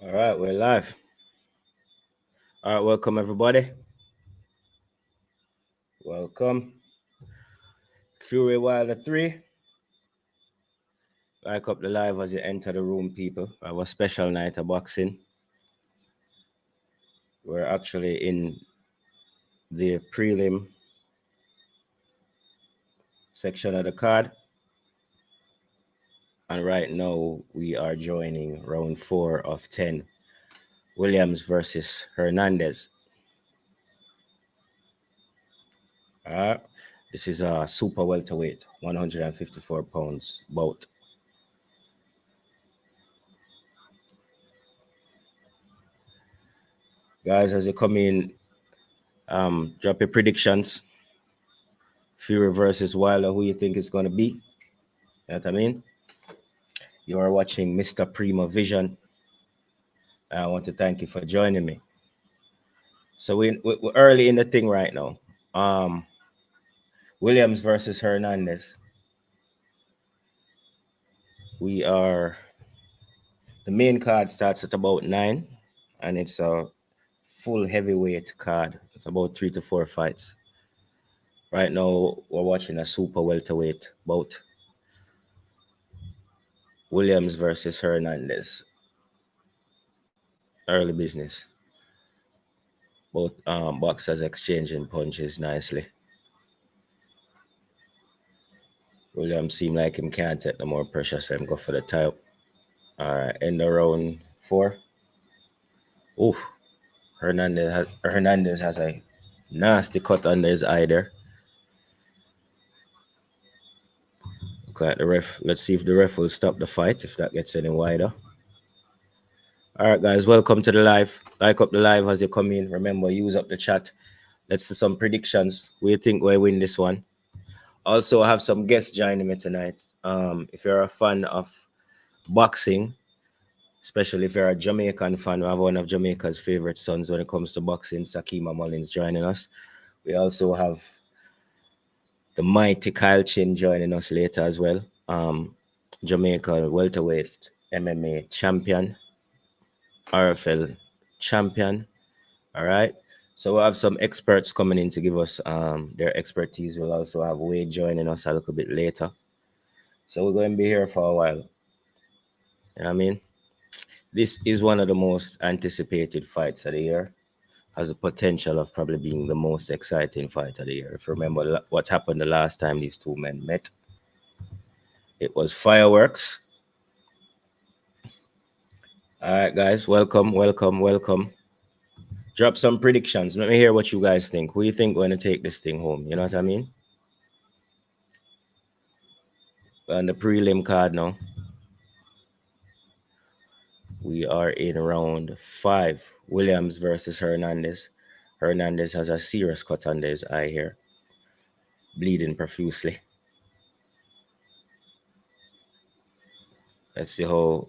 All right, we're live. All right, welcome everybody. Welcome. Fury Wilder 3. Like up the live as you enter the room, people. I have a special night of boxing. We're actually in the prelim section of the card. And right now we are joining round 4 of 10. Williams versus Hernandez. All right. This is a super welterweight, 154 pounds bout. Guys, as you come in, drop your predictions. Fury versus Wilder, who you think is going to be. You know what I mean? You are watching Mr. Primo Vision. I want to thank you for joining me. So we're early in the thing right now. Williams versus Hernandez. The main card starts at about 9, and it's a full heavyweight card. It's about 3 to 4 fights. Right now, we're watching a super welterweight bout. Williams versus Hernandez. Early business. Both boxers exchanging punches nicely. Williams seem like him can't take no more pressure, so him go for the tie up. All right, end of round 4. Ooh, Hernandez has a nasty cut under his eye there. Look at the ref. Let's see if the ref will stop the fight if that gets any wider. All right, guys, welcome to the live. Like up the live as you come in. Remember, use up the chat. Let's do some predictions. We think we win this one. Also, I have some guests joining me tonight. If you're a fan of boxing, especially if you're a Jamaican fan, we have one of Jamaica's favorite sons when it comes to boxing, Sakima Mullins, joining us. We also have the mighty Kyle Chin joining us later as well. Jamaica welterweight MMA champion, RFL champion. All right. So we'll have some experts coming in to give us their expertise. We'll also have Wade joining us a little bit later. So we're going to be here for a while. You know what I mean? This is one of the most anticipated fights of the year. Has the potential of probably being the most exciting fight of the year. If you remember what happened the last time these two men met, it was fireworks. All right, guys, welcome. Drop some predictions. Let me hear what you guys think. Who you think going to take this thing home? You know what I mean? On the prelim card now. We are in round 5. Williams versus Hernandez. Hernandez has a serious cut under his eye here. Bleeding profusely. Let's see how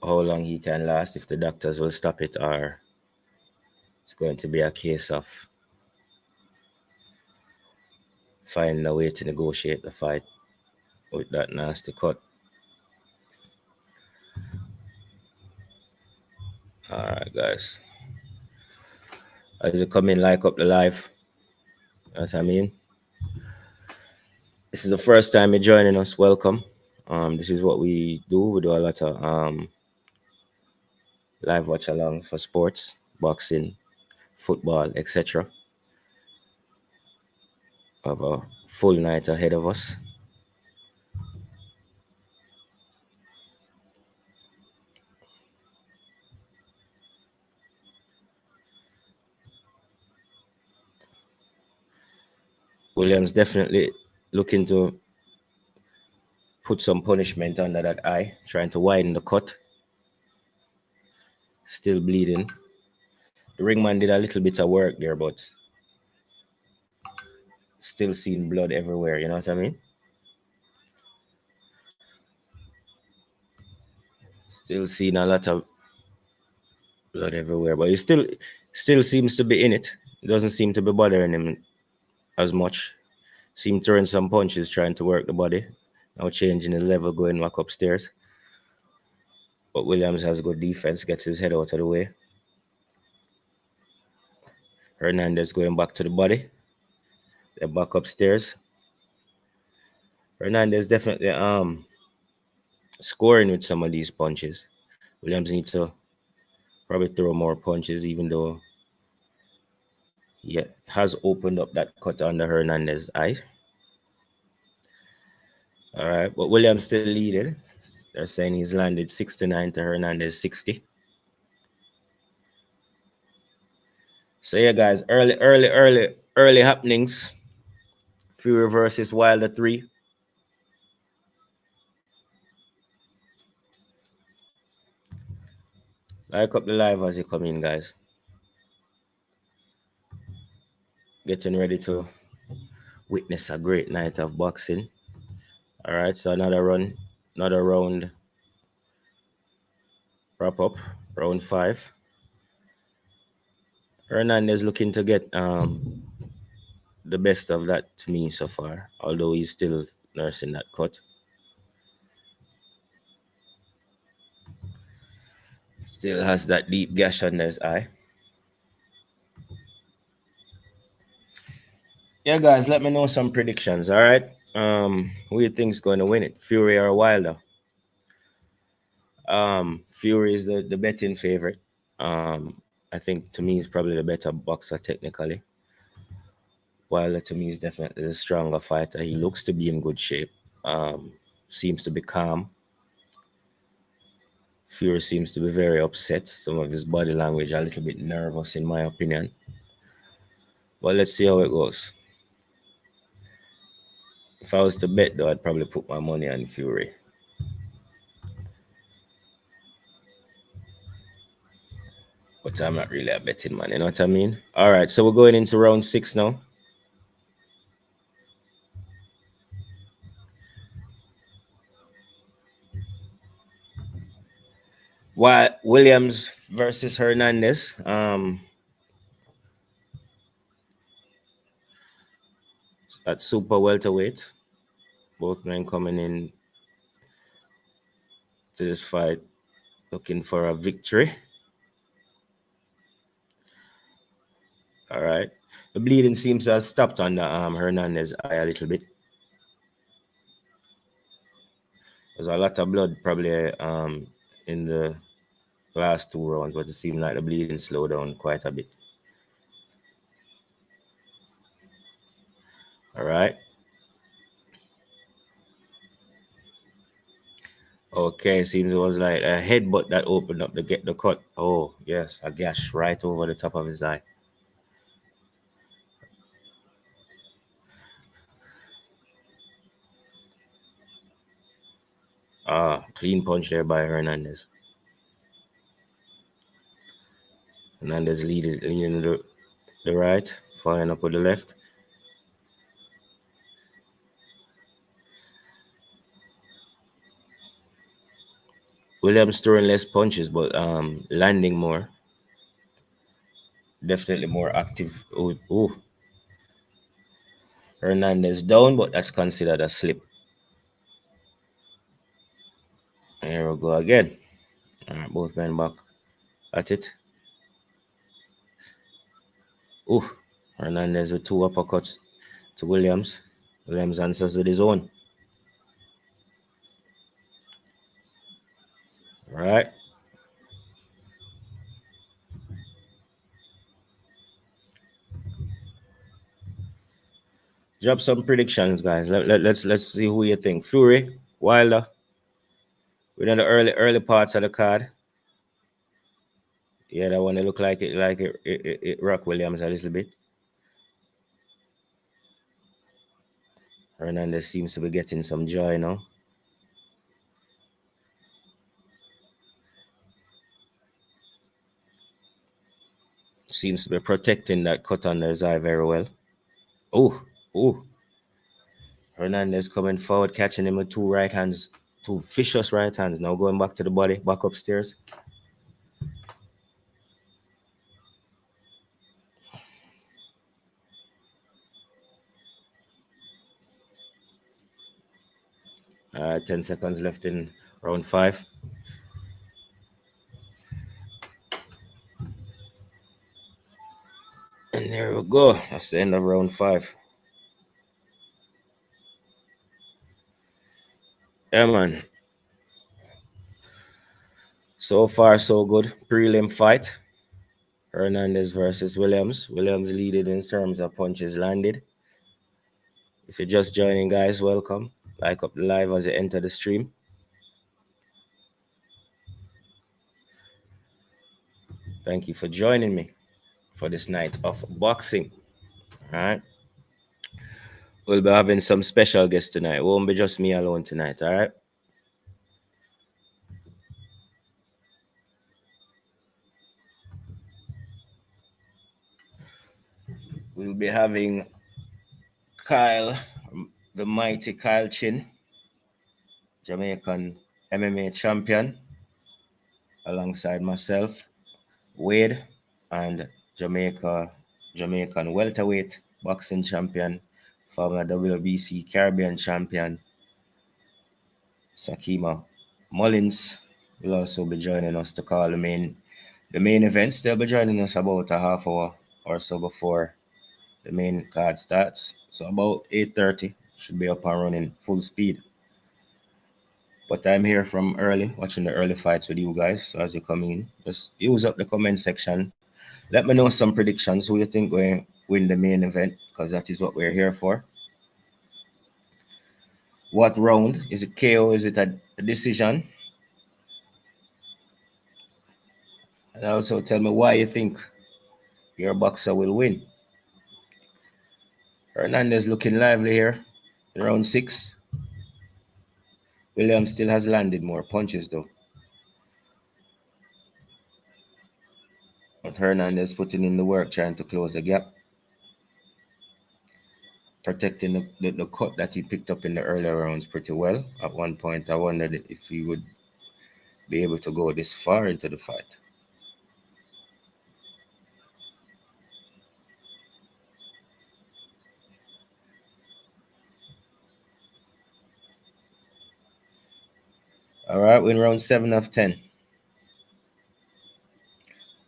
long he can last, if the doctors will stop it, or it's going to be a case of finding a way to negotiate the fight with that nasty cut. All right, guys. As you come in, like up the live. You know what I mean? This is the first time you're joining us. Welcome. This is what we do. We do a lot of live watch along for sports, boxing, football, etc. We have a full night ahead of us. Williams definitely looking to put some punishment under that eye, trying to widen the cut. Still bleeding. The ringman did a little bit of work there, but still seeing blood everywhere, you know what I mean? Still seeing a lot of blood everywhere, but he still seems to be in it. It doesn't seem to be bothering him as much. Seem throwing some punches, trying to work the body. Now changing the level, going back upstairs. But Williams has good defense, gets his head out of the way. Hernandez going back to the body. They're back upstairs. Hernandez definitely scoring with some of these punches. Williams need to probably throw more punches, even though he has opened up that cut under Hernandez's eye. All right, but Williams still leading. They're saying he's landed 69 to Hernandez 60. So yeah, guys, early happenings. Fury versus Wilder 3. Like up the live as you come in, guys. Getting ready to witness a great night of boxing. All right, so another round wrap up, round 5. Hernandez looking to get the best of that to me so far, although he's still nursing that cut. Still has that deep gash under his eye. Yeah, guys, let me know some predictions. All right, who you think's going to win it, Fury or Wilder? Fury is the betting favorite. I think to me he's probably the better boxer technically. Wilder to me is definitely the stronger fighter. He looks to be in good shape. Seems to be calm. Fury seems to be very upset. Some of his body language a little bit nervous, in my opinion. But let's see how it goes. If I was to bet, though, I'd probably put my money on Fury. But I'm not really a betting man, you know what I mean? All right, so we're going into round 6 now. Williams versus Hernandez. At super welterweight. Both men coming in to this fight looking for a victory. All right. The bleeding seems to have stopped on the Hernandez eye a little bit. There's a lot of blood probably in the last 2 rounds, but it seemed like the bleeding slowed down quite a bit. All right. Okay, seems it was like a headbutt that opened up to get the cut. Oh, yes, a gash right over the top of his eye. Clean punch there by Hernandez. Hernandez leading the right, following up with the left. Williams throwing less punches, but landing more. Definitely more active. Oh. Hernandez down, but that's considered a slip. Here we go again. All right, both men back at it. Oh, Hernandez with 2 uppercuts to Williams. Williams answers with his own. All right. Drop some predictions, guys. Let's see who you think. Fury, Wilder. We're in the early parts of the card. Yeah, that one it look like it rock Williams a little bit. Hernandez seems to be getting some joy now. Seems to be protecting that cut under his eye very well. Oh. Hernandez coming forward, catching him with 2 right hands, 2 vicious right hands. Now going back to the body, back upstairs. 10 seconds left in round 5. And there we go. That's the end of round 5. Yeah, man. So far, so good. Prelim fight. Hernandez versus Williams. Williams leading in terms of punches landed. If you're just joining, guys, welcome. Like up the live as you enter the stream. Thank you for joining me for this night of boxing. All right. We'll be having some special guests tonight. It won't be just me alone tonight. All right. We'll be having Kyle, the mighty Kyle Chin, Jamaican MMA champion, alongside myself, Wade, and Jamaican welterweight boxing champion, former WBC Caribbean champion, Sakima Mullins will also be joining us to call the main events. They'll be joining us about a half hour or so before the main card starts. So about 8:30 should be up and running full speed. But I'm here from early, watching the early fights with you guys. So as you come in, just use up the comment section. Let me know some predictions. Who you think will win the main event? Because that is what we're here for. What round? Is it KO? Is it a decision? And also tell me why you think your boxer will win. Hernandez looking lively here in round 6. Williams still has landed more punches though. But Hernandez putting in the work, trying to close the gap, protecting the cut that he picked up in the earlier rounds pretty well. At one point, I wondered if he would be able to go this far into the fight. All right, we're in round 7 of 10.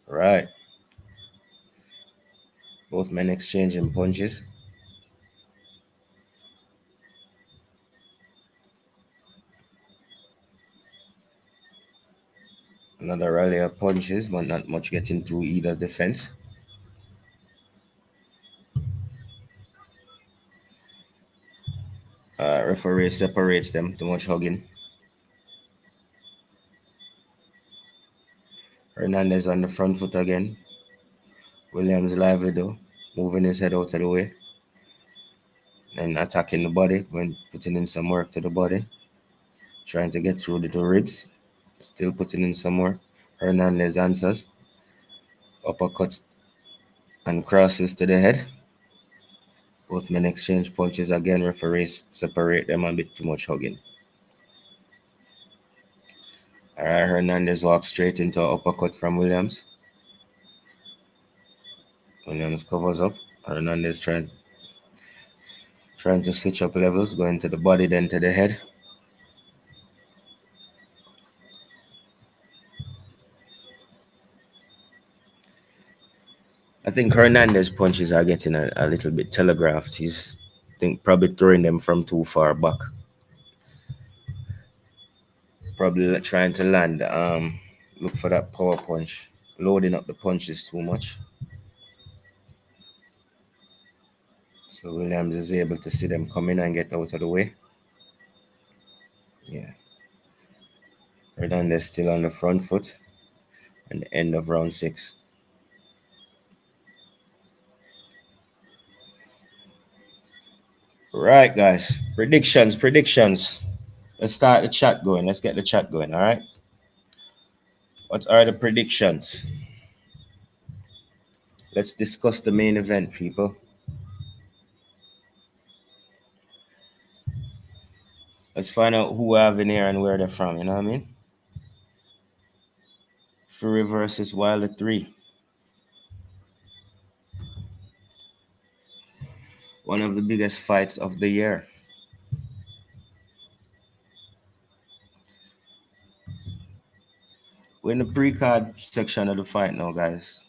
All right. Both men exchanging punches. Another rally of punches, but not much getting through either defense. Referee separates them. Too much hugging. Hernandez on the front foot again. Williams lively though, moving his head out of the way. And attacking the body, putting in some work to the body. Trying to get through the ribs. Still putting in some work. Hernandez answers. Uppercuts and crosses to the head. Both men exchange punches again. Referees separate them, a bit too much hugging. All right, Hernandez walks straight into an uppercut from Williams. Williams covers up. Hernandez trying to switch up levels, going to the body, then to the head. I think Hernandez punches are getting a little bit telegraphed. He's probably throwing them from too far back. Probably trying to land, look for that power punch, loading up the punches too much. So Williams is able to see them coming and get out of the way. Yeah. Hernandez still on the front foot. And the end of round 6. Right, guys. Predictions. Let's start the chat going. Let's get the chat going, all right? What are the predictions? Let's discuss the main event, people. Let's find out who I have in here and where they're from, you know what I mean? Fury versus Wilder 3. One of the biggest fights of the year. We're in the pre-card section of the fight now, guys.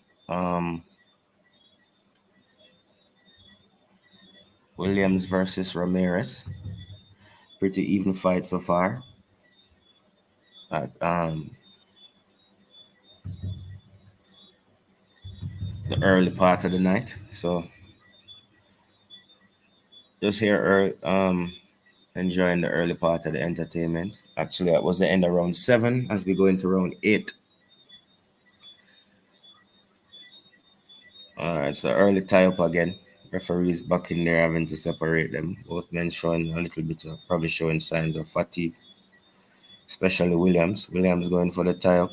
Williams versus Ramirez. Pretty even fight so far. At the early part of the night. So just here enjoying the early part of the entertainment. Actually, that was the end of round 7 as we go into round 8. Alright, so early tie up again. Referees back in there having to separate them. Both men showing a little bit of probably showing signs of fatigue. Especially Williams. Williams going for the tie up.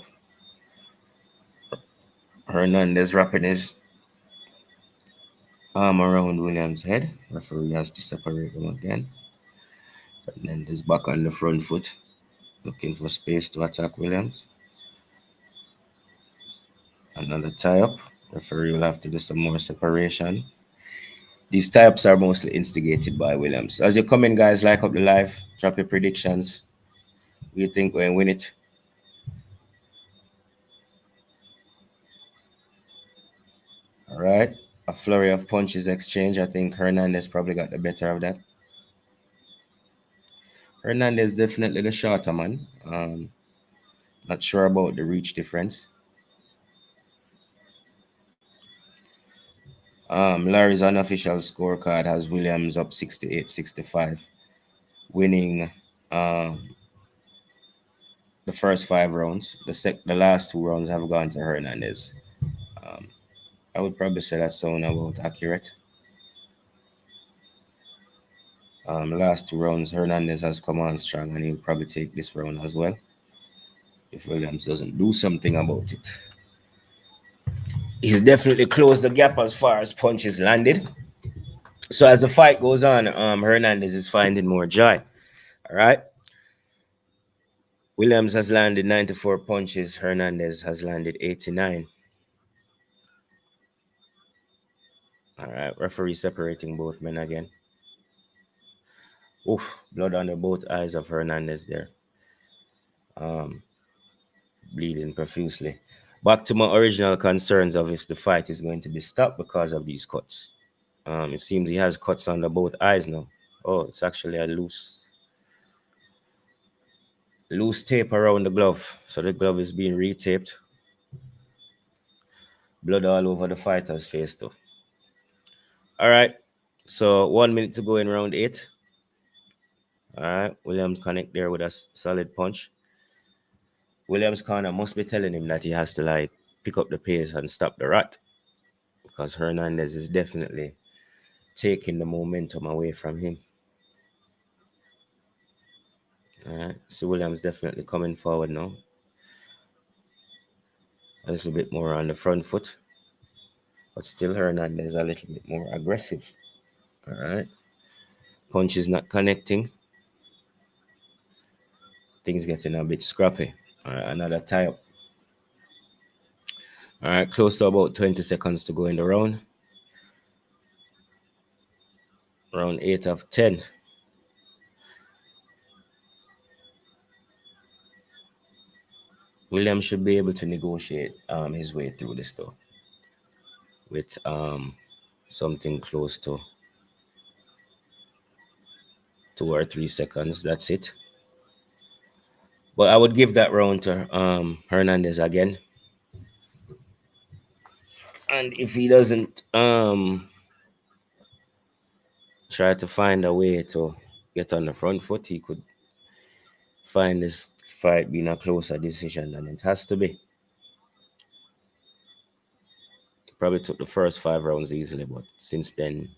Hernandez wrapping his arm around Williams' head. Referee has to separate them again. Hernandez back on the front foot, looking for space to attack Williams. Another tie up. Referee will have to do some more separation. These tie ups are mostly instigated by Williams. As you come in, guys, like up the live, drop your predictions. Who you think will win it? All right. A flurry of punches exchange. I think Hernandez probably got the better of that. Hernandez definitely the shorter man. Not sure about the reach difference. Larry's unofficial scorecard has Williams up 68-65, winning the first 5 rounds. The last 2 rounds have gone to Hernandez. Um, I would probably say that sound about accurate. The last 2 rounds, Hernandez has come on strong, and he'll probably take this round as well if Williams doesn't do something about it. He's definitely closed the gap as far as punches landed. So as the fight goes on, Hernandez is finding more joy. All right. Williams has landed 94 punches. Hernandez has landed 89. All right. Referee separating both men again. Oof, blood under both eyes of Hernandez there. Bleeding profusely. Back to my original concerns of if the fight is going to be stopped because of these cuts. It seems he has cuts under both eyes now. Oh, it's actually a loose tape around the glove. So the glove is being retaped. Blood all over the fighter's face too. All right. So 1 minute to go in round 8. All right. Williams connect there with a solid punch. Williams corner must be telling him that he has to like pick up the pace and stop the rat, because Hernandez is definitely taking the momentum away from him. All right. So Williams definitely coming forward now. A little bit more on the front foot. But still Hernandez a little bit more aggressive. All right. Punch is not connecting. Things getting a bit scrappy. All right, another tie up. All right, close to about 20 seconds to go in the round. Round 8 of 10. Williams should be able to negotiate his way through this though, with something close to 2 or 3 seconds. That's it. But I would give that round to Hernandez again. And if he doesn't try to find a way to get on the front foot, he could find this fight being a closer decision than it has to be. Probably took the first 5 rounds easily, but since then,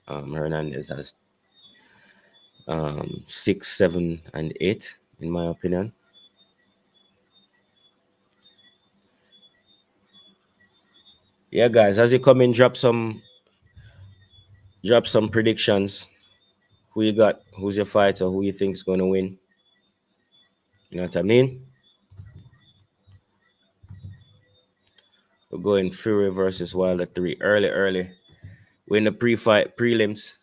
Hernandez has 6, 7, and 8, in my opinion. Yeah, guys, as you come in, drop some predictions. Who you got? Who's your fighter? Who you think is going to win? You know what I mean? We're going Fury versus Wilder 3 early. We're in the pre-fight prelims.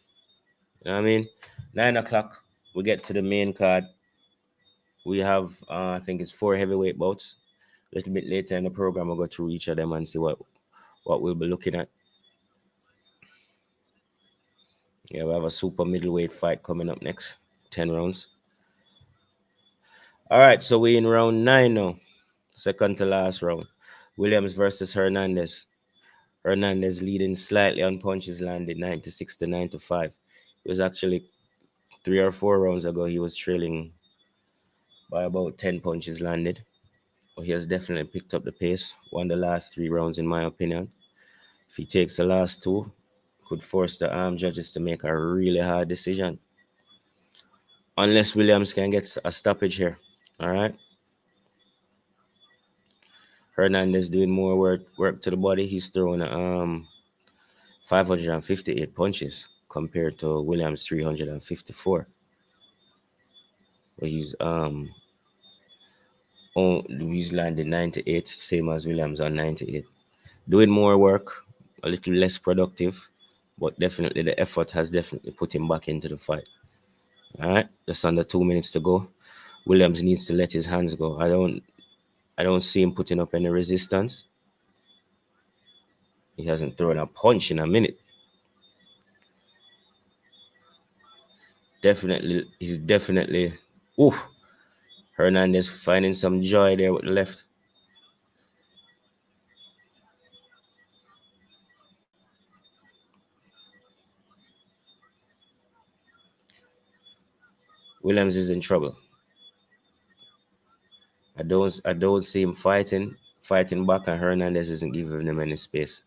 You know what I mean? 9 o'clock, we get to the main card. We have, I think it's 4 heavyweight bouts. A little bit later in the program, we'll go through each of them and see what we'll be looking at. Yeah, we have a super middleweight fight coming up next. 10 rounds. All right, so we in round 9 now. Second to last round. Williams versus Hernandez. Hernandez leading slightly on punches landed 96 to 95. It was actually 3 or 4 rounds ago. He was trailing by about 10 punches landed. But he has definitely picked up the pace. Won the last 3 rounds, in my opinion. If he takes the last 2, could force the judges to make a really hard decision. Unless Williams can get a stoppage here. All right. Hernandez doing more work to the body. He's throwing 558 punches compared to Williams 354. But he's landed 98, same as Williams on 98. Doing more work, a little less productive, but definitely the effort has definitely put him back into the fight. All right, just under 2 minutes to go. Williams needs to let his hands go. I don't see him putting up any resistance. He hasn't thrown a punch in a minute. He's definitely. Ooh, Hernandez finding some joy there with the left. Williams is in trouble. I don't see him fighting back, and Hernandez isn't giving him any space.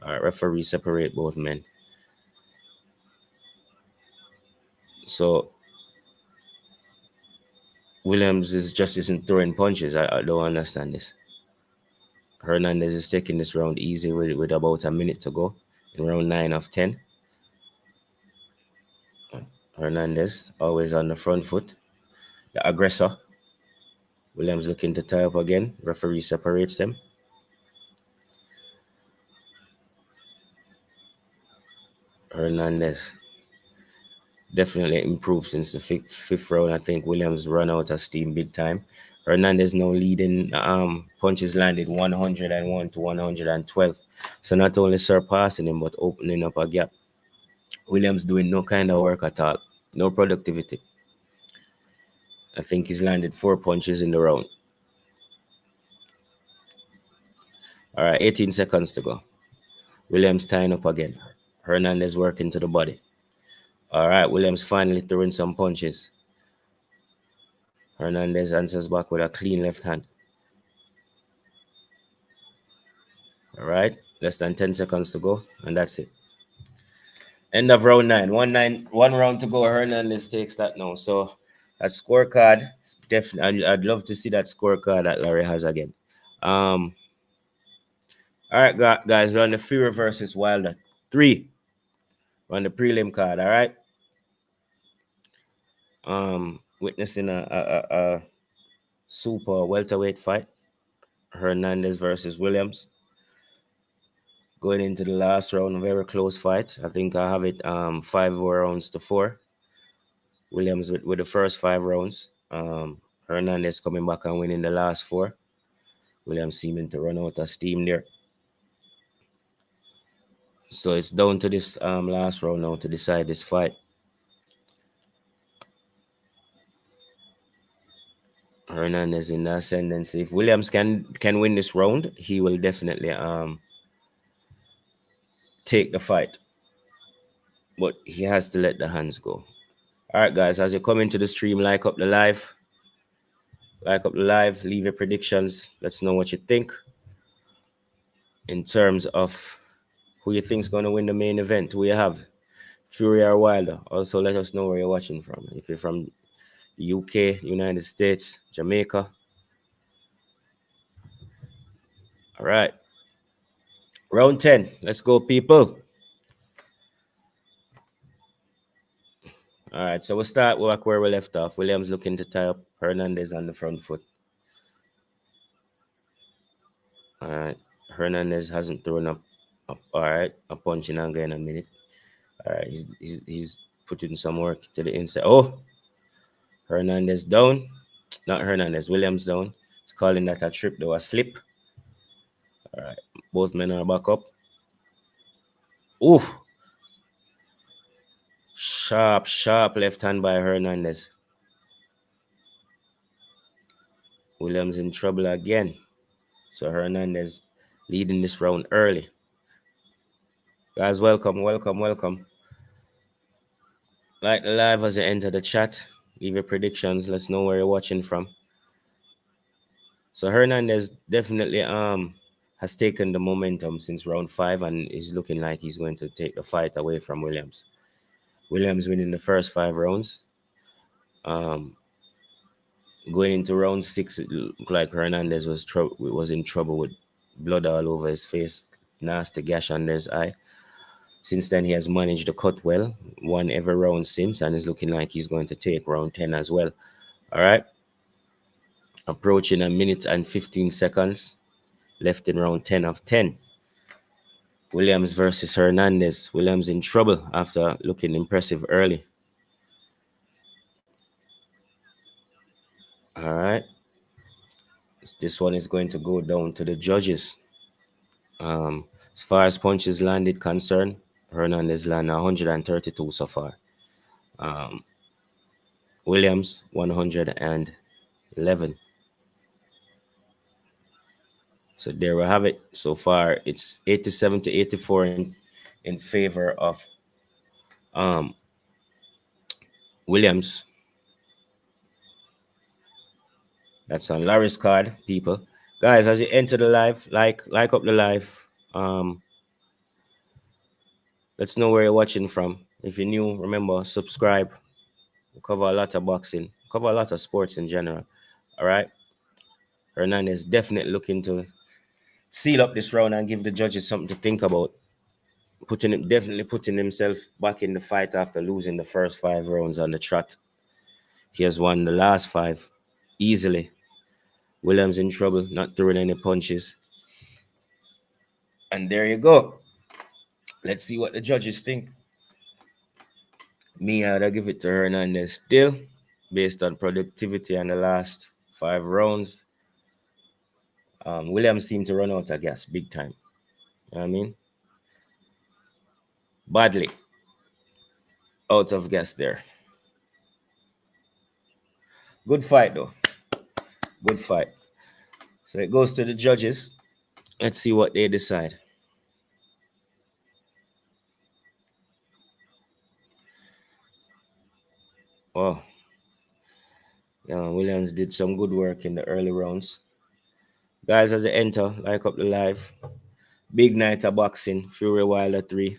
All right, referee separate both men. So Williams isn't throwing punches. I don't understand this. Hernandez is taking this round easy with about a minute to go in round 9 of 10. Hernandez always on the front foot, the aggressor. Williams looking to tie up again. Referee separates them. Hernandez definitely improved since the fifth round. I think Williams run out of steam big time. Hernandez now leading punches landed 101 to 112. So not only surpassing him but opening up a gap. Williams doing no kind of work at all. No productivity. I think he's landed 4 punches in the round. All right, 18 seconds to go. Williams tying up again. Hernandez working to the body. All right, Williams finally throwing some punches. Hernandez answers back with a clean left hand. All right, less than 10 seconds to go, and that's it. End of round 9. 1 round to go. Hernandez takes that now. So that scorecard, definitely, I'd love to see that scorecard that Larry has again. All right, guys, we're on the Fury versus Wilder 3. We're on the prelim card. All right. Witnessing a super welterweight fight. Hernandez versus Williams. Going into the last round, a very close fight. I think I have it 5 rounds to 4. Williams with the first 5 rounds. Hernandez coming back and winning the last 4. Williams seeming to run out of steam there. So it's down to this last round now to decide this fight. Hernandez in the ascendancy. If Williams can win this round, he will definitely take the fight. But he has to let the hands go. All right, guys, as you come into the stream, like up the live. Like up the live, leave your predictions. Let's know what you think in terms of who you think is going to win the main event. Who you have, Fury or Wilder. Also, let us know where you're watching from. If you're from UK, United States, Jamaica. All right. Round 10. Let's go, people. All right, so we'll start with where we left off. Williams looking to tie up Hernandez on the front foot. All right. Hernandez hasn't thrown up all right, a punch in anger in a minute. All right, he's putting some work to the inside. Oh, Hernandez down. Not Hernandez, Williams down. He's calling that a trip, though, a slip. All right, both men are back up. Ooh, Sharp left hand by Hernandez. Williams in trouble again. So Hernandez leading this round early. Guys, welcome. Like the live as you enter the chat. Leave your predictions. Let's know where you're watching from. So Hernandez definitely has taken the momentum since round 5 and is looking like he's going to take the fight away from Williams. Williams winning the first 5 rounds. Going into round 6, it looked like Hernandez was in trouble with blood all over his face, nasty gash under his eye. Since then, he has managed the cut well, won every round since, and is looking like he's going to take round 10 as well. All right. Approaching a minute and 15 seconds left in round 10 of 10. Williams versus Hernandez. Williams in trouble after looking impressive early. All right. This one is going to go down to the judges. As far as punches landed concerned, Hernandez landed 132 so far. Williams 111. So there we have it. So far, it's 87 to 84 in favor of Williams. That's on Larry's card, people. Guys, as you enter the live, like up the live. Let's know where you're watching from. If you're new, remember, subscribe. We cover a lot of boxing, cover a lot of sports in general. All right. Hernandez definitely looking to seal up this round and give the judges something to think about. Definitely putting himself back in the fight after losing the first 5 rounds on the trot. He has won the last 5 easily. Williams in trouble, not throwing any punches. And there you go. Let's see what the judges think. Me, I'd give it to Hernandez still, based on productivity and the last 5 rounds. Williams seemed to run out of gas big time. You know what I mean? Badly out of gas there. Good fight, though. Good fight. So it goes to the judges. Let's see what they decide. Oh, yeah, Williams did some good work in the early rounds. Guys, as they enter, like up the live. Big night of boxing. Fury Wilder 3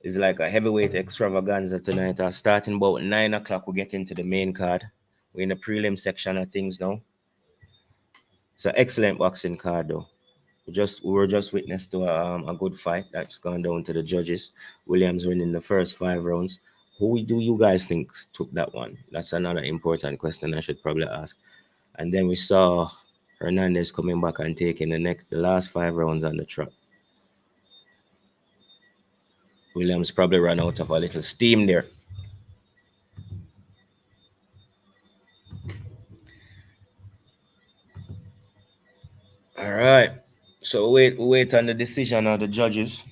is like a heavyweight extravaganza tonight. Starting about 9 o'clock, we get into the main card. We're in the prelim section of things now. It's an excellent boxing card, though. We were just witness to a good fight that's gone down to the judges. Williams winning the first 5 rounds. Who do you guys think took that one? That's another important question I should probably ask. And then we saw Hernandez coming back and taking the last 5 rounds on the trot. Williams probably ran out of a little steam there. All right. So we wait on the decision of the judges.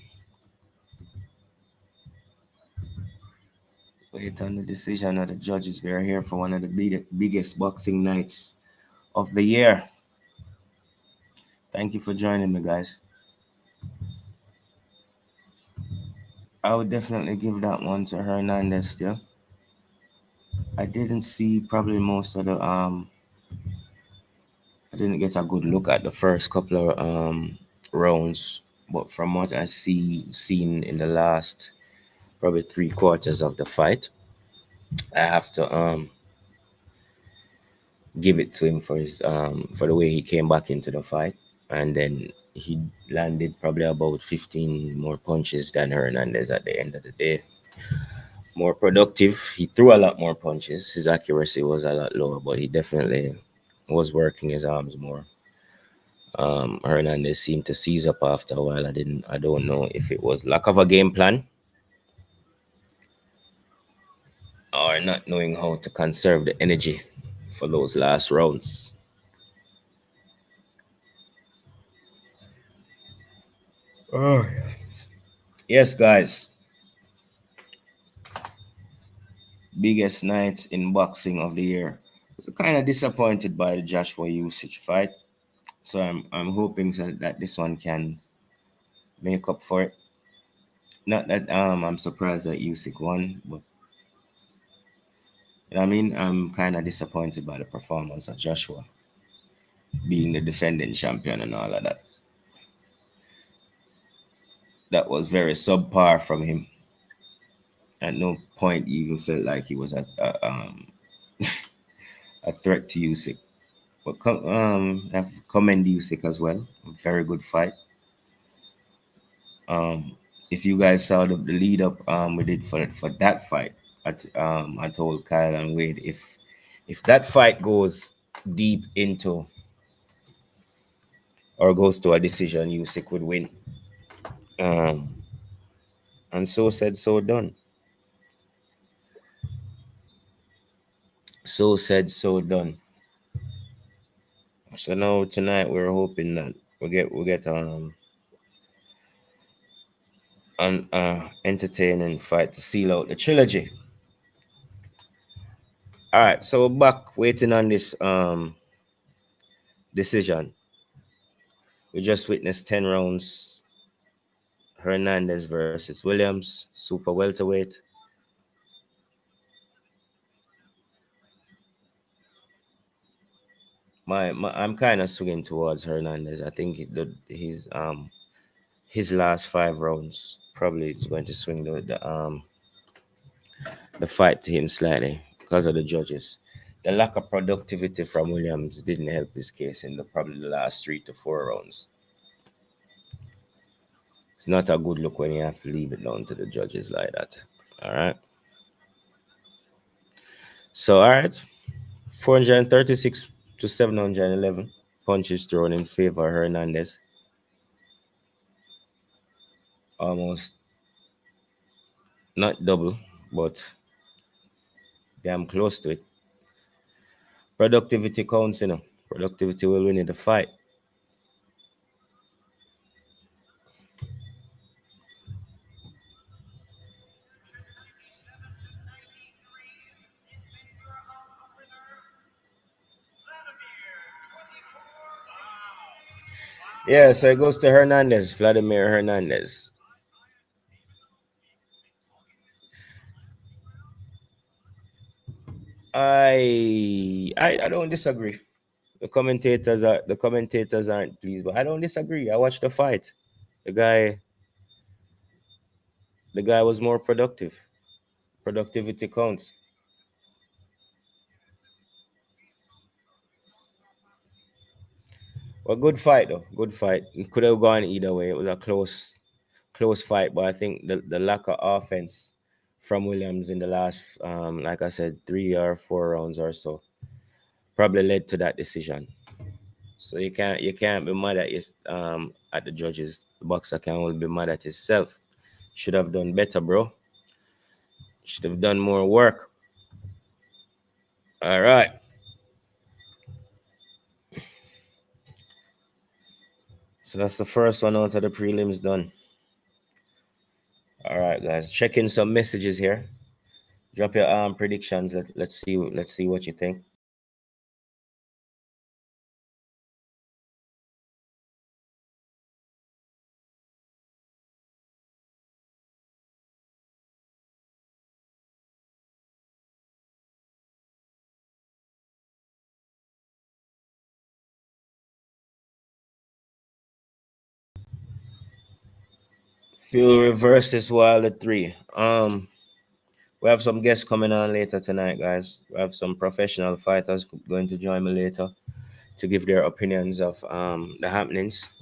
Wait on the decision of the judges. We are here for one of the biggest boxing nights of the year. Thank you for joining me, guys. I would definitely give that one to Hernandez still. I didn't see probably most of the I didn't get a good look at the first couple of rounds, but from what I seen in the last probably 3/4 of the fight, I have to give it to him for his for the way he came back into the fight, and then he landed probably about 15 more punches than Hernandez at the end of the day. More productive. He threw a lot more punches. His accuracy was a lot lower, but he definitely was working his arms more. Hernandez seemed to seize up after a while. I don't know if it was lack of a game plan or not knowing how to conserve the energy for those last rounds. Oh, yes, guys. biggest night in boxing of the year. So kind of disappointed by the Joshua Usage fight. So I'm hoping that this one can make up for it. Not that I'm surprised that Usyk won, but you know what I mean, I'm kind of disappointed by the performance of Joshua being the defending champion and all of that. That was very subpar from him. At no point he even felt like he was a threat to Usyk. But I commend Usyk as well. A very good fight. Um, if you guys saw the lead up we did for that fight, I told Kyle and Wade, if that fight goes deep into or goes to a decision, Usyk would win. Um, and so said, so done. So said, so done. So now tonight we're hoping that we get an entertaining fight to seal out the trilogy. All right, so we're back waiting on this decision. We just witnessed 10 rounds. Hernandez versus Williams, super welterweight. I'm kind of swinging towards Hernandez. I think his last 5 rounds probably is going to swing the fight to him slightly because of the judges. The lack of productivity from Williams didn't help his case in probably the last 3 to 4 rounds. It's not a good look when you have to leave it down to the judges like that. All right. So, all right. 436 to 711 punches thrown in favor of Hernandez. Almost not double, but damn close to it. Productivity counts, you know. Productivity will win in the fight. Yeah, so it goes to Hernandez, Vladimir Hernandez. I don't disagree. The commentators aren't pleased, but I don't disagree. I watched the fight. The guy the guy was more productive. Productivity counts. Well, good fight though. Good fight. It could have gone either way. It was a close fight, but I think the lack of offense from Williams in the last like I said, 3 or 4 rounds or so probably led to that decision. So you can't be mad at the judges. The boxer can only be mad at himself. Should have done better, bro. Should have done more work. All right. So that's the first one out of the prelims done. All right, guys. Check in some messages here. Drop your predictions. Let's see what you think. Few reverse this while at 3. We have some guests coming on later tonight, guys. We have some professional fighters going to join me later to give their opinions of the happenings.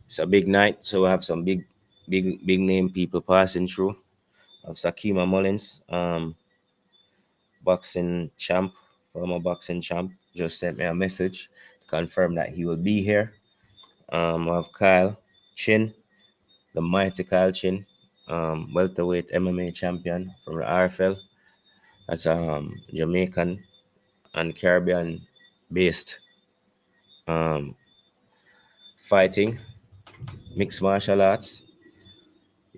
It's a big night, so we have some big name people passing through. Of Sakima Mullins, boxing champ, former boxing champ, just sent me a message to confirm that he will be here. We have Kyle Chin, the mighty Kyle Chin, welterweight MMA champion from the RFL. That's Jamaican and Caribbean based fighting, mixed martial arts.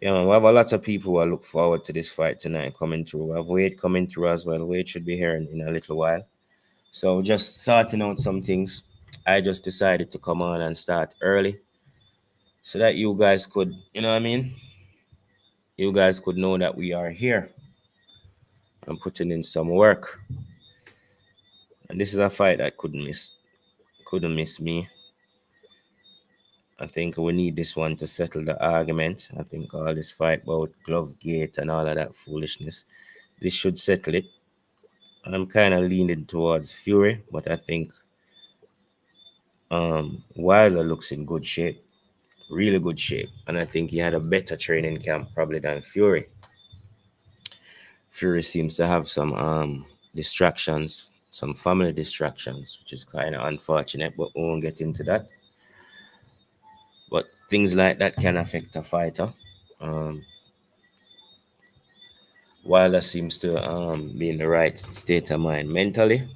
Yeah, man, we have a lot of people who look forward to this fight tonight coming through. We have Wade coming through as well. Wade should be here in a little while. So just sorting out some things. I just decided to come on and start early so that you guys could, you know what I mean? You guys could know that we are here and putting in some work. And this is a fight that couldn't miss me. I think we need this one to settle the argument. I think all this fight about glove gate and all of that foolishness, this should settle it. I'm kind of leaning towards Fury, but I think Wilder looks in good shape, really good shape, and I think he had a better training camp probably than Fury. Fury seems to have some distractions, some family distractions, which is kind of unfortunate, but we won't get into that. But things like that can affect a fighter. Um, Wilder seems to be in the right state of mind mentally.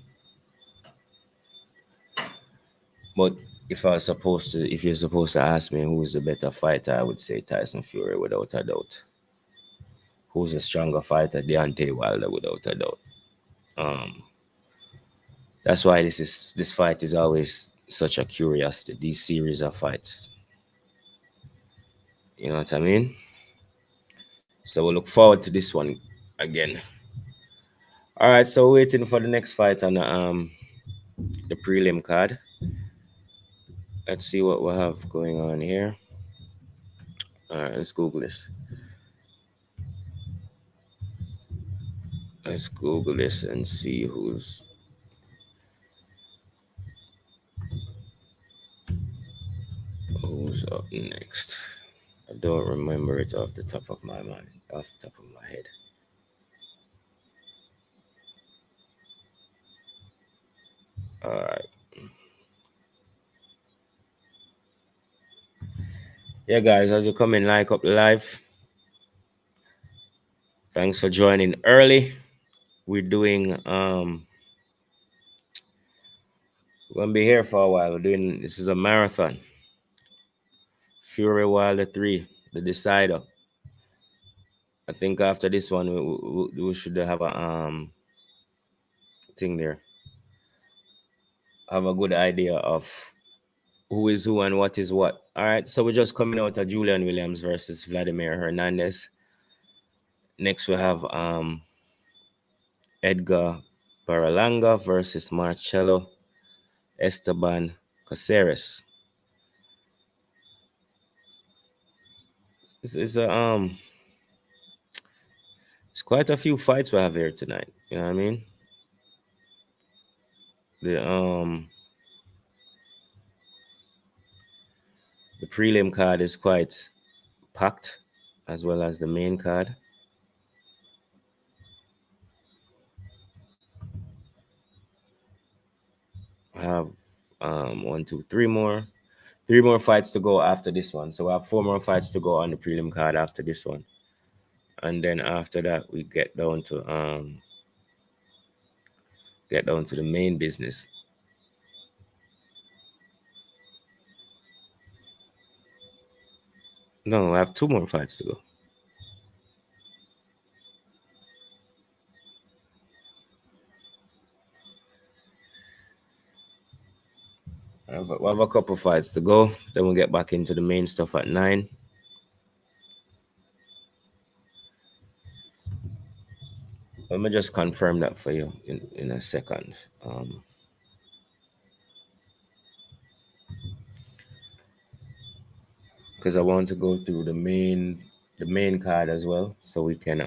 But if you're supposed to ask me who's the better fighter, I would say Tyson Fury without a doubt. Who's a stronger fighter? Deontay Wilder without a doubt. Um, that's why this fight is always such a curiosity. These series of fights, you know what I mean? So we'll look forward to this one again. All right, so waiting for the next fight on the prelim card. Let's see what we have going on here. All right, let's Google this. Let's Google this and see who's up next. I don't remember it off the top of my mind, off the top of my head. All right. Yeah, guys, as you come in, like up the live. Thanks for joining early. We're doing we're gonna be here for a while. We're doing this is a marathon. Fury Wilder 3, the decider. I think after this one we should have a thing there. Have a good idea of who is who and what is what. All right, so we're just coming out of Julian Williams versus Vladimir Hernandez. Next we have Edgar Baralanga versus Marcelo Esteban Caceres. It's a it's quite a few fights we have here tonight. You know what I mean? The the prelim card is quite packed, as well as the main card. I have one, two, three more fights to go after this one. So we have four more fights to go on the prelim card after this one, and then after that we get down to the main business. No, I have two more fights to go. We have a couple fights to go. Then we'll get back into the main stuff at 9. Let me just confirm that for you in a second. Because I want to go through the main card as well, so we can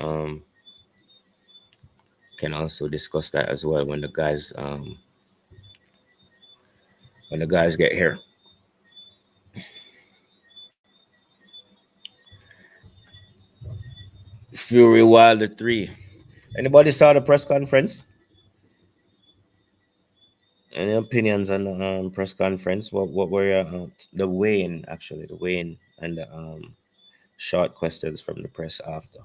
also discuss that as well when the guys get here. Fury Wilder 3. Anybody saw the press conference? Any opinions on the press conference? What were your, the weigh-in, actually, the weigh-in and the short questions from the press after?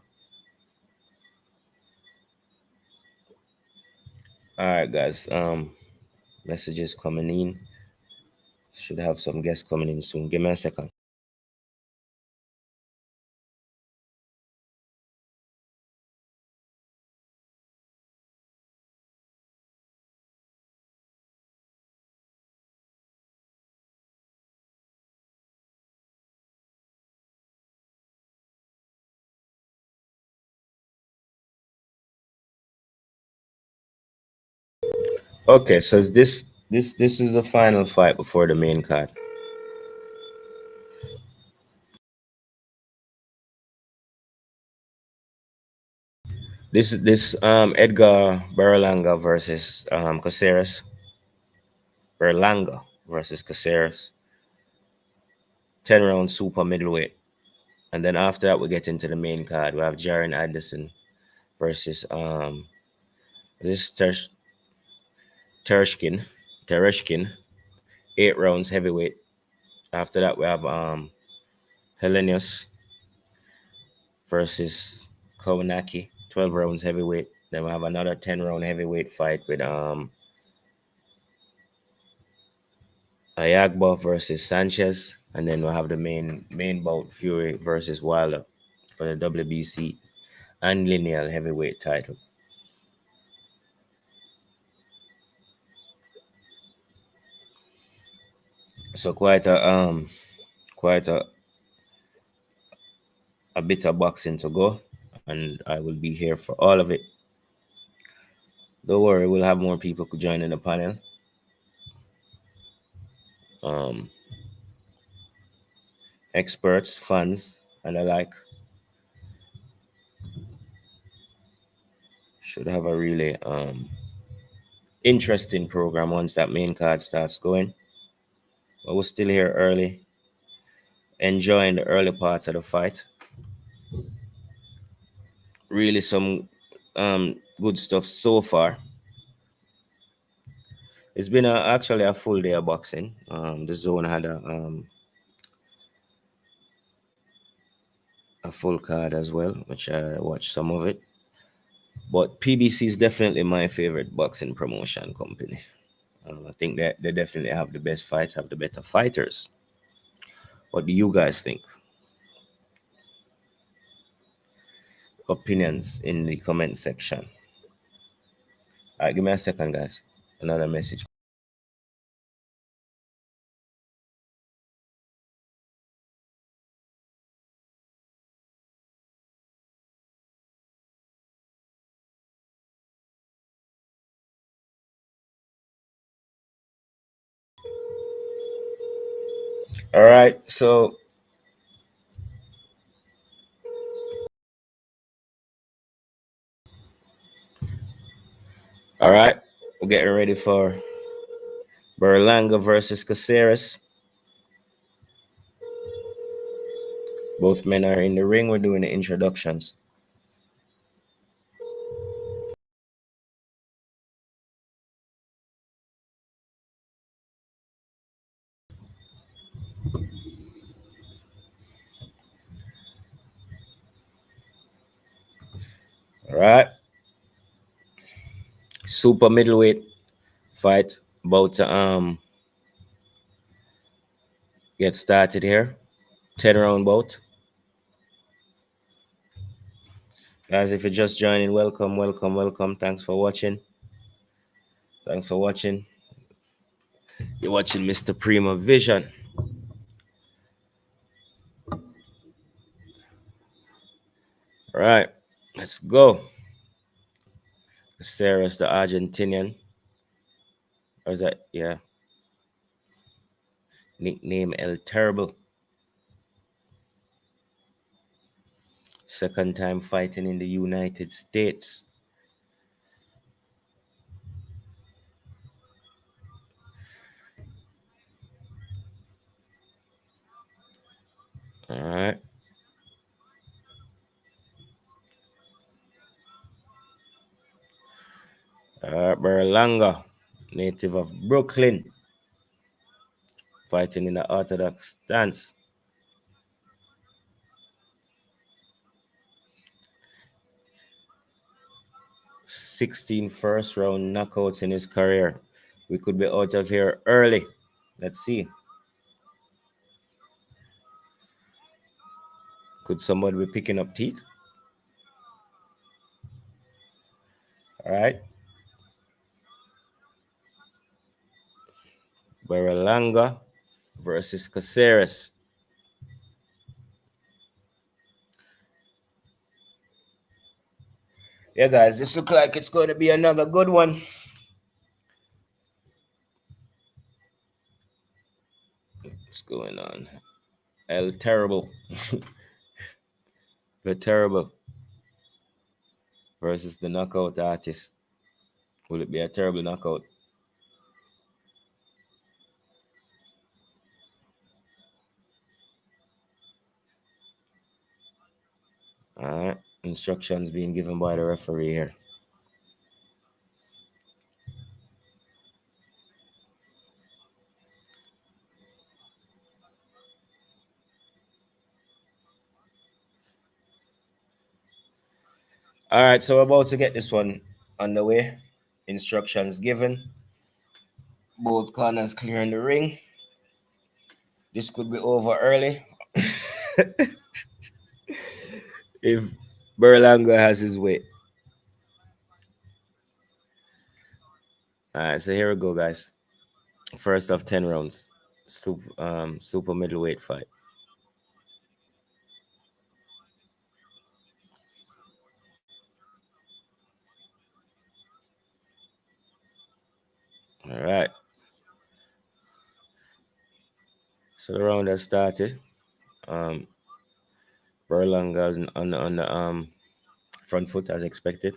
All right, guys. Messages coming in. Should have some guests coming in soon. Give me a second. Okay, so this is the final fight before the main card. This Edgar Berlanga versus Caceres. Berlanga versus Caceres. 10 round super middleweight. And then after that we get into the main card. We have Jaron Anderson versus this Tereshkin. Tereshkin. 8 rounds heavyweight. After that we have Hellenius versus Kownacki, 12 rounds heavyweight. Then we have another 10 round heavyweight fight with Ayagba versus Sanchez. And then we'll have the main bout Fury versus Wilder for the WBC and lineal heavyweight title. So quite a bit of boxing to go, and I will be here for all of it. Don't worry, we'll have more people join in the panel. Um, Experts, fans, and the like. Should have a really interesting program once that main card starts going. But we're still here early, enjoying the early parts of the fight. Really, some good stuff so far. It's been actually a full day of boxing. The zone had a full card as well, which I watched some of it. But PBC is definitely my favorite boxing promotion company. I think that they definitely have the best fights, have the better fighters. What do you guys think? Opinions in the comment section. All right, give me a second, guys. Another message. All right, so all right, we're getting ready for Berlanga versus Caceres. Both men are in the ring. We're doing the introductions. All right, super middleweight fight about to get started here. 10 round bout. Guys, if you're just joining, welcome, welcome, welcome. Thanks for watching. Thanks for watching. You're watching Mr. Prima Vision. All right, let's go. Sarah's the Argentinian. Or is that, yeah, nickname El Terrible. Second time fighting in the United States. All right. Berlanga, native of Brooklyn, fighting in the orthodox stance. 16 first round knockouts in his career. We could be out of here early. Let's see. Could somebody be picking up teeth? All right. Berlanga versus Caceres. Yeah, guys, this looks like it's going to be another good one. What's going on? El Terrible. The Terrible versus the Knockout Artist. Will it be a terrible knockout? All right. Instructions being given by the referee here. All right. So we're about to get this one underway. Instructions given. Both corners clearing the ring. This could be over early if Berlanga has his way. All right. So here we go, guys. First of 10 rounds. Super middleweight fight. All right. So the round has started. Um, Berlanga on the front foot as expected.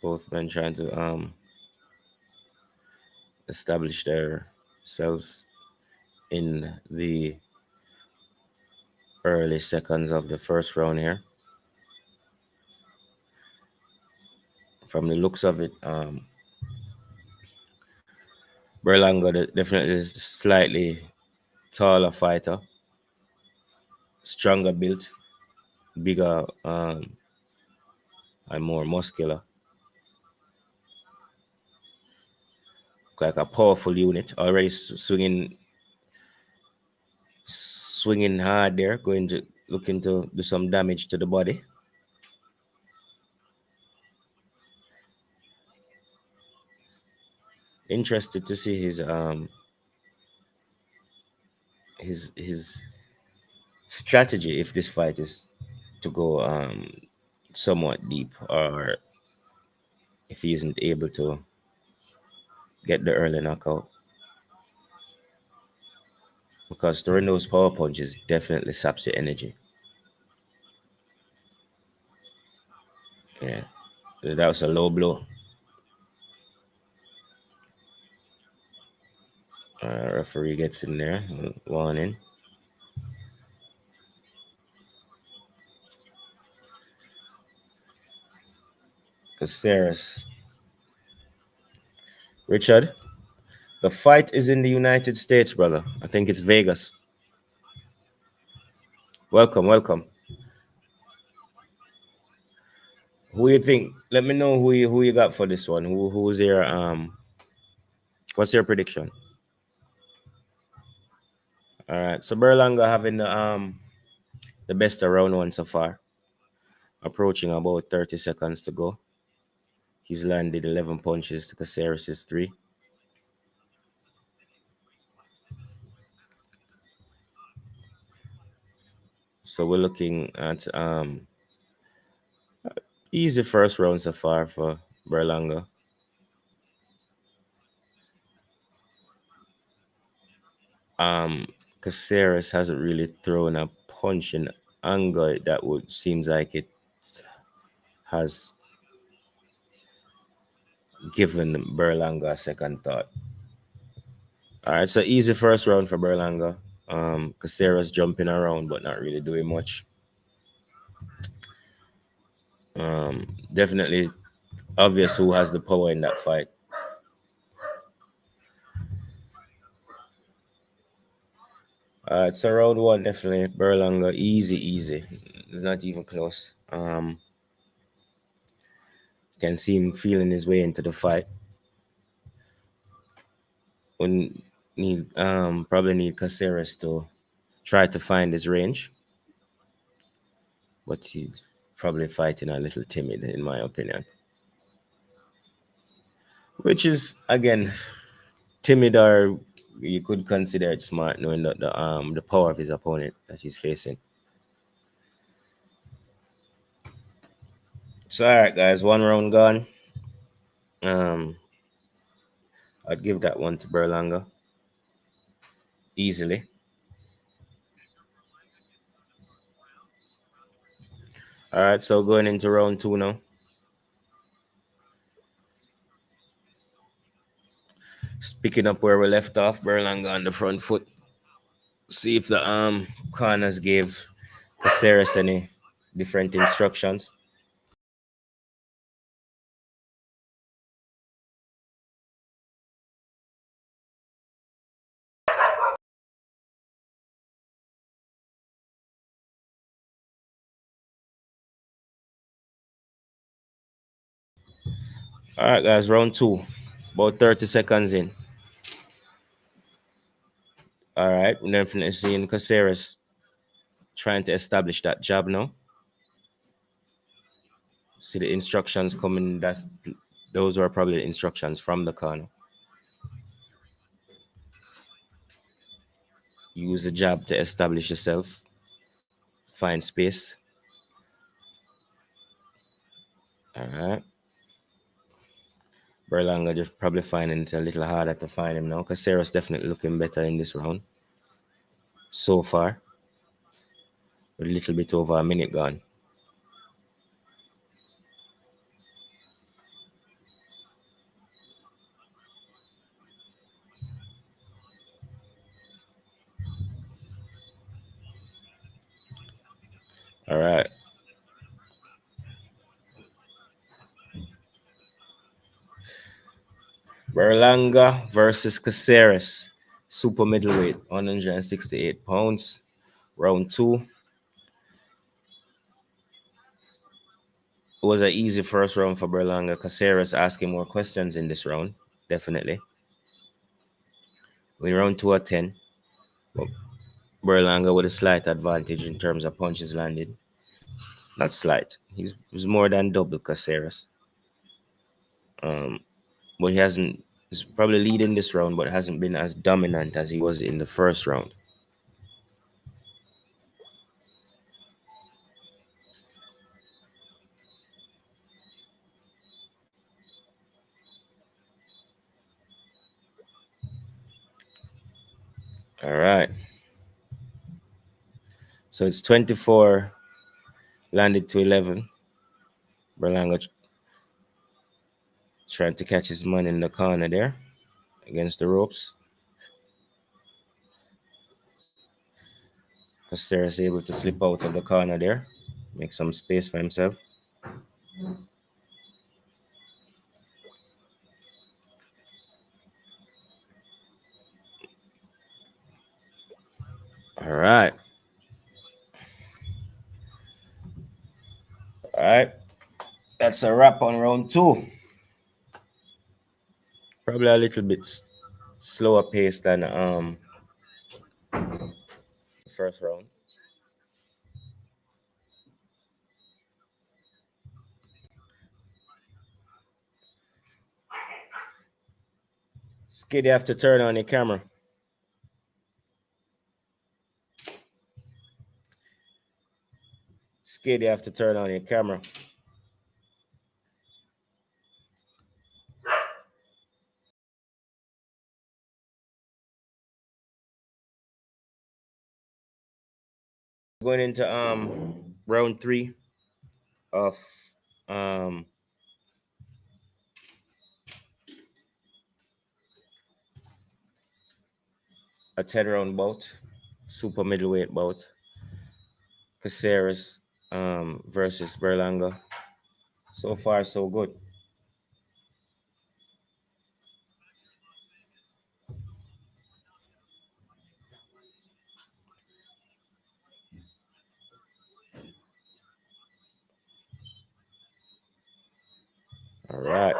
Both men trying to establish themselves in the early seconds of the first round here. From the looks of it, Berlanga definitely is slightly taller fighter, stronger built, bigger, and more muscular. Like a powerful unit, already swinging hard there, going to looking to do some damage to the body. Interested to see his strategy if this fight is to go somewhat deep, or if he isn't able to get the early knockout, because throwing those power punches definitely saps your energy. Yeah, that was a low blow. Referee gets in there, warning. Caceres. Richard, the fight is in the United States, brother. I think it's Vegas. Welcome, welcome. Who you think? Let me know who you got for this one. Who's your What's your prediction? All right. So Berlanga having the best around one so far. Approaching about 30 seconds to go. He's landed 11 punches to Caceres' three. So we're looking at easy first round so far for Berlanga. Caceres hasn't really thrown a punch in anger that would seems like it has given Berlanga a second thought. All right, so easy first round for Berlanga. Caceres jumping around but not really doing much. Definitely obvious who has the power in that fight. All right, so round one definitely Berlanga easy. It's not even close. Can see him feeling his way into the fight. When need Probably need Caceres to try to find his range, but he's probably fighting a little timid in my opinion. Which is again timid, or you could consider it smart, knowing that the power of his opponent that he's facing. So all right, guys, one round gone. Um, I'd give that one to Berlanga easily. All right, so going into round 2 now. Picking up where we left off, Berlanga on the front foot. See if the corners gave Caceres any different instructions. All right, guys, round 2. About 30 seconds in. All right, we're definitely seeing Caceres trying to establish that jab now. See the instructions coming. Those were probably the instructions from the corner. Use the jab to establish yourself. Find space. All right. Berlanga just probably finding it a little harder to find him now. Caceres definitely looking better in this round so far. A little bit over a minute gone. All right. Berlanga versus Caceres. Super middleweight, 168 pounds. Round 2. It was an easy first round for Berlanga. Caceres asking more questions in this round, definitely. We round 2 at 10. But Berlanga with a slight advantage in terms of punches landed. Not slight. He's more than double Caceres. But he hasn't. He's probably leading this round, but hasn't been as dominant as he was in the first round. All right. So it's 24 landed to 11. Berlanga trying to catch his man in the corner there against the ropes. Caceres able to slip out of the corner there, make some space for himself. All right. All right. That's a wrap on round 2. Probably a little bit slower pace than the first round. Skid, you have to turn on your camera. Skid, you have to turn on your camera. Going into round 3 of um a 10-round bout, super middleweight bout. Caceres versus Berlanga. So far, so good. All right.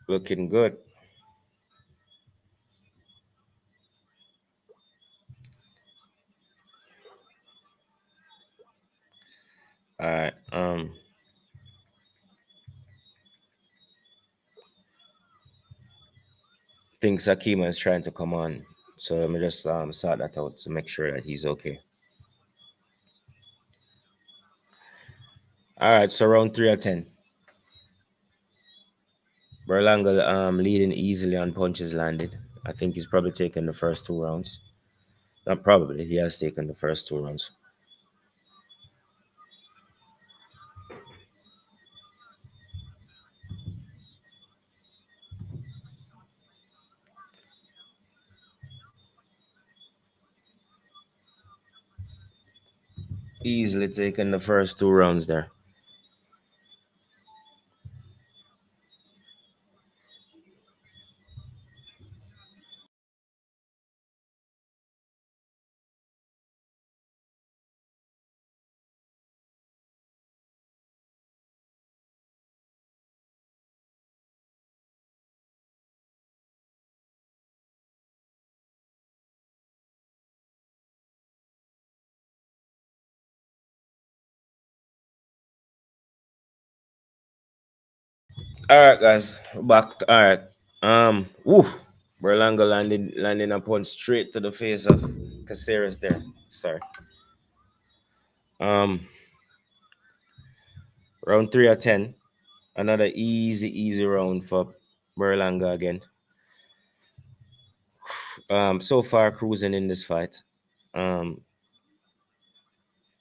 Looking good. All right. Think Sakima is trying to come on So let me just sort that out to make sure that he's okay. All right, so round 3 of 10. Berlanga leading easily on punches landed. I think he's probably taken the first 2 rounds. Not probably, he has taken the first 2 rounds. Easily taken the first 2 rounds there. All right, guys, back. All right. Woo. Berlanga landing a punch straight to the face of Caceres there. Sorry. Um, round 3 of 10. Another easy round for Berlanga again. So far cruising in this fight. Um,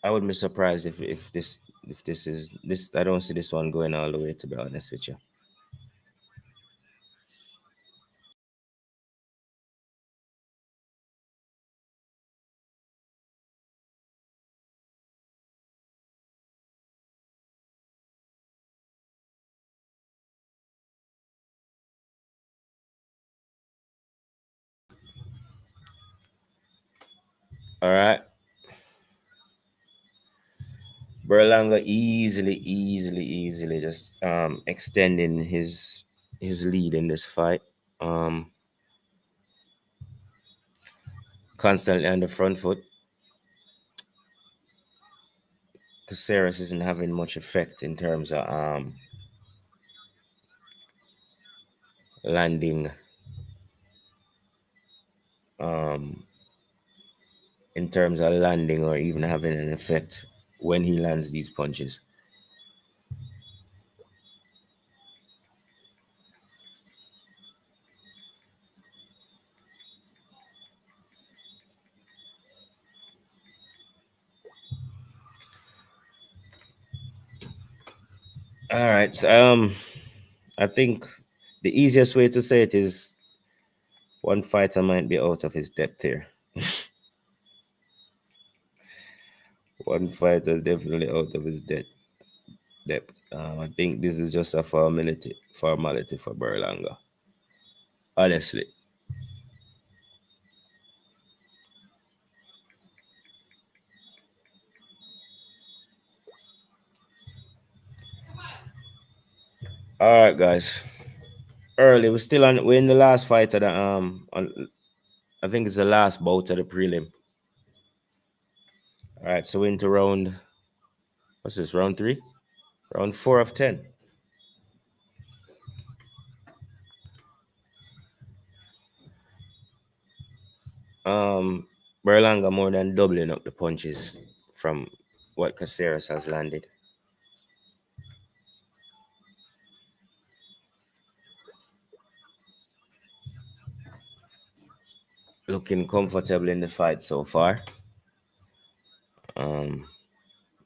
I wouldn't be surprised if this is this. I don't see this one going all the way, to be honest with you. All right. Berlanga easily just extending his lead in this fight. Um, Constantly on the front foot. Caceres isn't having much effect in terms of landing um in terms of landing or even having an effect when he lands these punches. All right. I think the easiest way to say it is one fighter might be out of his depth here. One fighter is definitely out of his depth. I think this is just a formality for Berlanga. Honestly. All right, guys. Early, we're in the last fight of the I think it's the last bout of the prelim. All right, so we're into round, what's this, round 3? Round 4 of 10. Berlanga more than doubling up the punches from what Caceres has landed. Looking comfortable in the fight so far. Um,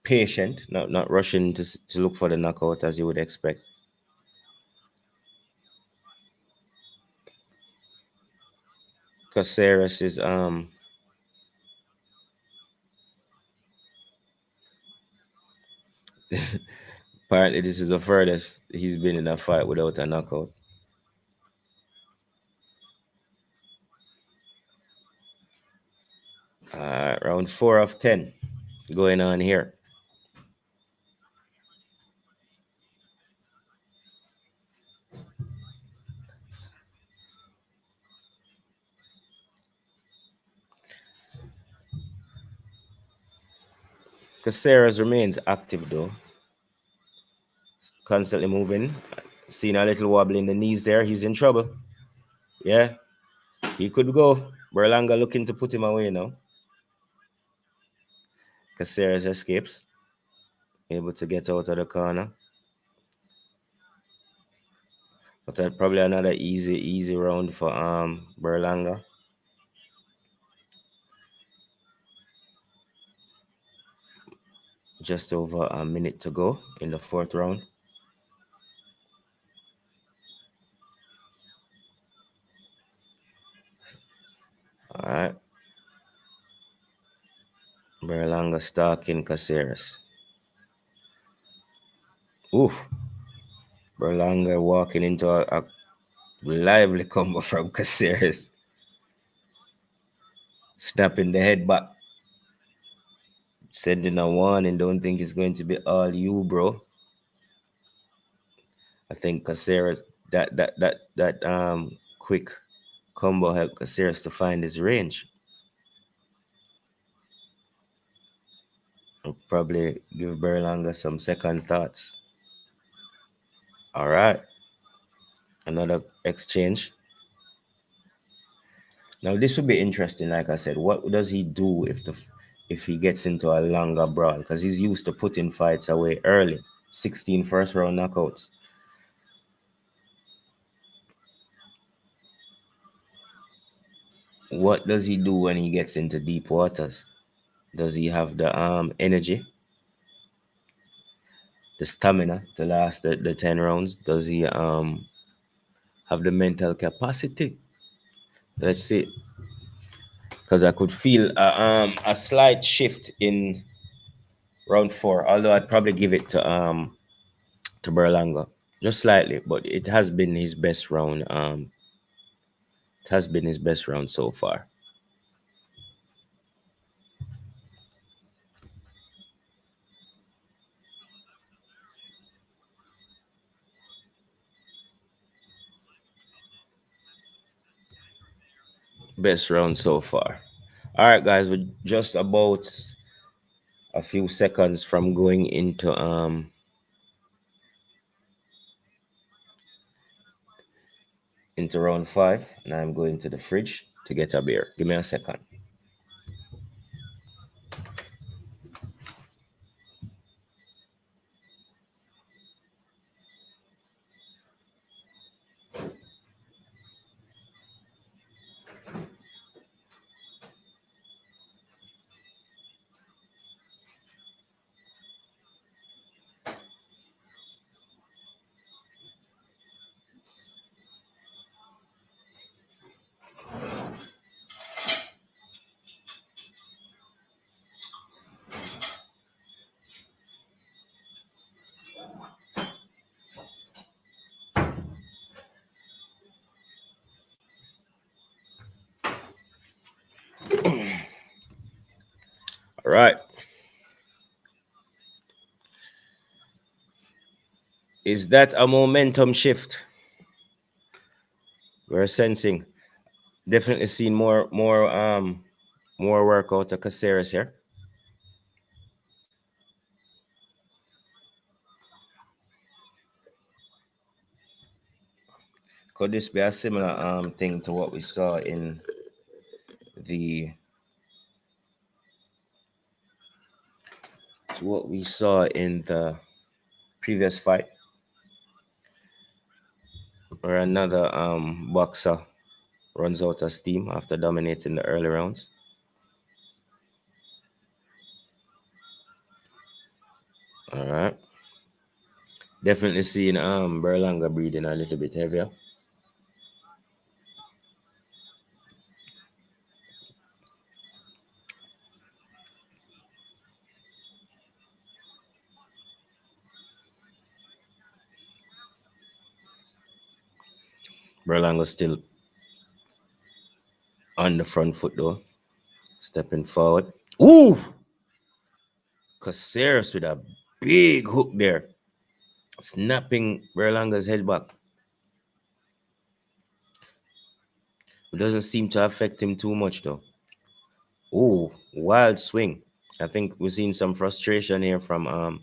Patient, not rushing to look for the knockout as you would expect. Caceres is apparently this is the furthest he's been in a fight without a knockout. Round 4 of 10 going on here. Caceres remains active though, constantly moving. Seeing a little wobble in the knees there. He's in trouble. Yeah. He could go. Berlanga looking to put him away now. Caceres escapes. Able to get out of the corner. But probably another easy round for Berlanga. Just over a minute to go in the fourth round. All right. Berlanga stalking Caceres. Oof. Berlanga walking into a lively combo from Caceres. Snapping the head back. Sending a warning. Don't think it's going to be all you, bro. I think Caceres that quick combo helped Caceres to find his range. I'll probably give Berlanga some second thoughts. All right. Another exchange. Now this would be interesting. Like I said, what does he do if he gets into a longer brawl? Because he's used to putting fights away early. 16 first round knockouts. What does he do when he gets into deep waters? Does he have the energy, the stamina to last the 10 rounds? Does he have the mental capacity? Let's see. Because I could feel a slight shift in round 4, although I'd probably give it to Berlanga just slightly, but it has been his best round. It has been his best round so far. Best round so far. All right, guys, we're just about a few seconds from going into round 5, and I'm going to the fridge to get a beer. Give me a second. All right. Is that a momentum shift? We're sensing. Definitely seen more work out of Caceres here. Could this be a similar thing to what we saw in the previous fight, where another boxer runs out of steam after dominating the early rounds? All right. Definitely seeing Berlanga breathing a little bit heavier. Berlanga still on the front foot though, stepping forward. Ooh! Caceres with a big hook there, snapping Berlanga's head back. It doesn't seem to affect him too much though. Ooh, wild swing. I think we're seeing some frustration here from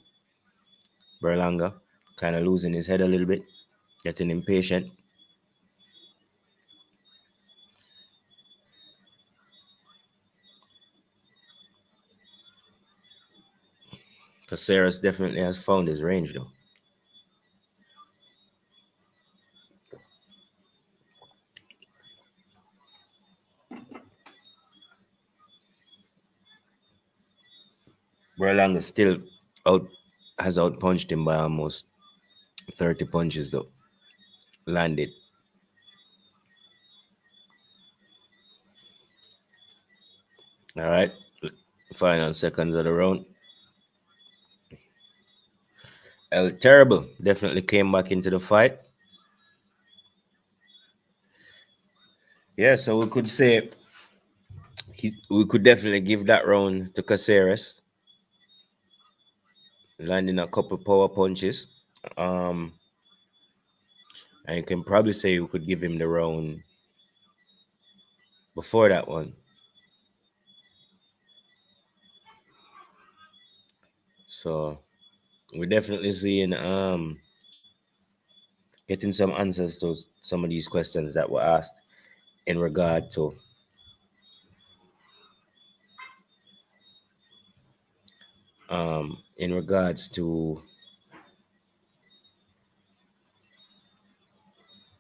Berlanga, kind of losing his head a little bit, getting impatient. Caceres definitely has found his range though. Berlanga still out has outpunched him by almost 30 punches though. Landed. All right. Final seconds of the round. El Terrible definitely came back into the fight. Yeah, so we could say we could definitely give that round to Caceres, landing a couple power punches. Um, and you can probably say we could give him the round before that one. So we're definitely seeing getting some answers to some of these questions that were asked in regard to in regards to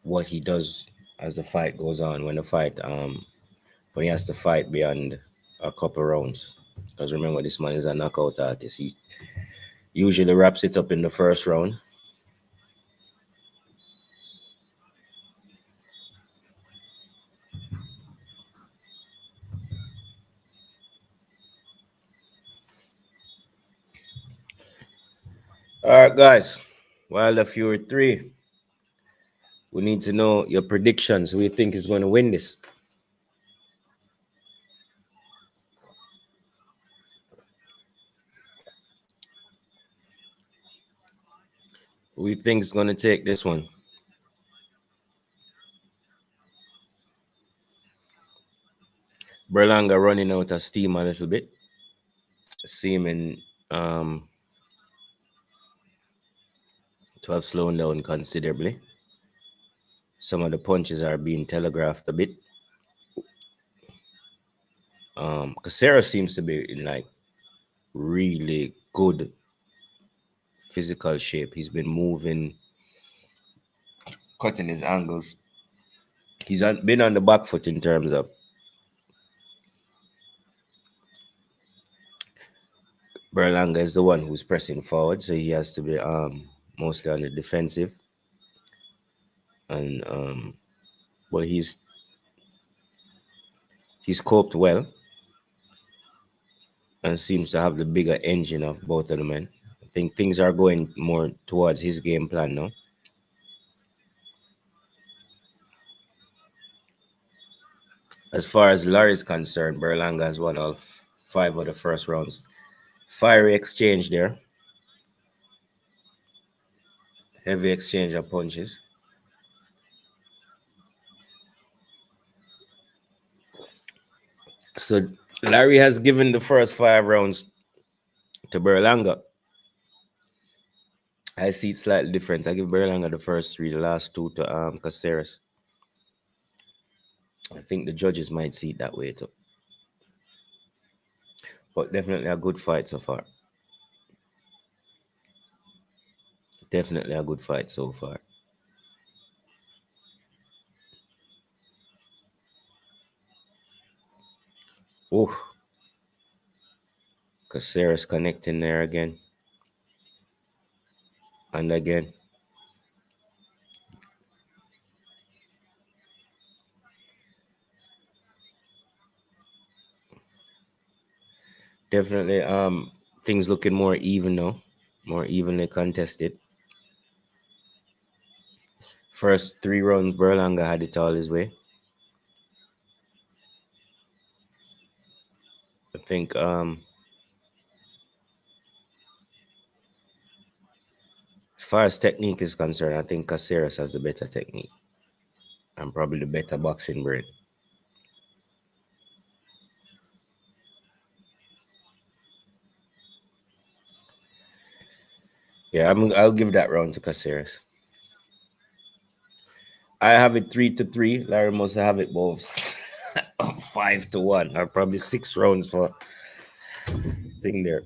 what he does as the fight goes on, when he has to fight beyond a couple rounds. Because remember, this man is a knockout artist. He usually wraps it up in the first round. All right, guys. Wilder Fury 3. We need to know your predictions. Who you think is going to win this? Who you think is going to take this one? Berlanga running out of steam a little bit, seeming to have slowed down considerably. Some of the punches are being telegraphed a bit. Casera seems to be in like really good physical shape. He's been moving, cutting his angles. He's been on the back foot in terms of Berlanga is the one who's pressing forward, so he has to be mostly on the defensive. And but he's coped well and seems to have the bigger engine of both of the men. I think things are going more towards his game plan now. As far as Larry's concerned, Berlanga has won all 5 of the first rounds. Fiery exchange there. Heavy exchange of punches. So Larry has given the first 5 rounds to Berlanga. I see it slightly different. I give Berlanga the first 3, the last 2 to Caceres. I think the judges might see it that way too. But definitely a good fight so far. Definitely a good fight so far. Oh, Caceres connecting there again. And again. Definitely things looking more even now. More evenly contested. First 3 rounds, Berlanga had it all his way. I think as far as technique is concerned, I think Caceres has the better technique and probably the better boxing brain. Yeah, I'll give that round to Caceres. I have it 3-3. Larry must have it both 5-1, or probably 6 rounds for thing there.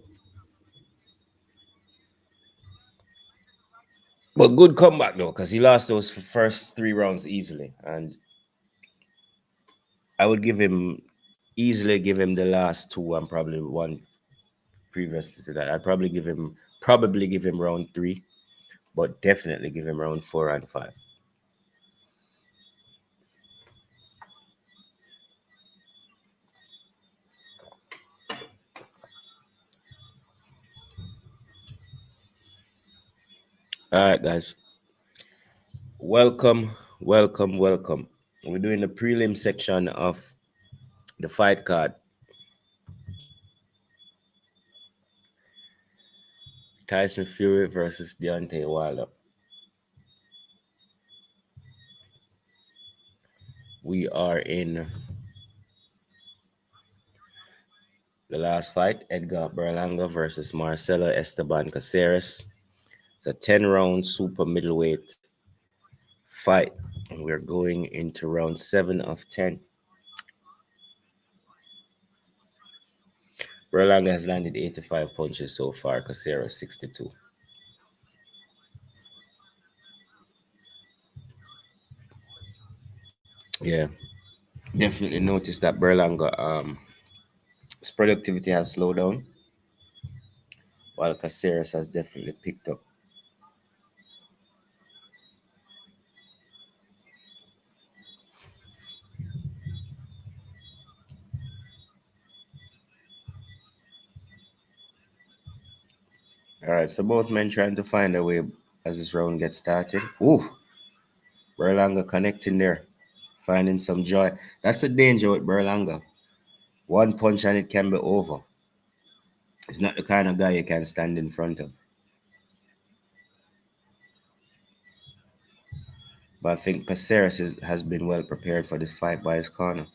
But good comeback though, because he lost those first 3 rounds easily, and I would give him easily give him the last two and probably one previous to that. I'd probably give him round three, but definitely give him round 4 and 5. All right, guys. Welcome, welcome, welcome. We're doing the prelim section of the fight card. Tyson Fury versus Deontay Wilder. We are in the last fight, Edgar Berlanga versus Marcelo Esteban Caceres. It's a 10-round super middleweight fight. We're going into round 7 of 10. Berlanga has landed 85 punches so far, Caceres 62. Yeah, definitely noticed that Berlanga his productivity has slowed down, while Caceres has definitely picked up. All right, so both men trying to find a way as this round gets started. Ooh, Berlanga connecting there, finding some joy. That's the danger with Berlanga. One punch and it can be over. He's not the kind of guy you can stand in front of. But I think Caceres has been well prepared for this fight by his corner.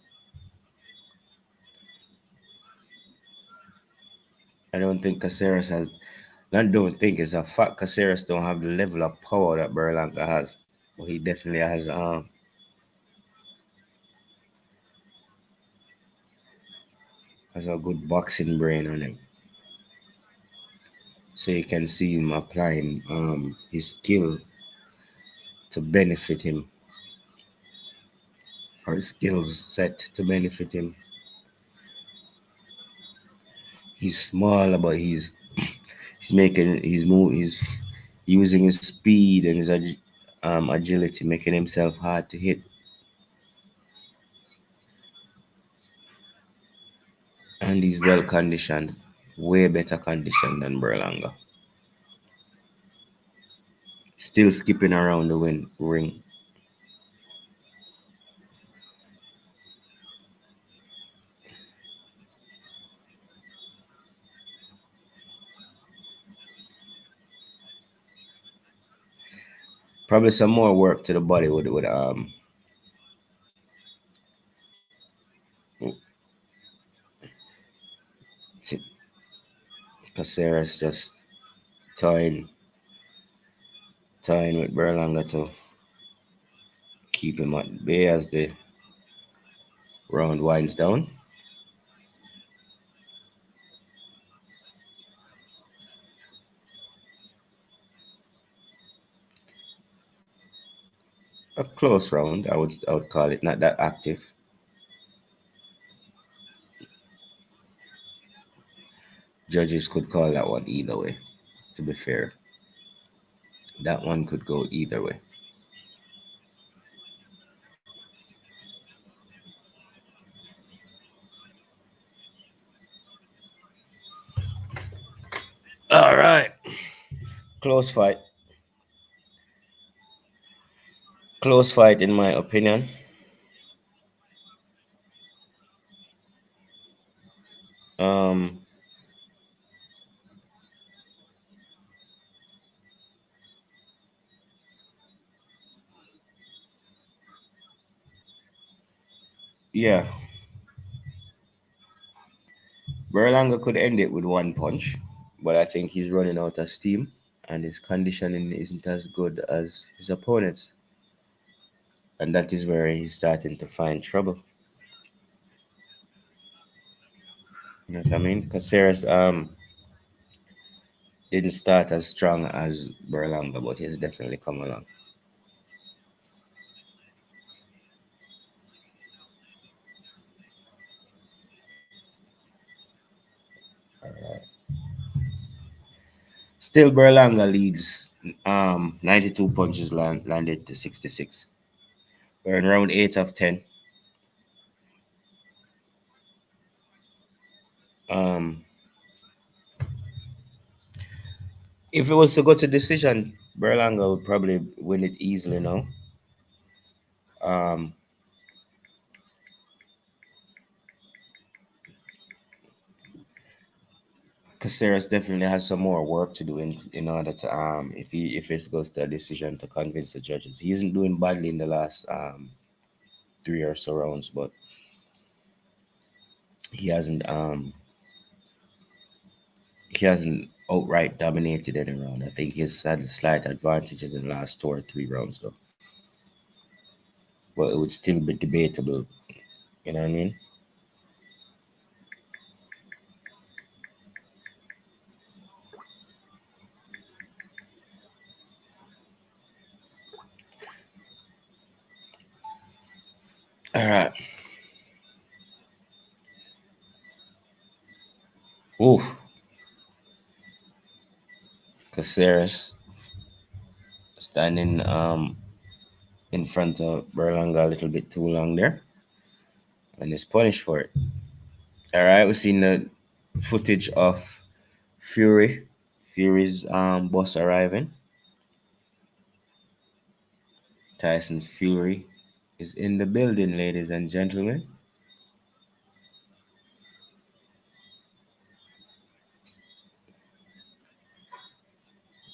I don't think Caceres has. I don't think it's a fact. Caceres don't have the level of power that Berlanga has. But he definitely has a good boxing brain on him. So you can see him applying his skill to benefit him, or his skills set to benefit him. He's small, but he's using his speed and his agility, making himself hard to hit. And he's well conditioned, way better conditioned than Berlanga. Still skipping around the ring. Probably some more work to the body with Caceres just toying toying with Berlanga to keep him at bay as the round winds down. A close round, I would call it, not that active. Judges could call that one either way. To be fair, that one could go either way. All right, close fight. Close fight, in my opinion. Um, yeah, Berlanga could end it with one punch, but I think he's running out of steam, and his conditioning isn't as good as his opponent's, and that is where he's starting to find trouble. You know what I mean? Caceres Didn't start as strong as Berlanga, but he's definitely come along. Still, Berlanga leads 92 punches landed to 66. We're in round 8 of 10. Um, if it was to go to decision, Berlanga would probably win it easily now. Um, Caceres definitely has some more work to do in order to if it goes to a decision to convince the judges. He isn't doing badly in the last 3 or so rounds, but he hasn't um he hasn't outright dominated any round. I think he's had slight advantages in the last 2 or 3 rounds though. But it would still be debatable, you know what I mean? All right. Ooh, Caceres standing in front of Berlanga a little bit too long there, and is punished for it. All right, we've seen the footage of Fury, Fury's boss arriving. Tyson Fury is in the building, ladies and gentlemen.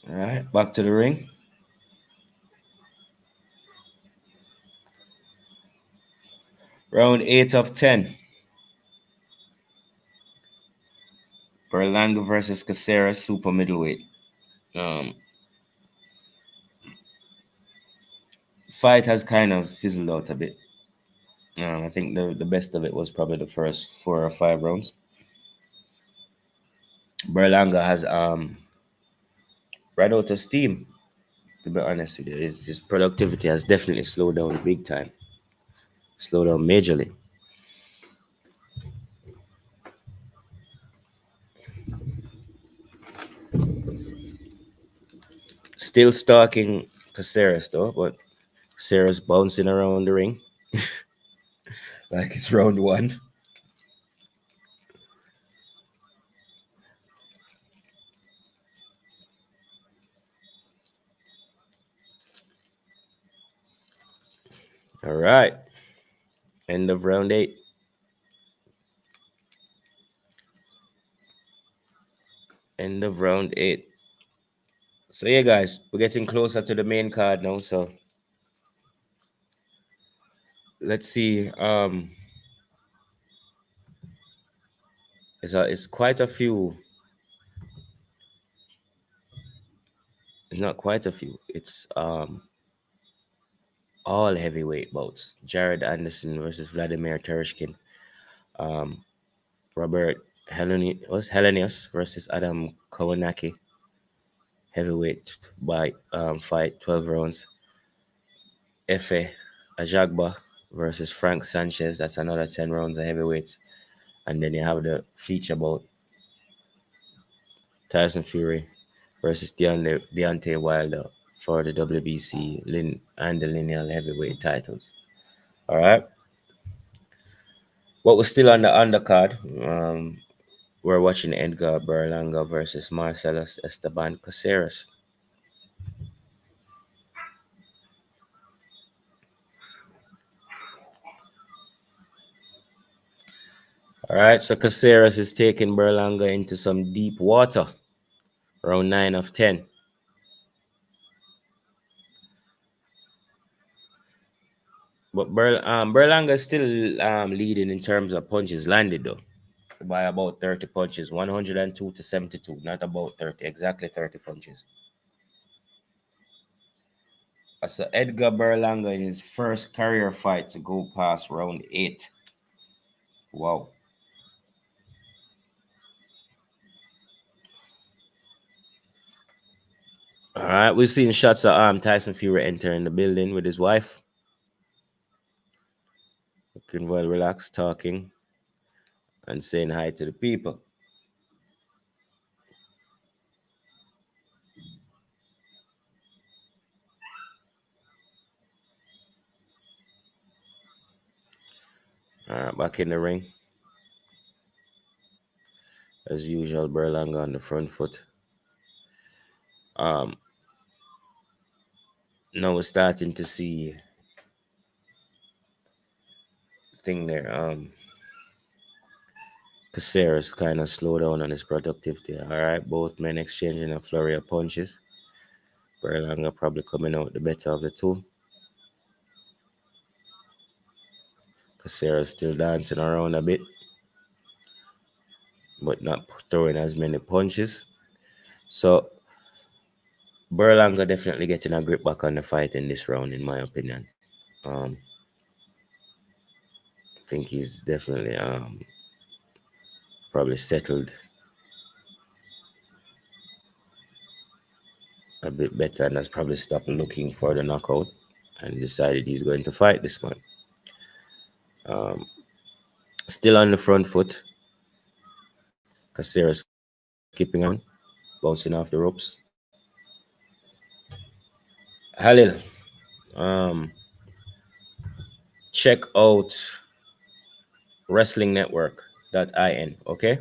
All right, back to the ring. Round 8 of 10. Berlanga versus Caceres, super middleweight. Um, Fight has kind of fizzled out a bit. I think the best of it was probably the first 4 or 5 rounds. Berlanga has right out of steam. To be honest with you, his productivity has definitely slowed down big time, slowed down majorly. Still stalking Caceres though, but Caceres bouncing around the ring like it's round 1. All right, end of round 8. End of round 8. So yeah, guys, we're getting closer to the main card now. So let's see. It's quite a few. It's not quite a few. It's all heavyweight bouts. Jared Anderson versus Vladimir Tereshkin. Um, Robert Helenius versus Adam Kownacki. Heavyweight by fight, 12 rounds. Efe Ajagba versus Frank Sanchez. That's another 10 rounds of heavyweight. And then you have the feature bout Tyson Fury versus Deontay Wilder for the WBC and the lineal heavyweight titles. All right. What was still on the undercard? We're watching Edgar Berlanga versus Marcellus Esteban Caceres. All right, so Caceres is taking Berlanga into some deep water. Round 9 of 10. But Berlanga is still leading in terms of punches landed though by about 30 punches, 102 to 72, not about 30, exactly 30 punches. So Edgar Berlanga in his first career fight to go past round 8. Wow. All right, we've seen shots of Tyson Fury entering the building with his wife, looking well relaxed, talking and saying hi to the people. All right, back in the ring as usual. Berlanga on the front foot. Um, Now we're starting to see thing there. Caceres kind of slow down on his productivity. All right, both men exchanging a flurry of punches. Berlanga probably coming out the better of the two. Caceres still dancing around a bit, but not throwing as many punches. So Berlanga definitely getting a grip back on the fight in this round, in my opinion. I think he's definitely probably settled a bit better and has probably stopped looking for the knockout and decided he's going to fight this one. Still on the front foot. Caceres skipping on, bouncing off the ropes. Halil, um, check out Wrestling Network.in, okay?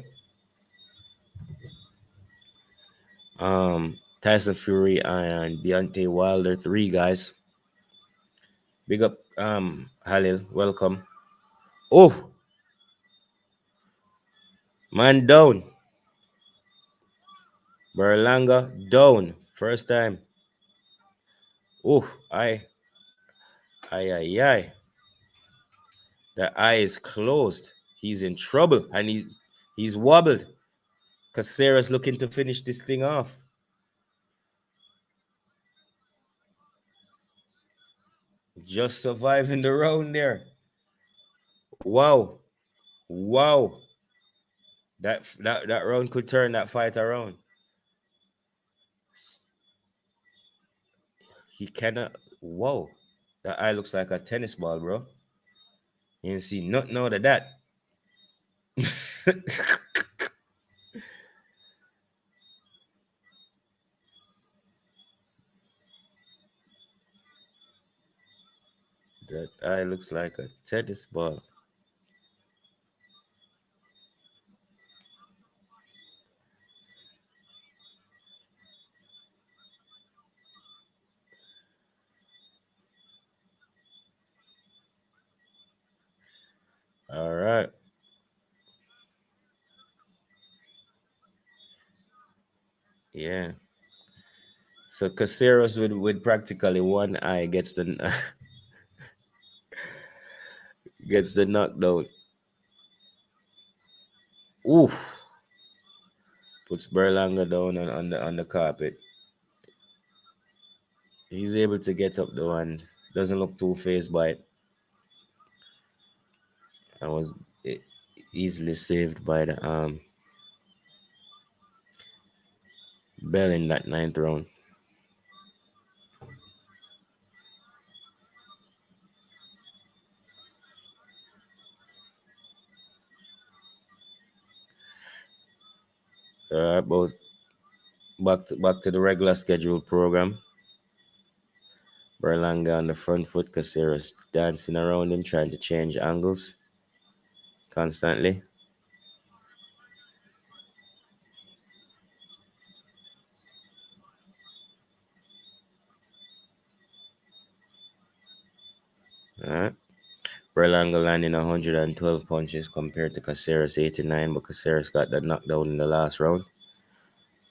Tyson Fury and Deontay Wilder, 3 guys. Big up, Halil, welcome. Oh, man down. Berlanga down. First time. Oh, I. The eye is closed. He's in trouble and he's wobbled. Caceres looking to finish this thing off. Just surviving the round there. Wow. Wow. That round could turn that fight around. He cannot. Whoa. That eye looks like a tennis ball, bro. You didn't see nothing out of that. That eye looks like a tennis ball. All right. Yeah. So Caceres with practically one eye gets the gets the knockdown. Oof. Puts Berlanga down on the carpet. He's able to get up though and doesn't look too phased by it. And was easily saved by the bell in that ninth round. Both back to the regular scheduled program. Berlanga on the front foot, Caceres dancing around him, trying to change angles constantly. All right. Berlanga landing 112 punches compared to Caceres 89, but Caceres got that knockdown in the last round.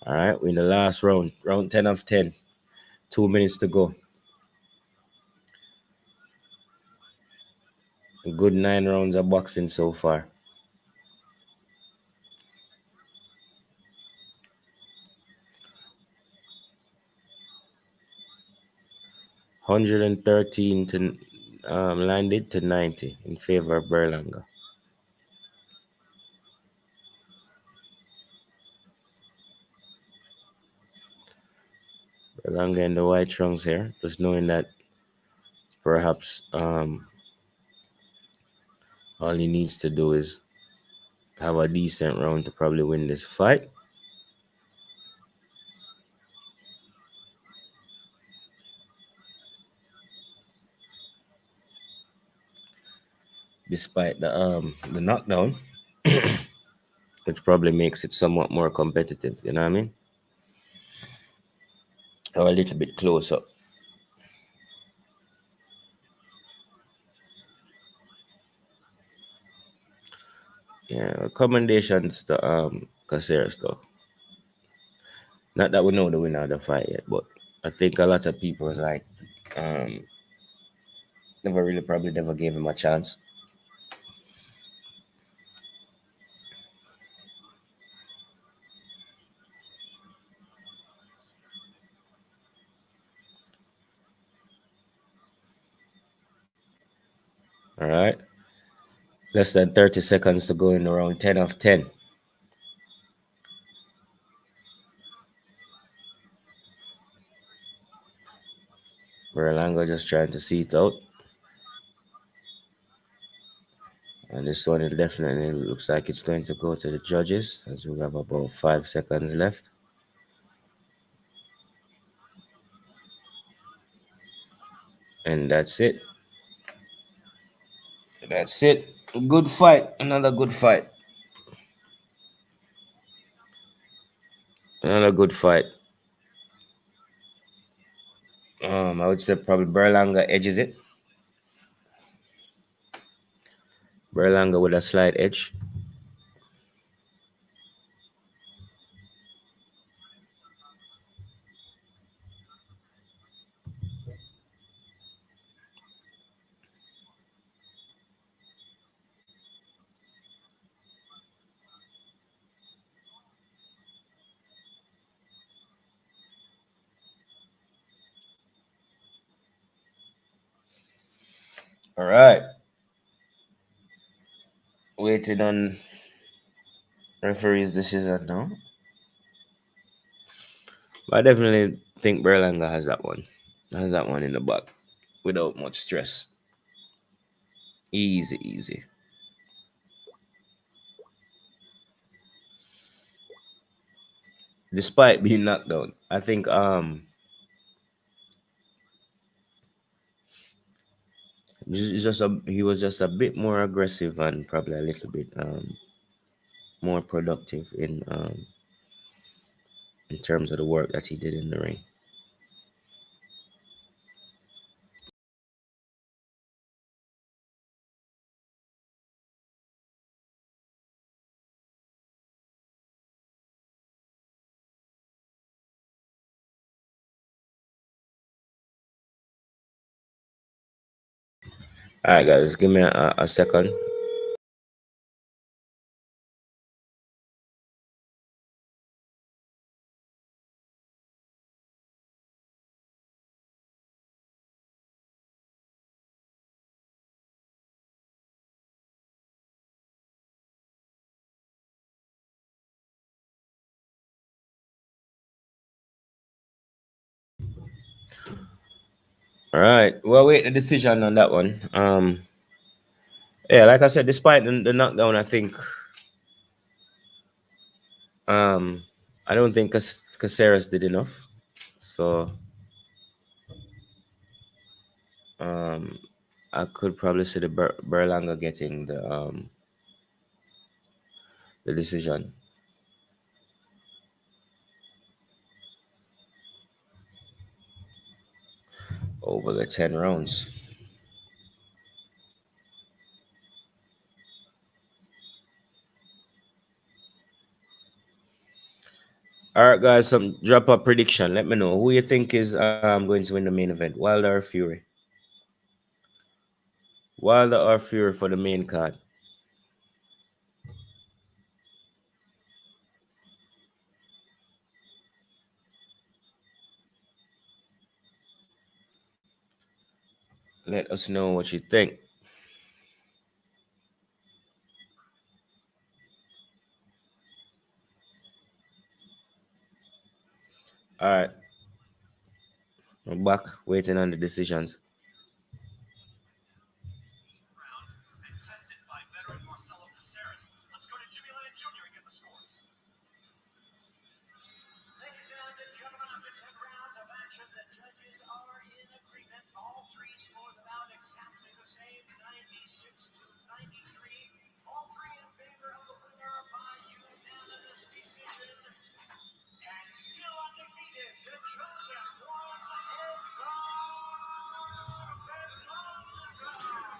All right, we're in the last round, round 10 of 10. 2 minutes to go. A good 9 rounds of boxing so far. 113 to landed to 90 in favor of Berlanga. Berlanga in the white trunks here, just knowing that perhaps all he needs to do is have a decent round to probably win this fight. Despite the knockdown, which probably makes it somewhat more competitive, you know what I mean? Or a little bit closer. Yeah, recommendations to Caceres though. Not that we know the winner of the fight yet, but I think a lot of people was like um never really probably never gave him a chance. All right. Less than 30 seconds to go in around 10 of 10. Berlanga just trying to see it out. And this one, it definitely looks like it's going to go to the judges as we have about 5 seconds left. And that's it. That's it. Good fight. Another good fight. Another good fight. I would say probably Berlanga edges it. Berlanga with a slight edge. All right. Waiting on referee's decision now. But I definitely think Berlanga has that one. Has that one in the back without much stress. Easy, easy. Despite being knocked down, I think he was just a bit more aggressive and probably a little bit more productive in terms of the work that he did in the ring. All right, guys, give me a second. All right, well, wait the decision on that one. Yeah, like I said, despite the knockdown, I think um, I don't think Caceres did enough. So um, I could probably see the Berlanga getting the decision over the 10 rounds. All right, guys, some drop a prediction. Let me know who you think is going to win the main event, Wilder or Fury. Wilder or Fury for the main card. Let us know what you think. All right. Back waiting on the decisions.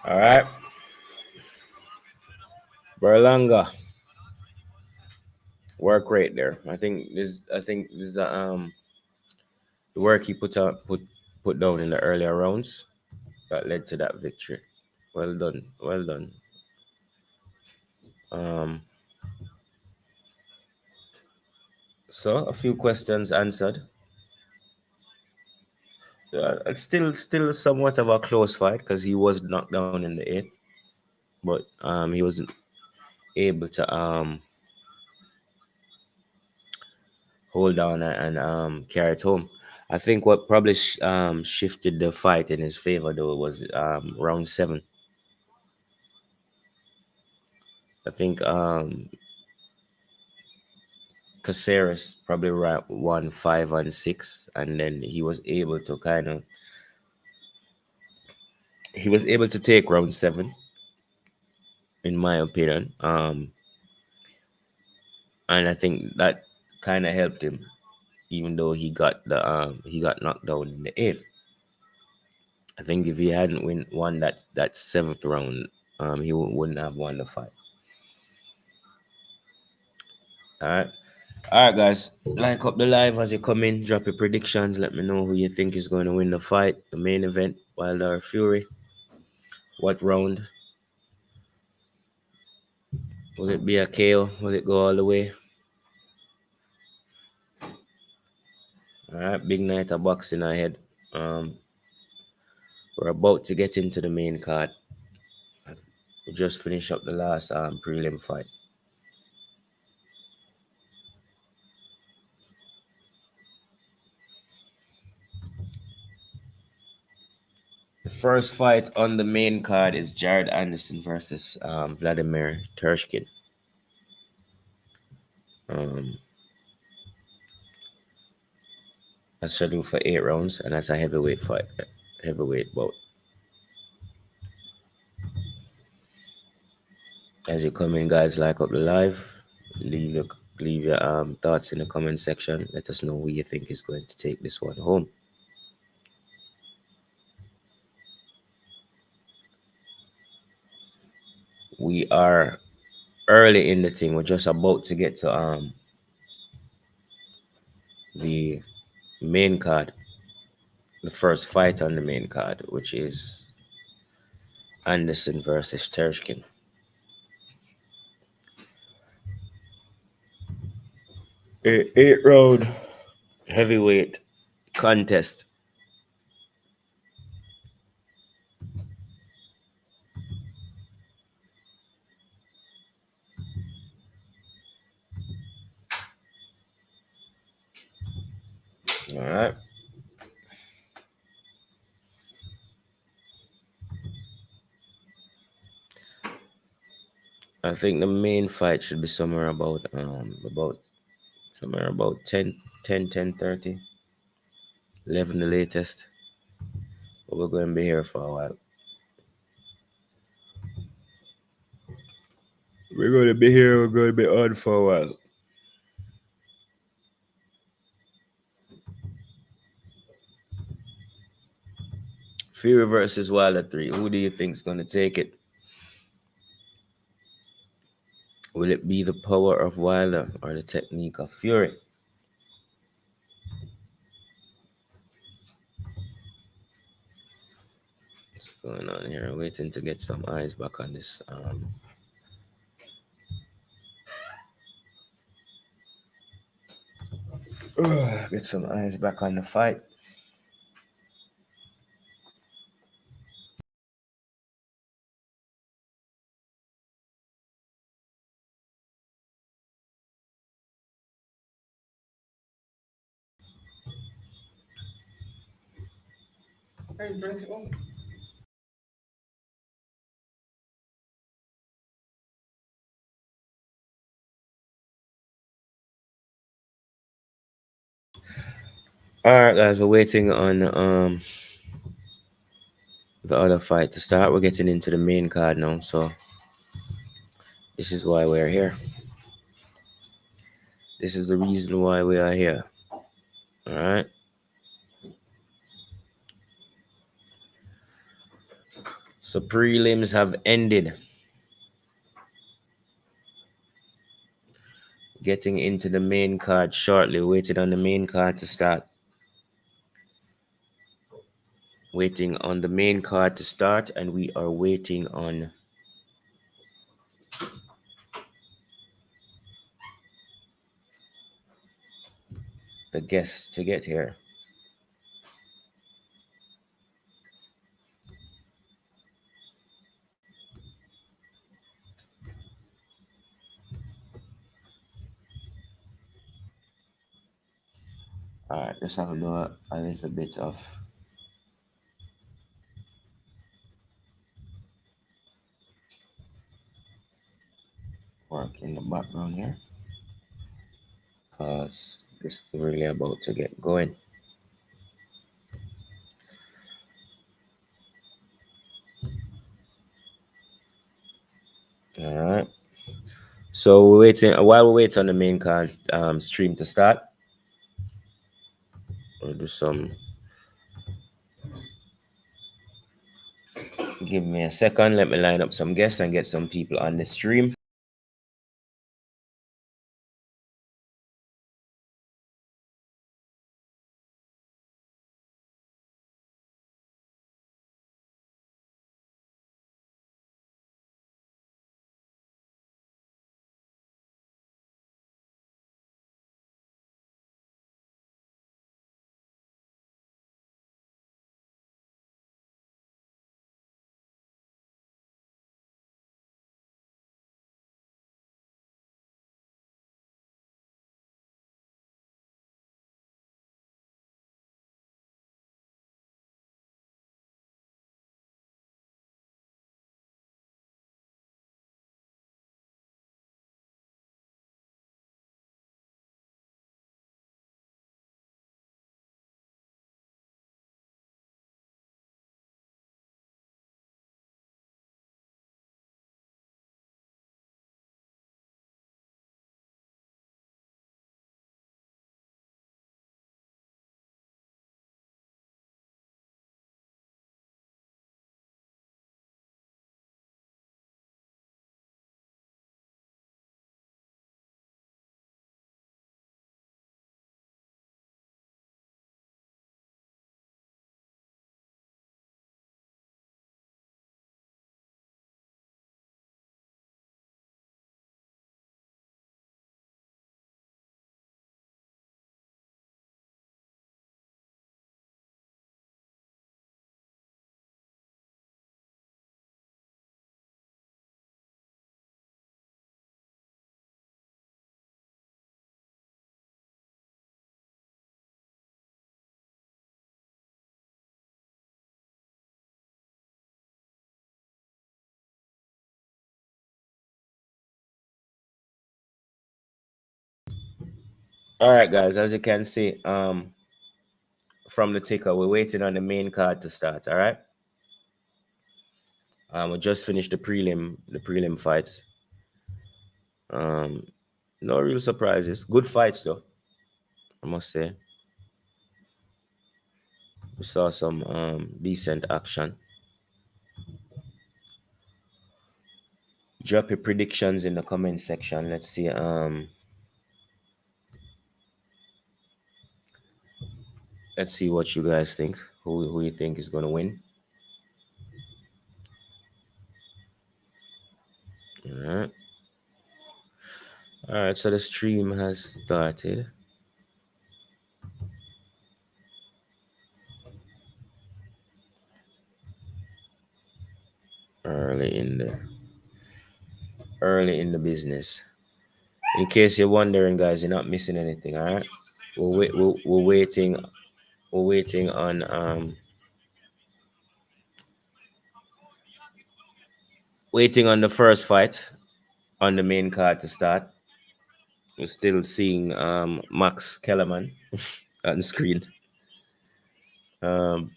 All right, Berlanga, work rate there. I think this is the work he put down in the earlier rounds that led to that victory. Well done, well done. Um, so a few questions answered. It's still somewhat of a close fight because he was knocked down in the eighth, but he wasn't able to hold on and carry it home. I think what probably shifted the fight in his favor though was round seven. I think Caceres probably won 5 and 6, and then he was able to take round seven, in my opinion. And I think that kind of helped him, even though he got knocked down in the eighth. I think if he hadn't won that seventh round, he wouldn't have won the fight. All right. All right, guys. Like up the live as you come in. Drop your predictions. Let me know who you think is going to win the fight, the main event, Wilder or Fury. What round? Will it be a KO? Will it go all the way? All right, big night of boxing ahead. Um, we're about to get into the main card. We just finished up the last prelim fight. The first fight on the main card is Jared Anderson versus Vladimir Tershkin. Um, that's scheduled for 8 rounds, and that's a heavyweight fight, heavyweight bout. As you come in, guys, like up the live, leave your leave your thoughts in the comment section. Let us know who you think is going to take this one home. We are early in the thing. We're just about to get to the main card, the first fight on the main card, which is Anderson versus Tershkin. 8 round heavyweight contest. All right. I think the main fight should be somewhere about 10:30, 11 the latest. But we're going to be here for a while. We're going to be on for a while. Fury versus Wilder 3. Who do you think is going to take it? Will it be the power of Wilder or the technique of Fury? What's going on here? Waiting to get some eyes back on this. Get some eyes back on the fight. All right, guys, we're waiting on the other fight to start. We're getting into the main card now, so this is why we're here. This is the reason why we are here. All right. So prelims have ended. Getting into the main card shortly. Waiting on the main card to start. Waiting on the main card to start, and we are waiting on the guests to get here. All right, let's have a little bit of work in the background here, because this is really about to get going. All right. So we're waiting while we wait on the main card stream to start. We'll do some. Give me a second. Let me line up some guests and get some people on the stream. All right, guys. As you can see, from the ticker, we're waiting on the main card to start. All right. We just finished the prelim fights. No real surprises. Good fights though, I must say. We saw some decent action. Drop your predictions in the comment section. Let's see. Let's see what you guys think. Who you think is gonna win? All right. All right. So the stream has started. Early in the business. In case you're wondering, guys, you're not missing anything. All right. We're waiting. We're waiting on Waiting on the first fight on the main card to start. We're still seeing Max Kellerman on the screen. Um,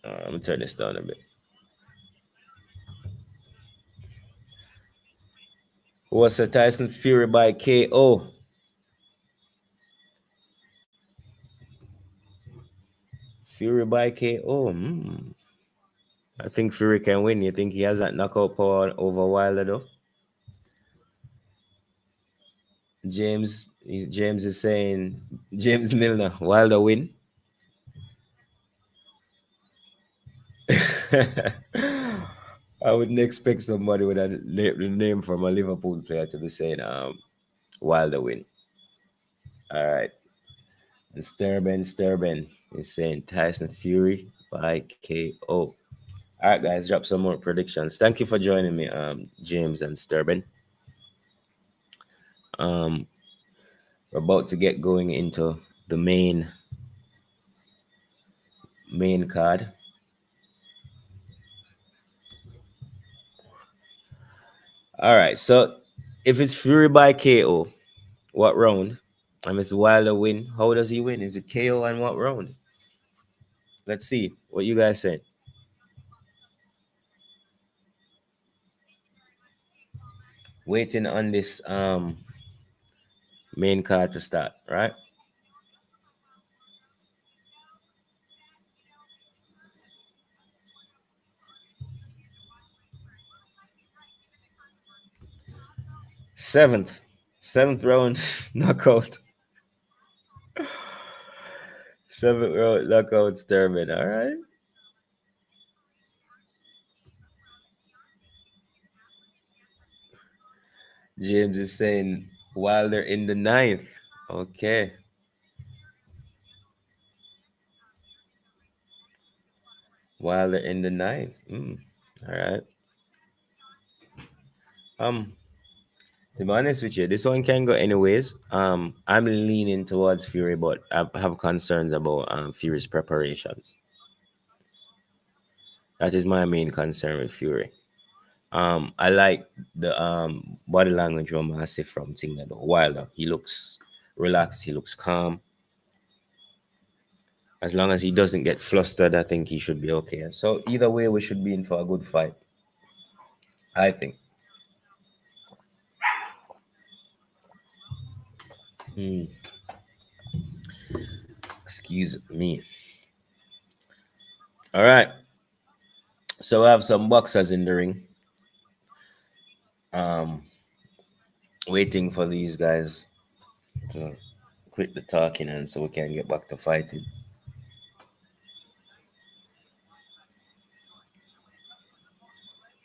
let me turn this down a bit. Who was a Tyson Fury by KO? Fury by KO. I think Fury can win. You think he has that knockout power over Wilder though? James is saying James Milner, Wilder win. I wouldn't expect somebody with a name from a Liverpool player to be saying Wilder win. All right. And Sturban is saying Tyson Fury by KO. All right, guys, drop some more predictions. Thank you for joining me, James and Sturban. Um, we're about to get going into the main card. All right, so if it's Fury by KO, what round? And it's Wilder win. How does he win? Is it KO and what round? Let's see what you guys say. Waiting on this main card to start, right? Seventh round knockout. Seventh round knockout Sturman. All right. James is saying Wilder in the ninth. Okay. Wilder in the ninth. All right. Um, to be honest with you, this one can go anyways. I'm leaning towards Fury, but I have concerns about Fury's preparations. That is my main concern with Fury. I like the body language from Massive from Tingler. Wilder, he looks relaxed, he looks calm. As long as he doesn't get flustered, I think he should be okay. So either way, we should be in for a good fight. I think. Hmm. Excuse me. All right. So I have some boxers in the ring. Um, waiting for these guys to quit the talking and so we can get back to fighting.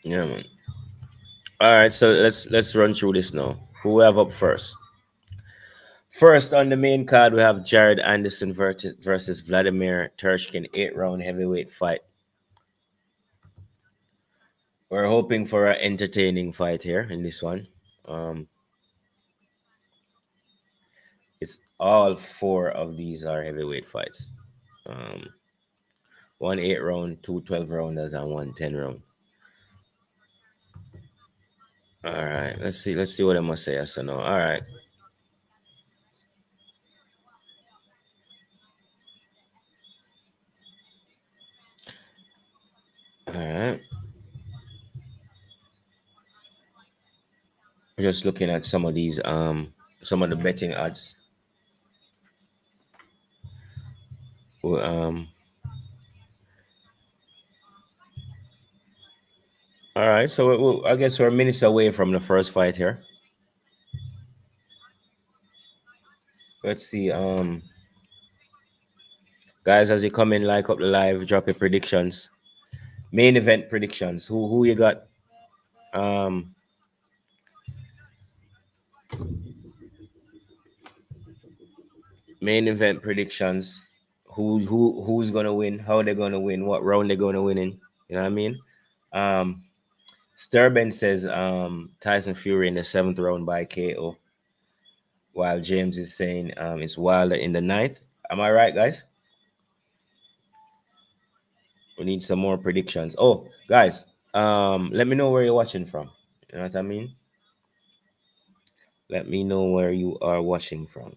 Yeah, man. All right, so let's run through this now. Who we have up first? First on the main card, we have Jared Anderson versus Vladimir Tershkin, 8-round heavyweight fight. We're hoping for an entertaining fight here in this one. Um, it's all four of these are heavyweight fights. Um, one 8-round, two 12-rounders, and one 10-round. All right, let's see what I must say. Yes or no. All right. All right. We're just looking at some of these some of the betting odds. Well, all right, so I guess we're minutes away from the first fight here. Let's see, guys, as you come in, like up the live, drop your predictions. Main event predictions. Who you got? Um, main event predictions. Who's gonna win? How they're gonna win? What round they're gonna win in? You know what I mean? Um, Sturban says Tyson Fury in the seventh round by KO, while James is saying it's Wilder in the ninth. Am I right, guys? We need some more predictions. Oh, guys, let me know where you're watching from. You know what I mean? Let me know where you are watching from,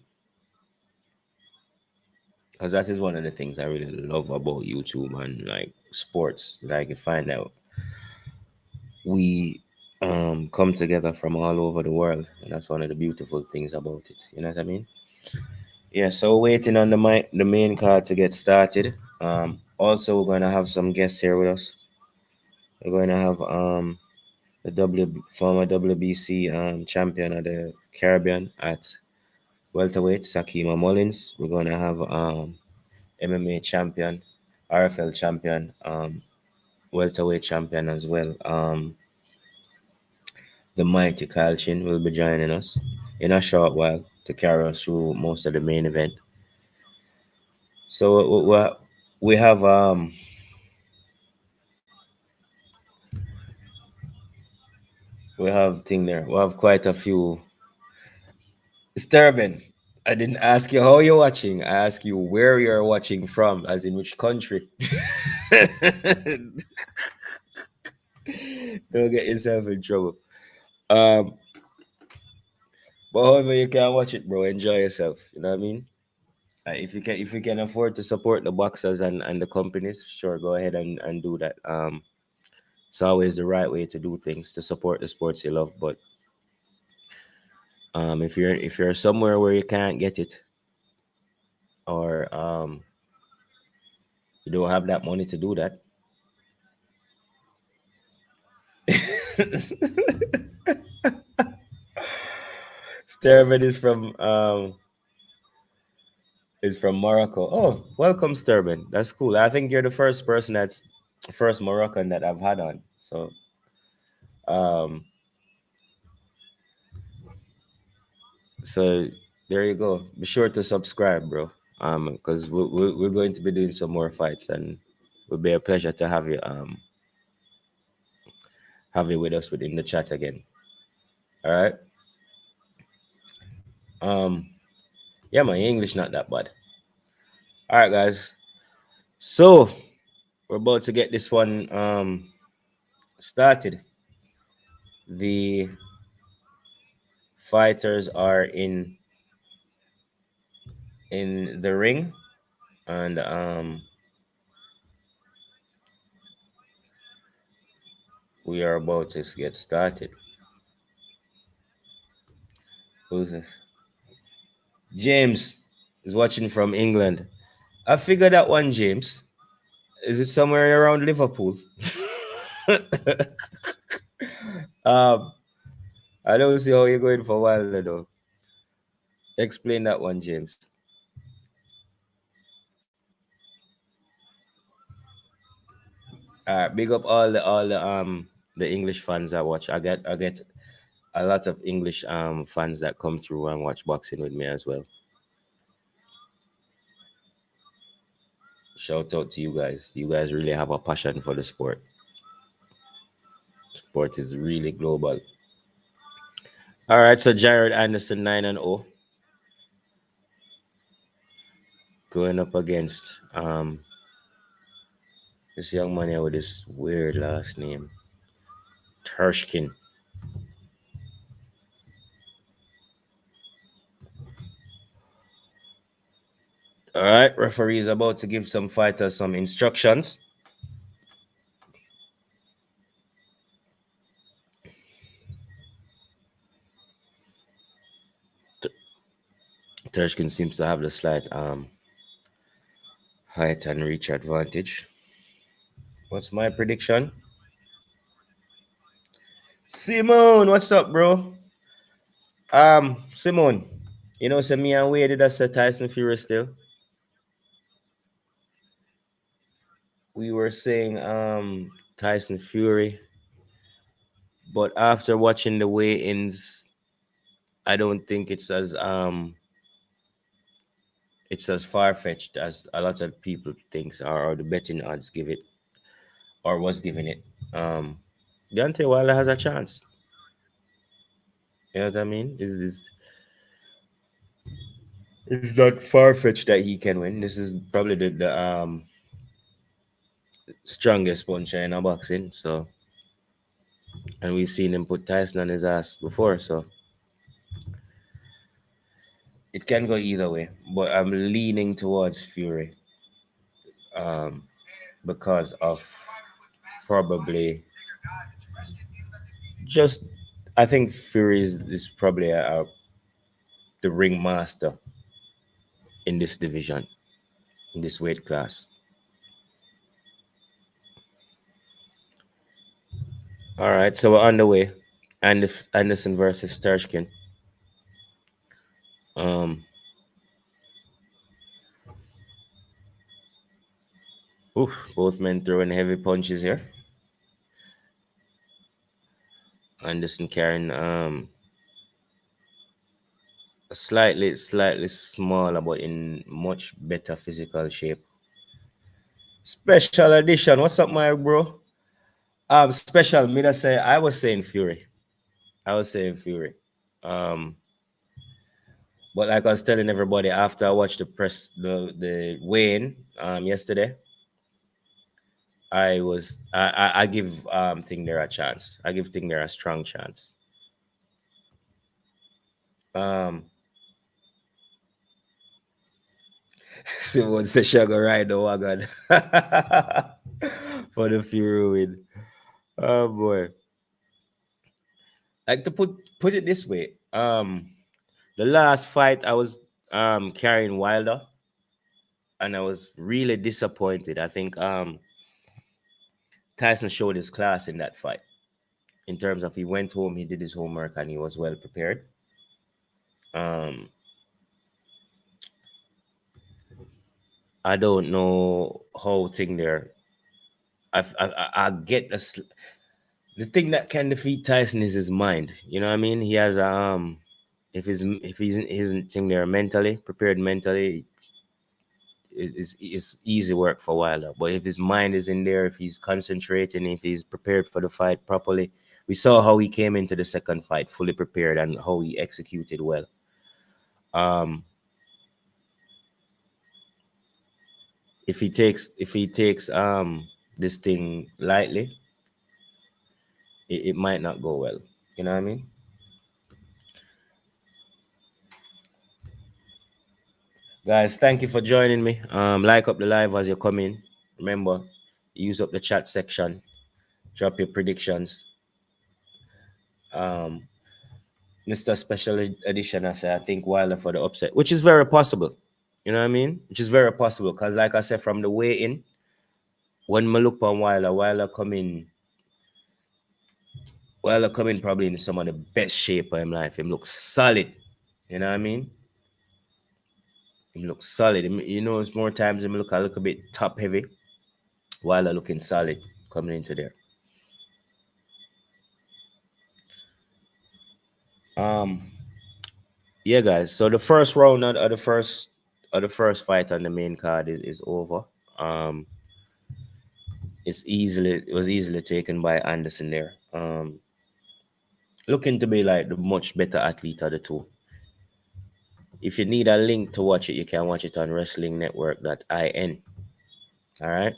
because that is one of the things I really love about YouTube and like sports. Like you find out we come together from all over the world, and that's one of the beautiful things about it. You know what I mean? Yeah. So waiting on the main card to get started. Also we're gonna have some guests here with us. We're going to have the former WBC champion of the Caribbean at welterweight, Sakima Mullins. We're going to have MMA champion, RFL champion, welterweight champion as well. The mighty Kyle Chin will be joining us in a short while to carry us through most of the main event. So we have thing there. We have quite a few. Sterben, I didn't ask you how you're watching. I asked you where you're watching from, as in which country. Don't get yourself in trouble. Um, but however you can watch it, bro, enjoy yourself. You know what I mean? If you can afford to support the boxers and the companies, sure, go ahead and do that. It's always the right way to do things to support the sports you love. But if you're somewhere where you can't get it, or you don't have that money to do that. Sterben is from Morocco. Oh, welcome, Sterben. That's cool. I think you're the first person that's first Moroccan that I've had on. Um so there you go. Be sure to subscribe, bro. Because we're going to be doing some more fights, and it will be a pleasure to have you with us within the chat again. All right. Um yeah, my English not that bad. All right, guys. So we're about to get this one started. The fighters are in the ring, and we are about to get started. Who's this? James is watching from England. I figured that one, James. Is it somewhere around Liverpool? um, I don't see how you're going for Wilder though. Explain that one, James. Big up all the English fans I watch. I get a lot of English fans that come through and watch boxing with me as well. Shout out to you guys. You guys really have a passion for the sport. Sport is really global. All right, so Jared Anderson 9-0 going up against this young man here with this weird last name, Tershkin. All right, referee is about to give some fighters some instructions. Tershkin seems to have the slight height and reach advantage. What's my prediction? Simone, what's up, bro? Simone, you know, so me and Wade did us Tyson Fury still. We were saying Tyson Fury, but after watching the weigh-ins, I don't think it's as far-fetched as a lot of people think, or the betting odds give it, or was giving it. Um, Deontay Wilder has a chance. You know what I mean? It's not far-fetched that he can win. This is probably the strongest puncher in a boxing. So, and we've seen him put Tyson on his ass before. So it can go either way. But I'm leaning towards Fury, um, because of probably just I think Fury is probably the ring master in this division, in this weight class. All right, so we're on the way. And if Anderson versus Tershkin. Um, both men throwing heavy punches here. Anderson carrying slightly smaller, but in much better physical shape. Special edition. What's up, my bro? Special. Me that say I was saying Fury. I was saying Fury. Um, but like I was telling everybody after I watched the weigh-in yesterday, I give Thing there a chance. I give Thing there a strong chance. Um, Simone says she go ride the wagon for the Fury win. Oh boy. Like to put it this way. The last fight I was carrying Wilder, and I was really disappointed. I think Tyson showed his class in that fight. In terms of he went home, he did his homework, and he was well prepared. Um, I don't know how thing there. I get the thing that can defeat Tyson is his mind. You know what I mean? He has if he's isn't thing there mentally prepared mentally, it's easy work for Wilder. But if his mind is in there, if he's concentrating, if he's prepared for the fight properly, we saw how he came into the second fight fully prepared and how he executed well. Um, if he takes this thing lightly, it might not go well. You know what I mean? Guys, thank you for joining me. Like up the live as you come in. Remember, use up the chat section. Drop your predictions. Um, Mr. Special Edition, I say I think Wilder for the upset, which is very possible. You know what I mean? Which is very possible because, like I said, from the way in, when I look on Wilder coming probably in some of the best shape of him life. Him look solid. You know what I mean? Him look solid. You know, it's more times him look a little bit top heavy. Wilder looking solid coming into there. Um, yeah, guys. So the first round of the first fight on the main card is over. Um, it was easily taken by Anderson there. Looking to be like the much better athlete of the two. If you need a link to watch it, you can watch it on wrestlingnetwork.in. All right.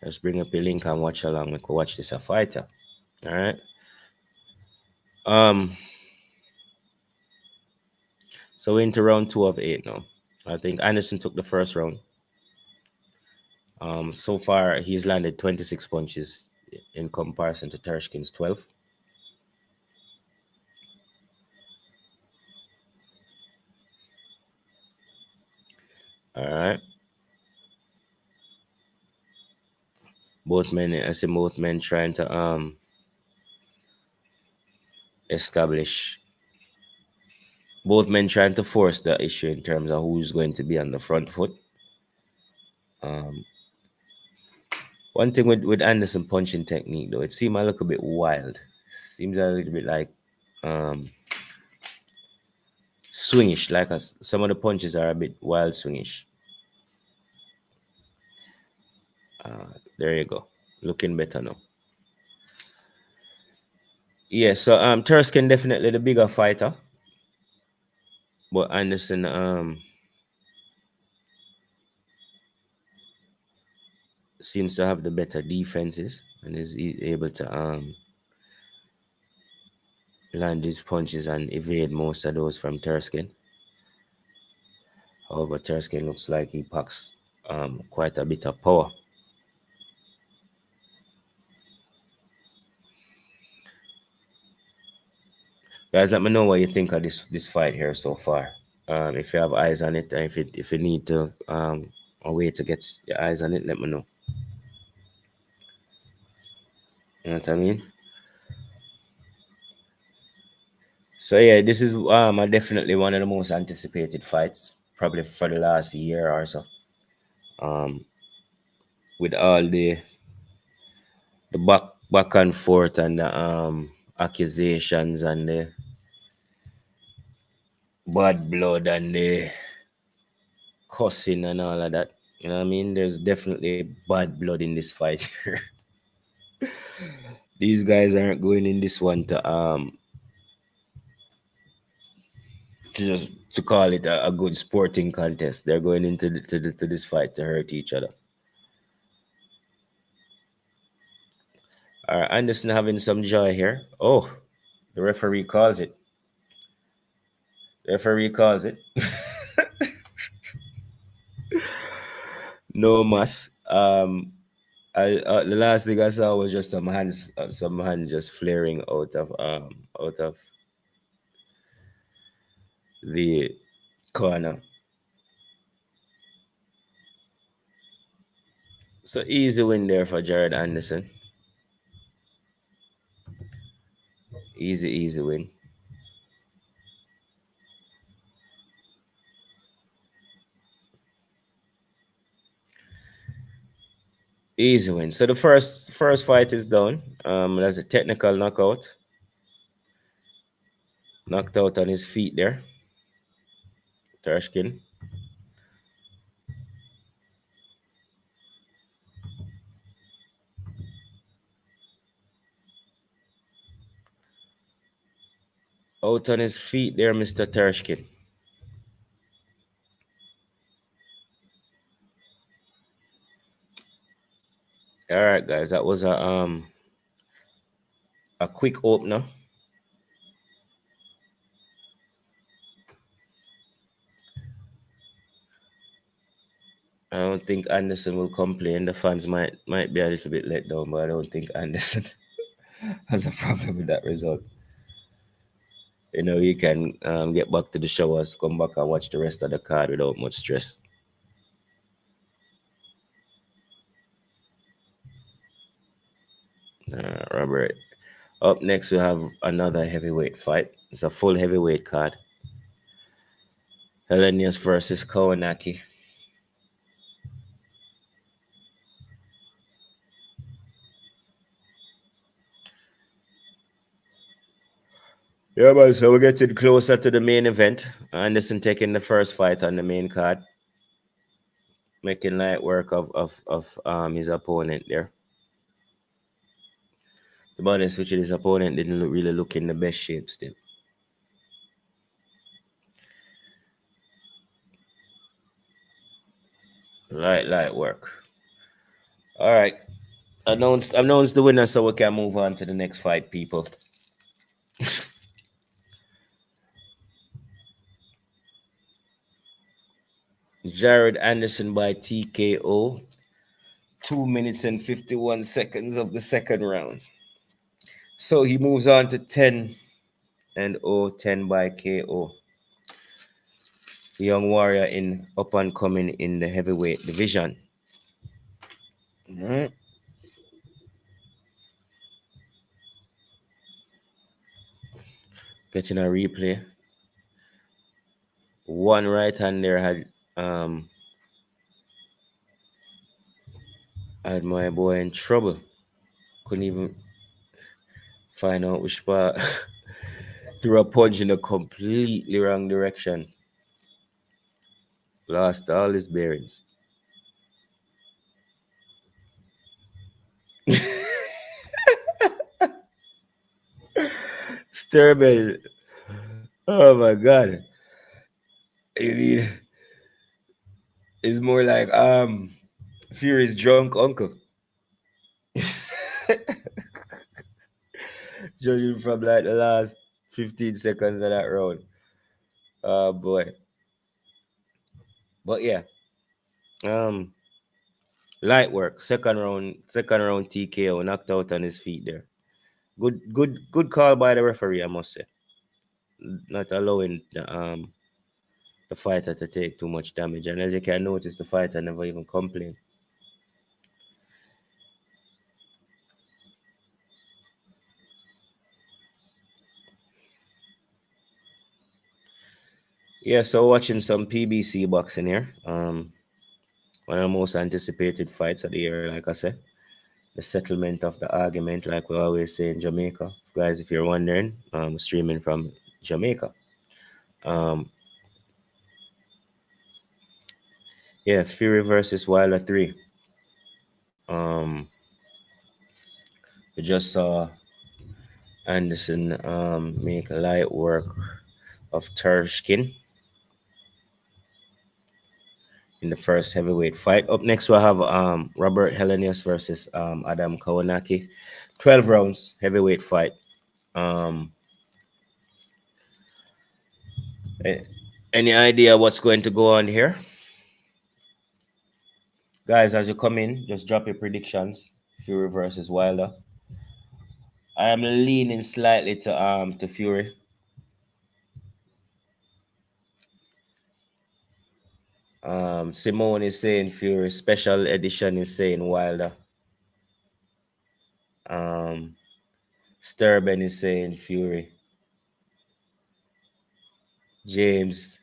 Let's bring up your link and watch along. We can watch this a fighter. All right. Um. So we're into round 2 of 8 now. I think Anderson took the first round. So far he's landed 26 punches in comparison to Tershkin's 12. All right. Both men trying to establish both men trying to force the issue in terms of who's going to be on the front foot. Um, one thing with Anderson punching technique though, it seemed a little bit wild. Seems a little bit like um, swingish, like some of the punches are a bit wild swingish. There you go, looking better now. Yeah, so Turskin definitely the bigger fighter, but Anderson seems to have the better defenses and is able to land his punches and evade most of those from Terskin. However, Terskin looks like he packs quite a bit of power. Guys, let me know what you think of this fight here so far. If you have eyes on it, and if you need to a way to get your eyes on it, let me know. You know what I mean? So yeah, this is definitely one of the most anticipated fights, probably for the last year or so. Um, with all the back and forth and the accusations and the bad blood and the cussing and all of that. You know what I mean? There's definitely bad blood in this fight here. These guys aren't going in this one to just to call it a good sporting contest. They're going into to this fight to hurt each other. All right, Anderson having some joy here. Oh, the referee calls it. The referee calls it. No mas. The last thing I saw was just some hands just flaring out of the corner. So easy win there for Jared Anderson. Easy win. Easy win. So the first fight is done. That's a technical knockout. Knocked out on his feet there. Tashkin. Out on his feet there, Mr. Tershkin. All right, guys, that was a quick opener. I don't think Anderson will complain. The fans might be a little bit let down, but I don't think Anderson has a problem with that result. You know, he can get back to the showers, come back and watch the rest of the card without much stress. Robert. Up next, we have another heavyweight fight. It's a full heavyweight card. Hellenius versus Kownacki. Yeah, man. So we're getting closer to the main event. Anderson taking the first fight on the main card, making light work of his opponent there. To be honest with you, his opponent didn't really look in the best shape still. Light work. All right. Announced the winner so we can move on to the next fight, people. Jared Anderson by TKO. 2 minutes and 51 seconds of the second round. So he moves on to 10 and 0, 10 by KO. The young warrior in up and coming in the heavyweight division. Mm-hmm. Getting a replay. One right hand there had my boy in trouble. Couldn't even find out which part. Threw a punch in a completely wrong direction. Lost all his bearings. Sturman. Oh my god. I mean, it's more like Fury's drunk uncle. Judging from like the last 15 seconds of that round. Oh boy. But yeah. Um light work. Second round TKO knocked out on his feet there. Good call by the referee, I must say. Not allowing the fighter to take too much damage. And as you can notice, the fighter never even complained. Yeah, so watching some PBC boxing here. One of the most anticipated fights of the year, like I said. The settlement of the argument, like we always say in Jamaica. Guys, if you're wondering, streaming from Jamaica. Um, yeah, Fury versus Wilder 3. Um, we just saw Anderson make light work of Tershkin in the first heavyweight fight. Up next, we'll have Robert Helenius versus Adam Kawanaki. 12 rounds, heavyweight fight. Um, a- any idea what's going to go on here? Guys, as you come in, just drop your predictions. Fury versus Wilder. I am leaning slightly to Fury. Simone is saying Fury. Special edition is saying Wilder. Um, Sturban is saying Fury. James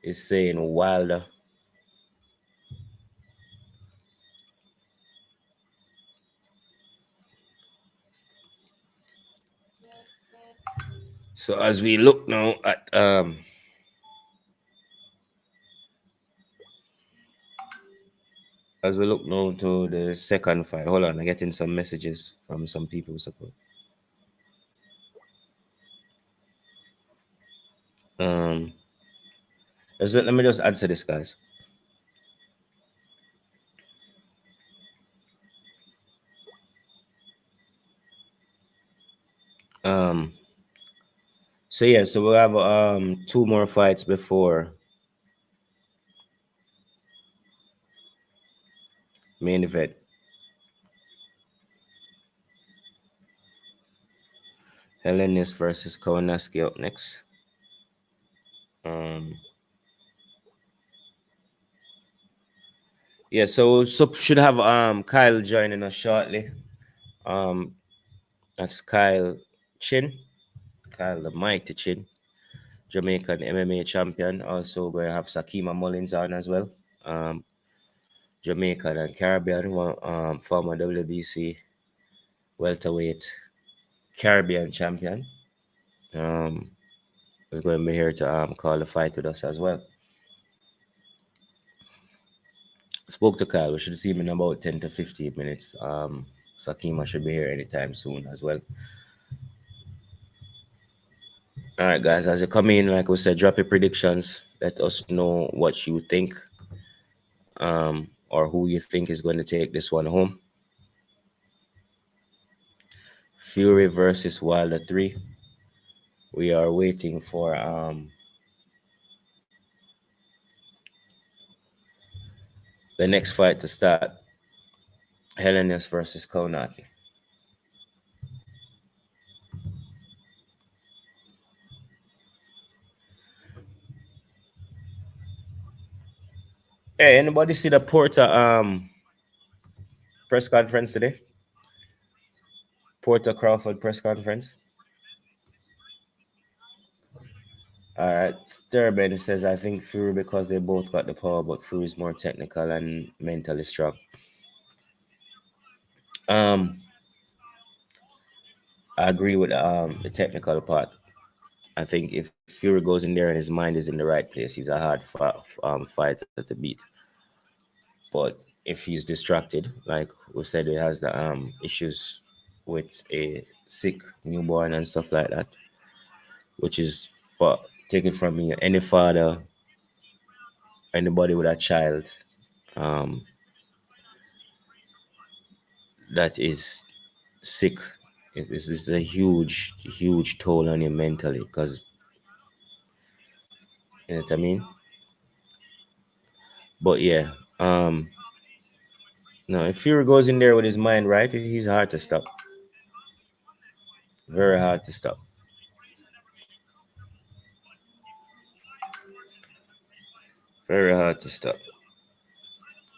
is saying Wilder. So as we look now at to the second fight. Hold on, I'm getting some messages from some people support. Um, let me just answer this, guys. Um, so yeah, so we'll have two more fights before main event. Helenis versus Konaski up next. Um, yeah, so should have Kyle joining us shortly. Um, that's Kyle Chin, Kyle the Mighty Chin, Jamaican MMA champion. Also going to have Sakima Mullins on as well. Jamaican and Caribbean, former WBC welterweight Caribbean champion. We're going to be here to call the fight with us as well. Spoke to Kyle. We should see him in about 10 to 15 minutes. Sakima should be here anytime soon as well. All right, guys, as you come in, like we said, drop your predictions. Let us know what you think or who you think is going to take this one home. Fury versus Wilder 3. We are waiting for the next fight to start. Helenis versus Konaki. Hey, anybody see the Porter press conference today? Porter Crawford press conference. All right, Sturban says I think Fury because they both got the power, but Fury is more technical and mentally strong. I agree with the technical part. I think if Fury goes in there and his mind is in the right place, he's a hard fighter to beat. But if he's distracted, like we said, he has the issues with a sick newborn and stuff like that, which is for take it from me, any father, anybody with a child, um, that is sick. It's a huge toll on you mentally, because you know what I mean. But yeah, no, if Fury goes in there with his mind right, he's hard to stop. Very hard to stop. Very hard to stop.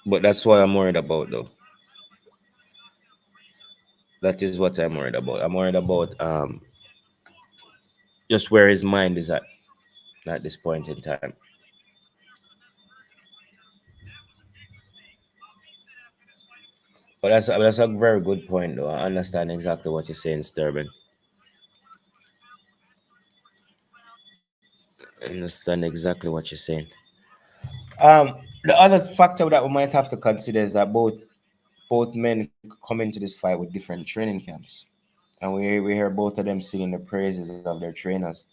But that's what I'm worried about, though. That is what I'm worried about. I'm worried about just where his mind is at this point in time. But that's a very good point, though. I understand exactly what you're saying, Sturban. I understand exactly what you're saying. The other factor that we might have to consider is that both men come into this fight with different training camps, and we hear both of them singing the praises of their trainers.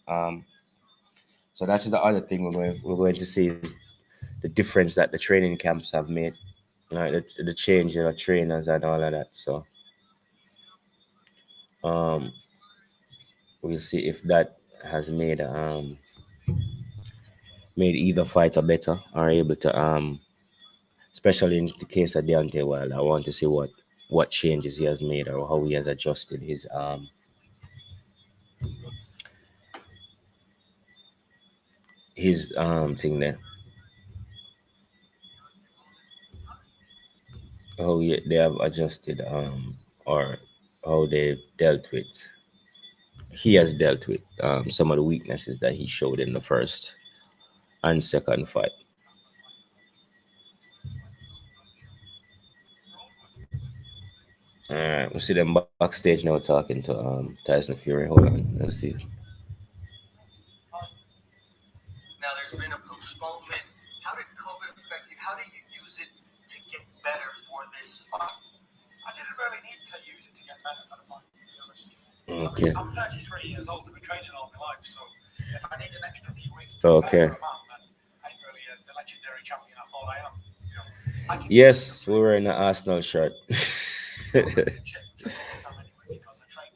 So that's the other thing we're going to see is the difference that the training camps have made, right? The change in the trainers and all of that. So um, we'll see if that has made either fighter better or able to especially in the case of Deontay Wilder. I want to see what changes he has made or how he has adjusted his thing there. How they have adjusted or how they've dealt with he has dealt with some of the weaknesses that he showed in the first and second fight. All right, we see them backstage now talking to Tyson Fury. Hold on, let's see. Now there's been a postponement. How did COVID affect you? How do you use it to get better for this fight? I didn't really need to use it to get better for the fight, to be honest. Okay. I'm 33 years old. I've been training all my life, so if I need an extra few weeks to Okay. prepare for a man, then I ain't really the legendary champion I thought I am. You know, I can Yes, we were in an Arsenal shirt.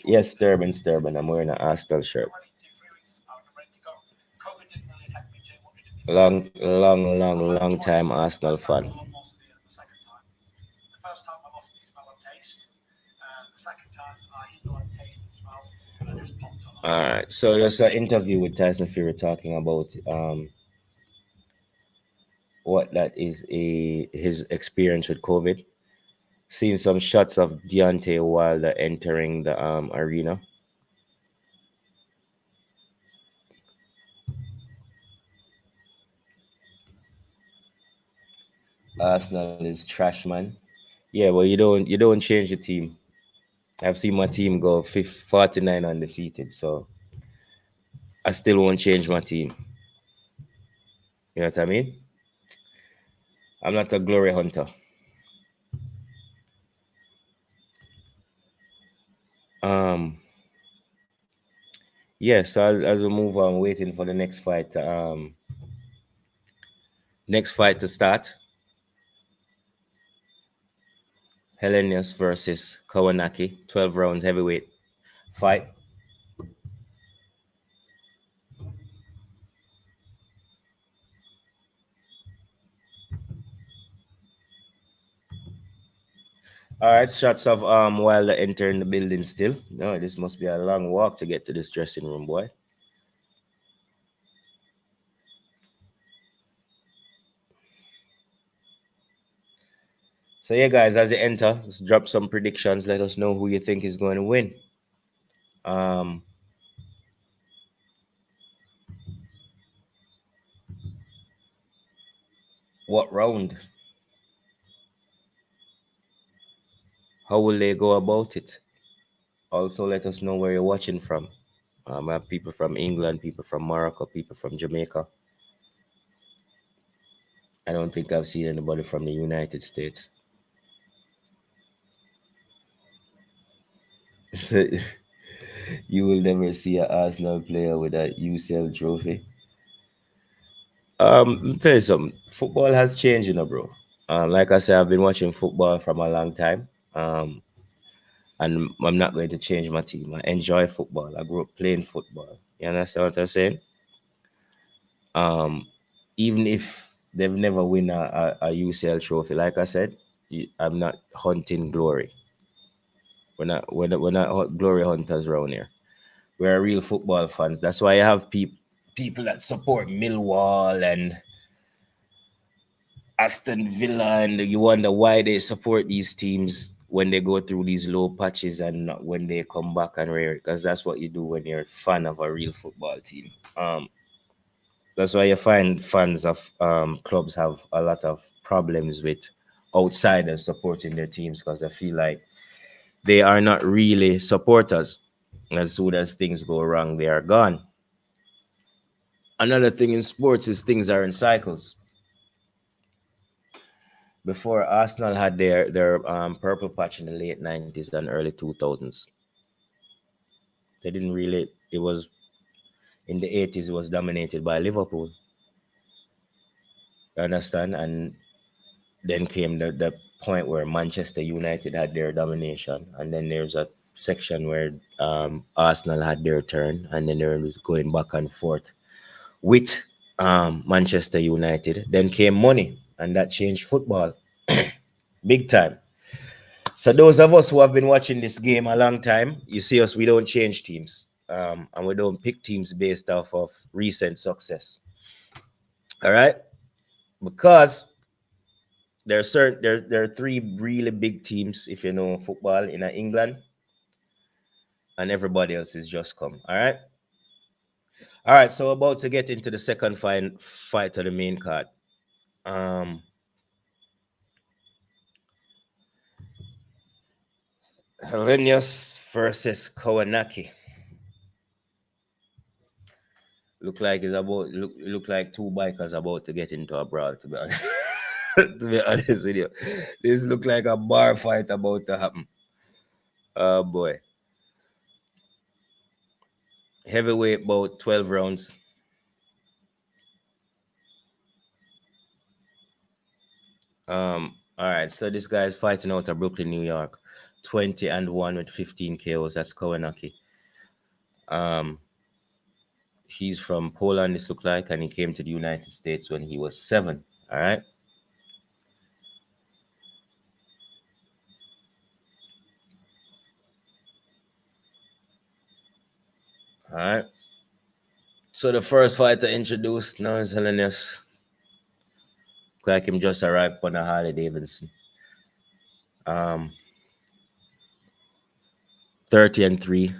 Yes, Sturban. I'm wearing an Arsenal shirt. ready to 2-3 weeks out. I'm ready to go. COVID didn't really affect me too much, to be fair. Long time Arsenal First time fan. was a lot more severe than the second time. The first time I lost my smell and taste. The second time I still had taste and smell, and I just popped on. All right, so there's an interview with Tyson Fury talking about what that is his experience with COVID. Seeing some shots of Deontay Wilder entering the arena. Arsenal is trash, man. Yeah, well, you don't change the team. I've seen my team go 49 undefeated, so I still won't change my team. You know what I mean? I'm not a glory hunter. Um, yeah. So as we move on, waiting for the next fight to start. Hellenius versus Kawanaki, 12 rounds heavyweight fight. All right, shots of Wilder entering the building still. No, this must be a long walk to get to this dressing room, boy. So yeah, guys, as you enter, let's drop some predictions. Let us know who you think is going to win. Um, what round? How will they go about it? Also, let us know where you're watching from. I have people from England, people from Morocco, people from Jamaica. I don't think I've seen anybody from the United States. You will never see an Arsenal player with a UCL trophy. Let me tell you something. Football has changed, bro. Like I said, I've been watching football from a long time. Um, and I'm not going to change my team. I enjoy football. I grew up playing football. You understand what I'm saying? Um, Even if they've never win a UCL trophy, like I said, I'm not hunting glory. We're not glory hunters around here. We're real football fans. That's why I have people that support Millwall and Aston Villa, and you wonder why they support these teams when they go through these low patches and not when they come back and rare. Because that's what you do when you're a fan of a real football team. That's why you find fans of clubs have a lot of problems with outsiders supporting their teams because they feel like they are not really supporters. As soon as things go wrong, they are gone. Another thing in sports is things are in cycles. Before Arsenal had their purple patch in the late 90s and early 2000s, they didn't really. It was in the 80s. It was dominated by Liverpool. You understand? And then came the point where Manchester United had their domination, and then there's a section where Arsenal had their turn, and then there was going back and forth with Manchester United. Then came money, and that changed football big time. So those of us who have been watching this game a long time, you see us, we don't change teams. And we don't pick teams based off of recent success. All right? Because there are three really big teams, if you know football, in England, and everybody else is just come. All right? All right, so about to get into the second fight of the main card. Um Helenius versus Kowanaki. Look like two bikers about to get into a brawl, to be honest. To be honest with you. This look like a bar fight about to happen. Oh boy. Heavyweight about 12 rounds. All right, so this guy is fighting out of Brooklyn, New York. 20-1 with 15 KOs. That's Kowanaki. Um, he's from Poland, this look like, and he came to the United States when he was 7. All right. All right. So the first fighter introduced now is Helenius. Look like him just arrived on a Harley Davidson. Um, 30-3.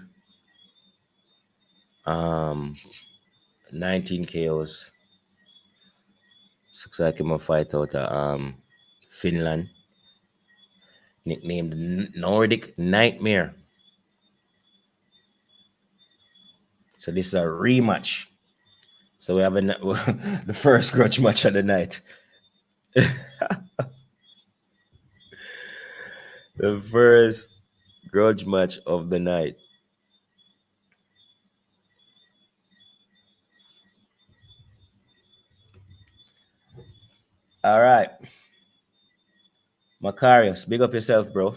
Um, 19 KOs. Looks like him a fight out of Finland. Nicknamed Nordic Nightmare. So this is a rematch. So we have the first grudge match of the night. The first grudge match of the night. All right. Macarius, big up yourself, bro.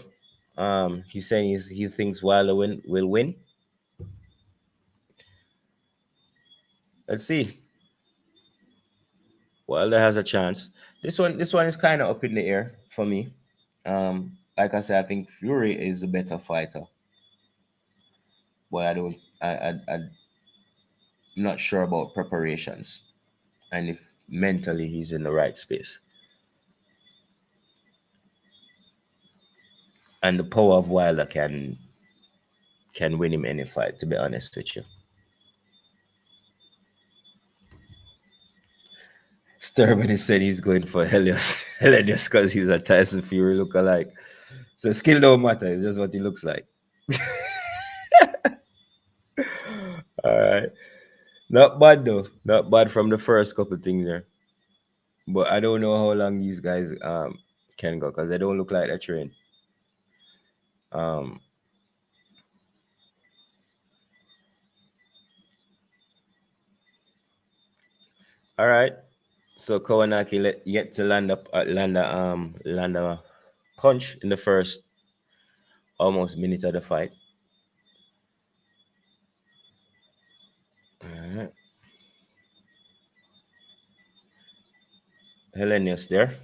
He's saying he thinks Wilder will win. Let's see. Wilder has a chance. This one is kind of up in the air for me. Like I said, I think Fury is a better fighter, but I don't. I'm not sure about preparations and if mentally he's in the right space. And the power of Wilder can win him any fight. To be honest with you, Sturman said he's going for Helios, Helios because he's a Tyson Fury lookalike. So skill don't matter. It's just what he looks like. All right, not bad though. Not bad from the first couple things there. But I don't know how long these guys can go because they don't look like they're trained. Um, all right. So Kowanaki yet to land a punch in the first almost minute of the fight. All right. Hellenius there.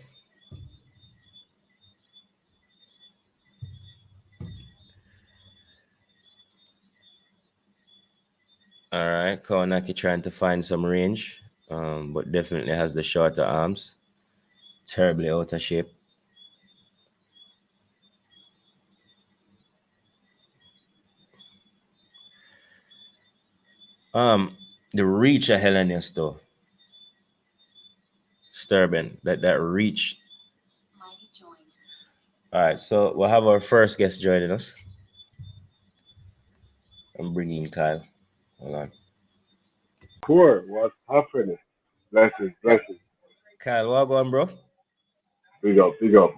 All right. Kawanaki trying to find some range, but definitely has the shorter arms. Terribly out of shape. The reach of Hellenius though, disturbing. That reach. All right, so we'll have our first guest joining us. I'm bringing Kyle. Hold on. Poor, what's happening? Blessings, Ka- blessings. Kyle, what going, bro? Big up,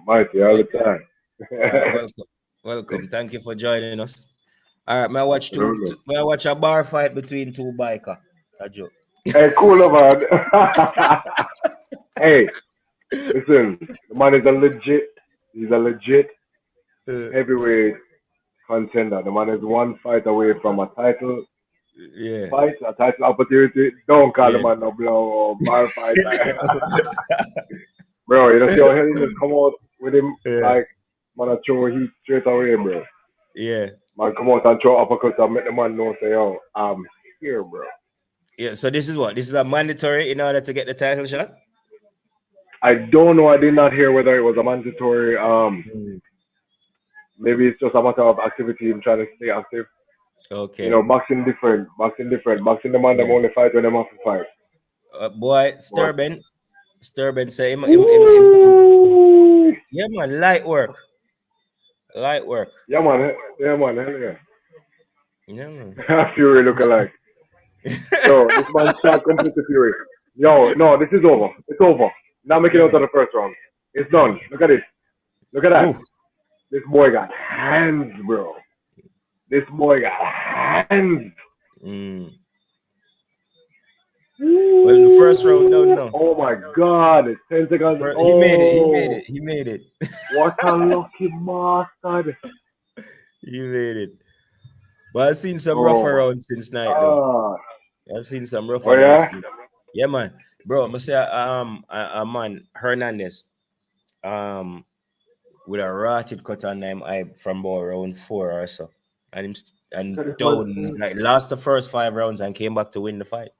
mighty all All the time. right, welcome, welcome. Thank you for joining us. All right, may I watch Absolutely. may I watch a bar fight between two biker? A joke. Hey, cool, man. Hey, listen, the man is a legit, he's a legit Uh, heavyweight contender. The man is one fight away from a title yeah, fight, a title opportunity. Don't call the yeah. man no blow or bar fight. Bro, you know, see how Helen just come out with him, Yeah, like, man, I throw heat straight away, bro. yeah, Man, come out and throw uppercuts and make the man know, say, yo, I'm here, bro. yeah. So this is what? This is a mandatory in order to get the title shot? I don't know. I did not hear whether it was a mandatory. Mm. Maybe it's just a matter of activity. I'm trying to stay active. You Okay. know, boxing different. Boxing different. Boxing the man them Yeah. only fight when them have to fight. Boy, But Sturban say him. ooh, Yeah, man, light work. Light work. yeah, man, hell yeah. Yeah, man. Fury look alike. Yo, this man start completely Fury. Yo, no, this is over. It's over. Not making Yeah, out of man. the first round. It's done. Look at this. Look at that. Ooh. This boy got hands, bro. This boy got hands. Mm. Well, the first round, no, Ooh, no. oh my God, it's 10 seconds. He made it. He made Oh, it. He made it. what a lucky bastard. He made it. But I've seen some Oh rougher my rounds since night, though. God. I've seen some Oh rougher rounds. yeah? Since. Yeah, man. Bro, I say, a man Hernandez, um, with a rotted cut on him eye from about round 4 or so, and Look and at this man. down like lost the first 5 rounds and came back to win the fight.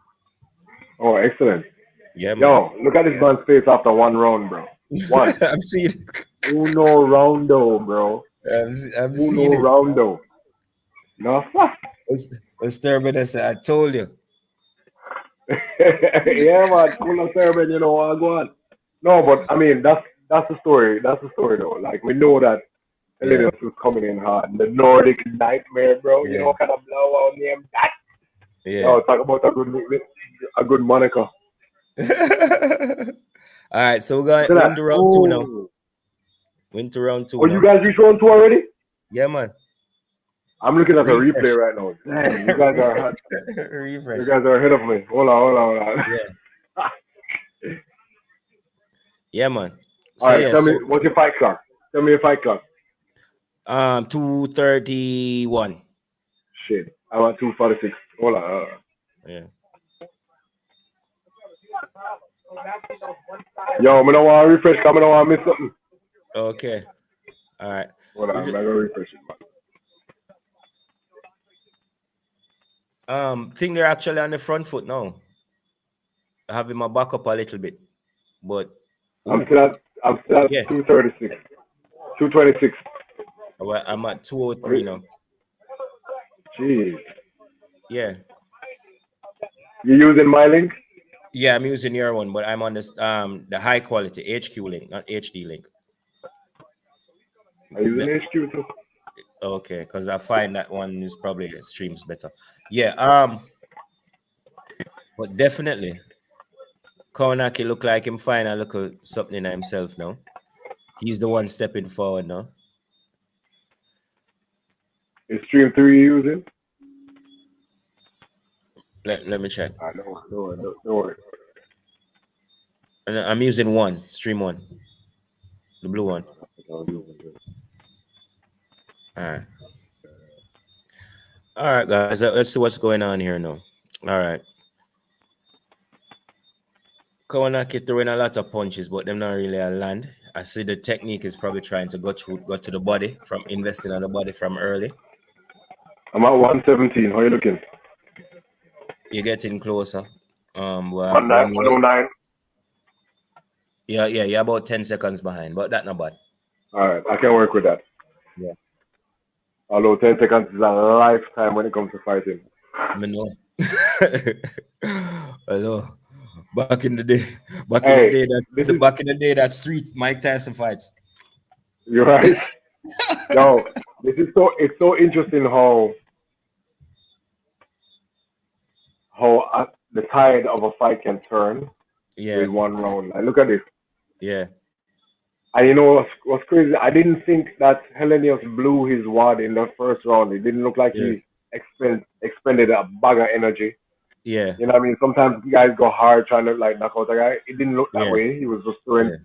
Oh, excellent. Yeah, man. Yo, look at this man's face after one round, bro. One. I'm seeing, Uno roundo, bro. I'm seeing Uno it. roundo. No, fuck. It's terrible. I told you. Yeah, man. Cool as Serbian, you know what, go on. No, but I mean, that's the story. That's the story, though. Like, we know that Yeah, Hellenius was coming in hard. The Nordic Nightmare, bro. You know yeah, what kind of blowout name that? yeah. Yo, talk about a good moniker. All right, so Look we're at going that. to round two now. Oh, We're into round two oh, you now. guys reached round two already? Yeah, man. I'm looking at the Refresh. replay right now. Damn, you guys are hot. You Refresh. guys are ahead of me. Hold on. Yeah, yeah, man. All So right, yeah, tell me so what's your fight clock? Tell me your fight clock. 231. Shit, I'm at 246. Hold on. Yeah. Yo, I don't want to refresh. I don't want to miss something. Okay. All right. Hold on, We I'm just, gonna refresh it. think they're actually on the front foot now. Having my back up a little bit, but I'm ooh, still at I'm still at yeah. 236, 226. Well, I'm at 203 now. Jeez, Yeah. you using my link? Yeah, I'm using your one, but I'm on this the high quality HQ link, not HD link. Are you The- using HQ too? okay, because I find that one is probably streams better. Yeah, but definitely Kornacki look like him find a little something in himself now. He's the one stepping forward now. Is stream 3 you using? Let me check. Don't worry. And I'm using stream one, the blue one. Don't worry. All right. All right, guys. Let's see what's going on here now. All right. Kawanaki throwing a lot of punches, but them not really a land. I see the technique is probably trying to go to the body from investing on the body from early. I'm at 117. How you looking? You're getting closer. Well, 19, when you 109. yeah, you're about 10 seconds behind, but that not bad. All right, I can work with that. Yeah, Although 10 seconds is a lifetime when it comes to fighting. I know. I know. Back in the day, Hey, this is back in the day, that street Mike Tyson fights. you're right. Yo, this is so it's so interesting how the tide of a fight can turn Yeah, with one round. Like, look at this. yeah, And you know what's crazy? I didn't think that Hellenius blew his wad in the first round. It didn't look like yeah, he expended a bag of energy. yeah, You know what I mean? Sometimes guys go hard trying to like knock out a guy. It didn't look that yeah, way. He was just throwing yeah,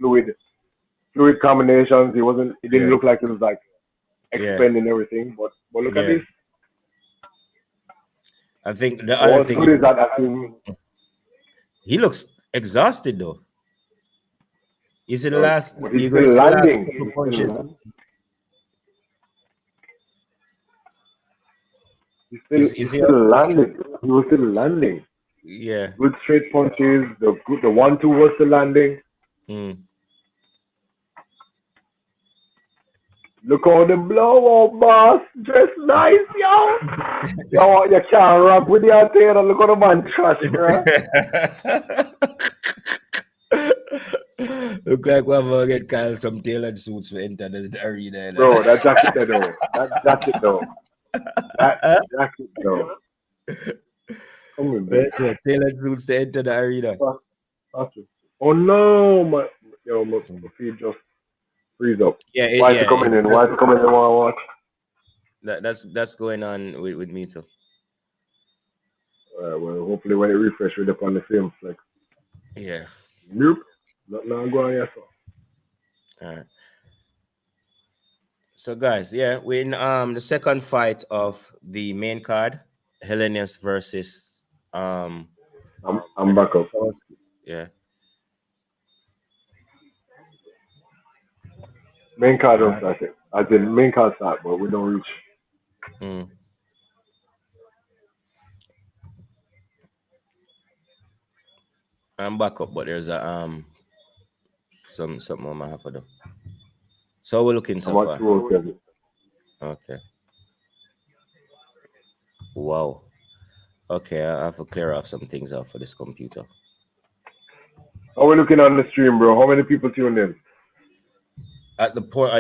fluid combinations. He wasn't. It didn't yeah, look like he was like yeah, expending everything. But look at yeah. this. I think the But other what's thing good is that I think he looks exhausted though. You see the last, but he's you go still see the last landing. couple He's still punches. landing. He's Is he still landing. He was still landing. yeah. Good straight punches. The 1-2 was still landing. Mm. Look how the blowout, boss. Dress nice, yo. Yo, you can't rock with your tail. Look how the man trash, bro. Look like we're gonna get Kyle some tailored suits for enter the arena. Bro, that jacket there, though. That jacket, though. That jacket, though. Come on, bro. Tailored suits to enter the arena. Oh, no. My feet just freeze up. Yeah, Why is it coming in? Why is it coming in? Watch. that's going on with me too. Well, hopefully when it refresh, we're up on the same flex. Yeah. Nope. Not now going here, so. All right. So guys, yeah, we're in the second fight of the main card, Hellenius versus I'm back up. yeah. Main card don't start it. As in main card start, but we don't reach. Mm. I'm back up, but there's a something on my half of them. So we're looking I'm so at far. 207. Okay. Wow. Okay, I have to clear off some things off for this computer. How we looking on the stream, bro? How many people tuned in? At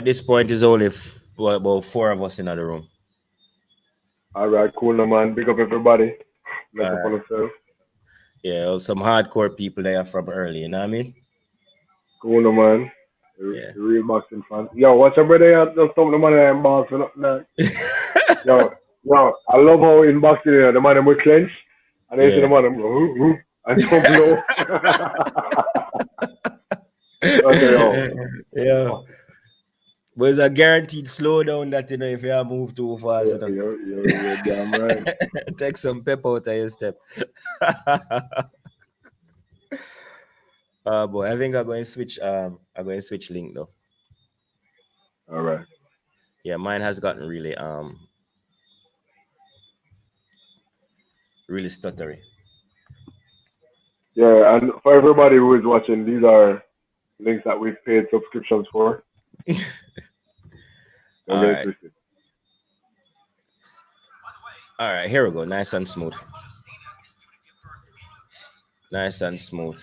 this point is only about 4 of us in the room. All right, cool, no man. Big up everybody. Let up Alright. on yourself. Yeah, some hardcore people there from early, you know what I mean? Cool, no man. Yeah. The real boxing fans. Yo, watch your brother. Just some of the money in box for nothing. Yo, I love how in boxing, the man will clench, and then see the man go, and jump low. Okay, yo. Yeah. But it's a guaranteed slowdown that, you know, if you move too fast. You're damn right. Take some pep out of your step. Boy, I think I'm going to switch link though. All right. Yeah, mine has gotten really stuttery. Yeah, and for everybody who is watching, these are links that we've paid subscriptions for. Don't get it twisted. All right, here we go. Nice and smooth. Nice and smooth.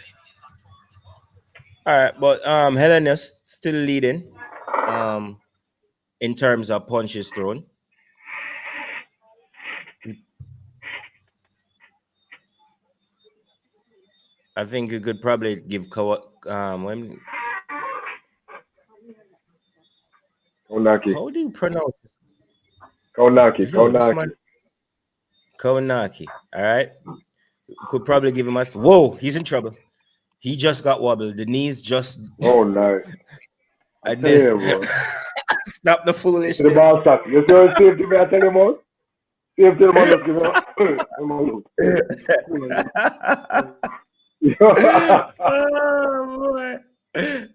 All right, but Helena's still leading in terms of punches thrown. I think you could probably give Kaunaki. how do you pronounce this? Kaunaki. Yo, this man, Kaunaki. All right. Could probably give him a whoa, he's in trouble. He just got wobbled. The knees just Oh nice. and then Stop the To the foolishness. ball shot. You see how safety me I tell you about? Safety the man just give me I'm a look. Oh boy,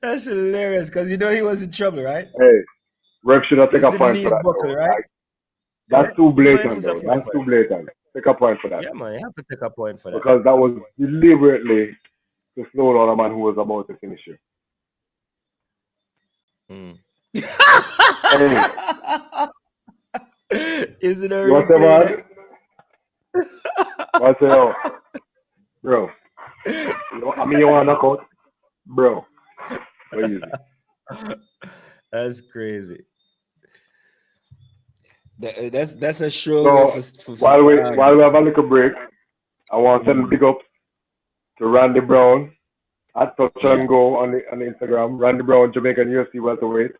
that's hilarious because you know he was in trouble, right? Hey, ref should have You take a see the point for knees that buckle, though. right? Like Yeah, that's too you know he blatant lose a though. point That's for too that. blatant. Take a point for that. Yeah, man, you have to take a point for that. Because that was deliberately to slow down a man who was about to finish you. Mm. Hey, Is it a you want to say replay man? there? Want to say yo, bro? I mean you want to knock out, bro? Go easy. That's crazy. That's a struggle So while we have a little break, I want to send Mm, big ups to Randy Brown at Touch and yeah, Go on the Instagram. Randy Brown, Jamaican UFC welterweight.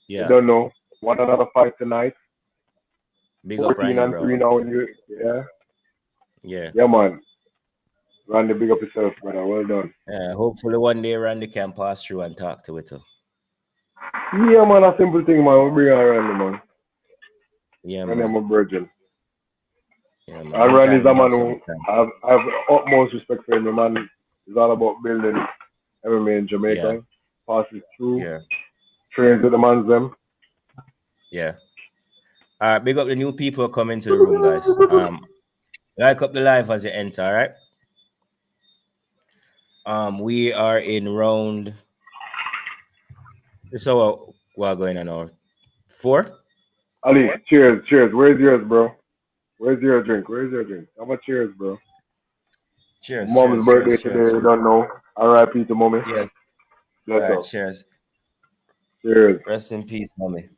You yeah. don't know. Won another fight tonight. Big up 14 Randy and Brown. 3 now in you. Yeah. Yeah. Yeah, man. Randy, big up yourself, brother. Well done. Hopefully one day Randy can pass through and talk to it. Yeah, man. A simple thing, man. We bring on Randy, man. Yeah, Randy, I'm man. a virgin. Yeah, man. And Randy's Anytime a we man have who some time. I have utmost respect for him. The man is all about building MMA in Yeah, Jamaica. Passes through. yeah, Trains with the man's them. yeah. All right, big up the new people coming to the room, guys. Like up the live as you enter, all right? We are in round. So we're going on our 4. Ali, cheers, cheers. Where's yours, bro? Where's your drink? Where's your drink? How much cheers, bro? Cheers, Mom's cheers, birthday cheers, today, cheers. you don't know. R.I.P. to mommy. Yes. All Let's right, go. cheers. Cheers. Rest in peace, mommy.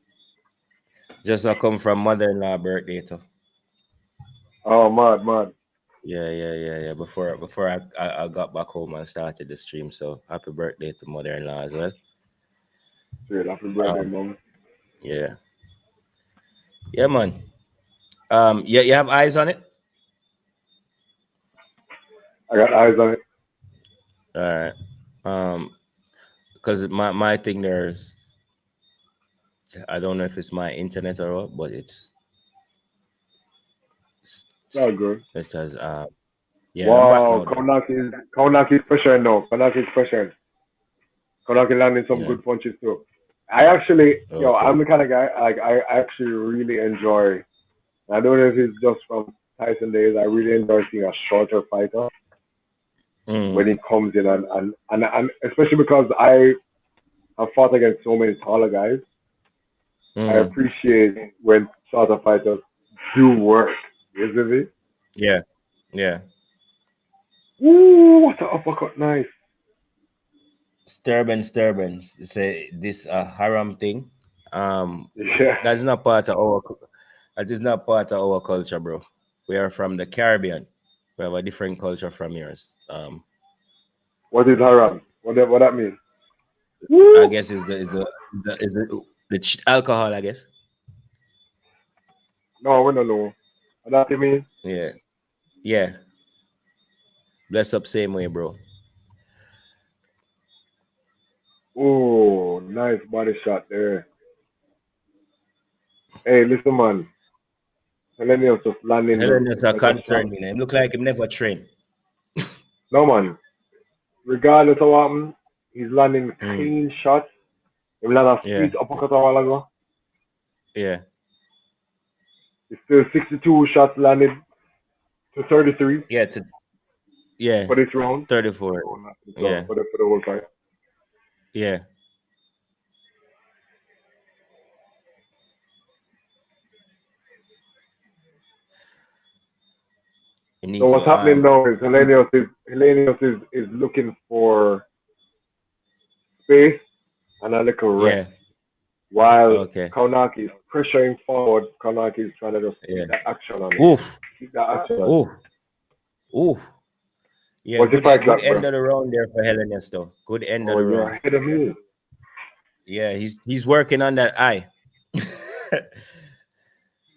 Just come from mother-in-law birthday too. Oh, mad, mad. Yeah. Before I got back home and started the stream. So happy birthday to mother-in-law as well. Cheers. Happy birthday, Um, mom. yeah, yeah, man. Yeah, you have eyes on it. I got eyes on it. All right. Because my thing there's, I don't know if it's my internet or what, but Oh, good. it says yeah, I'm back Wow, now though. Kaunak is pressuring now. Kaunak is pressuring. Kaunak is landing some Yeah. good punches too. I actually, Okay. I'm the kind of guy, like, I actually really enjoy, I don't know if it's just from Tyson days, I really enjoy seeing a shorter fighter when Mm, he comes in and especially because I have fought against so many taller guys. I mm, appreciate when shorter fighters do work. Isn't it? yeah. Yeah. Ooh, what an uppercut! Nice. Disturbance. Say this haram thing. Um, Yeah. that's not part of our. That is not part of our culture, bro. We are from the Caribbean. We have a different culture from yours. What is haram? What that mean? I Woo! guess is the alcohol. I guess. No, we don't know. What that mean? Yeah. Yeah. Bless up same way, bro. Oh, nice body shot there. Hey, listen, man. Millennials just landing Helen is a better concern shots. me. Him look like him never train. No, man. Regardless of what happens, he's landing Mm, clean shots. He landed a yeah. sweet uppercut a while ago. Yeah. It's still 62 shots landed to 33 Yeah. Yeah. for this round. 34. Oh, not this round, Yeah. for the whole fight. Yeah. You So need what's to happening now is Hellenius is looking for space and a little rest. yeah. While Okay. Kaunaki is pressuring forward, Kaunaki is trying to just Yeah. keep that action on him. Oof. Keep that action on him. Oof. Oof. Yeah, What's your good fight good clock, end bro? of the round there for Helenas though. Good end of Oh, the you're round. ahead of me. Yeah, he's working on that eye.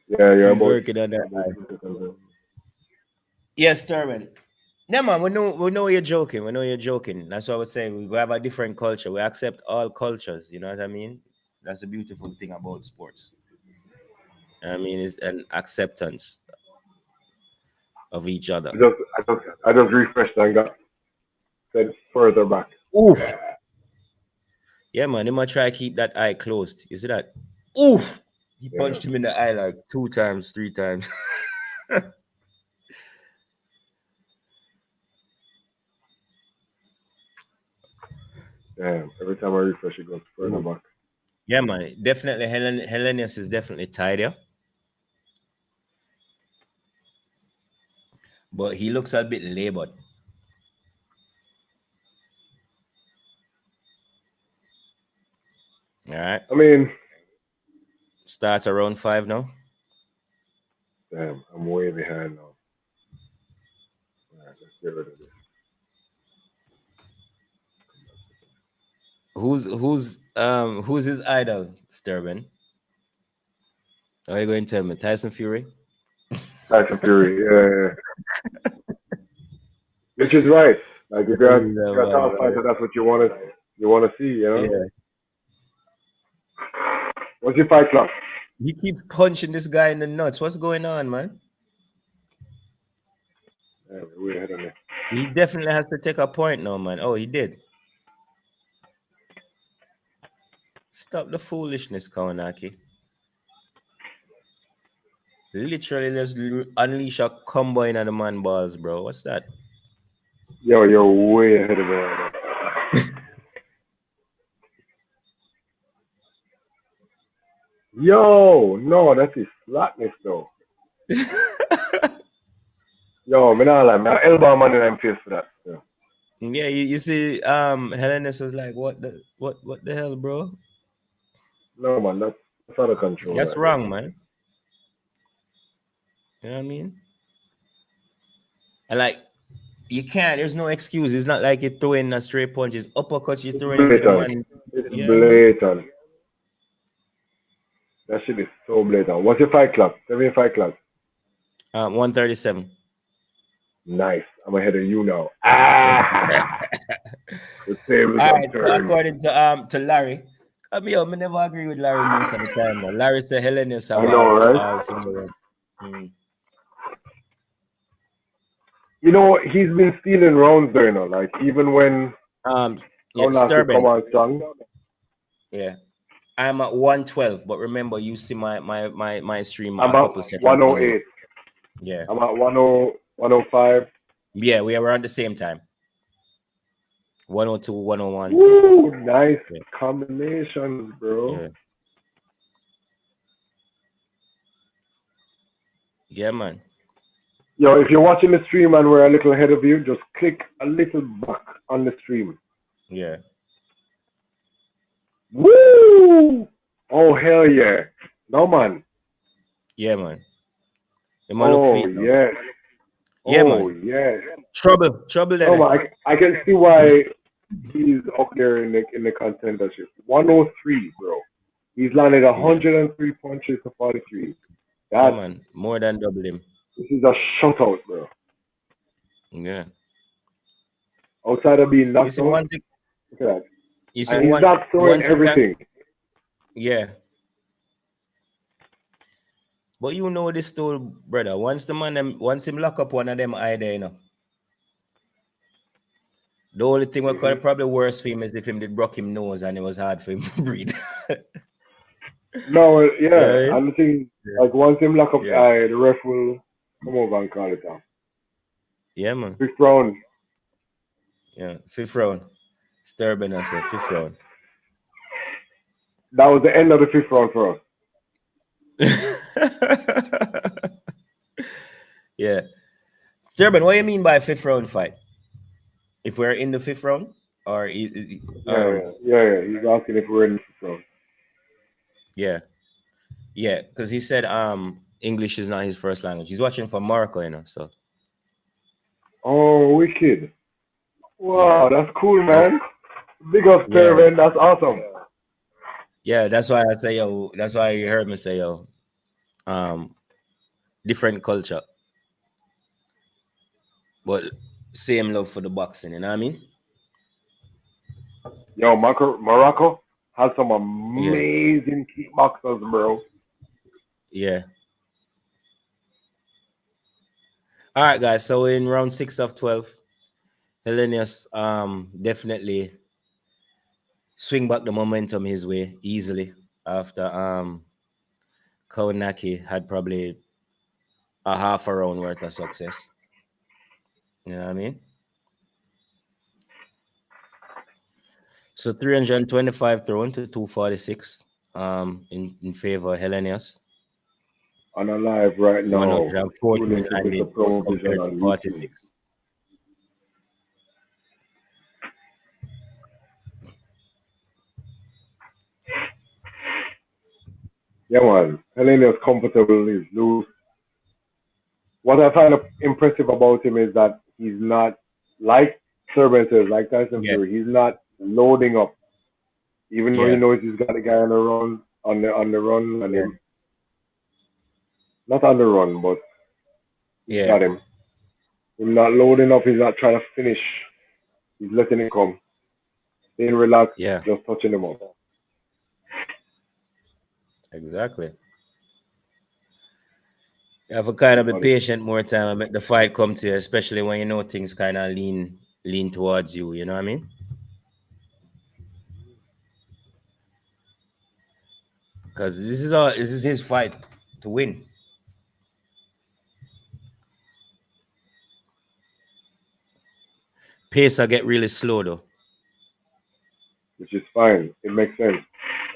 Yeah, you're He's about working on that about eye. 2 seconds. Yes, Thurman. No man, we know you're joking. We know you're joking. That's what I was saying. We have a different culture. We accept all cultures. You know what I mean? That's a beautiful thing about sports. I mean, it's an acceptance of each other. I just refreshed and got sent further back. Oof. Yeah, Yeah, man. He might try to keep that eye closed. You see that? Oof. He yeah. punched him in the eye like 2 times, 3 times. Damn. Every time I refresh, it goes further back. Yeah, man. Definitely, Hellenius is definitely tidier, but he looks a bit labored. All right. I mean, Starts around 5 now. damn, I'm way behind now. All right, let's get rid of this. Who's his idol, Sterben? Are you going to tell me Tyson Fury? Tyson Fury, yeah. Which is right. Like if you're a top fighter, that's what you wanna see, you know. Yeah. What's your fight club? He keep punching this guy in the nuts. What's going on, man? Yeah, we're ahead on it. He definitely has to take a point now, man. Oh, he did. Stop the foolishness, Kawanaki. Literally, just unleash a combo in the man balls, bro. What's that? Yo, you're way ahead of me right now. Yo, no, that's his flatness though. Yo, me not like me. I elbow man in them face for that. Yeah. Yeah, you see, Helenius was like, what the hell, bro? No man, that's out of control That's right there. wrong, man. You know what I mean? And like, you can't. There's no excuse. It's not like you're throwing a straight punch. It's uppercuts you're It's throwing into the blatant. man. It's Yeah, man. blatant. That shit is so blatant. What's your fight club? Tell me your fight club. 137. Nice. I'm ahead of you now. Ah, the tables All have right. So turned. according to Larry, I mean, I never agree with Larry most of the time. Man. Larry said Helenius I have know, right? all similar. Mm. You know, he's been stealing rounds there, you know. Like even when Um, yeah, Kaunasi come Sturban. on strong. Yeah, I'm at 112, but remember, you see my stream I'm a at couple seconds delayed. 108. Yeah, I'm at 10, 105. yeah, we are around the same time. 102, 101. Woo! Nice Yeah, combinations, bro. yeah, yeah, man. Yo, if you're watching the stream and we're a little ahead of you, just click a little back on the stream. Yeah, Woo! Oh hell yeah! No man. yeah, man. You might look Oh feet now. yes. Yeah, Oh man. yes. Trouble No there. man, I can see why he's up there in the contendership. 103, bro. He's landed Yeah, 103 punches to 43. yeah, That man. More than double him. this is a shutout, bro. Yeah. Outside of being You knocked see out, one thing. look at that. You see And he's not throwing one thing that. everything. Yeah. But you know this story, brother. Once him lock up one of them eye there, you know. The only thing we could Hmm. probably worse for him is if him did broke him nose and it was hard for him to breathe. No, yeah. Yeah, And the thing, yeah, like once him lock up the yeah, eye, the ref will come over and call it off. yeah, man. Fifth round. Yeah, 5th round. Sturban, I said 5th round. That was the end of the fifth round for us. Yeah, Sturban, what do you mean by 5th round fight? If we're in the 5th round, or Yeah. He's asking if we're in the fifth round. yeah, yeah, because he said English is not his first language. He's watching from Morocco, you know. So Oh, wicked. yeah, Wow, that's cool, so man. Big up, yeah, Sterven. That's awesome. yeah. That's why I say yo. That's why you heard me say yo. Um, different culture, but same love for the boxing. You know what I mean? Yo, Morocco. has some Yeah, amazing kickboxers, bro. yeah. All right, guys. So in round 6 of 12, Hellenius definitely swing back the momentum his way easily after Kaunaki had probably a half a round worth of success. You know what I mean? So 325 thrown to 246 in favor of Hellenius. On a live right now. Tune 114 into Mr. landed Provision compared to on YouTube. 46. Yeah, man. Hellenius comfortable is loose. What I find impressive about him is that he's not like Cervantes, like Tyson Yeah, Fury. He's not loading up, even though he yeah, knows he's got a guy on the run, on the run, and yeah, him not on the run, but he's yeah, got him. He's not loading up. He's not trying to finish. He's letting it come, staying relaxed, yeah, just touching him up. exactly. You have to kind of be But patient more time and make the fight come to you, especially when you know things kind of lean towards you. You know what I mean? Because this is his fight to win. Pace will get really slow though. which is fine. It makes sense.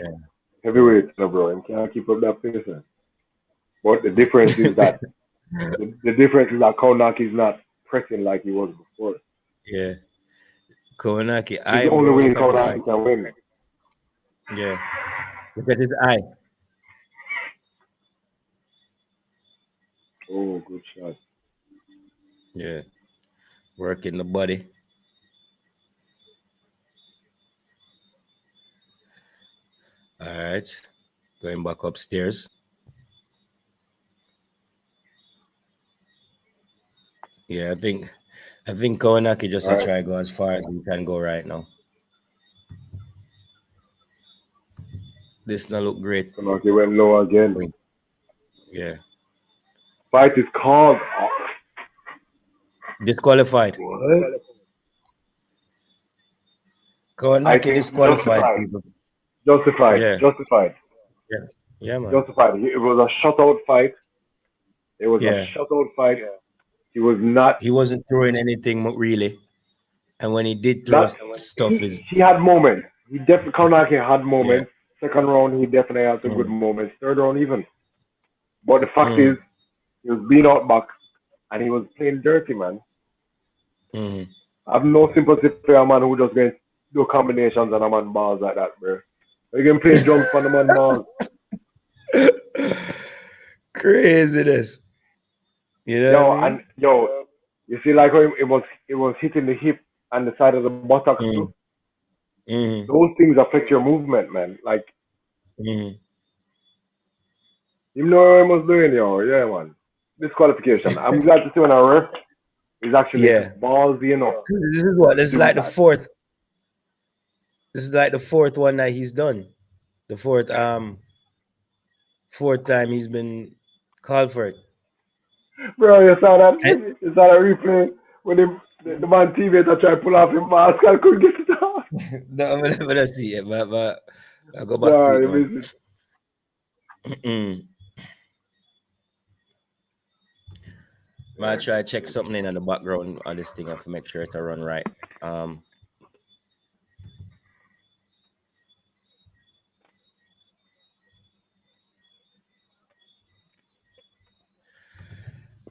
Yeah, yeah, Heavyweight, no, bro. And can't keep up that pace. Man. But the difference is that the difference is that Konak is not pressing like he was before. yeah. Kownaki This is eye, the only bro. way Look at his Konak eye. can win. Yeah, look at his eye. Oh, good shot. Yeah, working the body. All right, going back upstairs. Yeah, I think Kownaki just All a right. try go as far as he can go right now. This not look great. Konak went low again. Yeah, Fight is called. Oh, disqualified. what? I Kownaki think disqualified justified. people. Justified. Yeah, Justified. yeah, yeah, man. Justified. It was a shutout fight. It was a Yeah, shutout fight. He was not he wasn't throwing anything really, and when he did throw not stuff, is he had moments. He definitely Konak had yeah. moments. Second round he definitely had some good Mm, moments. Third round even. But the fact is mm, he was being out back and he was playing dirty, man. mm. I have no sympathy for a man who just going to do combinations on a man balls like that, bro. You can play jumps on the man balls. Craziness. You know what I Yo, and mean? yo, you see like how it was hitting the hip and the side of the buttocks too. Mm, mm, Those things affect your movement, man. Like mm. you know what I was doing, yo. Yeah, man. Disqualification. I'm glad to see when a ref is actually Yeah. ballsy enough This is what? to This is do like the that. fourth. This is like the fourth one that he's done. The fourth time he's been called for it. Bro, you saw that? Eh? You saw that replay when the man teammate tried to pull off his mask and couldn't get it off. No, I'm gonna see it, but I'll go back to Yeah, it you now. missed it. Mm. I'll try to check something in the background on this thing and to make sure it run right. Um,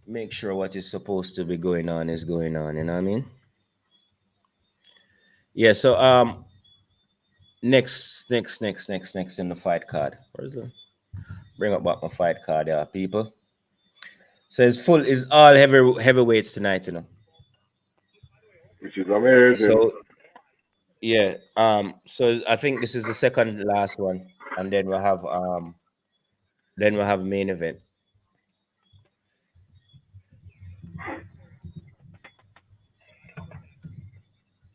make sure what is supposed to be going on is going on. You know what I mean? Yeah. So next in the fight card. Where is it? Bring up back my fight card, yeah, people. So it's all heavyweights tonight, you know. Which is amazing. So yeah, so I think this is the second last one, and then we'll have main event.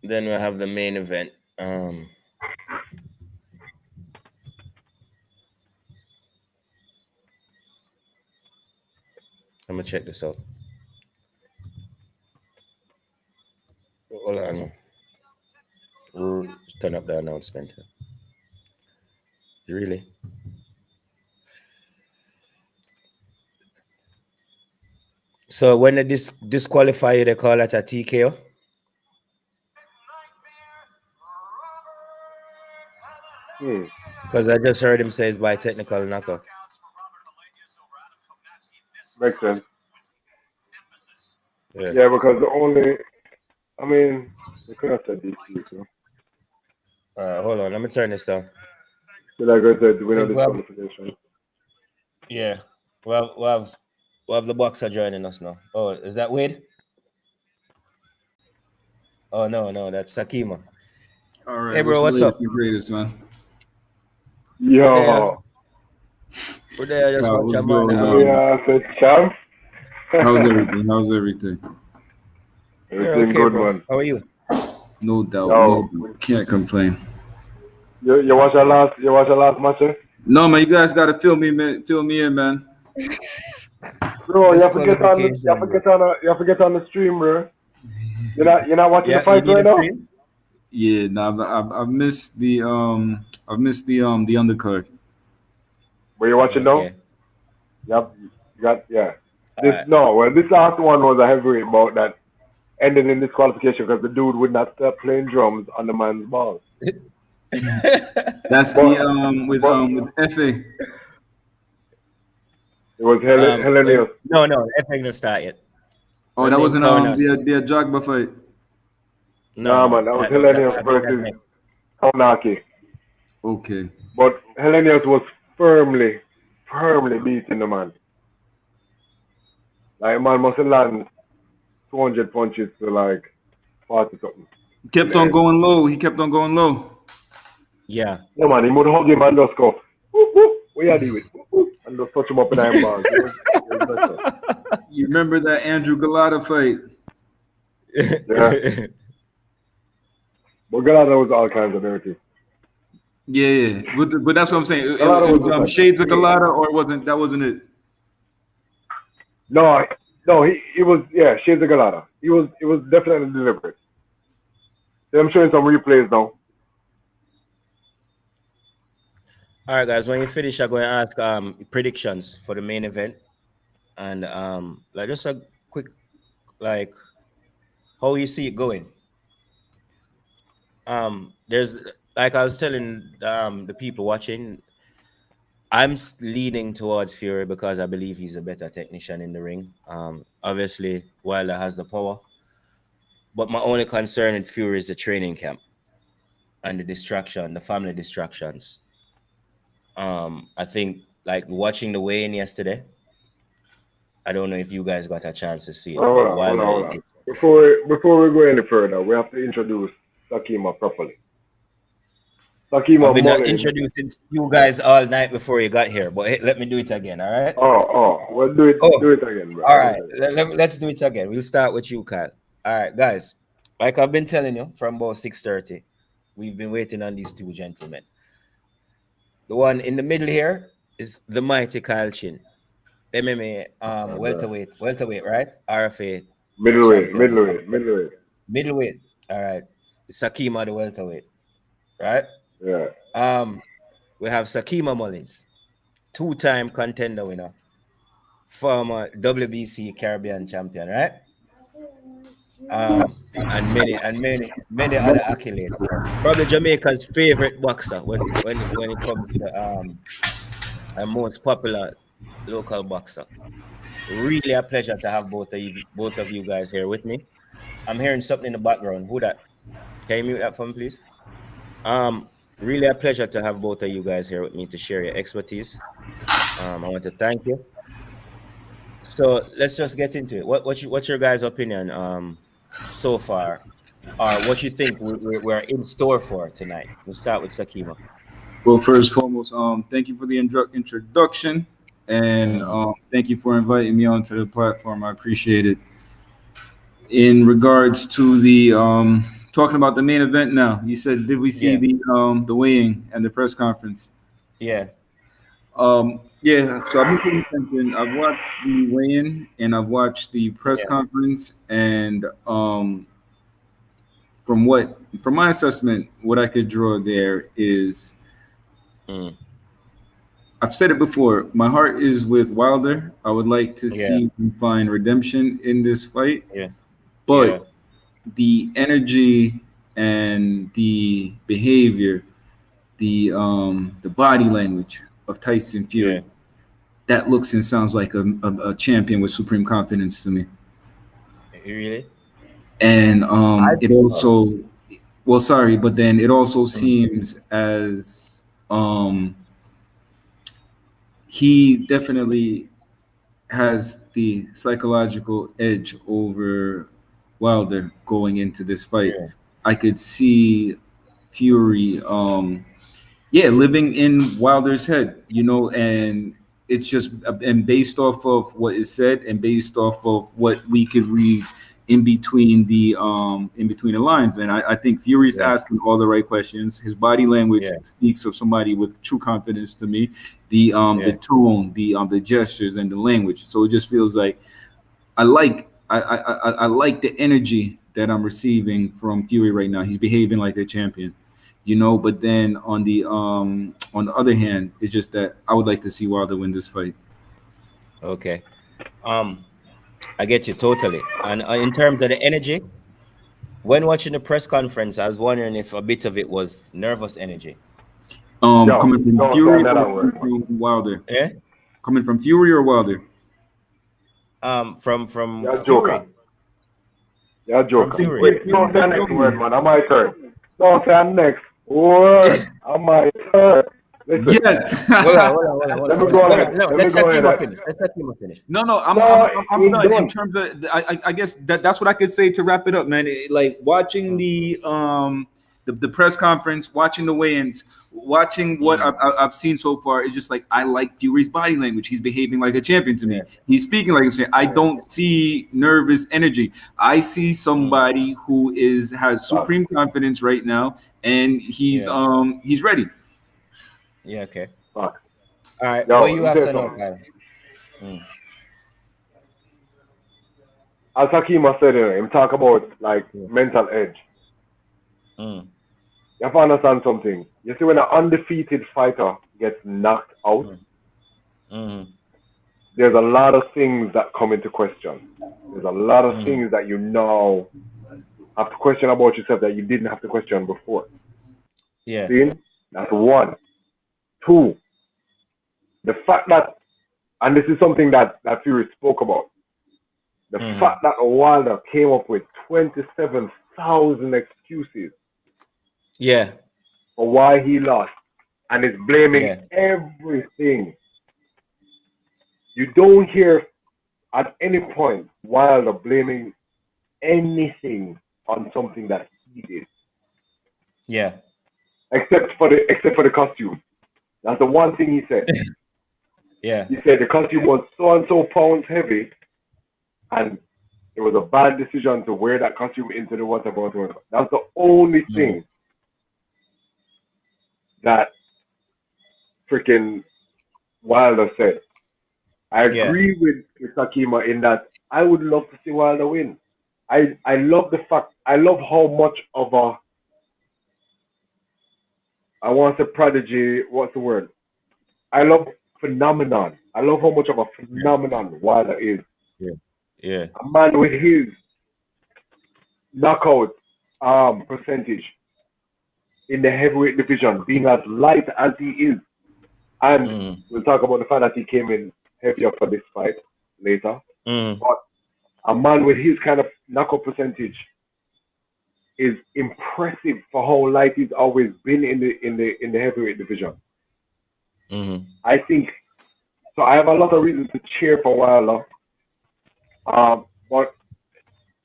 Then we'll have the main event. Let me check this out. Hold on. Turn up the announcement. Really? So when they disqualify you, they call that a TKO? Because I just heard him say it's by technical knockout. Makes sense. Yeah. Yeah, because the only, I mean, they could have said DQ, so. Hold on. Let me turn this down. So like I said, I we know think this qualification. yeah. We have the boxer joining us now. Oh, is that Wade? Oh no, that's Sakima. All right, Hey bro, what's the what's up? latest and greatest, man? We're there. Yo, We're there. Just watch What's a man. going on? yeah, I said champ. How's everything? How's everything? You're Everything okay, good, bro. man. How are you? No doubt, Yo, Can't complain. you watch our last match, eh? No, man, you guys gotta fill me, man. Fill me in, man. Bro, you have to get on the, Disqualification, bro. you have to get on the stream, bro. You're not watching the Yeah, you fight need right a now. stream? Yeah, no, I've missed the the undercard. Were you watching now? Okay. Yep, you got yeah. Alright. This last one was a heavyweight bout that ended in disqualification because the dude would not stop playing drums on the man's ball. That's But with FA. it was hilarious. No, F ain't gonna start yet. Oh, That that name wasn't Kaunasi. the Jogba fight. Nah, man, that was that, that, Hellenius I think that's versus next. Kaunaki. Okay. But Hellenius was firmly beating the man. Like, man must have landed 200 punches to like 40 something. He kept on going low. He kept on going low. Yeah. Yeah, man, he would hug him and just go, whoop, whoop, what you do it? Whoop, whoop, and just touch him up in the balls. It was better. You remember that Andrew Galata fight? Yeah. But Galata was all kinds of dirty. Yeah. But that's what I'm saying. Galata It was was just like, shades of Galata, or that wasn't it? No, he was, yeah, shades of Galata. It was definitely deliberate. So I'm showing some replays now. All right, guys. When you finish, I'm going to ask predictions for the main event, and like just a quick like how you see it going. There's like I was telling the people watching, I'm leaning towards Fury because I believe he's a better technician in the ring. Obviously Wilder has the power, but my only concern with Fury is the training camp and the family distractions. I think like watching the weigh-in yesterday. I don't know if you guys got a chance to see it, Oh, but hold Wilder. on. Before we go any further, we have to introduce Sakima properly. Sakima I've been Mullins. introducing you guys all night before you got here, but hey, let me do it again, all right? Well, do it again, bro. All right. Let's do it again. We'll start with you, Kyle. All right, guys. Like I've been telling you from about 6:30, we've been waiting on these two gentlemen. The one in the middle here is the mighty Kyle Chin, MMA welterweight, right? RFA champion. Middleweight. All right. Sakima the welterweight, right? Yeah. We have Sakima Mullins, two-time contender winner, former WBC Caribbean champion, right? And many other accolades. Probably Jamaica's favorite boxer when it comes to the most popular local boxer. Really a pleasure to have both of you guys here with me. I'm hearing something in the background. Who that? Can you mute that for me, please? Really a pleasure to have both of you guys here with me to share your expertise. I want to thank you. So let's just get into it. What's your guys' opinion so far, or what you think we're in store for tonight? We'll start with Sakima. Well, first and foremost, thank you for the introduction, and thank you for inviting me onto the platform. I appreciate it. In regards to the talking about the main event now, you said, did we see the weigh-in and the press conference? Yeah. Yeah, so I've been paying attention. I've watched the weigh-in and I've watched the press Yeah. conference, and from what from my assessment, what I could draw there is Mm. I've said it before. My heart is with Wilder. I would like to Yeah. see him find redemption in this fight, Yeah. Yeah. but the energy and the behavior, the body language of Tyson Yeah. Fury, that looks and sounds like a champion with supreme confidence to me. Really? And I. it Oh. also, well, sorry, but then it also Mm. seems as he definitely has the psychological edge over Wilder going into this fight. Yeah. I could see Fury, yeah, living in Wilder's head, and it's just and based off of what is said and based off of what we could read in between the lines. And I think Fury's Yeah. asking all the right questions. His body language Yeah. speaks of somebody with true confidence to me. The Yeah. tone, the gestures and the language. So it just feels like I like the energy that I'm receiving from Fury right now. He's behaving like a champion, But then on the other hand, it's just that I would like to see Wilder win this fight. Okay. Um, I get you totally. And in terms of the energy, when watching the press conference, I was wondering if a bit of it was nervous energy. Yo, Coming from don't say Fury or another coming word, man. from Wilder? Yeah. Coming from Fury or Wilder? From You're a joker. Fury. You're a From joker. Fury. Wait, don't say the next word, man. I'm my turn. Don't say the next word. I'm my turn. Listen, Yes. Hold on, hold on, hold on, hold let on, me hold go on. ahead. No, Let me let's go let ahead. Timo finish. Let's let Timo finish. No, No, I'm he's done. In done. terms of, I guess that's what I could say to wrap it up, man. Like watching the press conference, watching the weigh-ins, watching what Mm. I've seen so far. It's just like I like Fury's body language. He's behaving like a champion to Yeah. me. He's speaking like I'm saying. I Yeah. don't see nervous energy. I see Mm. somebody who has Fuck. supreme confidence right now, and Yeah. he's ready. Yeah. Okay. Fuck. All right. Yo, What let you me have tell you to know, something. Kyle? Mm. As Hakima said, him talk about like Yeah. mental edge. Mm. You have to understand something. You see, when an undefeated fighter gets knocked out, Mm. Mm. there's a lot of things that come into question. There's a lot of Mm. things that you now have to question about yourself that you didn't have to question before. Yeah. See? That's one. Two, the fact that, and this is something that Fury spoke about, the Mm. fact that Wilder came up with 27,000 excuses Yeah. for why he lost and is blaming Yeah. everything. You don't hear at any point Wilder blaming anything on something that he did, Yeah. except for the costume. That's the one thing he said. Yeah. He said the costume was so and so pounds heavy, and it was a bad decision to wear that costume into the water. That's the only Mm. thing that freaking Wilder said. I Yeah. agree with Sakima in that I would love to see Wilder win. I love the fact, I love how much of a, I want to say prodigy, what's the word? I love phenomenon. I love how much of a Yeah. phenomenon Wilder is. Yeah. Yeah. A man with his knockout percentage in the heavyweight division, being as light as he is. And Mm. we'll talk about the fact that he came in heavier for this fight later. Mm. But a man with his kind of knockout percentage is impressive for how light he's always been in the heavyweight division. Mm. I think so. I have a lot of reasons to cheer for Wilder, but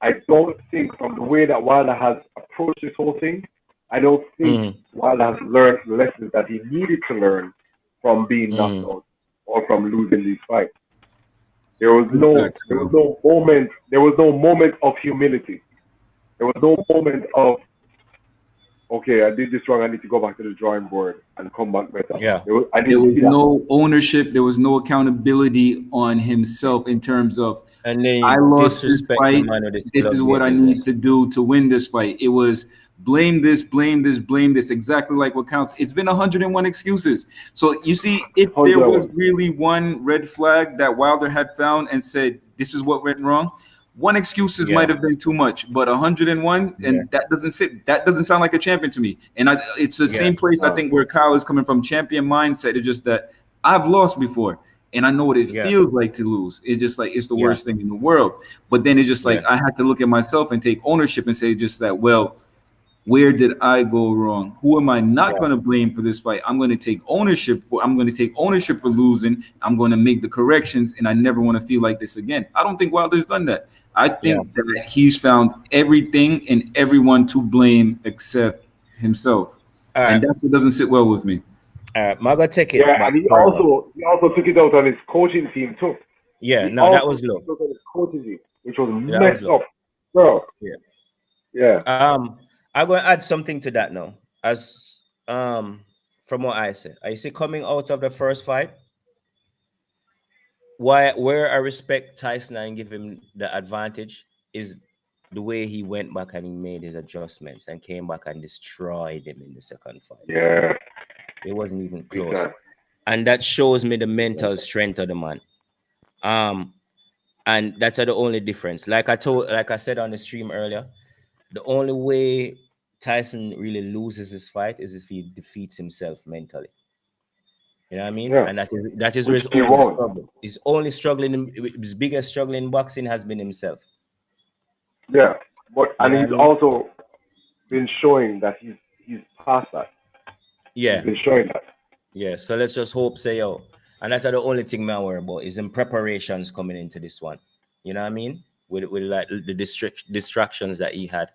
I don't think from the way that Wilder has approached this whole thing, I don't think Mm. Wilder has learned the lessons that he needed to learn from being knocked Mm. out or from losing these fights. There was no Facts, there was bro. no moment there was no moment of humility. There was no moment of okay, I did this wrong. I need to go back to the drawing board and come back better. Yeah. I There didn't was see that. no ownership. There was no accountability on himself in terms of And then I you lost this disrespect the fight. man with the skill This of is what great I need business. to do to win this fight. It was blame this, blame this, blame this. Exactly like what counts. It's been 101 excuses. So you see, if there was 101. really one red flag that Wilder had found and said this is what went wrong, one excuses Yeah. might have been too much, but 101, Yeah. and that doesn't sit. That doesn't sound like a champion to me. And it's the Yeah. same place I No. think where Kyle is coming from. Champion mindset is just that I've lost before and I know what it Yeah. feels like to lose. It's just like it's the Yeah. worst thing in the world. But then it's just Yeah. like I had to look at myself and take ownership and say just that, well, where did I go wrong? Who am I not Yeah. going to blame for this fight? I'm going to take ownership for losing. I'm going to make the corrections and I never want to feel like this again. I don't think Wilder's done that. I Yeah. think that he's found everything and everyone to blame except himself. All And right. that's what doesn't sit well with me. All right. Maga take it Yeah, back and he further. also he also took it out on his coaching team too. Yeah. He No, that also was took low. it out on his coaching team, which was That was messed low. up, bro. Yeah. Yeah, I'm going to add something to that now. As from what I said, I see coming out of the first fight, where I respect Tyson and give him the advantage is the way he went back and he made his adjustments and came back and destroyed him in the second fight. yeah, It wasn't even big close. time. And that shows me the mental strength of the man. Um, and that's the only difference. Like I said on the stream earlier, the only way Tyson really loses his fight is if he defeats himself mentally. You know what I mean? Yeah, And that is where which his he only won. struggle. His only struggling, his biggest struggle in boxing has been himself. Yeah, but You know and what I he's mean? also been showing that he's past that. He's Yeah, been showing that. yeah. So let's just hope, say yo, and that's the only thing I worry about is in preparations coming into this one. You know what I mean? With like the distractions that he had.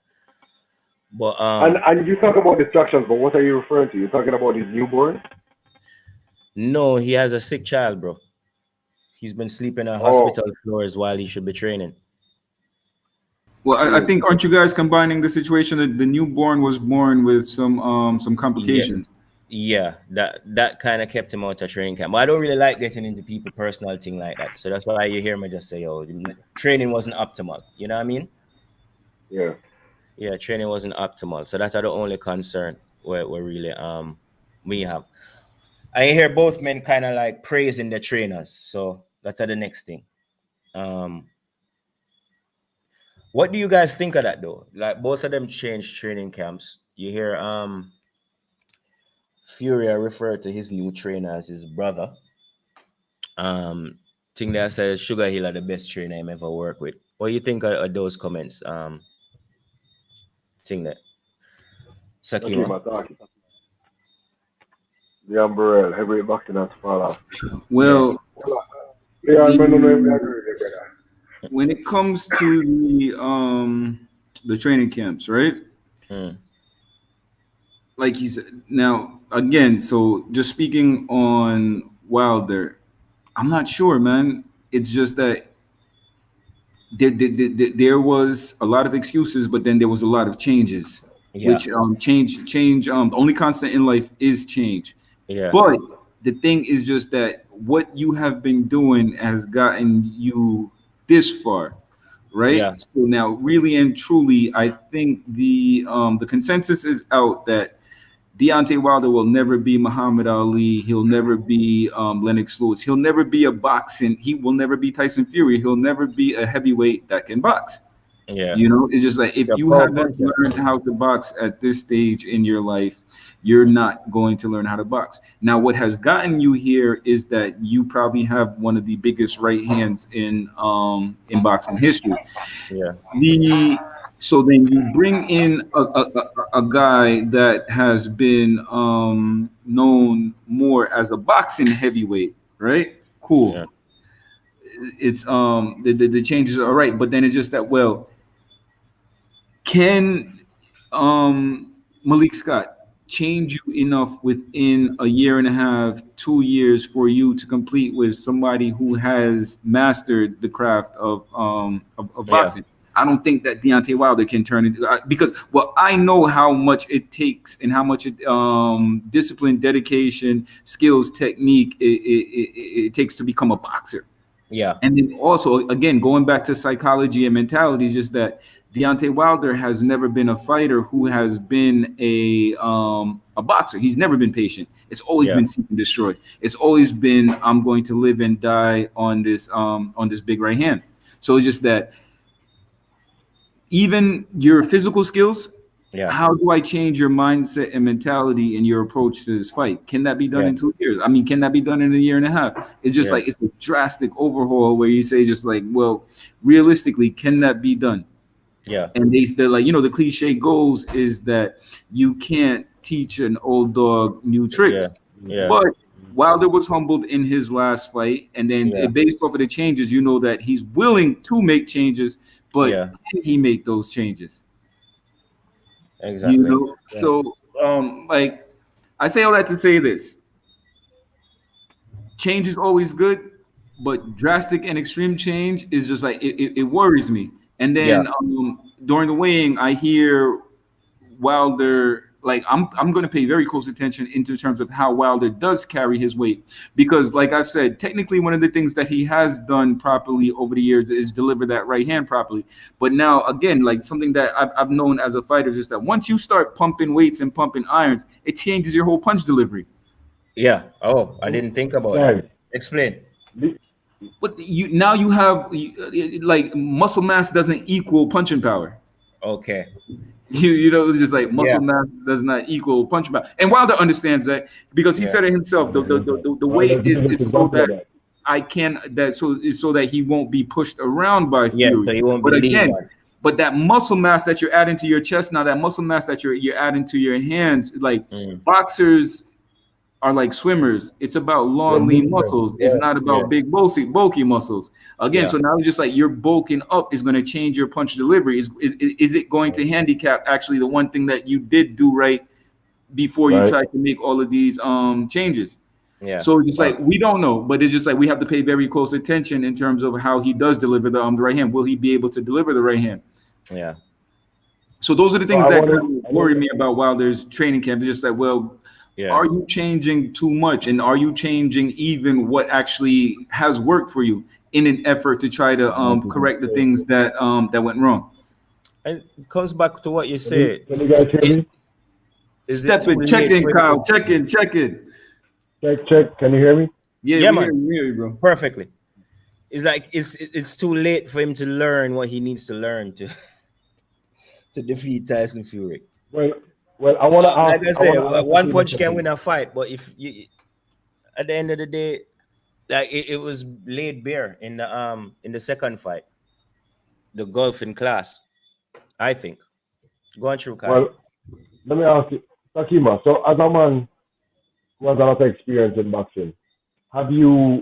But And you talk about distractions, but what are you referring to? You're talking about his newborn? no, he has a sick child, bro. He's been sleeping on Oh, hospital floors while he should be training. Well, I mm, think aren't you guys combining the situation that the newborn was born with some Yeah, complications? yeah. That kind of kept him out of training camp. But I don't really like getting into people personal thing like that. So that's why you hear me just say, "Oh, training wasn't optimal." You know what I mean? yeah. Yeah, training wasn't optimal. So that's the only concern where really we have. I hear both men kind of like praising the trainers. So that's the next thing. Um, what do you guys think of that though? Like both of them changed training camps. You hear Furia refer to his new trainer as his brother. Thing that says Sugar Hill are the best trainer I'm ever worked with. What do you think of those comments? Thing that Okay, Sakima. my talking. The umbrella, heavyweight boxing has to fall off. Yeah. Well, Yeah, I don't know if I the agree with you, brother. when it comes to the training camps, right? Mm, Like you said, now again, so just speaking on Wilder, I'm not sure, man. It's just that there was a lot of excuses, but then there was a lot of changes, yeah. which change. The only constant in life is change. Yeah. But the thing is just that what you have been doing has gotten you this far, right? Yeah. So now, really and truly, I think the consensus is out that Deontay Wilder will never be Muhammad Ali. He'll never be Lennox Lewis. He'll never be a boxing. He will never be Tyson Fury. He'll never be a heavyweight that can box. Yeah. You know, it's just like if The you power haven't puncher. learned how to box at this stage in your life, you're not going to learn how to box. Now, what has gotten you here is that you probably have one of the biggest right hands in boxing history. Yeah. The So then you bring in a guy that has been known more as a boxing heavyweight, right? Yeah. Cool. It's the changes are right, but then it's just that, well, can Malik Scott change you enough within a year and a half, 2 years for you to compete with somebody who has mastered the craft of Yeah. boxing? I don't think that Deontay Wilder can turn it because I know how much it takes and how much discipline, dedication, skills, technique it takes to become a boxer. Yeah. And then also, again, going back to psychology and mentality, is just that Deontay Wilder has never been a fighter who has been a boxer. He's never been patient. It's always been seek and destroy. It's always been I'm going to live and die on this big right hand. So it's just that even your physical skills, how do I change your mindset and mentality and your approach to this fight? Can that be done in 2 years? I mean, can that be done in a year and a half? It's just like it's a drastic overhaul where you say just like, well, realistically, can that be done? Yeah. And they're like, the cliche goes is that you can't teach an old dog new tricks. Yeah. But Wilder was humbled in his last fight, and then based off of the changes, you know that he's willing to make changes, but can he make those changes? Exactly. So like I say all that to say this: change is always good, but drastic and extreme change is just like it worries me. And then during the weighing, I hear Wilder. Like I'm going to pay very close attention into terms of how Wilder does carry his weight, because like I've said, technically one of the things that he has done properly over the years is deliver that right hand properly. But now again, like something that I've known as a fighter is that once you start pumping weights and pumping irons, it changes your whole punch delivery. Yeah. Oh, I didn't think about that. Explain. But you have like muscle mass doesn't equal punching power. Okay. It's just like muscle mass does not equal punch power. And Wilder understands that because he said it himself. The weight is so that I can so that he won't be pushed around by Fury. So he won't but be again, lean. but that muscle mass that you're adding to your chest now, that muscle mass that you're adding to your hands, like boxers are like swimmers. It's about long, lean muscles. It's not about big, bulky muscles. Again, so now it's just like you're bulking up is going to change your punch delivery. Is it going to handicap actually the one thing that you did do right before you tried to make all of these changes? Yeah. So it's just like we don't know, but it's just like we have to pay very close attention in terms of how he does deliver the right hand. Will he be able to deliver the right hand? Yeah. So those are the things that worry me about Wilder's training camp. It's just like, well, are you changing too much, and are you changing even what actually has worked for you in an effort to try to correct the things that went wrong? And it comes back to what you said. Can you guys hear me? Step in, check in, Kyle. Check in. Check. Can you hear me? Yeah, man. We hear you, bro. Perfectly. It's like it's too late for him to learn what he needs to learn to defeat Tyson Fury. Well, I want to ask. Like I said, one punch can win a fight, but if you, at the end of the day, like it was laid bare in the second fight, the golfing class, I think. Go on through, Kyle. Well, let me ask you, Takima. So, as a man who has a lot of experience in boxing, have you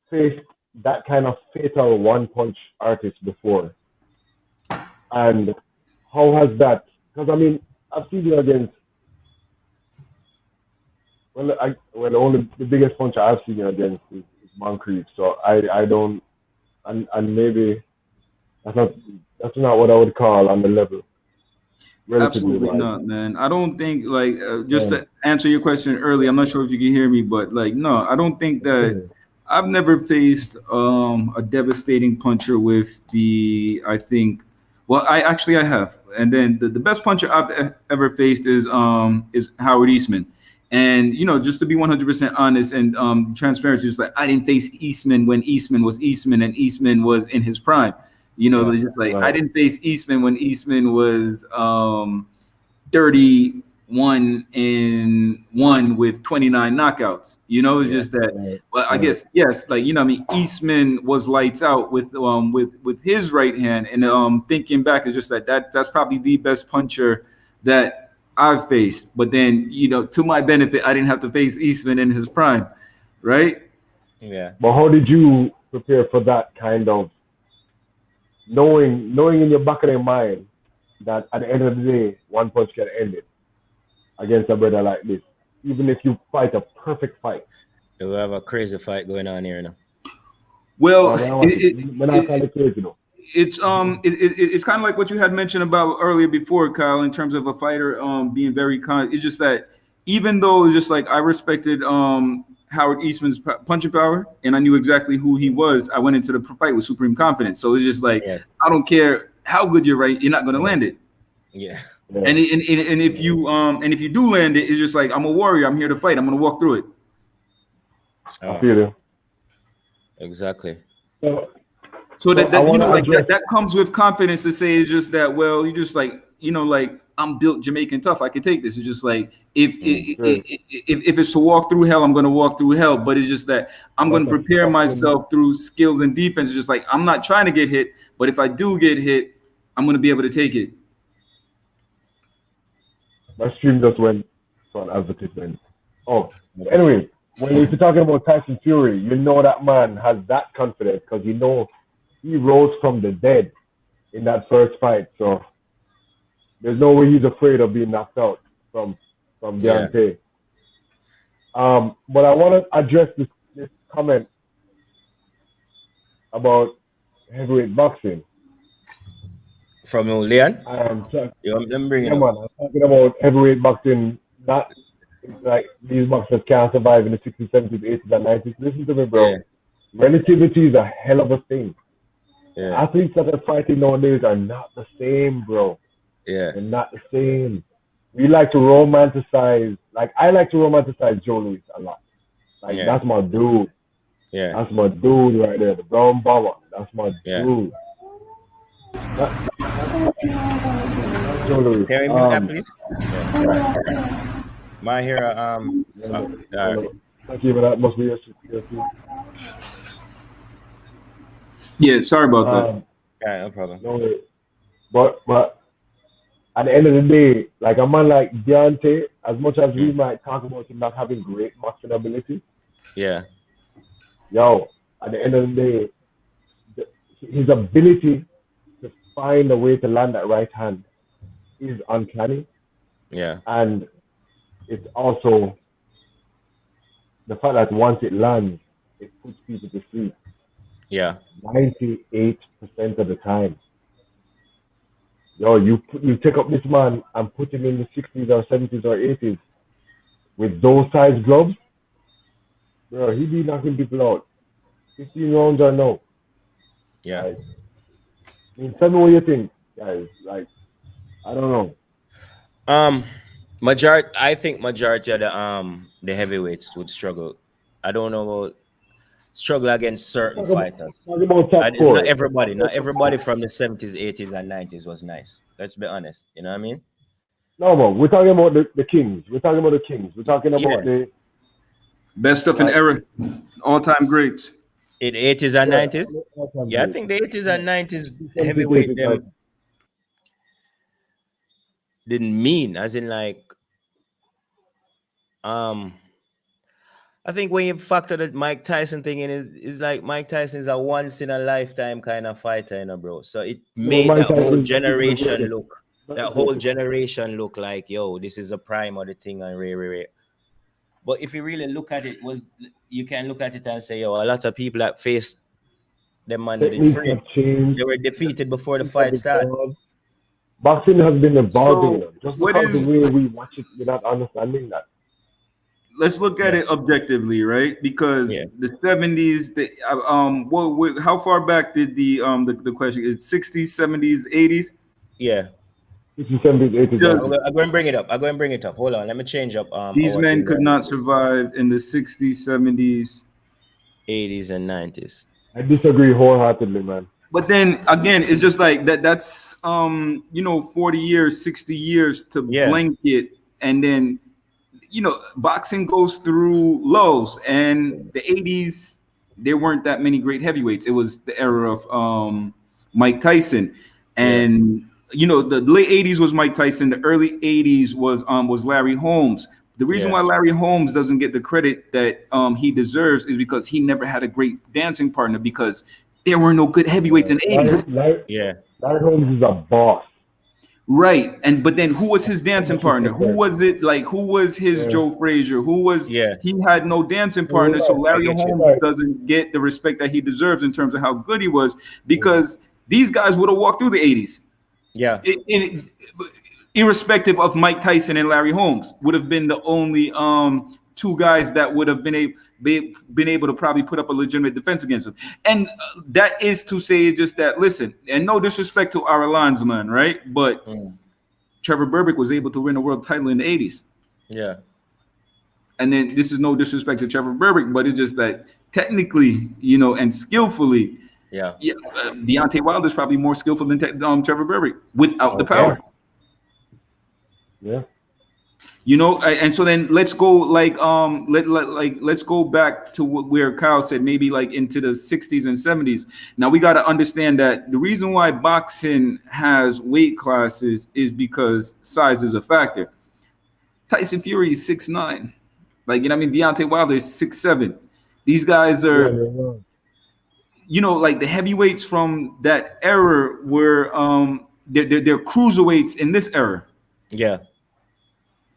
faced that kind of fatal one punch artist before? And how has that? Because I mean, I've seen you against. Only the biggest puncher I've seen you against is Moncrief. So I don't, and maybe that's not what I would call on the level. Absolutely not, man. I don't think just to answer your question earlier. I'm not sure if you can hear me, but no, I don't think that I've never faced a devastating puncher with I have. And then the best puncher I've ever faced is Howard Eastman. And just to be 100% honest and transparency, just like I didn't face Eastman when Eastman was Eastman and Eastman was in his prime. Just like I didn't face Eastman when Eastman was 31-1 with 29 knockouts. It's just that. Well, I guess yes, Eastman was lights out with his right hand, and thinking back is just that's probably the best puncher that I've faced. But then to my benefit, I didn't have to face Eastman in his prime, right? Yeah. But how did you prepare for that kind of knowing in your back of your mind that at the end of the day, one punch can end it against a brother like this, even if you fight a perfect fight? We have a crazy fight going on here now. Well, it's kind of like what you had mentioned about earlier before, Kyle, in terms of a fighter being very kind. It's just that even though it's just like I respected Howard Eastman's punching power and I knew exactly who he was, I went into the fight with supreme confidence. So it's just like Yeah. I don't care how good you're, right? You're not going to land it. Yeah. Yeah. And if you do land it, it's just like I'm a warrior. I'm here to fight. I'm going to walk through it. I feel you. Exactly. So that I you wanna know, like address- that comes with confidence to say it's just that, well, you just like, you know, like I'm built Jamaican tough. I can take this. It's just like if it's to walk through hell, I'm going to walk through hell. But it's just that I'm going to prepare myself through skills and defense. It's just like I'm not trying to get hit, but if I do get hit, I'm going to be able to take it. My stream just went for an advertisement. Oh, anyway, when you're talking about Tyson Fury, you know that man has that confidence because you know he rose from the dead in that first fight. So there's no way he's afraid of being knocked out from Deontay. But I want to address this comment about heavyweight boxing. From Leon? Yeah, Them bring it man, up. I'm talking about heavyweight boxing. Not like these boxers can't survive in the 60s, 70s, 80s, and 90s. Listen to me, bro. Yeah. Relativity is a hell of a thing. Yeah. Athletes that are fighting nowadays are not the same, bro. Yeah. They're not the same. We like to romanticize. Like I like to romanticize Joe Louis a lot. Like Yeah. that's my dude. Yeah. That's my dude right there, the brown bomber. That's my Yeah. dude. That's Joe Louis. Can we mute that, please? Yeah. My hero, Thank you for that. Must be your Yeah, sorry about that. yeah, no problem. No way. But at the end of the day, like a man like Deontay, as much as we might talk about him not having great boxing ability, Yeah. yo, at the end of the day, his ability to find a way to land that right hand is uncanny. Yeah. And it's also the fact that once it lands, it puts people to sleep Yeah. 98% of the time. Yo, you take up this man and put him in the 60s or 70s or 80s with those size gloves, bro, he be knocking people out. 15 rounds or no. Yeah. Like, I mean, tell me what you think, guys. Like, I don't know. I think majority of the heavyweights would struggle. I don't know about struggle against certain fighters. Talk about top And it's four. not everybody. Not everybody from the 70s, 80s, and 90s was nice. Let's be honest. You know what I mean? No, man, we're talking about the kings. We're talking about the kings. We're talking about Yeah. the Best stuff in era, all-time greats. In the 80s and 90s? all-time Yeah, I greats. think the 80s and 90s 70s, heavyweight 80s, them didn't mean as in like I think when you factor that Mike Tyson thing in is like Mike Tyson is a once in a lifetime kind of fighter, you know, bro. So it made Mike that whole Tyson is generation great. look That's that the whole greatest. generation look like, yo, this is a prime of the thing and rare. But if you really look at it, you can look at it and say, yo, a lot of people that faced them man didn't Techniques free. have changed. They were defeated before the Techniques fight have started. evolved. Boxing has been evolving. So, Just what because is- the way we watch it, we're not understanding that. Let's look at Yeah. it objectively, right? Because Yeah. the 70s, how far back did the question is? 60s, 70s, 80s? Yeah. 60s, 70s, 80s. Just- I'm going to bring it up. Hold on. Let me change up. These our men thing could there. not survive in the 60s, 70s. 80s and 90s. I disagree wholeheartedly, man. But then again, it's just like that's 40 years, 60 years to Yeah. blanket, and then boxing goes through lulls, and the 80s there weren't that many great heavyweights. It was the era of Mike Tyson, and the late 80s was Mike Tyson, the early 80s was Larry Holmes. The reason Yeah. why Larry Holmes doesn't get the credit that he deserves is because he never had a great dancing partner, because there were no good heavyweights in the 80s. Yeah. Larry Holmes is a boss. Right. But then who was his dancing partner? Who was it? Like, who was his Joe Frazier? Who was, Yeah. he had no dancing partner. So Larry I get you. Holmes doesn't get the respect that he deserves in terms of how good he was, because these guys would have walked through the 80s. Yeah. Irrespective of Mike Tyson and Larry Holmes, would have been the only two guys that would have been able to probably put up a legitimate defense against him. And that is to say just that, listen, and no disrespect to our linesman, right? But Trevor Berbick was able to win a world title in the 80s. Yeah. And then this is no disrespect to Trevor Berbick, but it's just that technically, you know, and skillfully, Deontay Wilder is probably more skillful than Trevor Berbick without the power. Yeah. You know, and so then let's go let's go back to where Kyle said maybe like into the 60s and 70s. Now we got to understand that the reason why boxing has weight classes is because size is a factor. Tyson Fury is 6'9". Like, you know what I mean? Deontay Wilder is 6'7". These guys are, you know, like the heavyweights from that era were they're cruiserweights in this era. Yeah.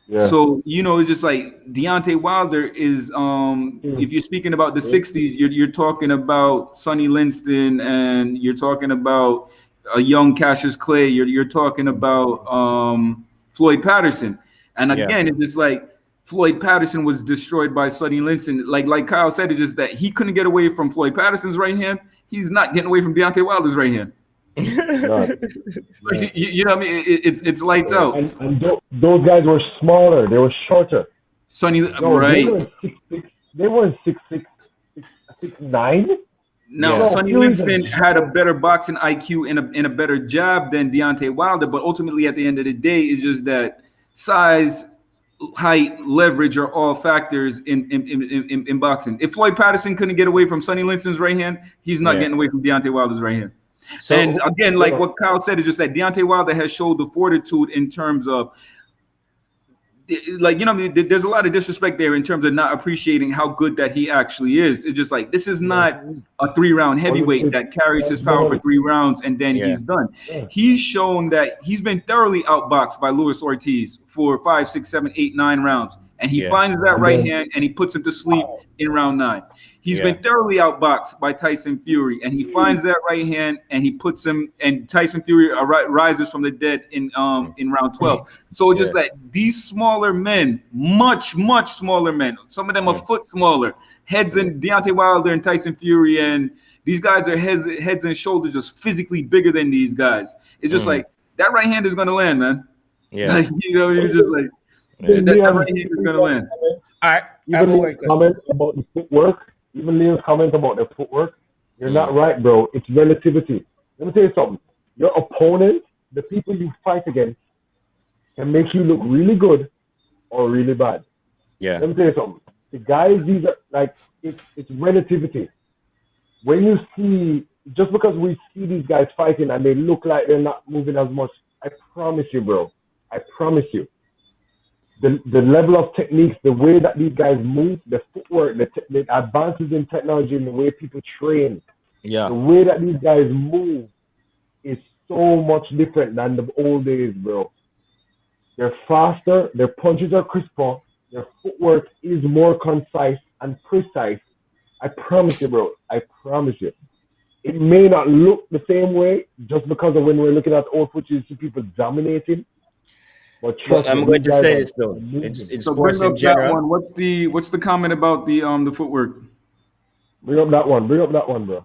Yeah. So, you know, it's just like Deontay Wilder is if you're speaking about the 60s, you're talking about Sonny Liston, and you're talking about a young Cassius Clay, you're talking about Floyd Patterson. And again, it's just like Floyd Patterson was destroyed by Sonny Liston. Like Kyle said, it's just that he couldn't get away from Floyd Patterson's right hand. He's not getting away from Deontay Wilder's right hand. You know what I mean? It's lights out. And those guys were smaller. They were shorter. Sonny, right? They weren't 6'6", 6'9". No, Sonny Liston had a better boxing IQ and a better jab than Deontay Wilder, but ultimately at the end of the day, it's just that size, height, leverage are all factors in boxing. If Floyd Patterson couldn't get away from Sonny Liston's right hand, he's not getting away from Deontay Wilder's right hand. So, and again, like what Kyle said, is just that Deontay Wilder has showed the fortitude in terms of, like, you know, I mean, there's a lot of disrespect there in terms of not appreciating how good that he actually is. It's just like, this is not a 3-round heavyweight that carries his power for 3 rounds and then he's done. He's shown that he's been thoroughly outboxed by Luis Ortiz for 5, 6, 7, 8, 9 rounds. And he finds that right hand and he puts him to sleep in round 9. He's been thoroughly outboxed by Tyson Fury, and he finds that right hand and he puts him, and Tyson Fury rises from the dead in round 12. So it's just that these smaller men, much smaller men, some of them a foot smaller, heads in Deontay Wilder and Tyson Fury, and these guys are heads and shoulders just physically bigger than these guys. It's just like that right hand is going to land, man. Yeah, like, you know, it's just like that right hand is going to land. All right. Even comment about the footwork. Even Leo's comment about the footwork, you're not right, bro. It's relativity. Let me tell you something. Your opponent, the people you fight against, can make you look really good or really bad. Yeah. Let me tell you something. The guys, these are like, it's relativity. When you see, just because we see these guys fighting and they look like they're not moving as much, I promise you, bro. I promise you. The level of techniques, the way that these guys move, the footwork, the advances in technology, and the way people train, the way that these guys move is so much different than the old days, bro. They're faster, their punches are crisper, their footwork is more concise and precise. I promise you, bro. I promise you. It may not look the same way just because of when we're looking at old footage, you see people dominating. But I'm going to say this though. It's so sports bring up in general. that one. What's the comment about the footwork? Bring up that one. Bring up that one, bro.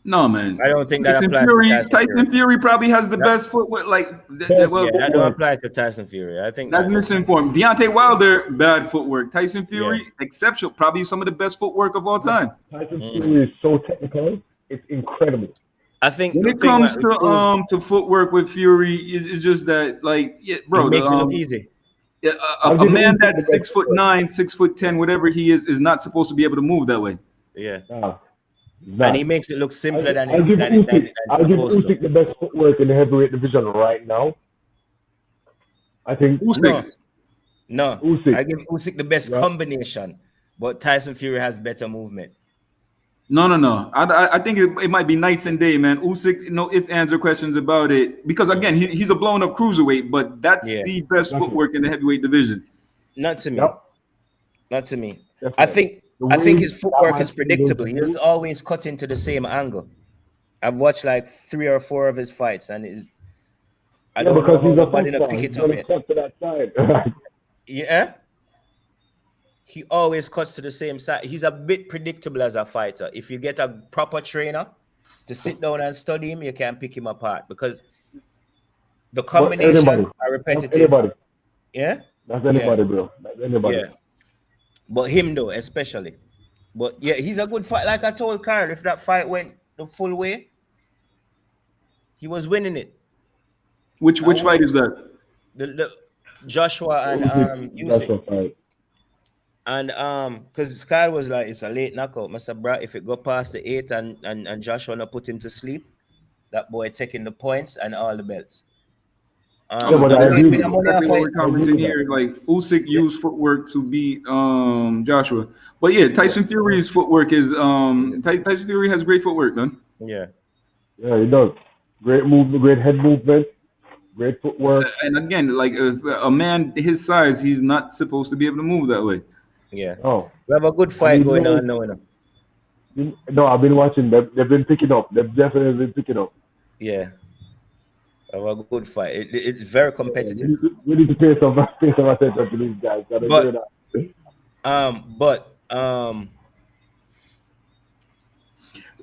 No, man. I don't think that applies to Tyson Fury probably has the best footwork. Like, that don't apply to Tyson Fury. I think that's misinformed. Deontay Wilder, bad footwork. Tyson Fury, exceptional. Probably some of the best footwork of all time. Tyson Fury is so technical. It's incredible. I think when it comes to footwork with Fury, it's just that, like, bro, it makes it look easy. A man that's 6'9", 6'10", whatever he is not supposed to be able to move that way. Yeah. And he makes it look simpler than I'll give Usyk the best footwork in the heavyweight division right now. I think Usyk. Usyk. I give Usyk the best combination, but Tyson Fury has better movement. No. I think it might be nights and day, man. Usyk, no ifs, ands, or questions about it. Because again, he's a blown up cruiserweight, but that's the best footwork in the heavyweight division. Not to me. Not to me. Definitely. The I think way his that footwork man is is going predictable. to He's move, always cut into the same angle. I've watched like 3 or 4 of his fights, and I yeah, don't know because how he's a nobody not fighter, pick he's it up gonna yet. cut to that side. Yeah, he always cuts to the same side. He's a bit predictable as a fighter. If you get a proper trainer to sit down and study him, you can pick him apart because the But combinations anybody, are that's repetitive. anybody, Yeah, that's yeah, anybody, bro. That's anybody. yeah. But him though, especially. But yeah, he's a good fight. Like I told Kyle, if that fight went the full way, he was winning it. Which And fight is that? the Joshua and That's Usyk. a fight. And because Kyle was like, it's a late knockout. I said, bro, if it go past the 8 and Joshua not put him to sleep, that boy taking the points and all the belts. Yeah, but I Yeah, Me agree. the money exactly off what it. we're I agree commenting with that. here. Like Usyk used footwork to beat Joshua, but yeah, Tyson Fury's footwork is Tyson Fury has great footwork, man. Yeah. Yeah, he does. Great movement, great head movement, great footwork. And again, like if a man his size, he's not supposed to be able to move that way. Yeah. Oh, We have a good and fight he's going very. on now. You know? No, I've been watching. They've been picking up. They've definitely been picking up. Yeah. We have a good fight. It's very Yeah, competitive. we need to pay some attention to these guys. Gotta do But that. but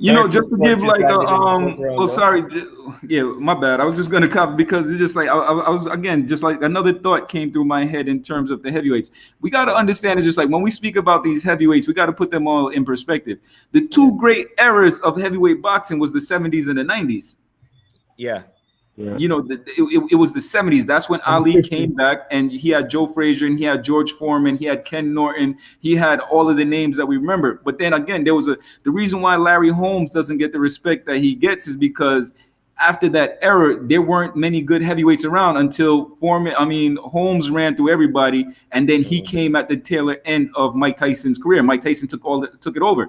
You know, 13 just to give punches like a landed in the fourth round oh though. sorry, yeah, my bad. I was just gonna copy because it's just like I was again just like another thought came through my head in terms of the heavyweights. We got to understand it's just like when we speak about these heavyweights, we got to put them all in perspective. The two great eras of heavyweight boxing was the 70s and the 90s. Yeah. Yeah. You know, it was the 70s. That's when And the Ali 50s. came back and he had Joe Frazier and he had George Foreman, he had Ken Norton, he had all of the names that we remember. But then again, the reason why Larry Holmes doesn't get the respect that he gets is because after that era, there weren't many good heavyweights around until Holmes ran through everybody, and then he came at the tail end of Mike Tyson's career. Mike Tyson took it over.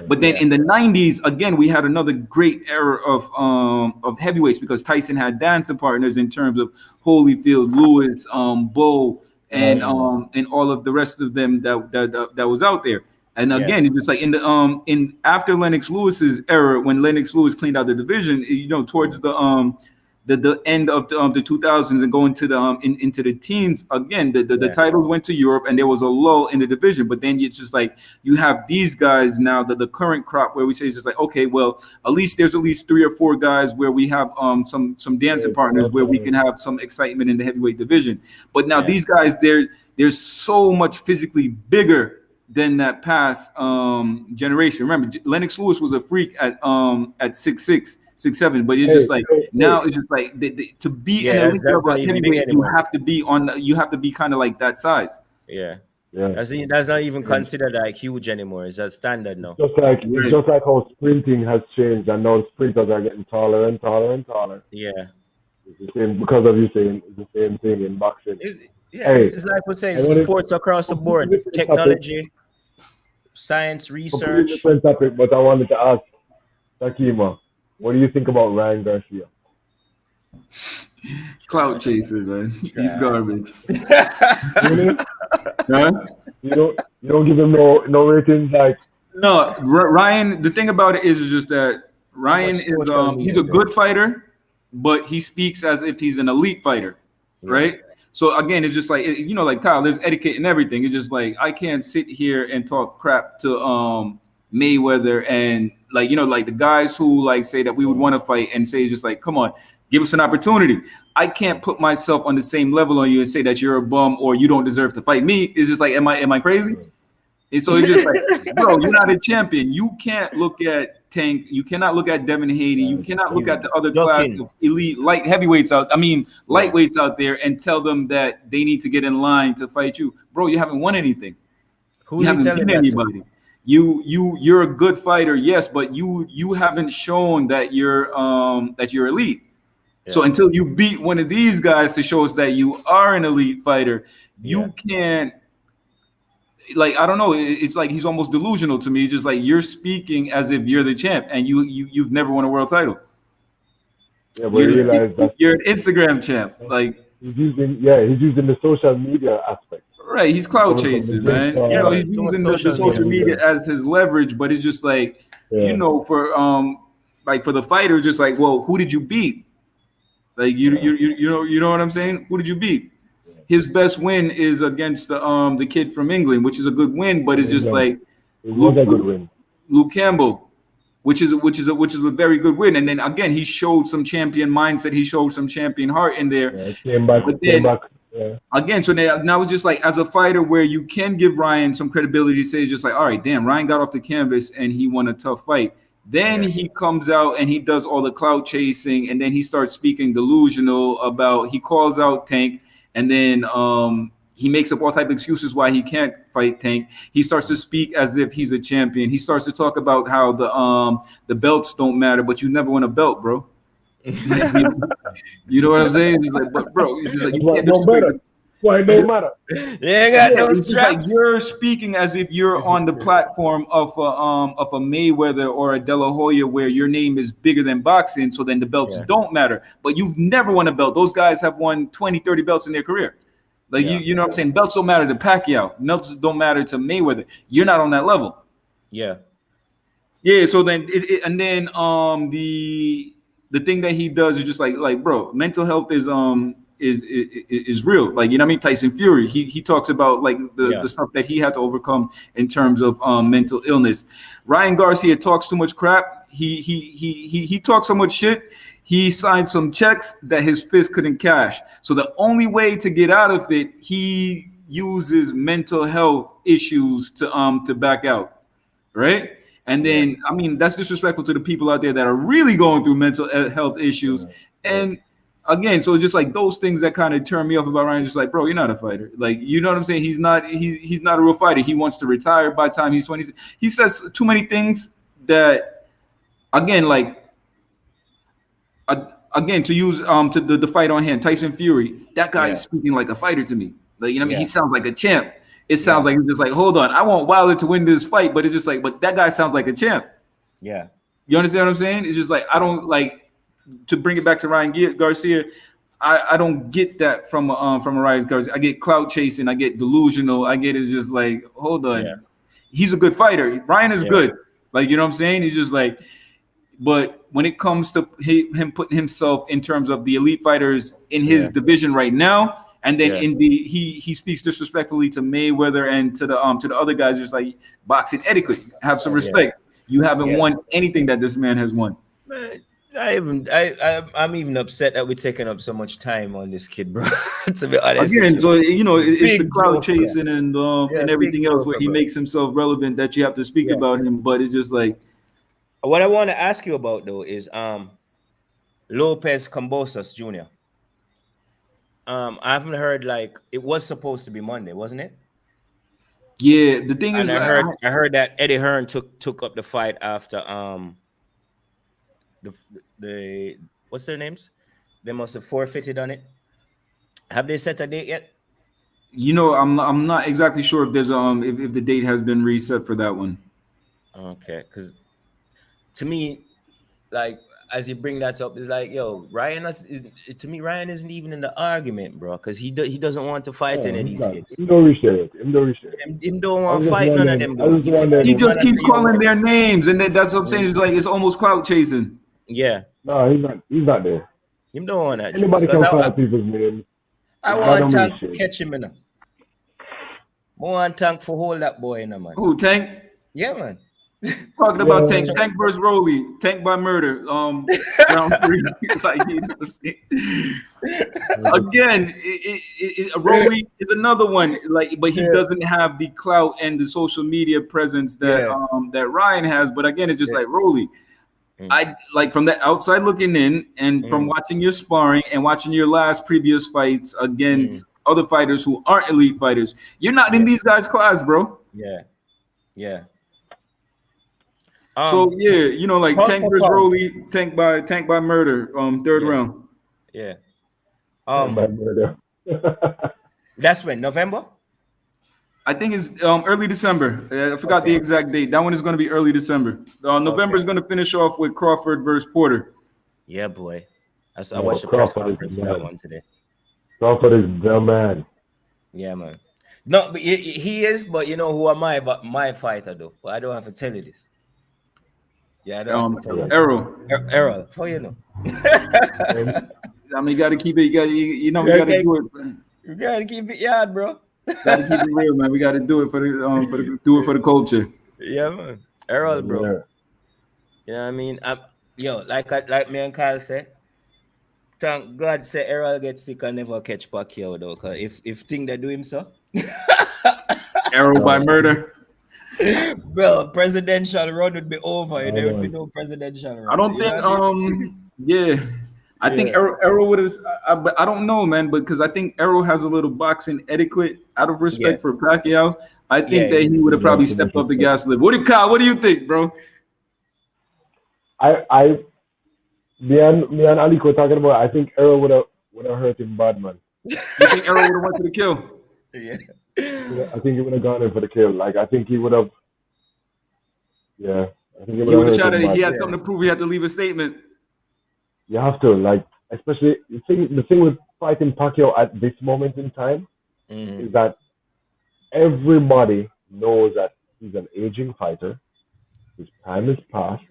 But then in the 90s, again, we had another great era of heavyweights because Tyson had dancing partners in terms of Holyfield, Lewis, Bull, and all of the rest of them that was out there. And again, it's just like in after Lennox Lewis's era, when Lennox Lewis cleaned out the division, you know, towards the end of the 2000s and going to the into the teens again, the titles went to Europe and there was a lull in the division. But then it's just like you have these guys now, the current crop, where we say it's just like, okay, well, there's at least 3 or 4 guys where we have some dancing partners where we can have some excitement in the heavyweight division. But now these guys, they're so much physically bigger than that past generation. Remember, Lennox Lewis was a freak at 6'6", 6'7", but it's just like now it's just like to be an elite that's level not even big heavyweight, anymore. you have to be kind of like that size. Yeah. Yeah. That's not even considered like huge anymore. It's a standard now. It's just like how sprinting has changed, and now sprinters are getting taller and taller and taller. Yeah. It's the same because of you saying it's the same thing in boxing. It's like we're saying, sports across the board, technology, science, Completely research. different topic, but I wanted to ask Takima, what do you think about Ryan Garcia? Clout chaser, man. He's garbage. Really? Huh? You don't give him no ratings like. No, Ryan. The thing about it is just that Ryan is he's a good fighter, but he speaks as if he's an elite fighter, right? So again, it's just like like Kyle. There's etiquette and everything. It's just like I can't sit here and talk crap to Mayweather and like the guys who like say that we would want to fight and say it's just like, come on, give us an opportunity. I can't put myself on the same level on you and say that you're a bum or you don't deserve to fight me. It's just like, am I crazy? And so it's just like, bro, you're not a champion. You can't look at Tank. You cannot look at Devin Haney. You cannot look at the other class of elite lightweights out there and tell them that they need to get in line to fight you. Bro, you haven't won anything. You haven't beaten anybody. You're a good fighter, yes, but you haven't shown that you're elite. Yeah. So until you beat one of these guys to show us that you are an elite fighter, you can't. Like, I don't know. It's like he's almost delusional to me. It's just like you're speaking as if you're the champ and you've never won a world title. Yeah, but you realize that you're an Instagram champ. Like he's using the social media aspect. Right, he's cloud Coming from the chasing, gym man. You Yeah, know, side. he's man. Too much using the social social media. media as his leverage, but it's just like, you Yeah. know, for like for the fighter, just like, well, who did you beat? Like you know what I'm saying? Who did you beat? His best win is against the kid from England, which is a good win, but From it's just England. like It was Luke, a good win. Luke Campbell, which is a very good win. And then again, he showed some champion mindset. He showed some champion heart in there. Yeah, came back, But came then back. Yeah, again, so now it's just like as a fighter where you can give Ryan some credibility, say it's just like, all right, damn, Ryan got off the canvas and he won a tough fight. Then Yeah. he comes out and he does all the clout chasing, and then he starts speaking delusional about he calls out Tank, and then he makes up all type of excuses why he can't fight Tank. He starts to speak as if he's a champion. He starts to talk about how the belts don't matter, but you never won a belt, bro. You know what I'm saying? It's just like, but bro, it's just like that's you why can't it don't disrespect matter. That's why it don't matter. You ain't got no it's just like straps. you're speaking as if you're on the platform of a Mayweather or a De La Hoya, where your name is bigger than boxing, so then the belts Yeah. don't matter. But you've never won a belt. Those guys have won 20, 30 belts in their career. Like Yeah. you know what I'm saying? Belts don't matter to Pacquiao. Belts don't matter to Mayweather. You're not on that level. Yeah. Yeah, so then and then the thing that he does is just like bro, mental health is real. Like, you know what I mean? Tyson Fury, he talks about like Yeah. the stuff that he had to overcome in terms of mental illness. Ryan Garcia talks too much crap. He talks so much shit. He signed some checks that his fist couldn't cash. So the only way to get out of it, he uses mental health issues to back out. Right? And then, I mean, that's disrespectful to the people out there that are really going through mental health issues. And again, so it's just like those things that kind of turn me off about Ryan. Just like, bro, you're not a fighter. Like, you know what I'm saying? He's not a real fighter. He wants to retire by the time he's 20. He says too many things that, again, like, again, to use to the fight on hand, Tyson Fury, that guy is speaking like a fighter to me. Like, you know what I mean? He sounds like a champ. It sounds like he's just like, hold on, I want Wilder to win this fight, but it's just like, but that guy sounds like a champ. Yeah. You understand what I'm saying? It's just like, I don't like, to bring it back to Ryan Garcia. I don't get that from a Ryan Garcia. I get clout chasing. I get delusional. I get it's just like, hold on, he's a good fighter. Ryan is good. Like, you know what I'm saying? He's just like, but when it comes to him putting himself in terms of the elite fighters in his division right now. And then in the he speaks disrespectfully to Mayweather and to the other guys, just like boxing etiquette. Have some respect. You haven't won anything that this man has won. Man, I'm even upset that we're taking up so much time on this kid, bro. To be honest. Again, so you know, it's Big the crowd joke, chasing and everything else where he bro. makes himself relevant that you have to speak about him. But it's just like, what I want to ask you about though is Lopez Cambosas Jr. I haven't heard, like, it was supposed to be Monday, wasn't it? yeah, the thing is, And I heard that Eddie Hearn took up the fight after the what's their names? They must have forfeited on it. Have they set a date yet? you know, I'm not exactly sure if there's if the date has been reset for that one. Okay, because to me, like, as you bring that up, it's like, yo, Ryan to me, Ryan isn't even in the argument, bro, because he doesn't want to fight any of these kids. Him don't reach there. Him don't want to fight none of them, though. He just keeps calling their names, and then that's what I'm saying. It's like it's almost clout chasing. Yeah, No, he's not there. him don't want that. Anybody can Because call people's names. I want Tank to catch him, man. I want Tank for hold that boy, man. Who, Tank? Yeah, man. Talking about Tank versus Rolly, Tank by murder. Round 3. Like, you know, again, Rolly is another one. Like, but he doesn't have the clout and the social media presence that that Ryan has. But again, it's just like Rolly. I like, from the outside looking in, and from watching your sparring and watching your last previous fights against other fighters who aren't elite fighters. You're not in these guys' class, bro. Yeah. So yeah, you know, like Tank versus Rolly, Tank by murder, third round. Yeah. By murder. That's when, November? I think it's early December. I forgot the exact date. That one is going to be early December. November is going to finish off with Crawford versus Porter. Yeah, boy. I watched the press conference for that one today. Crawford is the man. Yeah, man. No, but he is. But you know who am I? But my fighter though. But I don't have to tell you this. Yeah, I don't have to tell you Yeah. this. Errol. Errol, how you know? Um, I mean, you got to keep it. We got to Okay, do it. you gotta keep it yard, bro. Got to keep it real, man. We got to do it do it for the culture. Yeah, man. Errol, bro. yeah. You know what I mean? Yo, like me and Kyle said, thank God say Errol get sick and never catch Pacquiao though. Cause if thing they do him so, Errol by No, murder. bro, presidential run would be over. no, There would be no. no presidential I run. don't You know think. what I mean? Yeah. I think Yeah, Errol would have, but I don't know, man. Because I think Errol has a little boxing etiquette. Out of yeah, respect for Pacquiao, I think yeah. that he would have Yeah, probably too much stepped up the respect. gas a little. What do Kyle? What do you think, bro? I me and Aliko talking about. I think Errol would have hurt him bad, man. You think Errol would have went to the kill? Yeah. I think he would have gone in for the kill. Like I think he would have. Yeah, I think he would He have would have hurt shot him it. He bad. had Yeah. something to prove. He had to leave a statement. You have to like, especially the thing with fighting Pacquiao at this moment in time Mm-hmm. is that everybody knows that he's an aging fighter. His time is past,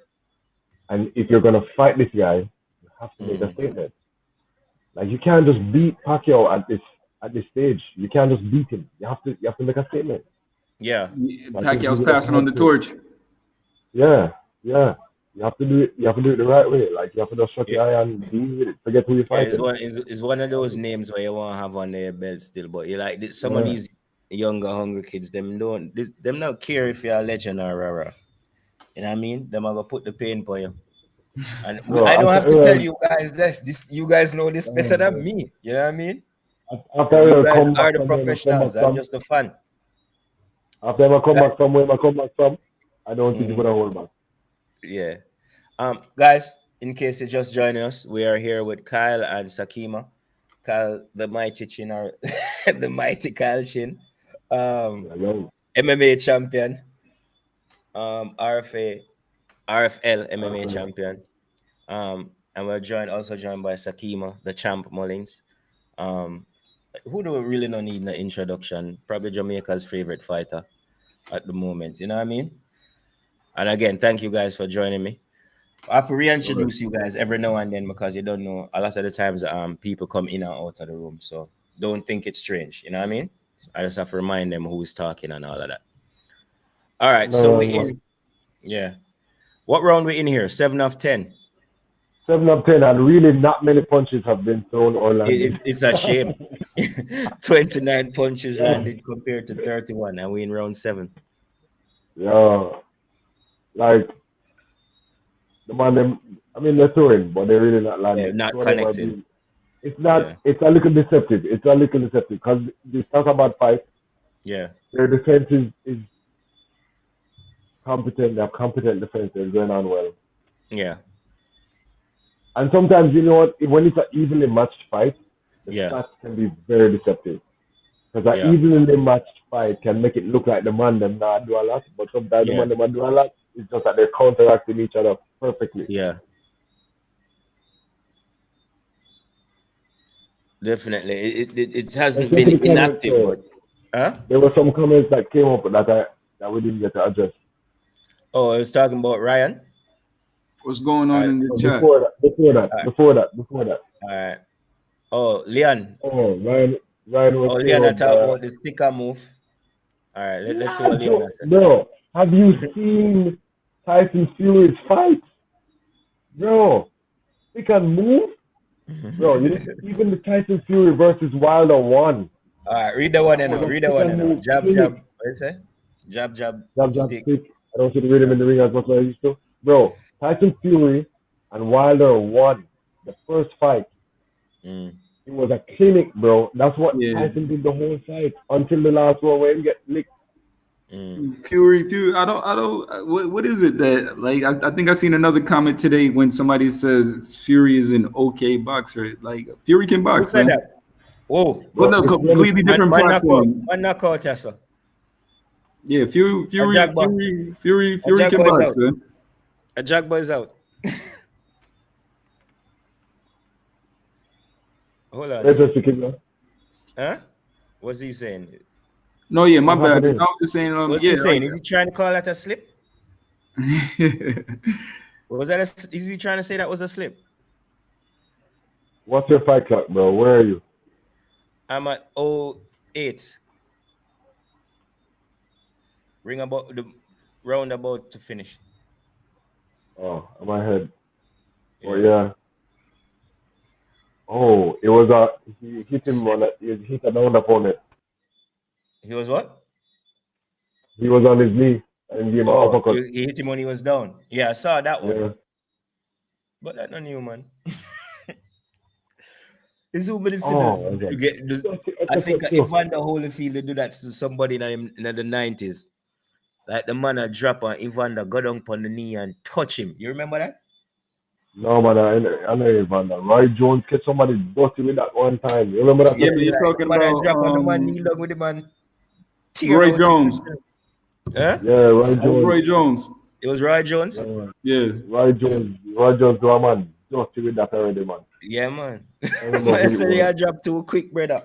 and if you're gonna fight this guy, you have to make a Mm-hmm. statement. Like you can't just beat Pacquiao at this stage. You can't just beat him. You have to make a statement. Yeah. So I think he Pacquiao's would have passing on the had to. torch. Yeah, yeah. You have to do it. You have to do it the right way. Like you have to just shut Yeah. your eye and deal with it. Forget who you're Yeah, it's fighting. one of those names where you want to have on their belt still, but you like some of Yeah. these younger hungry kids, them not care if you're a legend or rara. You know what I mean? Them are gonna put the pain for you. And Bro, I don't after have to tell Earl, you guys this. This you guys know this better than uh, me. You know what I mean? after Because you Earl guys come are back the from where I come back professionals. I'm from, just a fan. after I come Guys, back from where I come back from, I don't think you're mhm, gonna hold back. yeah. Guys, in case you're just joining us, we are here with Kyle and Sakima. Kyle, the mighty chin, or the mighty Kyle Chin, um, Yeah, yo. MMA champion, RFA, RFL MMA Okay. champion. And we're also joined by Sakima, the champ Mullins. Um, who do we really not need an introduction? Probably Jamaica's favorite fighter at the moment. You know what I mean? And again, thank you guys for joining me. I have to Okay. reintroduce you guys every now and then because you don't know. A lot of the times, people come in and out of the room, so don't think it's strange. You know what I mean? I just have to remind them who's talking and all of that. All right, No so we wrong one. in. Yeah. What round we in here? 7 of 10. 7 of 10, and really not many punches have been thrown or landed. It's a shame. 29 punches Yeah. landed compared to 31, and we in round 7. Yeah. Like the man them. I mean, they're throwing, but they're really not Yeah, landing. not Two of them are connecting. being. It's not. Yeah, It's a little deceptive. It's a little deceptive because this talk about fight. yeah, Their defense is competent. They have competent defense. They're going on well. yeah, And sometimes, you know what? When it's an evenly matched fight, the yeah, stats can be very deceptive. Because an yeah, evenly matched fight can make it look like the man them not do a lot, but sometimes the yeah, man them not do a lot. It's just that they're counteracting each other perfectly. yeah. Definitely. It hasn't Especially been the comments. inactive, but huh? There were some comments that came up that we didn't get to address. Oh, I was talking about Ryan. What's going All on right, in the So chat? all right, before that. all right. Oh, Leon. Oh, Ryan was Oh, saying Leon, I about talk about the sticker move. All right, let's see what Leon has bro, have you seen Tyson Fury's fight? Bro, he can move. Bro, said. even the Tyson Fury versus Wilder one. All right, read the one That and was now. a Read the one second and now. move Jab, jab. clinic. What you say? Jab, jab, Jab, stick. stick. I don't see the rhythm in the ring as much as I used to. Bro, Tyson Fury and Wilder won the first fight. Mm, It was a clinic, bro. That's what Yeah. Tyson did the whole fight until the last one where he get licked. mm. Fury. I don't. What is it that like? I think I seen another comment today when somebody says Fury is an okay boxer. Like Fury can Who box, said man. that? Whoa. But Bro, no, it's really completely different platform. Man knockout, yes, sir. Yeah, A Jagba. A Fury can Jagba is box, out. man. A Jagba is out. Hold on. better to kick him. Huh? What's he saying? No, yeah, my What's bad. I happening? was just saying, What's he saying? Is he trying to call that a slip? Was that is he trying to say that was a slip? What's your fight clock, bro? Where are you? I'm at 08. Ring about the round about to finish. Oh, I'm ahead. Oh Yeah. yeah. Oh, it was he hit him on a he hit a down opponent. He was what? He was on his knee and gave him an Oh, uppercut. he hit him when he was down. Yeah, I saw that one. Yeah. But that's not new, man. It's somebody see Oh, to okay. get this. I think if Evander Holyfield they do that to somebody in the 90s, like the man a drop on Evander, go down on the knee and touch him. You remember that? No man, I know Evan. Roy Jones catch somebody dirty with that one time. You remember that? Yeah, but you're Like the talking man a about drop on the man knee down with the man tear Roy out him. Jones. Huh? Yeah, Roy That was Jones. Roy Jones. It was Roy Jones. Yeah, Yeah. Roy Jones. Roy Jones do a man dirty with that already, man. Yeah, man. I remember Man who it said he was. a drop too quick, brother.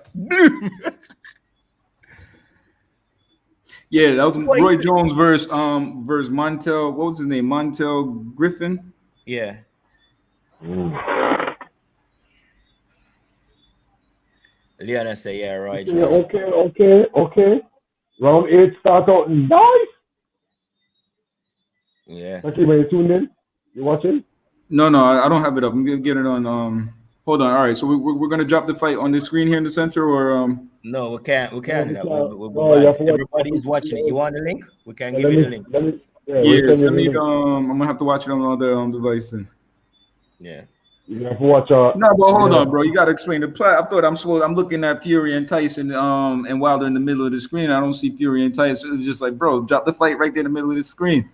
Yeah, that was What Roy is it? Jones versus Montel. What was his name? Montel Griffin. Yeah. Mm. Leona say, yeah, Roy Yeah, Jones. okay. Round 8 start out nice. Yeah. Okay, when you tuned in, you watching? No, I don't have it up. I'm gonna get it on. Hold on. All right, so we're gonna drop the fight on the screen here in the center, or No, we can't. We No, can't. we can't. We'll go No, you have bad. to watch. Everybody's watching it. You want the link? We can give Let you the me, link. yeah, yeah, we'll send you send the me. link. I'm gonna have to watch it on another device then. Yeah. You have to watch. No, but hold Yeah. on, bro. You gotta explain the plot. I thought I'm slow. I'm looking at Fury and Tyson, and Wilder in the middle of the screen. I don't see Fury and Tyson. It's just like, bro, drop the fight right there in the middle of the screen.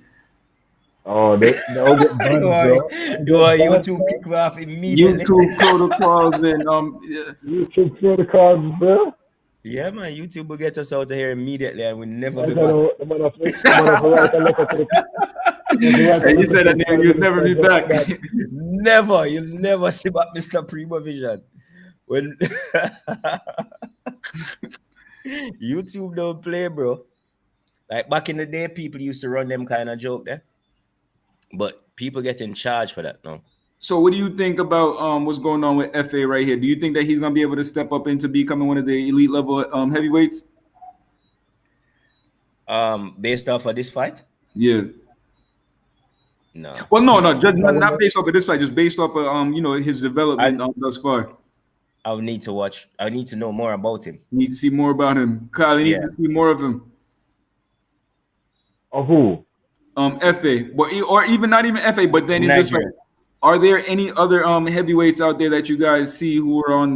Oh, they'll get banned, bro. You They'll are get banned, YouTube bro. kick me off immediately. YouTube protocols and yeah. YouTube protocols, bro. Yeah, man. YouTube will get us out of here immediately, and we'll never I be don't back. know. The man of write a letter to the. And you said that name, you'd never be back. Never. You'll never see back Mr. Primo Vision. When YouTube don't play, bro. Like back in the day, people used to run them kind of joke there. But people get in charge for that now. So, what do you think about what's going on with FA right here? Do you think that he's gonna be able to step up into becoming one of the elite level heavyweights? Based off of this fight? Yeah. No. Well, no, just not based off of this fight, just based off of his development thus far. I'll need to watch. I need to know more about him. Need to see more about him. Kyle needs to see more of him. Of who? FA, or even not even FA, but then it's just like, are there any other heavyweights out there that you guys see who are on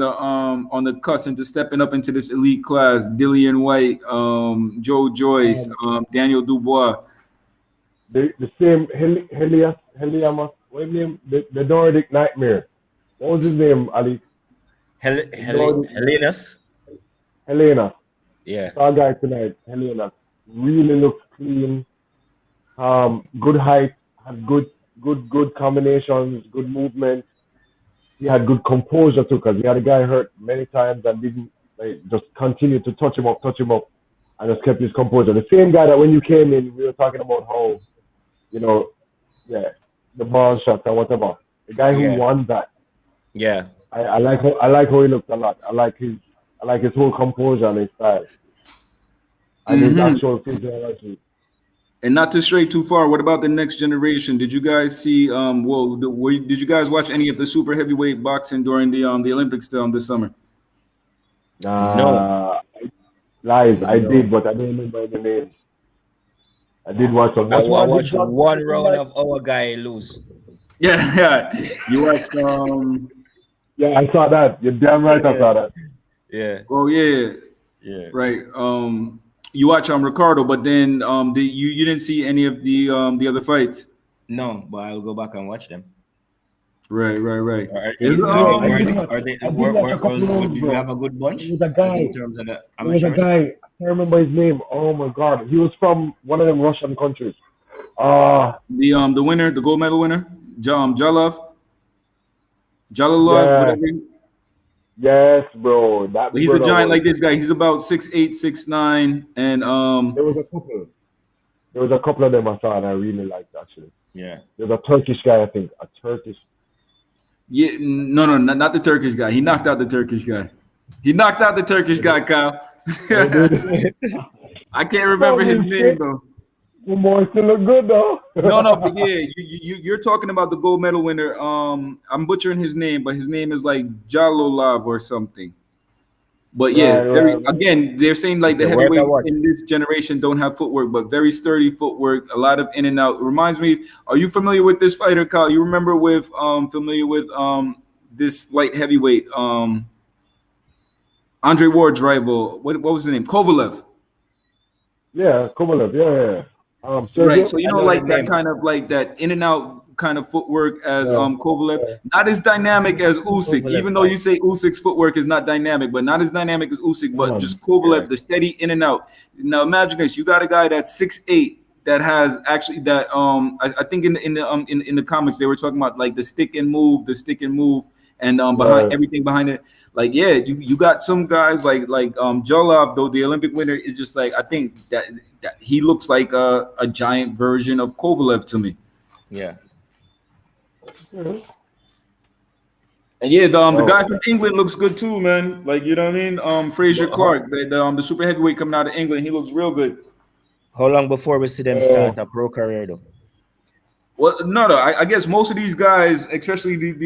the cusp into stepping up into this elite class? Dillian White, Joe Joyce, Daniel Dubois. The same Heliamas. What's his name? The Nordic Nightmare. What was his name, Ali? Helenas. Helena. Yeah. Saw a guy tonight. Helena really looks clean. Good height. Had good combinations. Good movement. He had good composure too, because he had a guy hurt many times and didn't just continue to touch him up, and just kept his composure. The same guy that when you came in, we were talking about how, the ball shots and whatever. The guy who won that. Yeah. I like how he looked a lot. I like his whole composure and his style. And his actual physiology. And not to stray too far, what about the next generation? Did you guys see? Did you guys watch any of the super heavyweight boxing during the Olympics this summer? No. Lies. I did, but I don't remember the names. I did watch some. I watched one round of our guy lose. Yeah. You watched. Yeah, I saw that. You're damn right. I saw that. Yeah. Oh yeah. Yeah. Right. You watch Ricardo, but then you didn't see any of the other fights. No, but I'll go back and watch them. Right. Did you have a good bunch? There was a guy. In terms of the There was a guy. I can't remember his name. Oh my god, he was from one of them Russian countries. The winner, the gold medal winner, Jalov, Yeah. whatever. Yes, bro. That He's a brother giant was. like this guy. He's about 6'8", 6'9", and There was a couple. There was a couple of them I saw and I really liked actually. Yeah. There's a Turkish guy, I think. A Turkish. yeah, no, not the Turkish guy. He knocked out the Turkish guy. He knocked out the Turkish guy, Kyle. Oh, dude. I can't remember his Holy name shit. though. The boy still look good though. No, but yeah, you're talking about the gold medal winner. I'm butchering his name, but his name is like Jalolov or something. But yeah, Right. again, they're saying like the Okay, worth a heavyweights watch. in this generation don't have footwork, but very sturdy footwork, a lot of in and out. It reminds me, are you familiar with this fighter, Kyle? You remember with familiar with this light heavyweight, Andre Ward's rival, what was his name? Kovalev. Yeah, Kovalev. Yeah. Right. Sergio. So I know the like that name. kind of like that in and out kind of footwork as Yeah. Kovalev. Yeah. Not as dynamic as Usyk, Kovalev even though you fight. say Usyk's footwork is not dynamic, but not as dynamic as Usyk, Yeah, but man. just Yeah. Kovalev, the steady in and out. Now imagine this: you got a guy that's 6'8" that has actually that I think in the comics they were talking about like the stick and move, and behind Right. everything behind it. Like yeah, you got some guys like Jolov, though the Olympic winner is just like I think that he looks like a giant version of Kovalev to me. Yeah. Mhm. And yeah, the Oh, guy from England looks good too, man. Like you know what I mean? Fraser But how, Clark, the super heavyweight coming out of England, he looks real good. how long before we see them uh, start a pro career though? Well, no. I guess most of these guys, especially the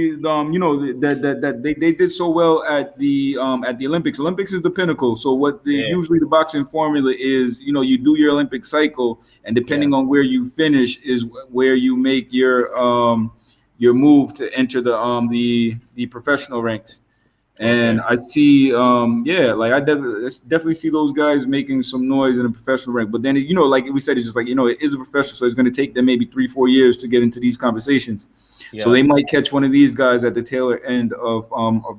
you know that they did so well at the Olympics. Olympics is the pinnacle. So what the Yeah. usually the boxing formula is, you know, you do your Olympic cycle, and Yeah. depending on where you finish is where you make your move to enter the professional ranks. Okay. And I see, yeah, like definitely see those guys making some noise in a professional rank. But then, you know, like we said, it's just like, you know, it is a professional, so it's going to take them maybe 3-4 years to get into these conversations. So Yeah. they might catch one of these guys at the tail end of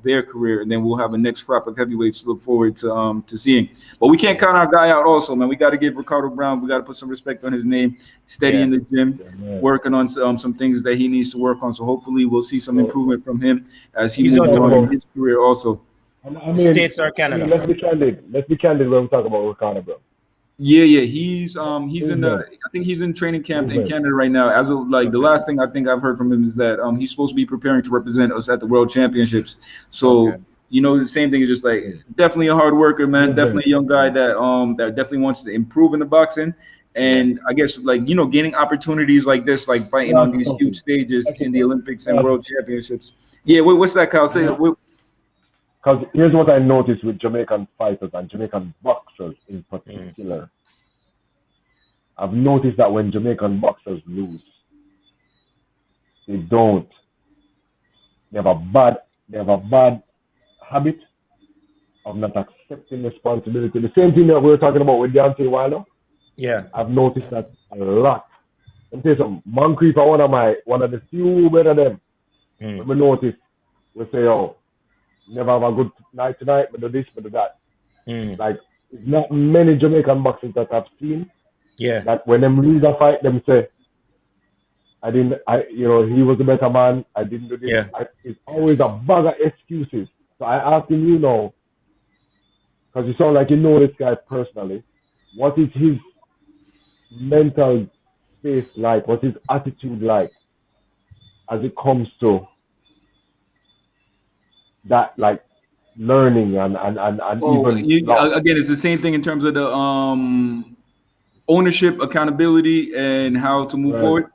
their career, and then we'll have a next crop of heavyweights to look forward to seeing. But we can't count our guy out, also, man. We got to give Ricardo Brown. We got to put some respect on his name. Steady Yeah. in the gym, yeah, man. working on some things that he needs to work on. So hopefully, we'll see some So, improvement from him as he He's moves out on in about, his career, also. I mean, States or Canada. let's be candid. Let's be candid when we talk about Ricardo, bro. Yeah. He's in Movement. I think he's in training camp in Movement. Canada right now. As of like the Okay. last thing I think I've heard from him is that he's supposed to be preparing to represent us at the World Championships. Okay. So you know the same thing is just like definitely a hard worker, man. Movement. Definitely a young guy that definitely wants to improve in the boxing. Yeah. And I guess like you know gaining opportunities like this, like fighting on That's these huge something. stages That's in the Olympics and something. World Championships. Yeah, what's that, Kyle? Say what, Because here's what I noticed with Jamaican fighters and Jamaican boxers in Mm. particular. I've noticed that when Jamaican boxers lose, they don't. They have a bad habit of not accepting responsibility. The same thing that we were talking about with Deontay Wilder. Yeah. I've noticed that a lot. Let me tell you something. Moncrief are one of the few better them. Mm. When we notice, we say, oh, never have a good night tonight, but do this, but do that. Mm. Like, it's not many Jamaican boxers that I've seen Yeah. that when them lose a fight, them say, he was a better man. I didn't do this. Yeah. It's always a bag of excuses. So I ask him, because you sound like you know this guy personally, what is his mental space like? What's his attitude like as it comes to that, like, learning and oh, even loss? again, it's the same thing in terms of the ownership, accountability, and how to move Right. forward.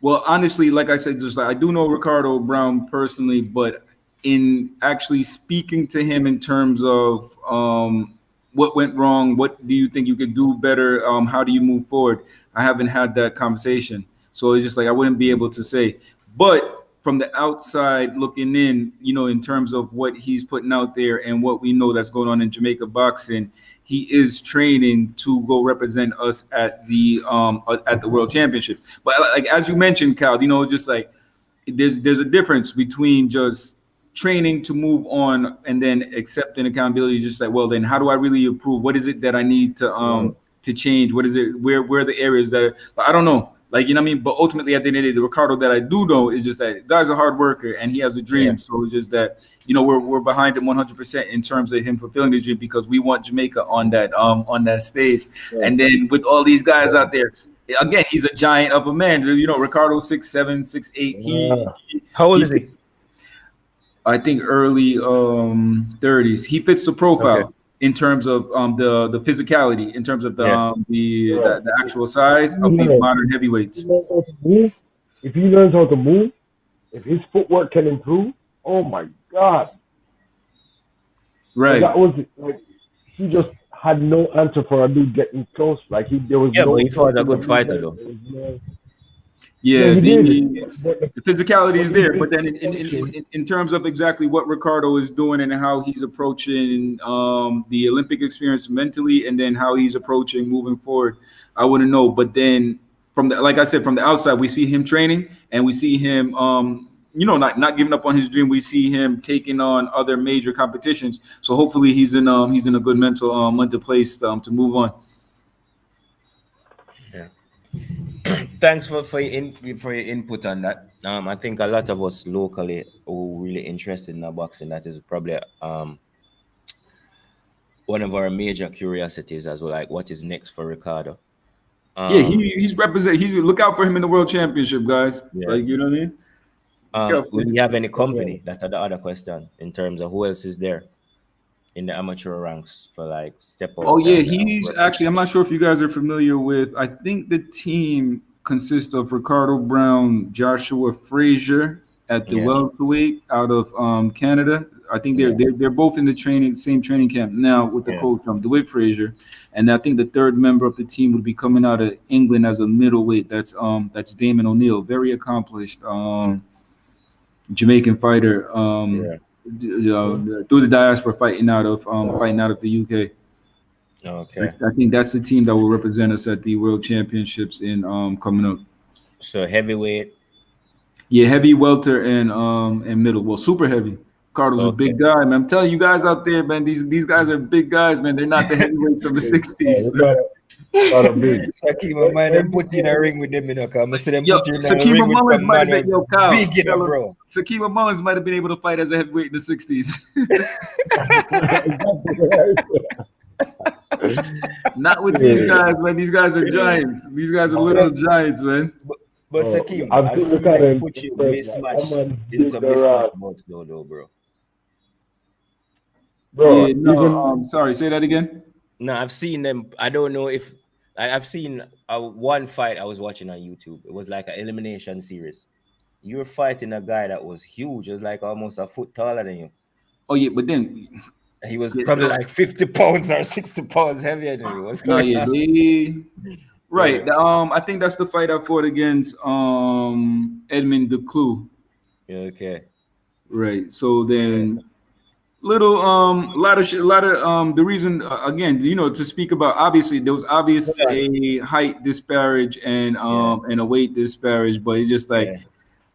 Well, honestly, like I said, just like I do know Ricardo Brown personally, but in actually speaking to him in terms of what went wrong, what do you think you could do better, how do you move forward? I haven't had that conversation, so it's just like I wouldn't be able to say. But from the outside looking in, you know, in terms of what he's putting out there and what we know that's going on in Jamaica boxing, he is training to go represent us at the World Championship. But like as you mentioned, Cal, you know, it's just like there's a difference between just training to move on and then accepting accountability. Just like, well, then how do I really improve? What is it that I need Right. to change? What is it? Where are the areas that I don't know. Like, you know what I mean? But ultimately, at the end of the day, the Ricardo that I do know is just that the guy's a hard worker and he has a dream. Yeah. So it's just that, you know, we're behind him 100% in terms of him fulfilling his dream because we want Jamaica on that stage. Yeah. And then with all these guys out there, again, he's a giant of a man. You know, Ricardo 6'7", 6'8". How old is he? I think early 30s. He fits the profile. Okay. In terms of the physicality, in terms of Yeah. the actual size of these modern heavyweights. If he learns how to move, if his footwork can improve, oh my God. Right. That was like he just had no answer for a dude getting close. Like there was Yeah, no. but he fought a good fighter though. Yeah, he did. the physicality is there, but then in terms of exactly what Ricardo is doing and how he's approaching the Olympic experience mentally, and then how he's approaching moving forward, I wouldn't know. But then like I said, from the outside, we see him training and we see him, you know, not giving up on his dream. We see him taking on other major competitions. So hopefully he's in a good mental place to move on. Yeah. Thanks for your input on that. I think a lot of us locally who really interested in our boxing, that is probably one of our major curiosities as well. Like, what is next for Ricardo? Yeah, he's represent. He's look out for him in the World Championship, guys. Yeah. Like, you know what I mean? Will you have any company? That's the other question in terms of who else is there in the amateur ranks for like step out. Oh yeah, he's actually. I'm not sure if you guys are familiar with. I think the team consists of Ricardo Brown, Joshua Frazier at the welterweight out of Canada. I think they're both in the same training camp now with the coach DeWitt Frazier, and I think the third member of the team would be coming out of England as a middleweight. That's Damon O'Neill, very accomplished Jamaican fighter. Through the diaspora, fighting out of the UK. Okay. I think that's the team that will represent us at the World Championships in coming up. So heavyweight. Yeah, heavy, welter, and middle. Well, super heavy. Cardo's a big guy, man. I'm telling you guys out there, man. These guys are big guys, man. They're not the heavyweights from the '60s. Sakima might have put in a ring with them, you know. Sakima Mullins might have been big, you know, bro. Sakima Mullins might have been able to fight as a heavyweight in the '60s. Not with these guys, man. These guys are giants. These guys are little giants, man. But Sakim, I've seen them put you mismatch. It's a mismatch modes though, bro. Yeah, no, sorry, say that again. No, I've seen them. I don't know if I've seen one fight I was watching on YouTube. It was like an elimination series. You were fighting a guy that was huge. It was like almost a foot taller than you. Oh yeah, but then he was probably like 50 pounds or 60 pounds heavier than you. What's going on? Right. I think that's the fight I fought against Edmund Declue. Okay. Right. So then the reason again, you know, to speak about, obviously there was a height disparage and a weight disparage, but it's just like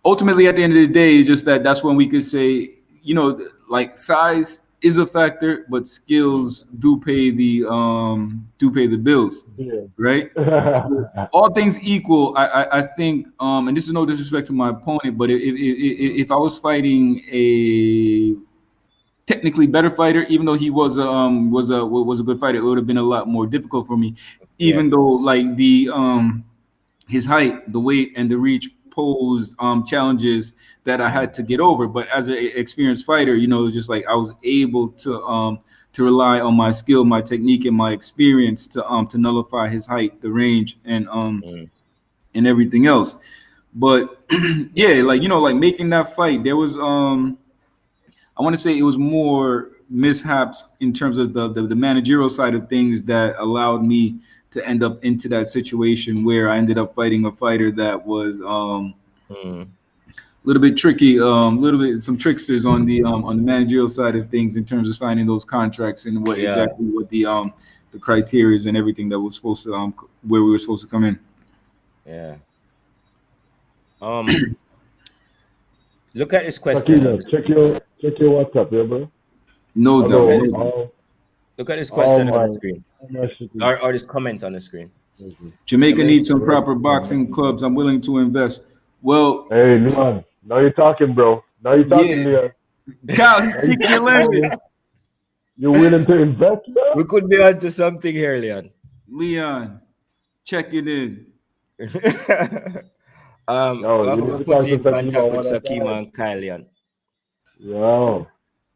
ultimately at the end of the day, it's just that's when we could say, you know, like size is a factor, but skills do pay the bills, right? All things equal, I think, and this is no disrespect to my opponent, but if I was fighting a technically better fighter, even though he was a good fighter, it would have been a lot more difficult for me. Even though like the his height, the weight, and the reach posed challenges that I had to get over. But as an experienced fighter, you know, it was just like I was able to rely on my skill, my technique, and my experience to nullify his height, the range, and everything else. But yeah, like, you know, like making that fight, there was I want to say it was more mishaps in terms of the managerial side of things that allowed me to end up into that situation where I ended up fighting a fighter that was a little bit tricky, little bit some tricksters on the managerial side of things in terms of signing those contracts and exactly what the criteria and everything that was supposed to where we were supposed to come in. Yeah. Look at this question. Check your WhatsApp, yeah, bro. No doubt. Look at this question on the screen. Or this comment on the screen. Jamaica needs some proper boxing clubs. I'm willing to invest. Well, Hey, Leon. Now you're talking, bro. Now you're yeah, talking, Leon. Kyle, he's Now you're speaking your talking, language. homie. You're willing to invest, bro? We could be onto something here, Leon. Leon, check it in. Yo, I'm you need gonna to put talk you to in contact Sakima with one at a Sakima time. and Kyle, Leon. Yo,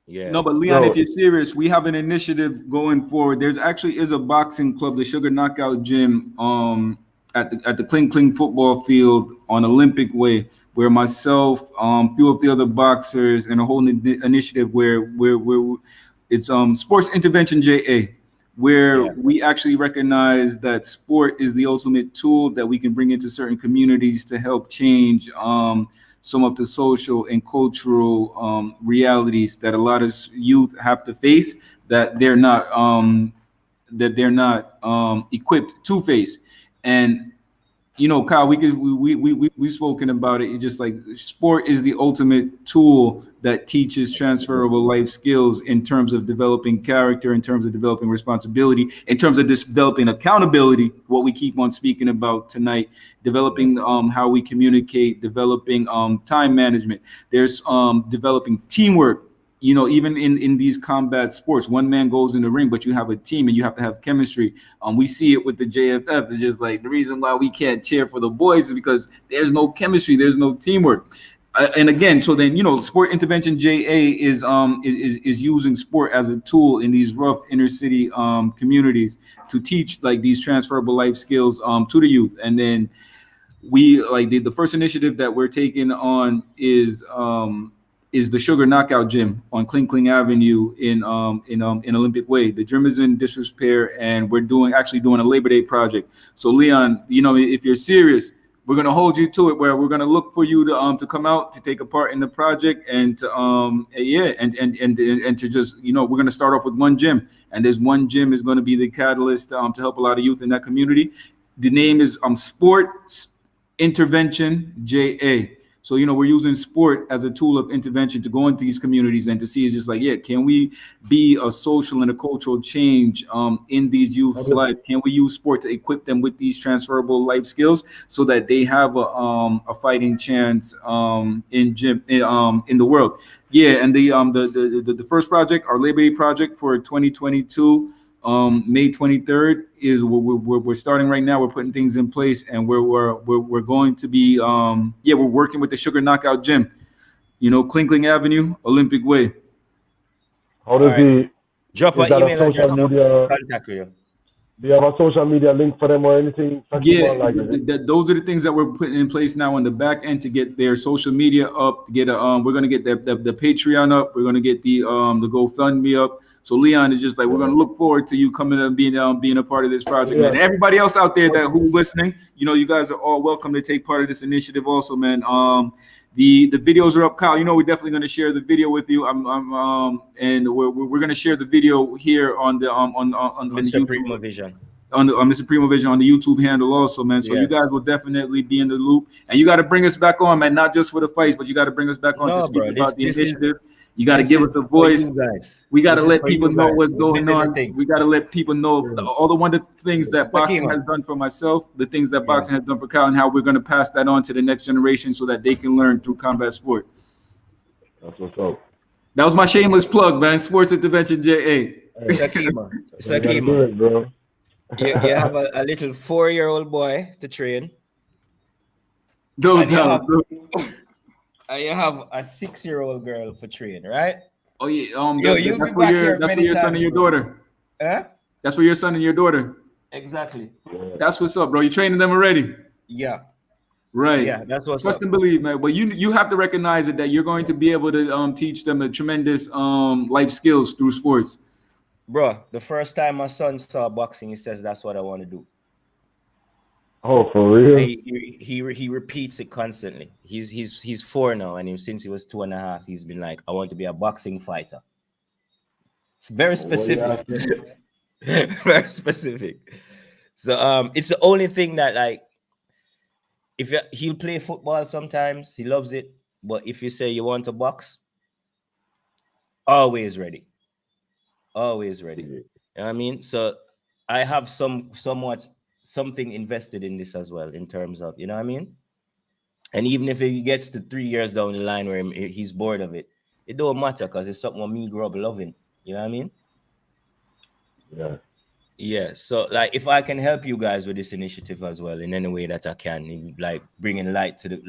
Yeah. No, but Leon, bro. if you're serious, we have an initiative going forward. There's actually is a boxing club, the Sugar Knockout Gym, at the Kling Kling football field on Olympic Way, where myself, few of the other boxers, and a whole initiative where it's Sports Intervention JA, where Yeah. we actually recognize that sport is the ultimate tool that we can bring into certain communities to help change some of the social and cultural realities that a lot of youth have to face that they're not equipped to face. And Kyle, we've spoken about it. It's just like sport is the ultimate tool that teaches transferable life skills in terms of developing character, in terms of developing responsibility, in terms of developing accountability. What we keep on speaking about tonight, developing how we communicate, developing time management. There's developing teamwork. Even in these combat sports, one man goes in the ring, but you have a team and you have to have chemistry. We see it with the JFF. It's just like the reason why we can't cheer for the boys is because there's no chemistry, there's no teamwork. And again, so then Sport Intervention JA is using sport as a tool in these rough inner city communities to teach like these transferable life skills to the youth. And then we like the first initiative that we're taking on is the Sugar Knockout Gym on Kling Kling Avenue in Olympic Way. The gym is in disrepair, and we're doing a Labor Day project. So Leon, if you're serious, we're gonna hold you to it. Where we're gonna look for you to come out to take a part in the project and to and to just we're gonna start off with one gym, and this one gym is going to be the catalyst to help a lot of youth in that community. The name is Sports Intervention JA. So we're using sport as a tool of intervention to go into these communities and to see, it's just like, yeah, can we be a social and a cultural change in these youth's life? Can we use sport to equip them with these transferable life skills so that they have a fighting chance in the world? Yeah, and the first project, our Labor Day project for 2022. May 23rd is we're starting right now. We're putting things in place, and we're going to be we're working with the Sugar Knockout Gym, Kling Kling Avenue, Olympic Way. How All does right. the Drop is an that a email social address now. media? Contact you. Do you have a social media link for them or anything, Yeah, Sakima? Like, is it? those are the things that we're putting in place now on the back end to get their social media up. To get we're gonna get the Patreon up. We're gonna get the GoFundMe up. So Leon is just like we're gonna look forward to you coming and being a part of this project, man. Yeah. And everybody else out there that who's listening, you guys are all welcome to take part of this initiative, also, man. The videos are up, Kyle. We're definitely gonna share the video with you. And we're gonna share the video here on the on the Mr. YouTube Primo Vision. on Mr. Primo Vision on the YouTube handle also, man. So you Yes. guys will definitely be in the loop, and you got to bring us back on, man. Not just for the fights, but you got to bring us back on to No, speak bro. about the This is initiative. You got to this give is us a for voice. you guys. We got to This is let for people you know guys. what's We going did on. everything. We got to let people know all the wonderful things that boxing has Sakima. done for myself, the things that Yeah. boxing has done for Kyle, and how we're going to pass that on to the next generation so that they can learn through combat sport. That's what's up. That was my shameless plug, man. Sports Intervention JA. Hey, Sakima. you gotta do Sakima. it, bro. You have a little 4-year-old boy to train, No and you doubt. have a 6-year-old girl for train, right? Oh yeah. Yo, you'll be That's for back here that's for many your son times, and your bro. daughter. Huh? That's for your son and your daughter. Exactly. That's what's up, bro. You training them already, Yeah. right? Yeah, that's what's Trust up. and believe, man. But you have to recognize it that you're going to be able to teach them a tremendous life skills through sports. Bro, the first time my son saw boxing, he says that's what I want to do. Oh, for real? He repeats it constantly. He's 4 now, and since he was 2.5, he's been like, I want to be a boxing fighter. It's very specific. Very specific. So it's the only thing that, like, he'll play football sometimes, he loves it, but if you say you want to box, always ready. Always ready. You know what I mean? So I have somewhat something invested in this as well, in terms of, you know what I mean? And even if he gets to 3 years down the line where he's bored of it, it don't matter because it's something what me grew up loving. You know what I mean? Yeah. Yeah. So like, if I can help you guys with this initiative as well in any way that I can, like bringing light to it.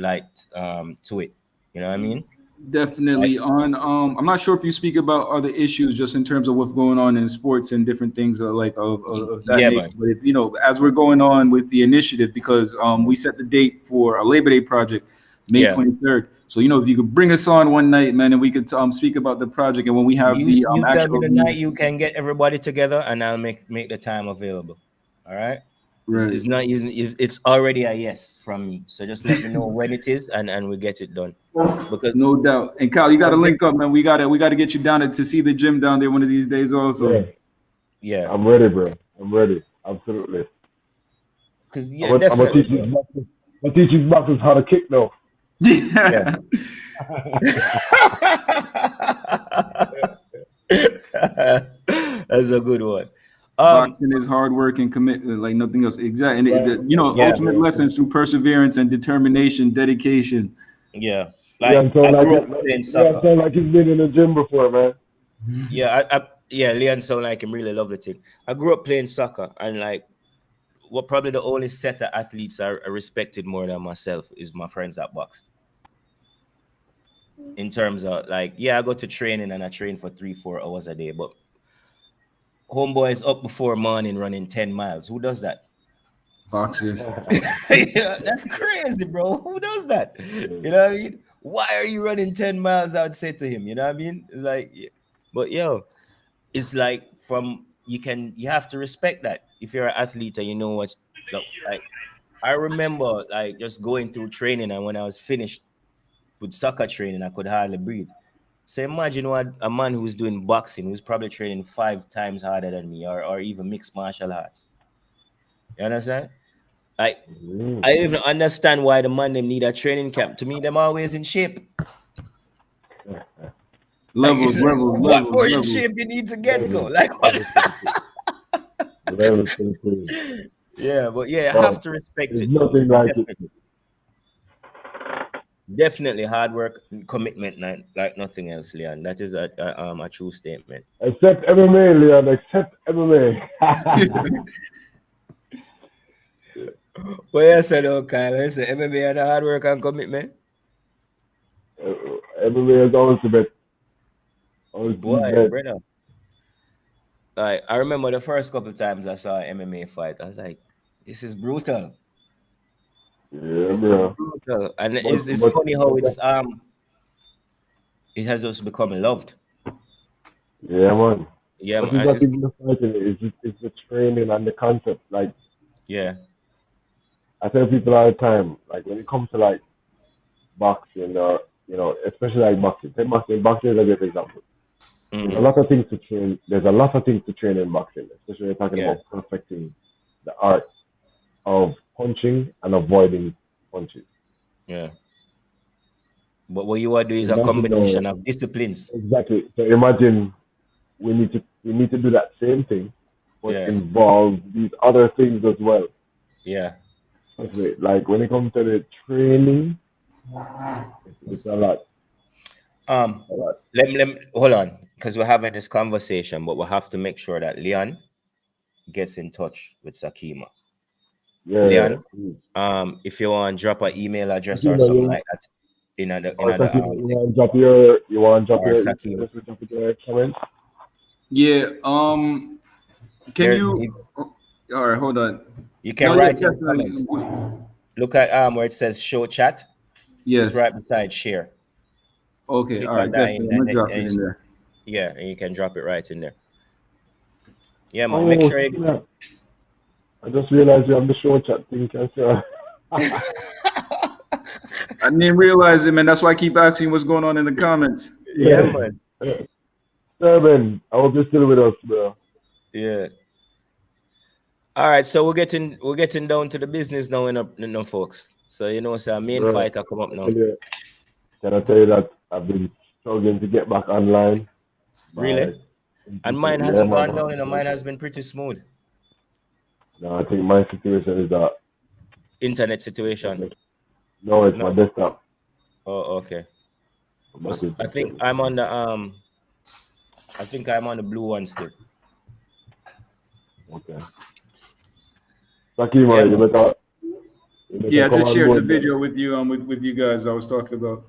You know what I mean? Like, Definitely on. I'm not sure if you speak about other issues just in terms of what's going on in sports and different things of that yeah, nature. man. But you know, as we're going on with the initiative, because we set the date for a Labor Day project, May Yeah. 23rd. So you know, if you could bring us on one night, man, and we could speak about the project, and when we have the You tell me actual the night you can get everybody together, and I'll make the time available. All right. right. It's not using. It's already a yes from me. So just let me know when it is, and we get it done. Because No doubt. And Kyle, you got to I'm link up, man. We gotta get you down to see the gym down there one of these days, also. Yeah. yeah, I'm ready, bro. I'm ready. Absolutely. because I'm yeah, gonna, I'm gonna definitely, teach these bro. boxers. I'm gonna teach these boxers how to kick now. Yeah. Yeah. That's a good one. Boxing is hard work and commitment, like nothing else. Exactly. And Right. you know, Yeah, ultimate lessons through perseverance and determination, dedication. yeah. Leon Like I sound like grew up playing Leon soccer. sound like he's been in the gym before, man. Yeah, yeah, Leon sound like him really love the thing. I grew up playing soccer, and like, what probably the only set of athletes I respected more than myself is my friends that boxed. In terms of like, yeah, I go to training and I train for 3-4 hours a day, but homeboy is up before morning running 10 miles. Who does that? Boxers. Yeah, that's crazy, bro. Who does that? You know what I mean? Why are you running 10 miles? I would say to him, you know what I mean? It's like, yeah. But yo, it's like, you have to respect that if you're an athlete and you know what's like. I remember like just going through training, and when I was finished with soccer training, I could hardly breathe. So imagine what a man who's doing boxing, who's probably training 5 times harder than me, or even mixed martial arts. You understand? Like, Mm. I even understand why the man them need a training camp. To me, them always in shape. Like, Levels, levels, what levels, more in levels. shape you need to get to? Level, Like what? level 23. Level 23. Yeah, but yeah, I have Oh, to respect there's it though. nothing like it. Definitely hard work, commitment, like nothing else, Leon. That is a true statement. Except MMA, Leon. Except MMA. Well, yes, I know, Kyle. Listen, MMA and hard work and commitment. MMA is always the best. Always the Boy, best. brother. Like, I remember the first couple times I saw an MMA fight, I was like, this is brutal. Yeah, This is bro. brutal. And But it's but funny how but that, it has just become loved. yeah, man. Yeah, But man. it's not even the fighting. It's the training and the concept. Like Yeah. I tell people all the time, like when it comes to like boxing or especially like boxing. Take boxing. Boxing is a great example. There's a Hmm. lot of things to train. There's a lot of things to train in boxing, especially when you're talking Yeah. about perfecting the art of punching and avoiding punches. Yeah. But what you want to do is a Imagine now, combination of disciplines. exactly. So imagine we need to do that same thing, but Yeah. involve these other things as well. Yeah. Okay, like when it comes to the training, it's a lot, a lot. Let me hold on, because we're having this conversation, but we'll have to make sure that Leon gets in touch with Sakima. Yeah. Leon, if you want, drop an email address or Sakina, something like that in or the Sakina, you want to drop your or email Sakima. address or drop it in the comments? Yeah. Can There, you? All right. Hold on. you No. can Yeah. write in the Definitely. comments. Look at where it says show chat. It's Yes. right beside share. Okay. Click All on right. that, Definitely. I'm gonna drop it in there. yeah, and you can drop it right in there. Yeah, man. Make Oh, sure you. Sakina, I just realized you have the show chat thing, can sir. I didn't realize it, man. That's why I keep asking what's going on in the comments. Yeah, Yeah. man. Servant, I hope you're still with us, bro. Yeah. All right, so we're getting down to the business now, folks. So so our main Bro, fighter come up I now. tell you, can I tell you that I've been struggling to get back online Really? by And mine yeah, hasn't gone man. down, mine has been pretty smooth. No, I think my situation is that Internet situation. no, it's my No. desktop. Oh, okay. That is I the think thing. I'm on the I think I'm on the blue one still. Okay. Sakima, Yeah, man. you better Yeah, I come just on shared the board then. video with you with you guys I was talking about.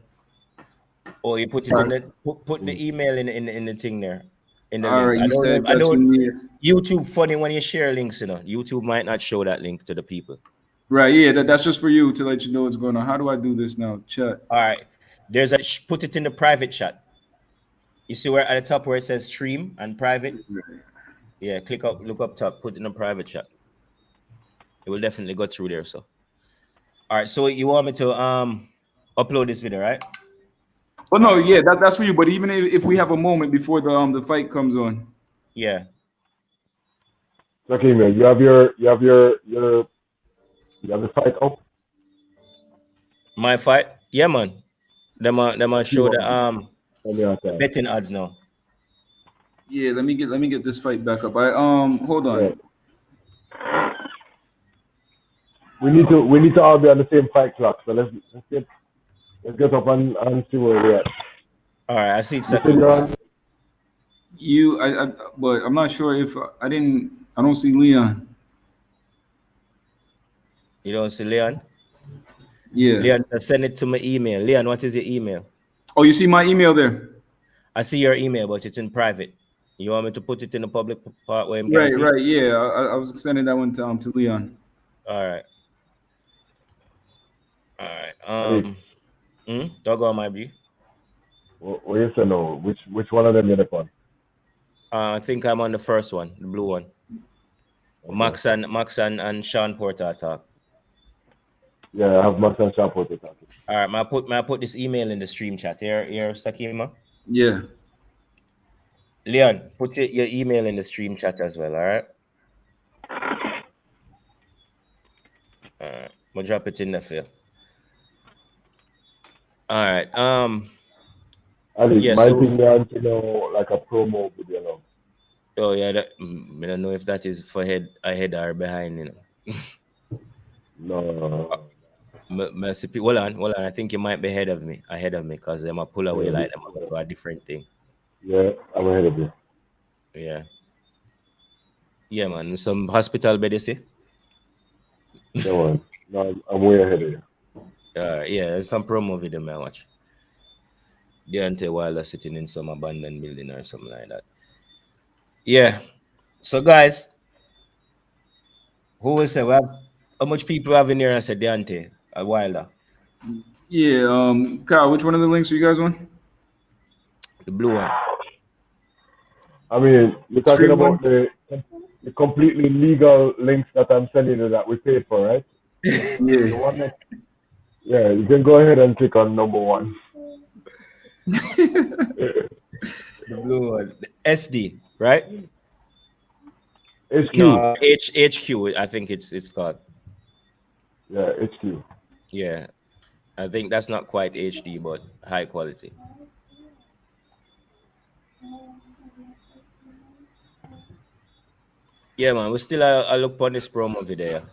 Oh, you put it All in right, the put the Mm. email in the thing there, in the all link. right. I You don't know. said I that's don't. in the YouTube funny when you share links. YouTube might not show that link to the people. right. Yeah, that's just for you to let you know what's going on. How do I do this now? Chat. All right. Put it in the private chat. You see where at the top where it says stream and private. Yeah, click up, look up top, put it in the private chat. It will definitely go through there. So, all right. So you want me to upload this video, right? Well, All no, right. yeah, that's for you. But even if we have a moment before the fight comes on, Yeah. Sakima, you have the site up? My fight. Yeah, man. Them show Sakima, tell me the outside. betting odds now. yeah. Let me get this fight back up. I hold Yeah. on. We need to all be on the same fight clock. So let's get up and see where we're at. All right. I see it's You said you're Sakima. on. But I'm not sure if I didn't. I don't see Leon. You don't see Leon? Yeah. Leon, send it to my email. Leon, what is your email? Oh, you see my email there? I see your email, but it's in private. You want me to put it in the public part where him can Right, see? right. Yeah, I was sending that one to Leon. All right. All right. Hey, Dog on my B. what you say no? Which one of them you're on? I think I'm on the first one, the blue one. Okay. Max and Sean Porter talk. Yeah, I have Max and Sharp to talk. All right, may I put this email in the stream chat here, Sakima. Yeah. Leon, put your email in the stream chat as well. All right. All right. We'll drop it in the field. All right. Ali, Yeah. my So. thing there to know like a promo video now. Oh yeah. I don't know if that is for ahead or behind. No. Mercy. Hold on. I think you might be ahead of me, cause them a pull away Yeah, like them a go to a different thing. yeah, I'm ahead of you. Yeah. Yeah, man. Some hospital bed, you see? Yeah, man. No, I'm way ahead of you. Yeah, there's some promo video I watch. Deontay Wilder sitting in some abandoned building or something like that. Yeah. So guys, who will say how much people have in here and said Deontay Wilder? Yeah. Kyle, which one of the links you guys want? The blue one. I mean, you're talking Stream one. about the completely legal links that I'm sending you that we paid for, right? The Yeah. one that, yeah, you can go ahead and click on number one. The blue one. The SD, right? HQ. No, HQ, I think it's called. Yeah, HQ. Yeah. I think that's not quite HD, but high quality. Yeah, man. We still I look on this promo video.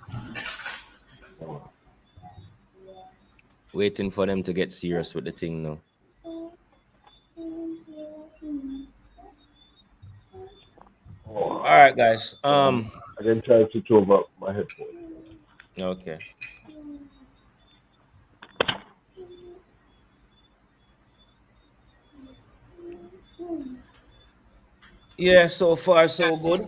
Waiting for them to get serious with the thing now. All right, guys. I can try to switch over my headphones. Okay. Yeah, so far so good.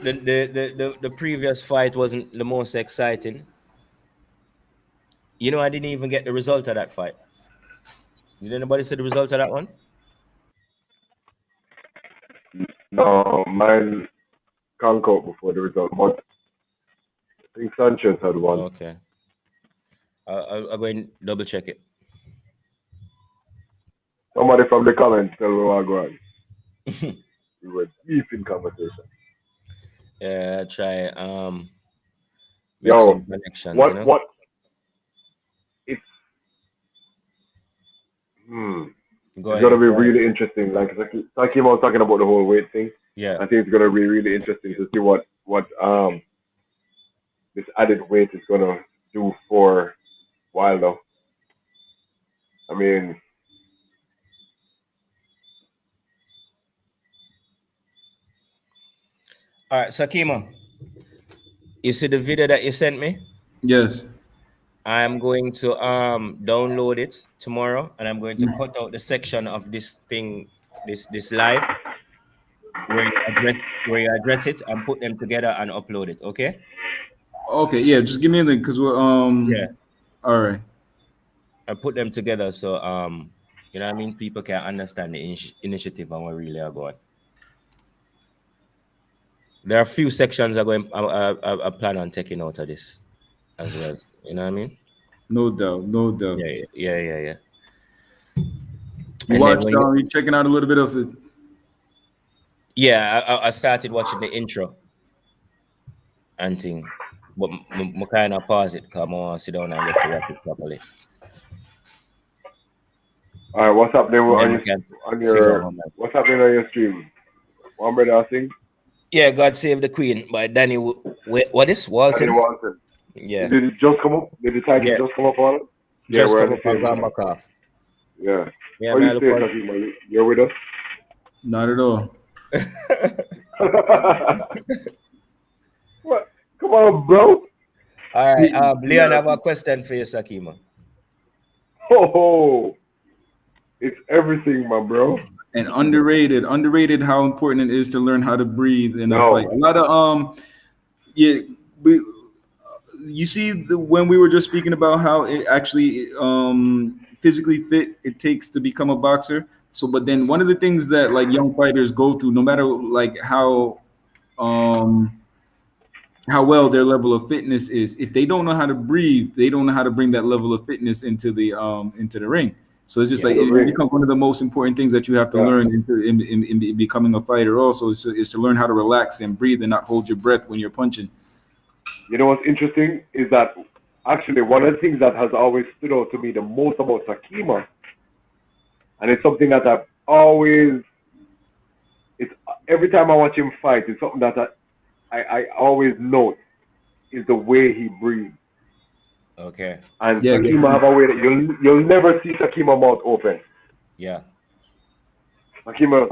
The previous fight wasn't the most exciting. I didn't even get the result of that fight. Did anybody see the result of that one? No, mine can't go before the result, but I think Sanchez had one. Okay. I'll go and double check it. Somebody from the comments tell me what go on. We were deep in conversation. Yeah, try make some Yo, connections, what it's Go it's gonna ahead. be Go ahead. really interesting. Like Sakim was talking about the whole weight thing. Yeah. I think it's gonna be really interesting to see what this added weight is gonna do for Wilder. I mean, All right, Sakima, you see the video that you sent me? Yes. I'm going to download it tomorrow, and I'm going to cut out the section of this thing, this live where you address it and put them together and upload it. Okay? Okay. Yeah. Just give me a link because we're Yeah, All right. I put them together so you know what I mean, people can understand the initiative and where really are going. There are a few sections I'm going I plan on taking out of this as well. You know what I mean? No doubt. No doubt. Yeah. You And then watched. when you You checking out a little bit of it. yeah, I started watching the intro and thing, but I kind of pause it because I want to sit down and get to watch it properly. all right, what's happening And then on we can figure out your how much. what's happening on your stream? One brother I think Yeah, God Save the Queen by Danny. What is Danny Walton? Watson. Yeah, Did it just come up? Did the title yeah, just come up on it? Yeah, just we're on come the up and same gone time. back off. Yeah. Yeah, How you man, look stay, on. Takima? You're with us? Not at all. What? Come on, bro. All right, Leon, I Yeah. have a question for you, Sakima. Oh, it's everything, my bro. And underrated how important it is to learn how to breathe in a fight. No. A lot of yeah, we you see when we were just speaking about how it actually physically fit it takes to become a boxer. So but then one of the things that like young fighters go through, no matter like um how well their level of fitness is, if they don't know how to breathe, they don't know how to bring that level of fitness into the ring. So it's just Yeah, like To the it ring. becomes one of the most important things that you have to Yeah. learn in becoming a fighter. Also, is to learn how to relax and breathe and not hold your breath when you're punching. You know what's interesting is that actually one of the things that has always stood out to me the most about Sakima, and it's something that I've always, it's every time I watch him fight, it's something that I always note is the way he breathes. okay, And Yeah, Sakima have a way that you'll never see Sakima mouth open. yeah, Sakima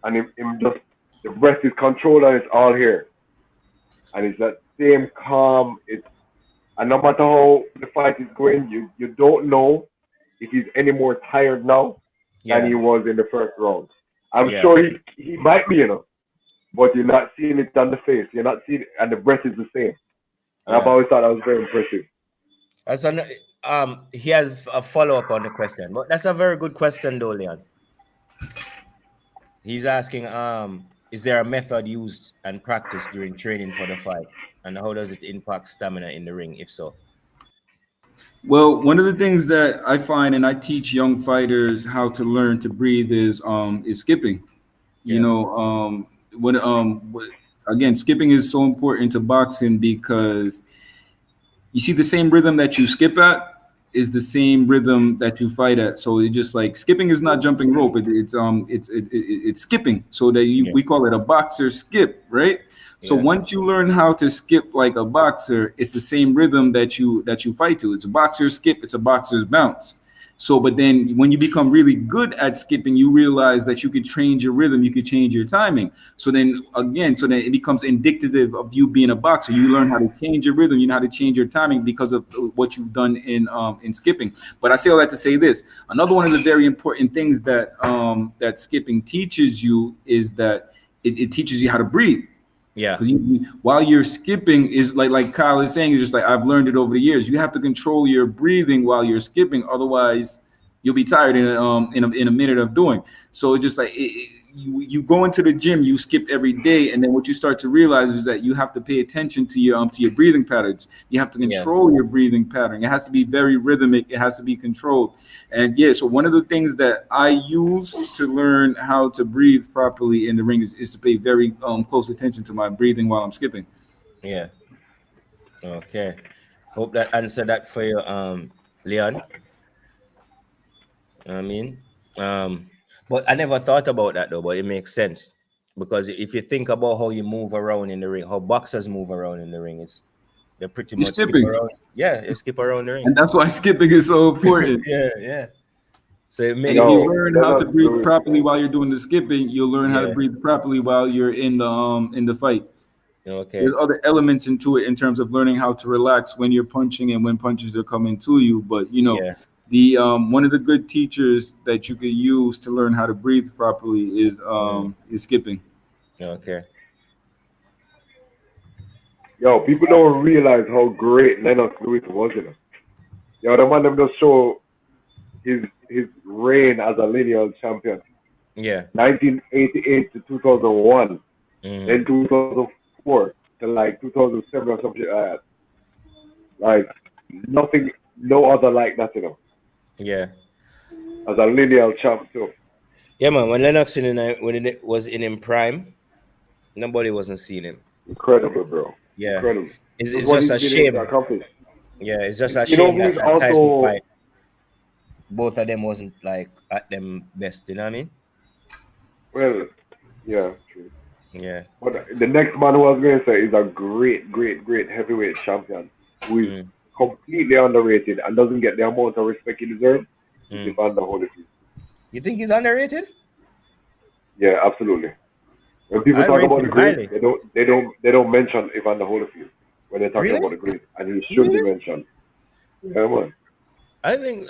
and him just the breath is controlled and it's all here. And it's that same calm. It's and no matter how the fight is going, you don't know if he's any more tired now than yeah, he was in the first round. I'm yeah, sure he might be, but you're not seeing it on the face. You're not seeing it, and the breath is the same. And I've yeah. always thought that was very impressive. That's an, he has a follow up on the question, but that's a very good question, though, Leon. He's asking, is there a method used and practiced during training for the fight, and how does it impact stamina in the ring, if so? well, one of the things that I find and I teach young fighters how to learn to breathe is skipping. You Yeah, know, again, skipping is so important to boxing because you see the same rhythm that you skip at is the same rhythm that you fight at. So it just like skipping is not jumping rope. It's skipping. So that yeah, we call it a boxer skip, right? So yeah, once you learn how to skip like a boxer, it's the same rhythm that you fight to. It's a boxer skip. It's a boxer's bounce. So, but then when you become really good at skipping, you realize that you could change your rhythm, you could change your timing. So then again, so then it becomes indicative of you being a boxer. You learn how to change your rhythm, you know how to change your timing because of what you've done in skipping. But I say all that to say this: another one of the very important things that skipping teaches you is that it teaches you how to breathe. yeah, Because while you're skipping is like Kyle is saying, is just like I've learned it over the years. You have to control your breathing while you're skipping, otherwise you'll be tired in a minute of doing. So it's just like you go into the gym, you skip every day, and then what you start to realize is that you have to pay attention to your breathing patterns. You have to yeah, control your breathing pattern. It has to be very rhythmic. It has to be controlled. And yeah, so one of the things that I use to learn how to breathe properly in the ring is to pay very close attention to my breathing while I'm skipping. yeah. Okay. Hope that answered that for you, Leon. I mean, um, but I never thought about that though, but it makes sense. because if you think about how you move around in the ring, how boxers move around in the ring, they pretty You're much skip skipping, around. Yeah, you skip around the ring. and that's why skipping is so important. Yeah. So it And make if you Yo, learn how to Lennox breathe Lewis, properly man. while you're doing the skipping, you'll learn how to yeah. breathe properly while you're in the fight. There's Okay. other elements into it in terms of learning how to relax when you're punching and when punches are coming to you. But Yeah. the one of the good teachers that you could use to learn how to breathe properly is skipping. Okay. Yo, people don't realize how great Lennox Lewis was, you know. Yo, the man them just show his reign as a lineal champion. Yeah. 1988 to 2001, Mm. then 2004 to like 2007 or something like that. Like nothing, no other like that, you know. Yeah. As a lineal champ too. Yeah, man. When Lennox when it was in prime, nobody wasn't seeing him. Incredible, bro. Yeah. Incredible. Look It's what just he's a been able to shame. accomplish. Yeah, it's just a You know shame who is that Tyson also fight, both of them wasn't like at them best. You know what I mean? well, yeah, true. Yeah. But the next man who I was going to say is a great, great, great heavyweight champion who is Mm. completely underrated and doesn't get the amount of respect he deserves. Is Mm. Evander Holyfield. You think he's underrated? Yeah, absolutely. When people I talk rate about the him great, highly. they don't mention Evander Holyfield when they're talking Really? about the great, and he should be Really? mentioned. Yeah, man. I think,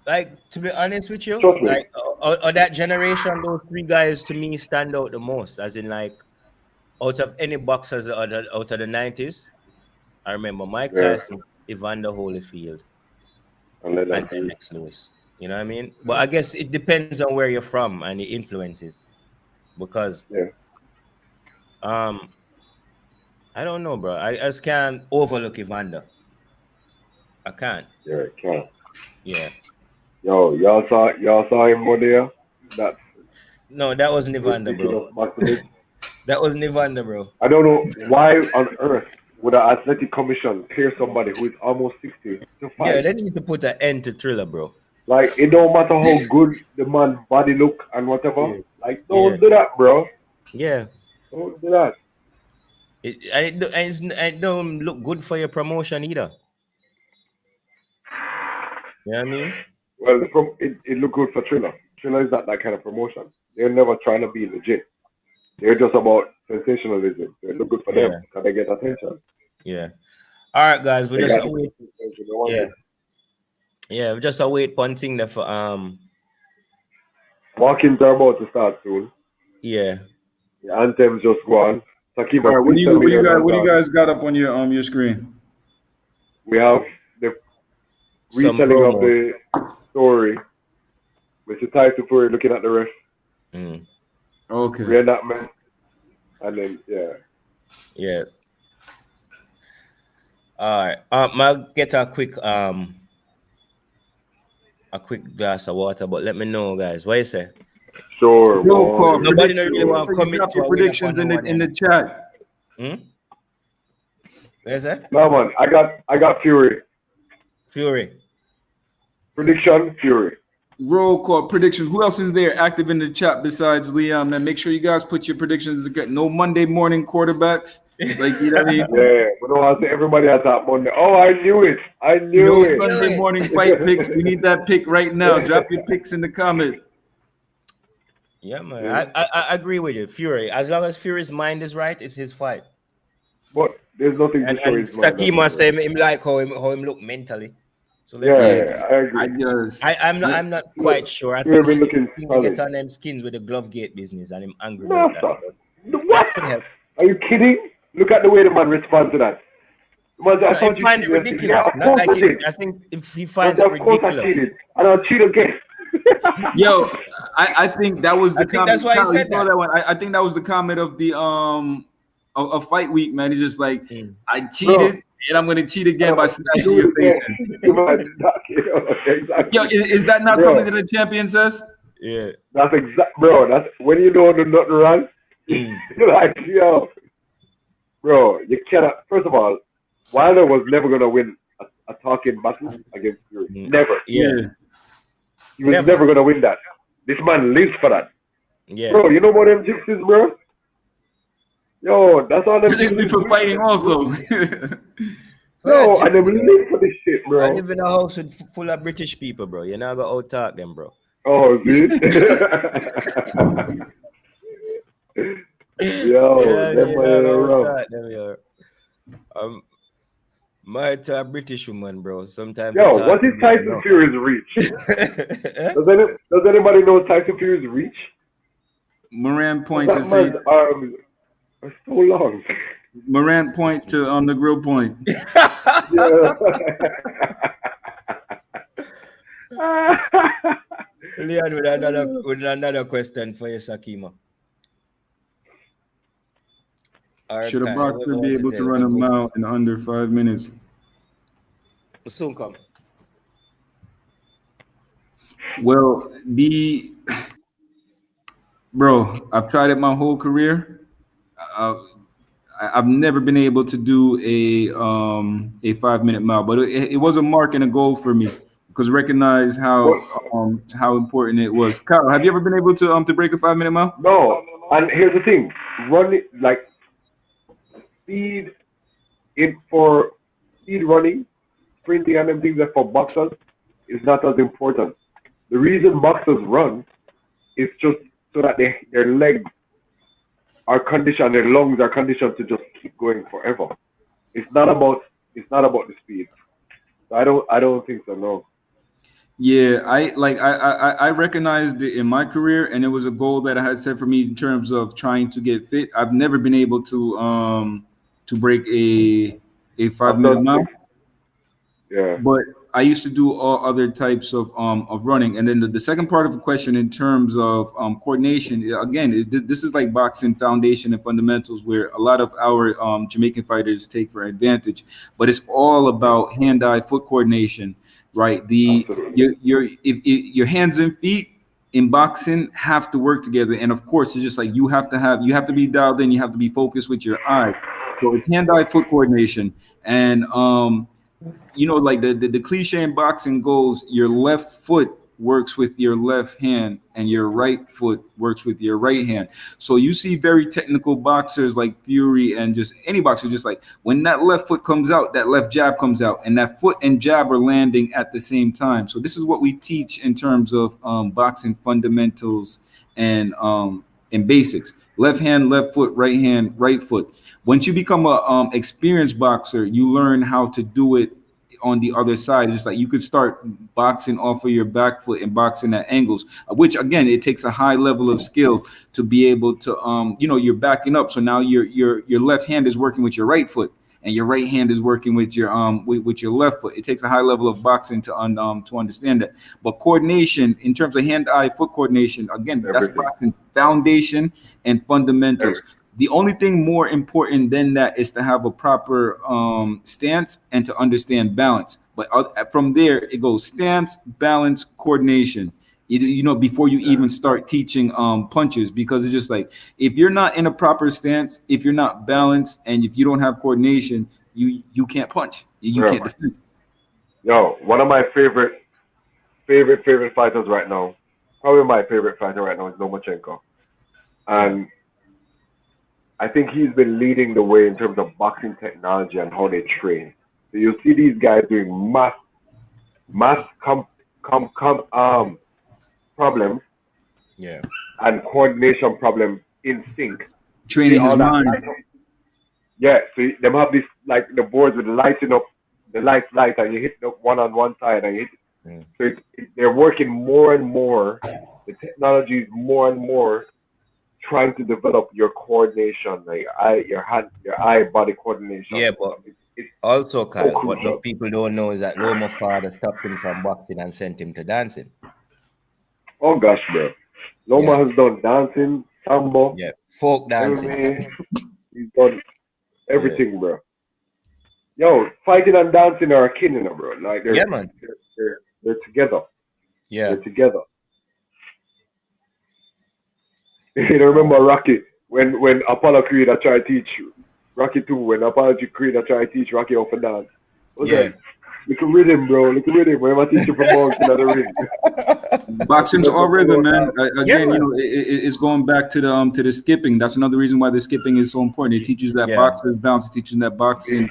like, to be honest with you, Trust me. like, of that generation, those three guys to me stand out the most. As in, like, out of any boxers out of the 90s, I remember Mike Yeah, Tyson, Evander Holyfield, and then and that's it. Lennox Lewis. You know what I mean? But Yeah, I guess it depends on where you're from and the influences. Because, yeah, um, I don't know, bro. I just can't overlook Evander. I can't. yeah. Can. Yeah. Yo, y'all saw him over there. That's No, that wasn't Evander, bro. ridiculous massive. That wasn't Evander, bro. I don't know why on earth would an athletic commission clear somebody who is almost 60 to Yeah, fight. they need to put an end to Thriller, bro. Like it don't matter how good the man body look and whatever. Yeah. Like Yeah. don't do that, bro. Yeah. Don't do that. It don't look good for your promotion either. You know what I mean? Well, it look good for Thriller. Thriller is not that kind of promotion. They're never trying to be legit. They're just about sensationalism. They look good for them Yeah. because they get attention. Yeah. All right, guys. We They just got the await. attention they want Yeah. it. Yeah. We just await punting there for Walk-ins are about to start soon. yeah. The anthems just go on. All Sakiba, right, please tell me your what do you rundown. guys got up on your screen? We have the Some retelling of promo. the story. Mr. Tyson Fury looking at the ref, Mm. Okay. reenactment, and then yeah. Yeah. All right. I'll get a quick glass of water, but let me know, guys. What you say? Sure, Roll call. boy. Nobody don't really Sure. want to You commit drop to your a winner for predictions no one. in the chat. Hmm? What you say? No man, I got Fury. Fury. Prediction, Fury. Roll call predictions. Who else is there active in the chat besides Leon? Man, make sure you guys put your predictions. No Monday morning quarterbacks. Like, you know what I mean? Yeah, but no, I say everybody has that Monday. Oh, I knew it. I knew No it. Sunday morning fight picks. We need that pick right now. Drop your picks in the comment. Yeah, man. Yeah. I agree with you. Fury. As long as Fury's mind is right, it's his fight. But there's nothing to And show his mind. Sakima say him like how him look mentally. So let's Yeah, see. I agree. I'm not quite sure. I Fury think been looking he solid. get on them skins with the glove gate business and him angry No, about that. stop. That What? could help. Are you kidding? Look at the way the man responds to that. The man said, I No, thought him you find it cheated. ridiculous. Yeah, of Not course like I did. I think if he But finds it of course I ridiculous. cheated. And I'll cheat again. Yo, I think that was the I think comment. that's why he Kyle, you said saw that. that one. I think that was the comment of the of fight week, man. It's just like I cheated and I'm gonna cheat again by smashing your face in. Exactly. Yo, is that not Bro. something that a champion says? Yeah. That's exact, bro. That's when you don't do nothing wrong. You're like, yo, bro, you cannot. First of all, Wilder was never gonna win a talking battle against Fury. Never. Yeah. He was never gonna win that. This man lives for that. Yeah. Bro, you know about them gypsies, bro? Yo, that's all them Technically for fighting also. Yo, and them Bro. live for this shit, I bro. live in a house with full of British people, bro. You now go out talk them, bro. Oh, dude. Yo, them You money now go out rough. talk them, yo. Um, my talk British woman, bro. Sometimes I Yo, talk what is them, you Tyson know. Fury's reach? Does anybody know Tyson Fury's reach? Moran Because point to that say man's arms are so long. Moran point to on the grill point. Yeah. Leon with another question for you, Sakima. All right, Should a Kyle, what boxer we be want to able to tell run a people? mile in under 5 minutes? Soon come. Well, bro, I've tried it my whole career. Uh, I've never been able to do a 5 minute mile, but it was a mark and a goal for me because recognize But how important it was. Kyle, have you ever been able to break a 5 minute mile? no, and here's the thing: running like speed in for speed running, sprinting, and them things that for boxers is not as important. The reason boxers run is just so that their legs are conditioned, their lungs are conditioned to just keep going forever. It's not about the speed. So I don't think so. No. Yeah, I recognized it in my career, and it was a goal that I had set for me in terms of trying to get fit. I've never been able to break a five I've minute done mile, 6. Yeah. but I used to do all other types of running. And then the second part of the question in terms of coordination, again, this is like boxing foundation and fundamentals, where a lot of our Jamaican fighters take for advantage. But it's all about hand-eye foot coordination, right? Absolutely. Your hands and feet in boxing have to work together, and of course, it's just like you have to be dialed in, you have to be focused with your eyes. So it's hand-eye foot coordination, and like the cliche in boxing goes, your left foot works with your left hand and your right foot works with your right hand. So you see very technical boxers like Fury and just any boxer, just like when that left foot comes out, that left jab comes out, and that foot and jab are landing at the same time. So this is what we teach in terms of boxing fundamentals and basics: left hand, left foot; right hand, right foot. Once you become a experienced boxer, you learn how to do it on the other side. Just like you could start boxing off of your back foot and boxing at angles, which again, it takes a high level of skill to be able to you're backing up. So now your left hand is working with your right foot, and your right hand is working with your with your left foot. It takes a high level of boxing to understand that. But coordination in terms of hand-eye foot coordination, again, that's Everything. boxing foundation and fundamentals. Everything. The only thing more important than that is to have a proper stance and to understand balance. But from there, it goes stance, balance, coordination. Before you even start teaching punches, because it's just like if you're not in a proper stance, if you're not balanced, and if you don't have coordination, you can't punch. You can't Forever. defend. Yo, one of my favorite fighters right now, probably my favorite fighter right now is Lomachenko, Yeah. and I think he's been leading the way in terms of boxing technology and how they train. So you see these guys doing mass problems Yeah. and coordination problems in sync. You see Training his all that mind. light up. Yeah, so them have this like the boards with lighting up, the light, and you hit the one on one side, and you hit. Mm. So they're working more and more. The technology is more and more trying to develop your coordination, like your hand, your eye body coordination Yeah, and but stuff. It's also, so Kyle, what those crucial. people don't know is that Loma's father stopped him from boxing and sent him to dancing. Oh gosh, bro. Yeah. Loma has done dancing, sambo, Yeah. Folk dancing. MMA. He's done Yeah. everything, bro. Yo, fighting and dancing are a kin, bro. Like Yeah, man. they're together. Yeah. They're together. You remember Rocky when Apollo Creed tried to teach Rocky 2 when Apollo Creed tried to teach Rocky how to dance. I was Yeah. like, look at rhythm, bro. Look at rhythm. When I teach you from bouncing at the ring. Boxing's all rhythm, man. Yeah, Again, man. it's going back to the skipping. That's another reason why the skipping is so important. It teaches that Yeah, boxer's bounce. It teaches that boxing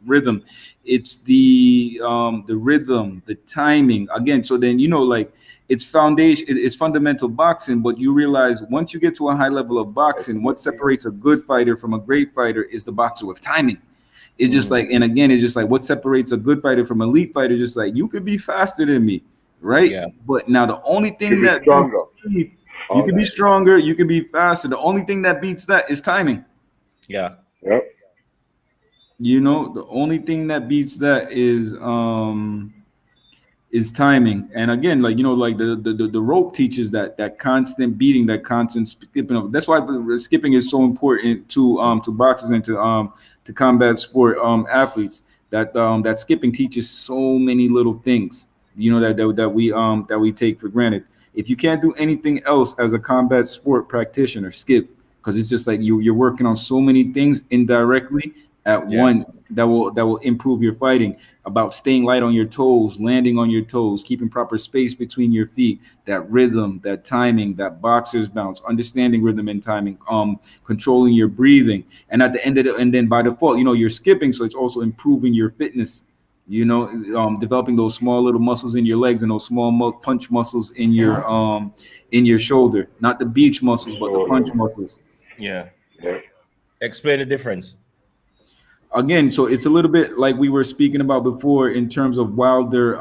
rhythm. It's the rhythm, the timing. Again, so then like it's foundation. It's fundamental boxing. But you realize once you get to a high level of boxing, what separates a good fighter from a great fighter is the boxer with timing. It's just like, and again, it's just like what separates a good fighter from an elite fighter. Just like you could be faster than me, right? yeah, But now the only thing be that beats stronger. speed, you All can be that. stronger, you can be faster. The only thing that beats that is timing. yeah, Yep. The only thing that beats that is timing. And again, like like the rope teaches that constant beating, that constant skipping of. That's why the skipping is so important to boxers and to combat sport athletes. That skipping teaches so many little things, that we take for granted. If you can't do anything else as a combat sport practitioner, skip, because it's just like you're working on so many things indirectly at yeah, once that will improve your fighting. About staying light on your toes, landing on your toes, keeping proper space between your feet, that rhythm, that timing, that boxer's bounce, understanding rhythm and timing, controlling your breathing, and at the end of and then by default, you're skipping, so it's also improving your fitness. Developing those small little muscles in your legs and those small punch muscles in your shoulder, not the beach muscles, but the punch muscles. yeah. Yep. Explain the difference. Again, so it's a little bit like we were speaking about before in terms of while they're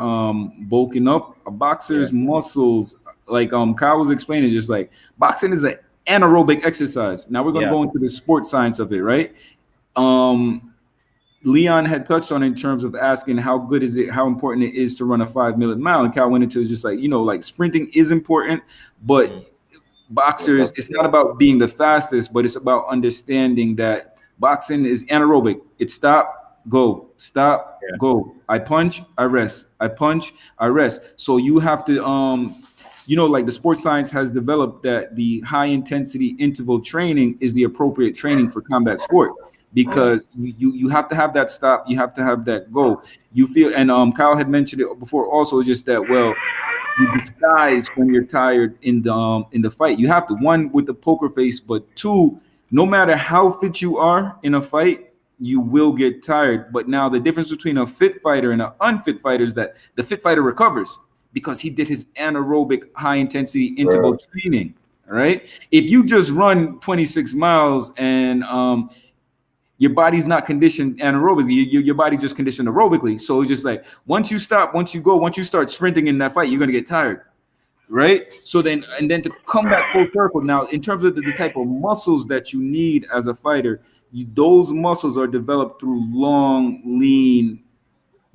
bulking up, a Yeah, boxer's muscles, like Kyle was explaining, just like boxing is an anaerobic exercise. Now we're going to yeah, go into the sports science of it, right? um Leon had touched on in terms of asking how good is it, how important it is to run a 5 minute mile, and Kyle went into just like like sprinting is important, but boxers, it's not about being the fastest, but it's about understanding that boxing is anaerobic. It's stop, yeah, go. I punch, I rest. I punch, I rest. So you have to like the sports science has developed that the high intensity interval training is the appropriate training for combat sport, yeah, because you have to have that stop, you have to have that go. You feel, and Kyle had mentioned it before also, just that, well, you disguise when you're tired in the fight. You have to, one, with the poker face, but two, no matter how fit you are in a fight, you will get tired. But now the difference between a fit fighter and an unfit fighter is that the fit fighter recovers because he did his anaerobic high intensity interval Right. training. All right. If you just run 26 miles and your body's not conditioned anaerobically. Your body's just conditioned aerobically. So it's just like once you stop, once you start sprinting in that fight, you're gonna get tired, right? So then, and then to come back full circle now, in terms of the type of muscles that you need as a fighter, those muscles are developed through long, lean,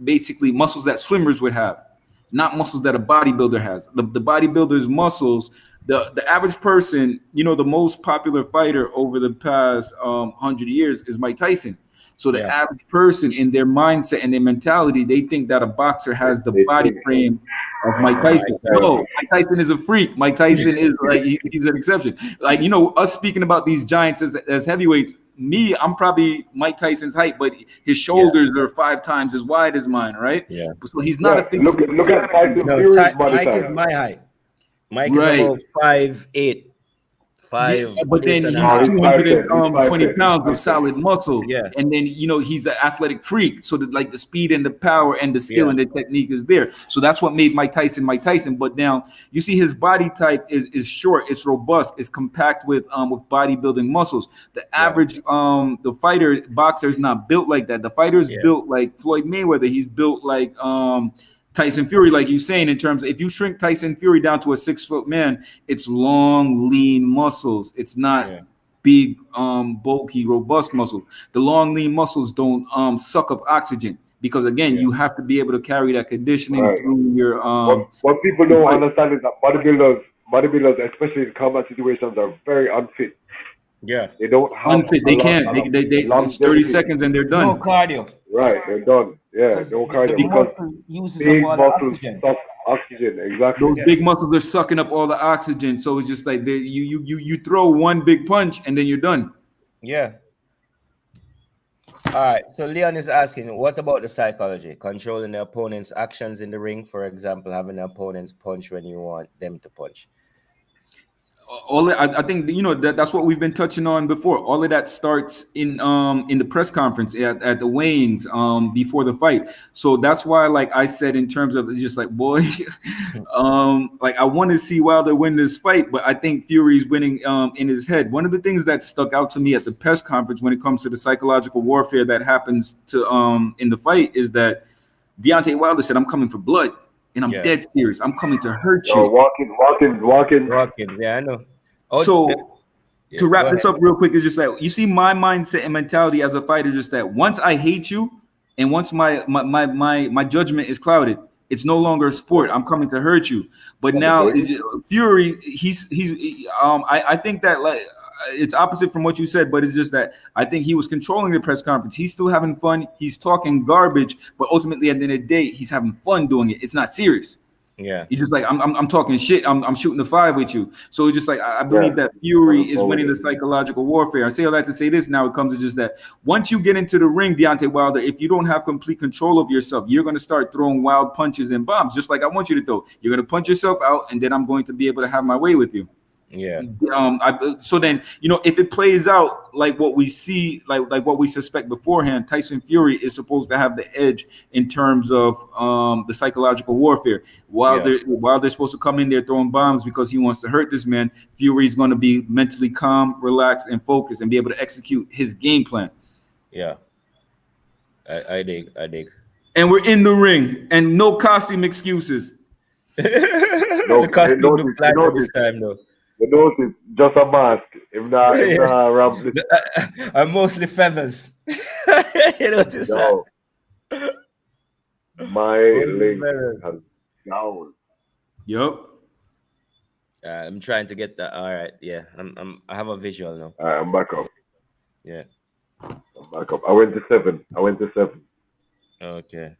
basically muscles that swimmers would have, not muscles that a bodybuilder has. The bodybuilder's muscles, the average person, the most popular fighter over the past 100 years is Mike Tyson. So the yeah, average person, in their mindset and their mentality, they think that a boxer has the They body think frame of Mike Mike Tyson. Tyson. No, Mike Tyson is a freak. Mike Tyson is like he's an exception. Like us speaking about these giants as heavyweights. Me, I'm probably Mike Tyson's height, but his Yeah, shoulders are 5 times as wide as mine, right? yeah. So he's not Yeah. a physically Look at Tyson No, Fury's body Mike is type. my height. Mike is right. about 5'8", Yeah, five but eight then and a he's Oh, half. he's 5'10". He's 220 5'10". pounds of He's 5'10". solid muscle. Yeah, And then, he's an athletic freak. So that like the speed and the power and the skill yeah, and the technique is there. So that's what made Mike Tyson Mike Tyson. But now you see his body type is short, it's robust, it's compact with bodybuilding muscles. The yeah, average the fighter boxer is not built like that. The fighter is yeah, built like Floyd Mayweather. He's built like Tyson Fury, like you saying, in terms of if you shrink Tyson Fury down to a 6 foot man, it's long, lean muscles. It's not yeah, big, bulky, robust muscles. The long, lean muscles don't suck up oxygen because again, yeah, you have to be able to carry that conditioning Right. through your What people your don't fight. understand is that bodybuilders, especially in combat situations, are very unfit. yeah. They don't have Unfit, a they lot can't. They it's 30 longevity. seconds and they're No done. cardio, Right, they're done. Yeah, because no the cardio because muscle uses up big all the muscles oxygen. suck oxygen. Exactly. Those Yeah, big muscles are sucking up all the oxygen, so it's just like you throw one big punch and then you're done. yeah. All right. So Leon is asking, what about the psychology? Controlling the opponent's actions in the ring, for example, having the opponents punch when you want them to punch. I think that's what we've been touching on before. All of that starts in the press conference at the weigh-ins before the fight. So that's why, like I said, in terms of just like boy, like I want to see Wilder win this fight, but I think Fury's winning in his head. One of the things that stuck out to me at the press conference when it comes to the psychological warfare that happens to in the fight is that Deontay Wilder said, "I'm coming for blood." And I'm dead serious. I'm coming to hurt you. Walking. Yeah, I know. Oh, So to wrap go this ahead. up real quick, is just that you see my mindset and mentality as a fighter, just that once I hate you and once my judgment is clouded, it's no longer a sport. I'm coming to hurt you. But now Fury, I think that like it's opposite from what you said, but it's just that I think he was controlling the press conference. He's still having fun. He's talking garbage, but ultimately at the end of the day, he's having fun doing it. It's not serious. Yeah. He's just like, I'm talking shit. I'm shooting the five with you. So it's just like, I believe that Fury is winning the psychological warfare. I say all that to say this. Now it comes to just that once you get into the ring, Deontay Wilder, if you don't have complete control of yourself, you're going to start throwing wild punches and bombs, just like I want you to throw. You're going to punch yourself out, and then I'm going to be able to have my way with you. Yeah. So then, if it plays out like what we see, like what we suspect beforehand, Tyson Fury is supposed to have the edge in terms of the psychological warfare. While they're supposed to come in there throwing bombs because he wants to hurt this man, Fury's going to be mentally calm, relaxed, and focused, and be able to execute his game plan. Yeah. I dig. And we're in the ring, and no costume excuses. The costume look flat this time though. The nose is just a mask. If not ramp. I'm mostly feathers. You notice that? My leg has down. Yup. I'm trying to get that. All right, yeah. I have a visual now. All right, I'm back up. Yeah. I'm back up. I went to seven. Okay.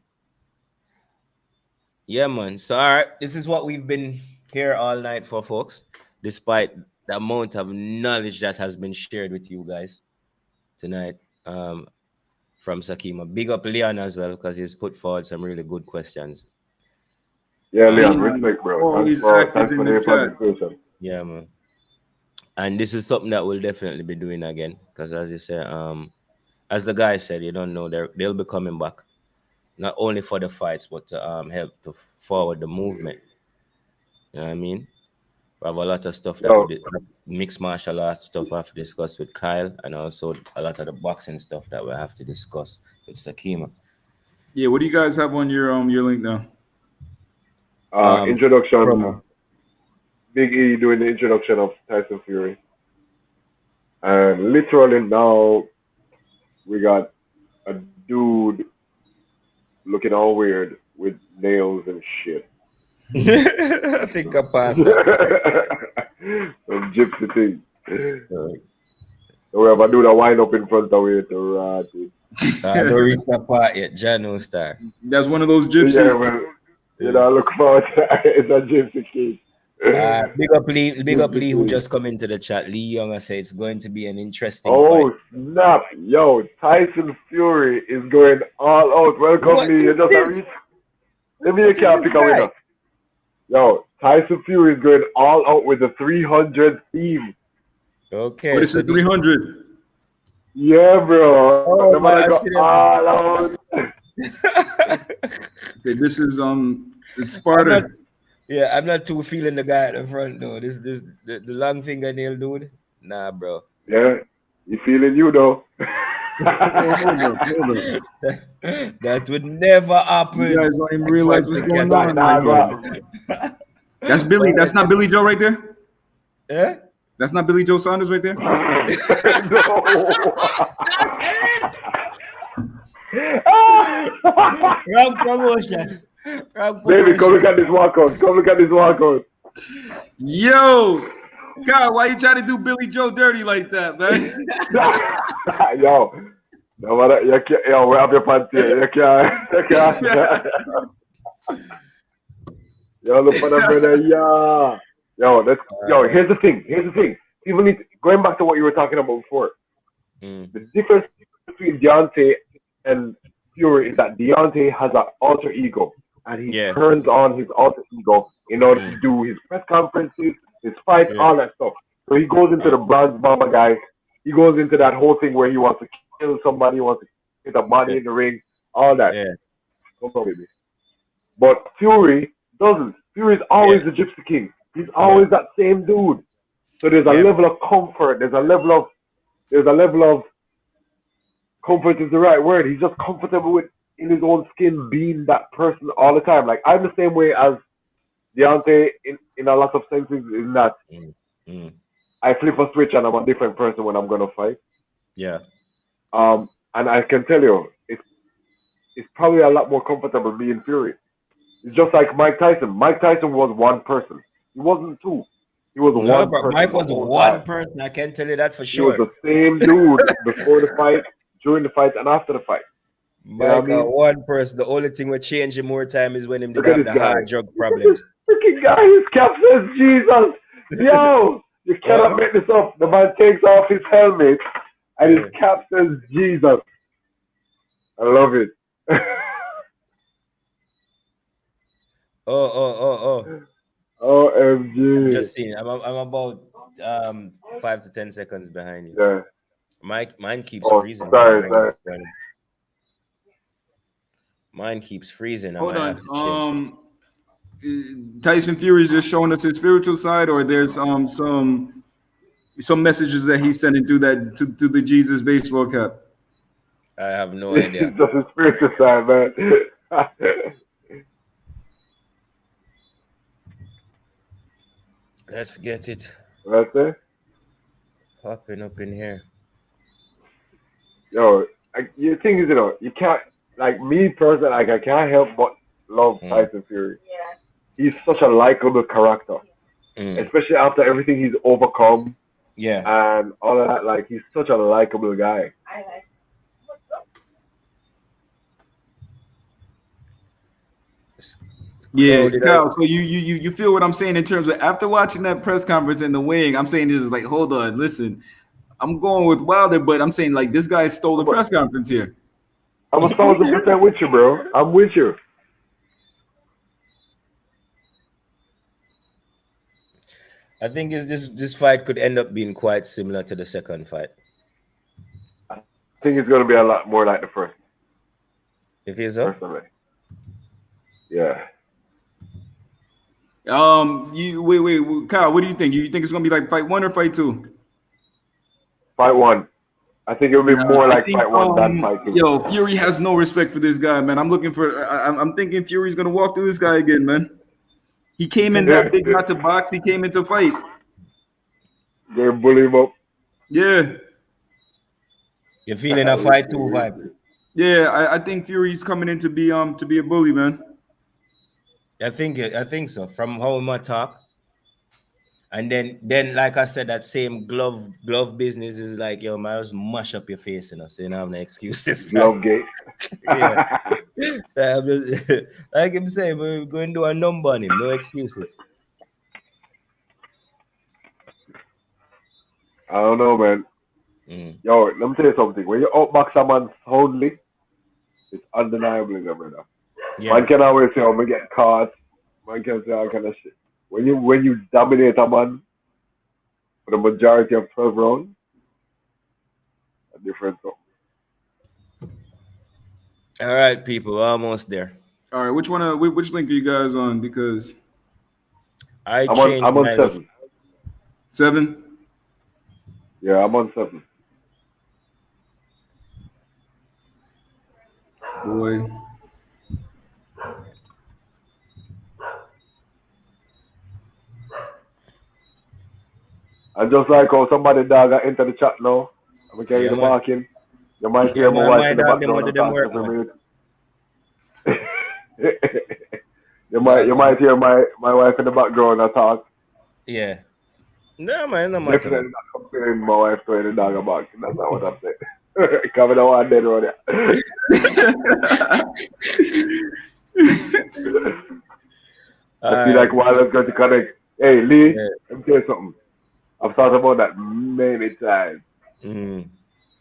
Yeah, man. So, all right, this is what we've been here all night for, folks. Despite the amount of knowledge that has been shared with you guys tonight, from Sakima. Big up Leon as well, because he's put forward some really good questions. Yeah, Leon, respect, bro. Thanks for the participation. Yeah, man. And this is something that we'll definitely be doing again, because as you say, as the guy said, you don't know, they'll be coming back, not only for the fights, but to help to forward the movement. You know what I mean? We have a lot of stuff that mixed martial arts stuff I have to discuss with Kyle, and also a lot of the boxing stuff that we have to discuss with Sakima. Yeah, what do you guys have on your link now? Introduction. Promo. Big E doing the introduction of Tyson Fury. And literally now we got a dude looking all weird with nails and shit. I think I passed that. Some gypsy thing. So we have a dude that wind up in front of it to rot it. I don't reach that part yet. Jano Star. That's one of those gypsies. Yeah, well, look forward to it. It's a gypsy kid. Big up Lee who just come into the chat. Lee Young, I say it's going to be an interesting fight. Snap. Yo, Tyson Fury is going all out. Welcome, Lee. You just reach. Maybe you can't pick a winner. Yo, Tyson Fury is going all out with the 300 theme. Okay. What is it, 300? Yeah, bro. Oh, all out. Okay, this is it's Sparta. I'm not too feeling the guy at the front though. The long fingernail dude. Nah, bro. Yeah, he feeling you though. That would never happen. You guys don't even realize what's going on. That's Billy. That's not Billy Joe right there. Yeah. That's not Billy Joe Saunders right there. Wrong promotion. Baby, come look at this walkout. Yo, God, why you trying to do Billy Joe dirty like that, man? Yo, we have your pants here. You can't. Yo, look for the brother. Yeah. Yo, here's the thing. Even going back to what you were talking about before. The difference between Deontay and Fury is that Deontay has an alter ego, and he Yeah. turns on his alter ego in order Mm. to do his press conferences, his fights, Yeah. all that stuff. So he goes into the bronze bomber guy. He goes into that whole thing where he wants to kill somebody, he wants to hit a body Yeah. in the ring, all that. Yeah. Come on, baby. But Fury doesn't. Fury's Yeah. always the Gypsy King. He's Yeah. always that same dude. So there's a Yeah. level of comfort. There's a level of comfort is the right word. He's just comfortable with in his own skin being that person all the time. Like I'm the same way as Deontay in a lot of senses in that Mm. Mm. I flip a switch and I'm a different person when I'm gonna fight. Yeah. And I can tell you, it's probably a lot more comfortable being Fury. It's just like Mike Tyson. Mike Tyson was one person. He wasn't two. He was No, one but person Mike the was whole one time. person. I can tell you that for He was sure. the same dude before the fight, during the fight, and after the fight. You know what Mike, I mean? one person. The only thing we change him more time is when him did Look at have this the guy. hard drug Look at this problems. freaking guy. His cap says Jesus. Yo, you cannot make this up. The man takes off his helmet and his cap says Jesus. I love it. Oh. OMG. Just seeing. I'm about 5 to 10 seconds behind you. Yeah. Mine keeps Oh, freezing. sorry. Mine keeps freezing. I Hold might have to change. Tyson Fury is just showing us his spiritual side, or there's some messages that he's sending through that to the Jesus baseball cap. I have no It's idea. just a spiritual side, man. Let's get it That's it. popping up in here. Yo, the thing is, you can't, like me personally, like I can't help but love Tyson Fury. He's such a likable character, especially after everything he's overcome Yeah. and all of that. Like he's such a likable guy. Yeah, Crowded Kyle. out. So you feel what I'm saying in terms of after watching that press conference in the wing, I'm saying this is like, hold on, listen, I'm going with Wilder, but I'm saying like this guy stole the press conference here. I'm 1,000% with you, bro. I'm with you. I think this fight could end up being quite similar to the second fight. I think it's gonna be a lot more like the first. You feel so? Personally, yeah. You wait, Kyle. What do you think? You think it's gonna be like fight one or fight two? Fight one. I think it'll be more like fight one than fight two. Yo, Fury has no respect for this guy, man. I'm thinking Fury's gonna walk through this guy again, man. He came in that big not to box. He came in to fight. They're bully him up. Yeah. You're feeling a fight two vibe. Yeah, I think Fury's coming in to be a bully, man. I think so. From how much talk, and then like I said, that same glove business is like, yo, man, just mash up your face, so you don't have no excuses. Love gate. Yeah. Like him saying, we're going to do a number on him, no excuses. I don't know, man. Yo, let me tell you something. When you outbox a man soundly, it's undeniable, brother. Yeah. Man can always say, "I'm gonna get caught." Man can say all kind of shit. When you dominate a man for the majority of 12 rounds, a different song. All right, people, we're almost there. All right, which link are you guys on? Because I'm on 7. 7. Yeah, I'm on 7. Boy. And just like how somebody dog enter the chat now, I'm gonna carry the barking. You might hear my wife in the background and talk every minute. you might hear my wife in the background and talk. Yeah. No, man, no matter. Definitely not comparing my wife to any dog about. That's not what I'm saying. Coming out one dead road. I feel like while I'm going to connect. Hey Lee, let me tell you something. I've thought about that many times.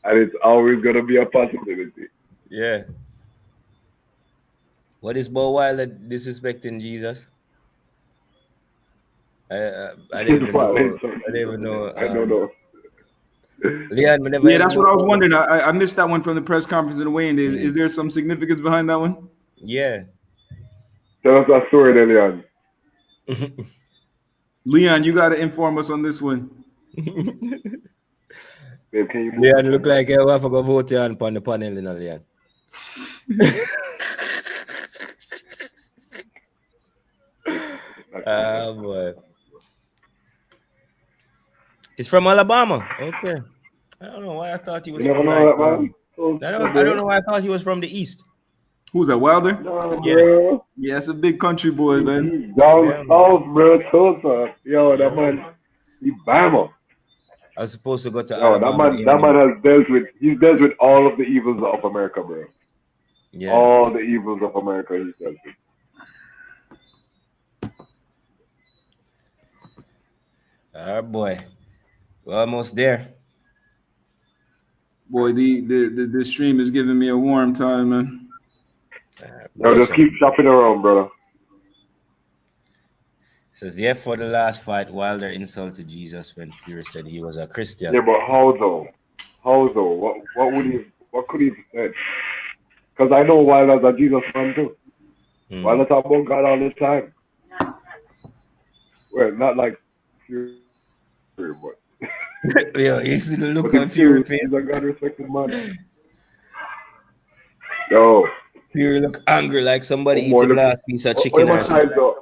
And it's always gonna be a possibility. Yeah. What is Bo Wilder disrespecting Jesus? I don't even know. I don't even know. I don't know. Leon, we never Yeah, even that's know. what I was wondering. I missed that one from the press conference in the weigh-in. Is there some significance behind that one? Yeah. Tell us that story, then, Leon. Leon, you got to inform us on this one. Babe, can you move Leon this look one? like I have to go vote you on the panel, you know, Leon. Ah, boy. It's from Alabama. Okay. I don't know why I thought he You was never from know like that, man. So, I don't know why I thought he was from the east. Who's that, Wilder? no, Yeah. bro. Yeah, it's a big country boy, man. He's down Yeah, man. south, bro. Tulsa. Yo, Yeah, that man. He Bama. I was supposed to go to Yo, Alabama. that man has he's dealt with all of the evils of America, bro. Yeah. All the evils of America he's dealt with. Ah, boy. We're almost there. Boy, the stream is giving me a warm time, man. Yo, just keep shopping around, brother. Says, yeah, for the last fight, Wilder insulted Jesus when Fury said he was a Christian. Yeah, but how though? How though? What could he have said? Because I know Wilder's a Jesus fan too. Wilder talk about God all the time. Well, not like Fury, but Yeah, you see the look but on Fury face. he's a God respected man. Yo, Fury look angry like somebody boy, eating look, last piece of what chicken am or I something. trying to?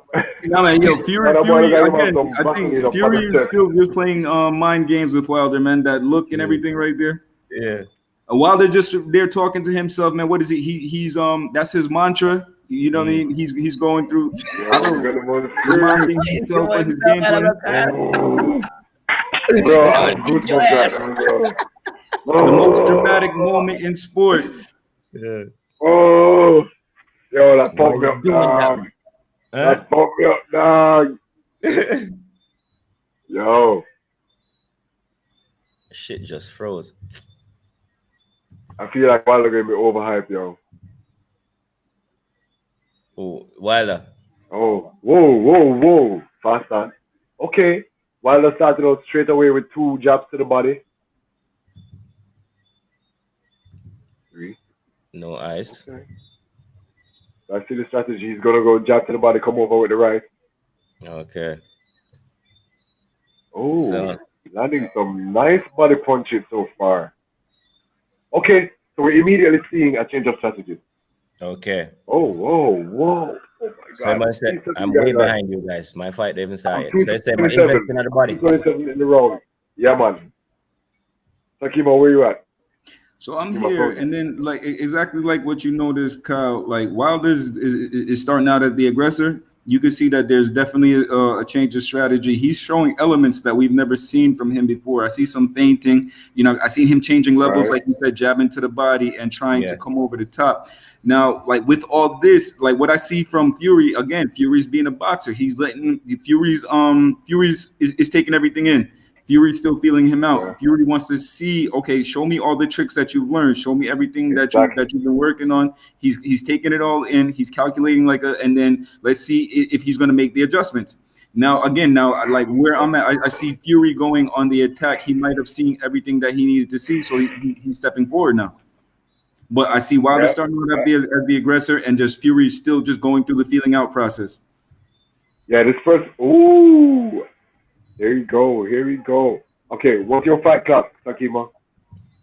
No, man, yo, Fury Man, boy, look at him have again. some I buckled think up on Fury the is chest. still just playing mind games with Wilder, man. That look and everything right there. Yeah. Wilder just there talking to himself, man. What is he? He's that's his mantra. You know what I mean? He's going through. I don't know, reminding himself of his game plan. Bro, I have goosebumps right now, bro. The most dramatic moment in sports. Yeah. Oh, yo, that Why pumped me you up, doing that? dog. Huh? That pumped me up, dog. Yo, Shit just froze. I feel like Wilder gonna be overhyped, yo. Oh, Wilder. Oh, whoa. Fast on. Okay. Wilder started out straight away with 2 jabs to the body. 3. No ice. Okay. I see the strategy. He's gonna go jab to the body, come over with the right. Okay. Oh, So landing some nice body punches so far. Okay, so we're immediately seeing a change of strategy. okay. Oh, whoa. Oh my So God. I said These I'm guys way are- behind you guys. My fight even started. I'm So I said my 227. investing at the body. 227 in the round. Yeah, man. Sakima, where you at? So I'm Give my here, phone. and then like exactly like what you noticed, Kyle. Like Wilder is starting out as the aggressor. You can see that there's definitely a change of strategy. He's showing elements that we've never seen from him before. I see some feinting. You know, I seen him changing levels, Right. like you said, jabbing to the body and trying Yeah. to come over the top. Now, like with all this, like what I see from Fury, again, Fury's being a boxer. He's letting Fury's is taking everything in. Fury's still feeling him out. Yeah. Fury wants to see, okay, show me all the tricks that you've learned. Show me everything that you've been working on. He's taking it all in. He's calculating and then let's see if he's going to make the adjustments. Now, again, like where I'm at, I see Fury going on the attack. He might have seen everything that he needed to see, so he's stepping forward now. But I see Wilder starting out as the aggressor, and just Fury still just going through the feeling out process. Yeah, this first. Ooh. Here we go. Okay, what's your fight clock, Sakima?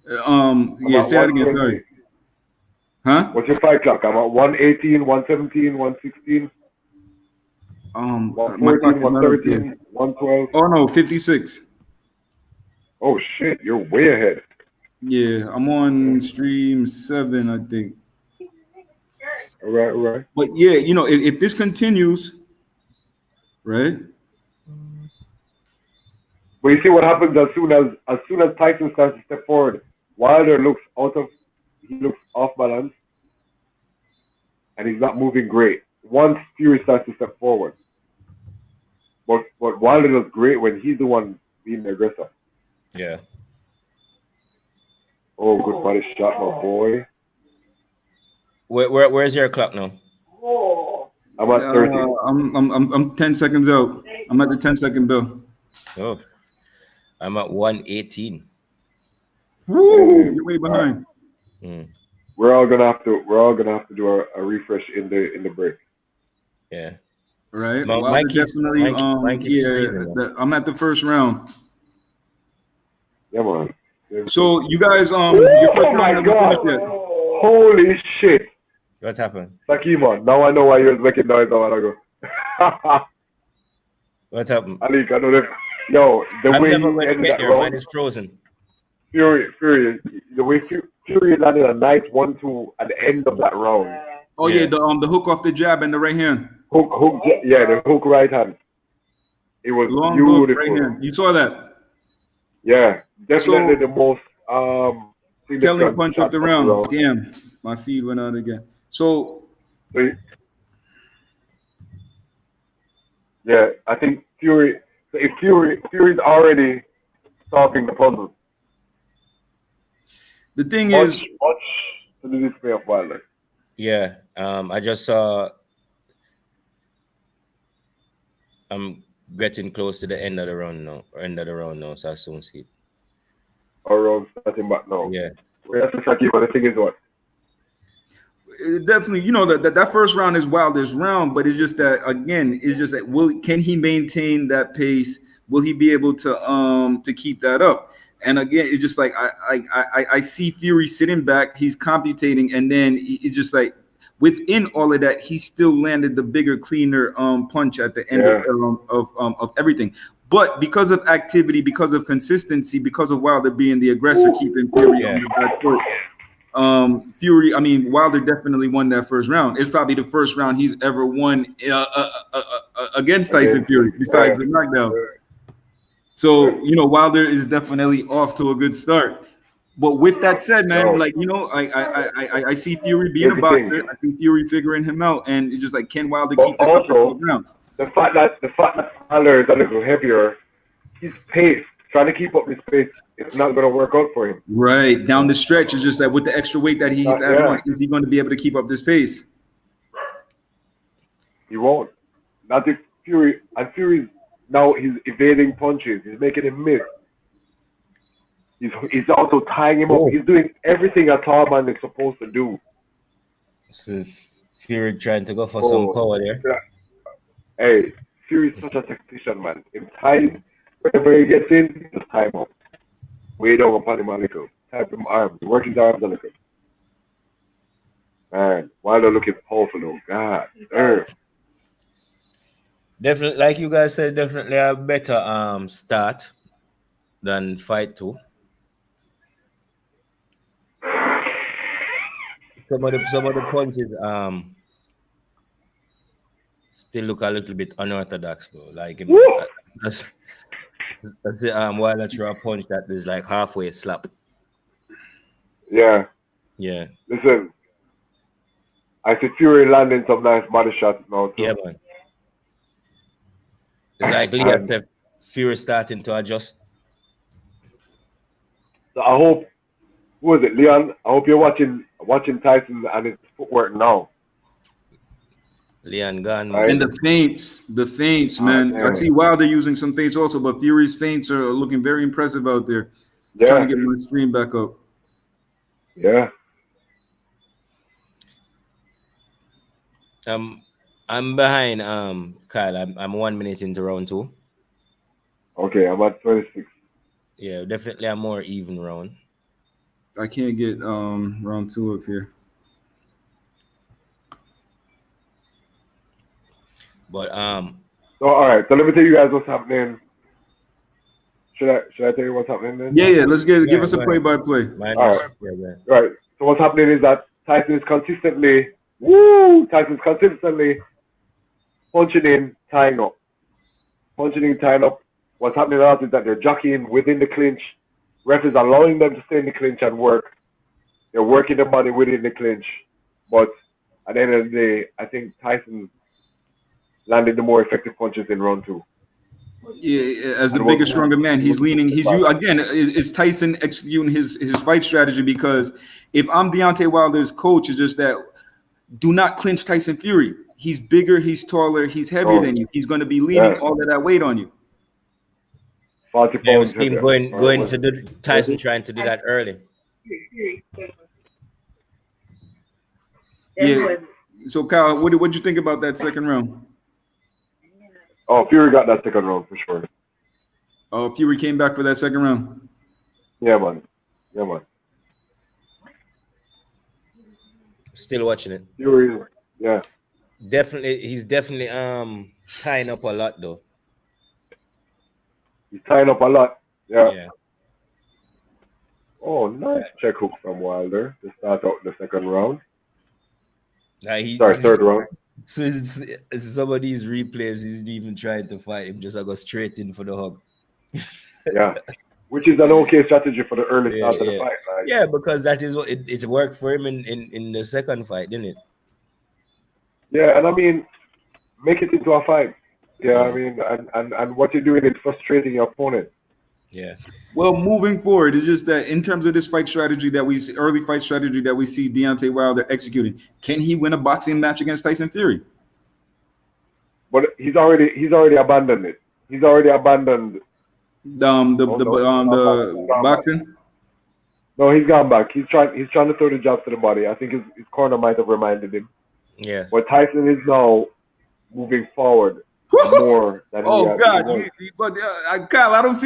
Yeah, say that again. Sorry. Huh? What's your fight clock? I'm at 118, 117, 116, My 114, clock is not up 113, 112. Oh no, 56. Oh shit, you're way ahead. Yeah, I'm on stream 7, I think. All right. But yeah, you know, if this continues, right? But you see what happens as soon as Tyson starts to step forward, Wilder looks off balance, and he's not moving great. Once Fury starts to step forward, but Wilder does great when he's the one being the aggressor. Yeah. Oh, good body shot, my boy. Where's your clock now? I'm at 30. I'm 10 seconds out. I'm at the 10-second bell. Oh, I'm at 118. Woo! You're way behind. Mm, We're all gonna have to do a refresh in the break. yeah. Right. Mine Wilder keeps definitely. mine keeps Yeah. freezing, man. I'm at the first round. Yeah, man. So you guys, your first Oh round my hasn't god! finished yet. Holy shit! What happened? Sakima, now I know why you was making noise a while ago. What happened? Ali, I know that. Yo, the I'm way never you going to ended get that there. Mine round, is frozen. Fury, the way Fury landed a nice 1-2 at the end of that round. Oh yeah, the hook off the jab and the right hand. Yeah, the hook right hand. It was Long hook right beautiful. hand. You saw that. Yeah, definitely So the most telling significant punch of shot the of the round. round. Damn, my feed went out again. So So, yeah, I think Fury. So if Fury's already solving the puzzle, the thing much is, to the display of Wilder. Yeah. I just saw. I'm getting close to the end of the round now. So I soon see it. Around starting back now. Yeah. Well, that's exactly what the thing is. What? definitely, that first round is Wilder's round, but it's just that again, it's just that can he maintain that pace? Will he be able to keep that up? And again, it's just like I see Fury sitting back, he's computating, and then it's just like within all of that, he still landed the bigger, cleaner punch at the end Yeah. of everything. But because of activity, because of consistency, because of Wilder being the aggressor, keeping Fury Yeah. on the back foot, Wilder definitely won that first round. It's probably the first round he's ever won against Tyson Fury, besides the knockdowns. So, Wilder is definitely off to a good start. But with that said, man, I see Fury being Here's a the thing. boxer. I see Fury figuring him out, and it's just like, can Wilder But keep this up for also, 12 rounds? the fact that Wilder is a little heavier, his pace, trying to keep up his pace, it's not going to work out for him. Right down the stretch, it's just that with the extra weight that he's adding on, is he going to be able to keep up this pace? He won't. Not if Fury, and Fury's now he's evading punches. He's making him miss. He's also tying him up. He's doing everything a tall man is supposed to do. So Fury trying to go for some power there. Hey, Fury's such a tactician, man. In time, whenever he gets in, just tie him up. Way down upon him a little. Type him arms. Work his arms a little. Man, Wilder looking powerful though. God. Definitely, like you guys said, definitely a better start than fight two. Some of the punches still look a little bit unorthodox though. Like that's while I throw a punch that is like halfway slap. Yeah. Yeah. Listen, I see Fury landing some nice body shots now too. Yeah, man. It's like Leah said, Fury starting to adjust. So I hope, who is it, Leon? I hope you're watching Tyson and his footwork now. Leon gone. Right. And the feints, man. I see Wilder using some feints also, but Fury's feints are looking very impressive out there. Yeah. Trying to get my stream back up. Yeah. I'm behind Kyle. I'm 1 minute into round two. Okay, I'm at 26. Yeah, definitely a more even round. I can't get round two up here. But So all right, so let me tell you guys what's happening. Should I tell you what's happening then? Yeah. Let's give us a play-by-play. All right. Right. So what's happening is that Tyson is consistently punching in, tying up. Punching in, tying up. What's happening now is that they're jockeying within the clinch. Ref is allowing them to stay in the clinch and work. They're working the body within the clinch. But at the end of the day, I think Tyson landed the more effective punches in round two. Yeah, as the And bigger, what- stronger man, he's leaning. He's you again. Is Tyson executing his fight strategy? Because if I'm Deontay Wilder's coach, it's just that do not clinch Tyson Fury. He's bigger, he's taller, he's heavier than you. He's going to be leaning all of that weight on you. 40 Yeah, we pounds. see him going to do Tyson trying to do that early. Yeah. So Kyle, what did you think about that second round? Oh, Fury got that second round for sure. Oh, Fury came back for that second round. Yeah, man. Yeah, man. Still watching it. Fury, yeah. He's definitely tying up a lot though. He's tying up a lot. Yeah. Yeah. Oh, nice check hook from Wilder to start out the second round. Now Sorry, third round. So some of these replays, he's even trying to fight him. Just I go straight in for the hug. Yeah. Which is an okay strategy for the early start of the fight. Right? Yeah, because that is what it worked for him in the second fight, didn't it? Yeah, and I mean, make it into a fight. Yeah, I mean, and what you're doing is frustrating your opponent. Yeah. Well, moving forward, it's just that in terms of this fight strategy that we see, early fight strategy that we see Deontay Wilder executing, can he win a boxing match against Tyson Fury? But he's already abandoned it. He's already abandoned The boxing. No, he's gone back. He's trying to throw the jabs to the body. I think his corner might have reminded him. Yeah. But Tyson is now moving forward more than Oh God! was. But Kyle, I didn't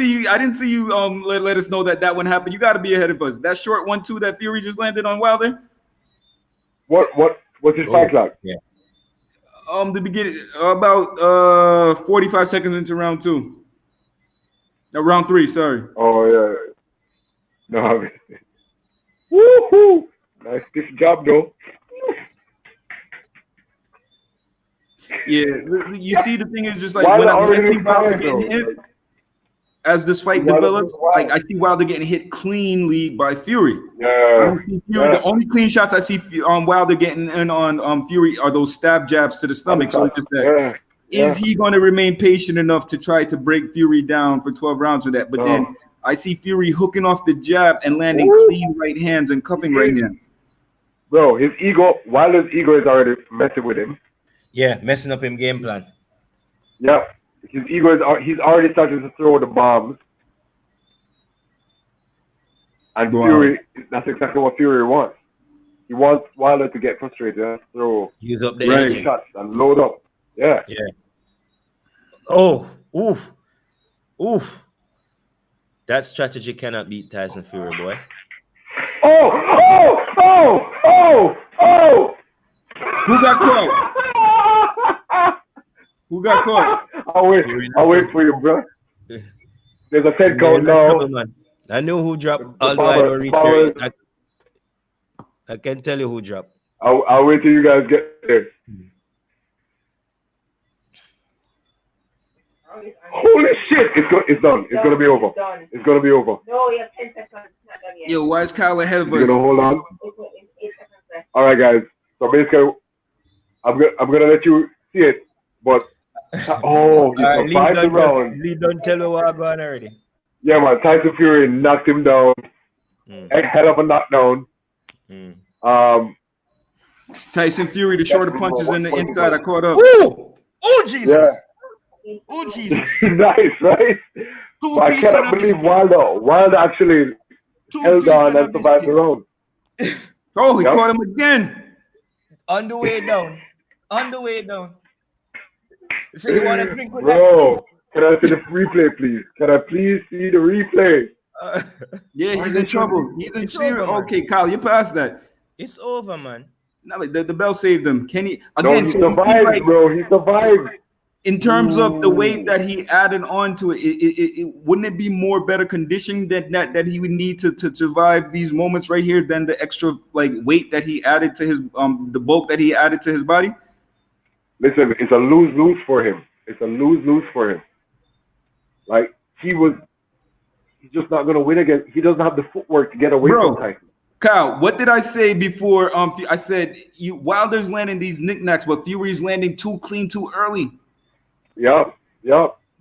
see you. Let us know that one happened. You got to be ahead of us. That short 1-2 that Fury just landed on Wilder. What's his fight clock? Yeah. The beginning about 45 seconds into round 2. No, round 3. Sorry. Oh yeah. No. I mean, woohoo! Nice stiff job though. Yeah, you see, the thing is just like Wilder when I already see Wilder fired, getting though. hit, as this fight Wilder develops, was wild. like I see Wilder getting hit cleanly by Fury. I Yeah. don't see Fury. The only clean shots I see Wilder getting in on Fury are those stab jabs to the stomach. So it's just that is he going to remain patient enough to try to break Fury down for 12 rounds with that? But then I see Fury hooking off the jab and landing clean right hands and cuffing right hands. Bro, Wilder's ego is already messing with him. Yeah, messing up him game plan. Yeah. His ego he's already started to throw the bombs. And Fury, that's exactly what Fury wants. He wants Wilder to get frustrated and throw Use up the energy. shots and load up. Yeah. Yeah. Oh, oof. That strategy cannot beat Tyson Fury, boy. Oh! Who got caught? Who got caught? I'll wait for you, bro. There's a 10 count now. I know who dropped. Although I don't reach there. I can tell you who dropped. I'll wait till you guys get there. Holy shit! It's done. It's gonna be over. It's gonna be over. No, you have 10 seconds. It's not done yet. Yo, why is Kyle ahead of You're us? gonna hold on. It's 8 seconds left. All right, guys. So basically, I'm gonna let you see it, but he survived the round. Lee, don't tell me what I'm going already. Yeah, man. Tyson Fury knocked him down. A hell of a knockdown. Tyson Fury, the shorter punches in the inside. I caught up. Ooh! Oh Jesus! Yeah. Oh Jesus! Nice, right? But I cannot believe Wilder actually held on and survived the round. Oh, he caught him again. On the way down. So you want to drink with Bro, can I see the replay, please? Can I please see the replay? Yeah, he's in trouble. He's in serious. Okay, Kyle, you passed that. It's over, man. No, the bell saved him. Can he No, again? he so survived, like, bro. He survived. in terms of the weight that he added on to it, wouldn't it be more better conditioning that he would need to survive these moments right here than the extra like weight that he added to his the bulk that he added to his body? Listen, it's a lose-lose for him. It's a lose-lose for him. Like he's just not gonna win again. He doesn't have the footwork to get away from Tyson. Kyle, what did I say before? I said Wilder's landing these knickknacks, but Fury's landing too clean too early. Yep.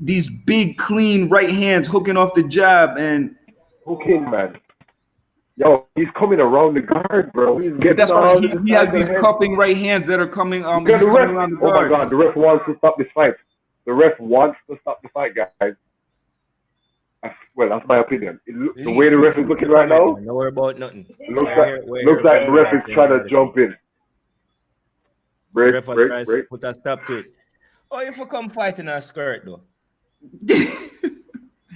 these big, clean right hands hooking off the jab, and Hooking, man. Yo, he's coming around the guard, bro. He's but getting that's why all he the has sides of these the head. cupping right hands that are coming. Yeah, He's the coming ref. around the Oh my guard. God, the ref wants to stop this fight. The ref wants to stop the fight, guys. Well, that's my opinion. The way the ref is looking right now, Don't worry about nothing. looks We're looks here like the for ref that. is trying to jump in. Break, Ref will break, try to break. put a stop to it. Oh, if you come fight in a skirt though.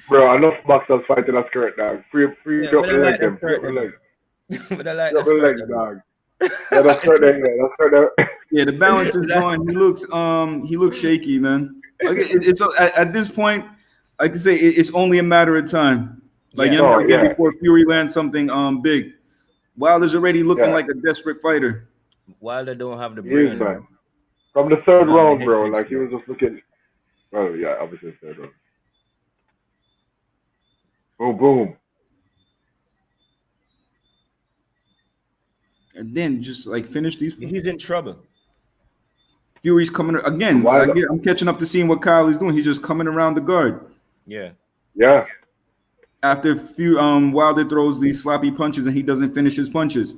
Bro, enough boxers fighting a skirt, dog. Free Yeah, up but the I leg, like the them. Free up skirt. the leg. But I like Free the up the skirt. legs, dog. Yeah, that's skirt there. Yeah, that's skirt there. Yeah, the balance is gone. He looks shaky, man. Like it's at this point, like I say, it's only a matter of time. Like Yeah. you know, Oh, again yeah. before Fury lands something big. Wilder's already looking Yeah. like a desperate fighter. Wilder don't have the He brain. is, man. From the third Not the round, head bro, fix, like he bro. was just looking. Well, yeah, obviously the third round. Boom, boom. And then just like finish these. He's in trouble. Fury's coming again. Wilder. I'm catching up to seeing what Kyle is doing. He's just coming around the guard. Yeah. Yeah. After Wilder throws these sloppy punches and he doesn't finish his punches.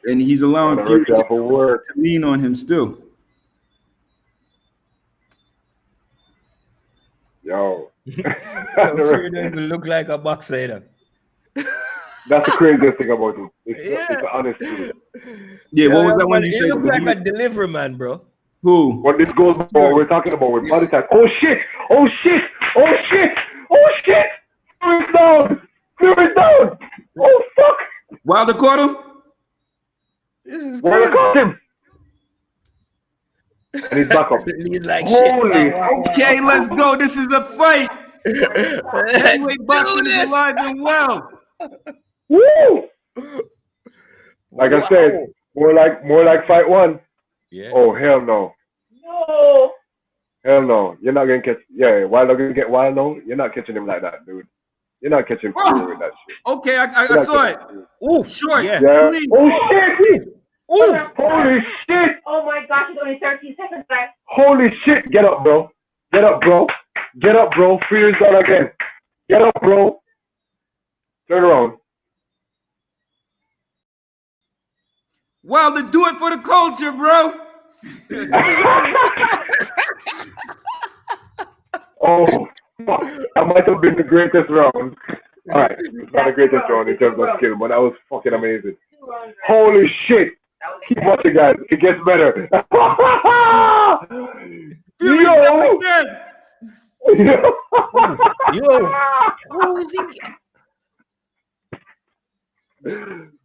And he's allowing Gotta Fury hurt you for work. to lean on him still. Yo. Fury don't even look like a boxer either. That's the craziest thing about it. It's Yeah. the honest truth. Yeah, what was that one man, you he said? look like a delivery man, bro. Who? What this goes for, we're talking about with body type. Oh shit! Oh shit! Oh shit! Oh shit! Fury's down! Fury's down! Oh fuck! Wilder caught him? This is Wilder crazy. caught him! And he's back up. He's like Holy shit. Okay, let's go. This is a fight. Let's Heavyweight boxing do is this. alive and well. Woo! Like I said, more like fight one. Yeah. Oh hell no. No. Hell no. You're not gonna catch Wilder gonna get wild no, you're not catching him like that, dude. You're not catching Fury with that shit. Okay, You're I not saw it. catching Fury. Ooh, Short. yeah. Yeah. Please. Oh shit! Ooh. Holy shit! Oh my gosh, it's only 13 seconds left. Holy shit! Get up, bro. Get up, bro. Get up, bro. Fury's done again. Get up, bro. Turn around. Wilder, do it for the culture, bro. Oh, fuck. That might have been the greatest round. Alright, it's not the greatest round in terms of skill, but that was fucking amazing. 2 rounds. Holy shit! Keep watching, guys. It gets better. Fury's Yo! done again. Yo. Who is he?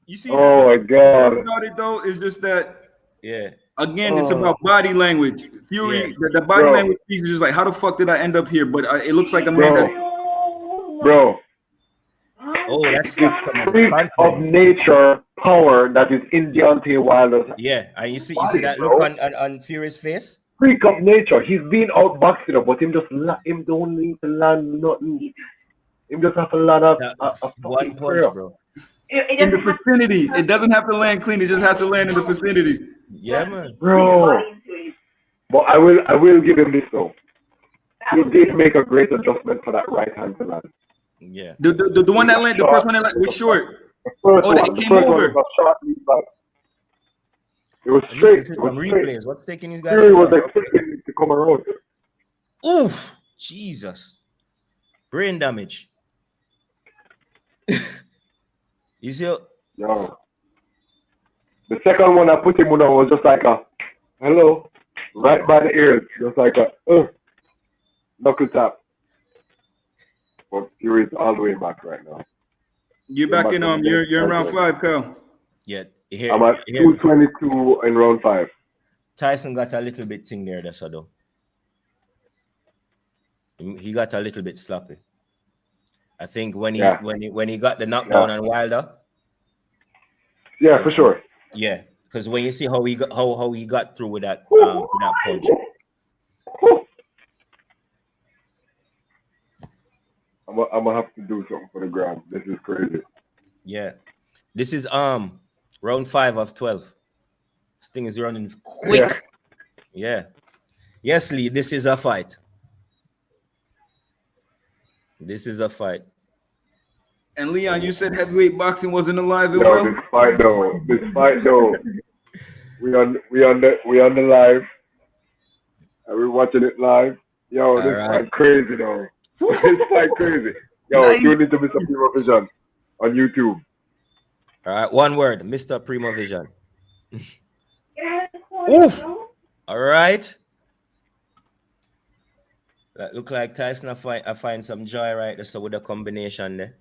You see, Oh my the god. thing about it though is just that Yeah. again, it's about body language. Fury, Yeah. the body Bro. language piece is just like, how the fuck did I end up here? But it looks like a man Bro. that's Bro, Oh, that's this freak of nature power that is in Deontay Wilder's yeah. And you see that Bro. look on Fury's face? freak of nature. He's been outboxed, but him don't need to land nothing. Him just have to land a One fucking punch, prayer. bro. It in the doesn't have vicinity. It doesn't have to land clean. It just has to land in the vicinity. Yeah, man. Bro. But I will give him this though. He did make a great adjustment for that right hand to land. Yeah. The one that landed, the first one that landed was short. The first Oh, one, that the came first over. one was sharply back. It was I mean, straight. this is It was some straight. replays. What's taking these guys? Fury so was long? expecting it to come around. Ooh, Jesus. Brain damage. You see? Yo. The second one I put him on was just like a hello, right by the ears, just like a knuckle tap. But Fury's all the way back right now. You're back in you're in round Okay. 5, Kyle. Yeah. Here, I'm at here. 222 in round 5. Tyson got a little bit thing there, that's all though. He got a little bit sloppy. I think when he got the knockdown on Wilder, Yeah, for sure. yeah, because when you see how he got through with that punch. I'm gonna have to do something for the gram. This is crazy. Yeah. This is round 5 of 12. This thing is running quick. Yeah. Yes, Lee, this is a fight. This is a fight. And Leon, you said heavyweight boxing wasn't alive and Yo, well. this fight though. We on the live, and we're watching it live. Yo, this right. fight crazy though. This fight crazy. Yo, Nice. tune into Mr. Primo Vision on YouTube. All right, one word, Mr. Primo Vision. Oof. All right. That look like Tyson. I find some joy right there. So with the combination there,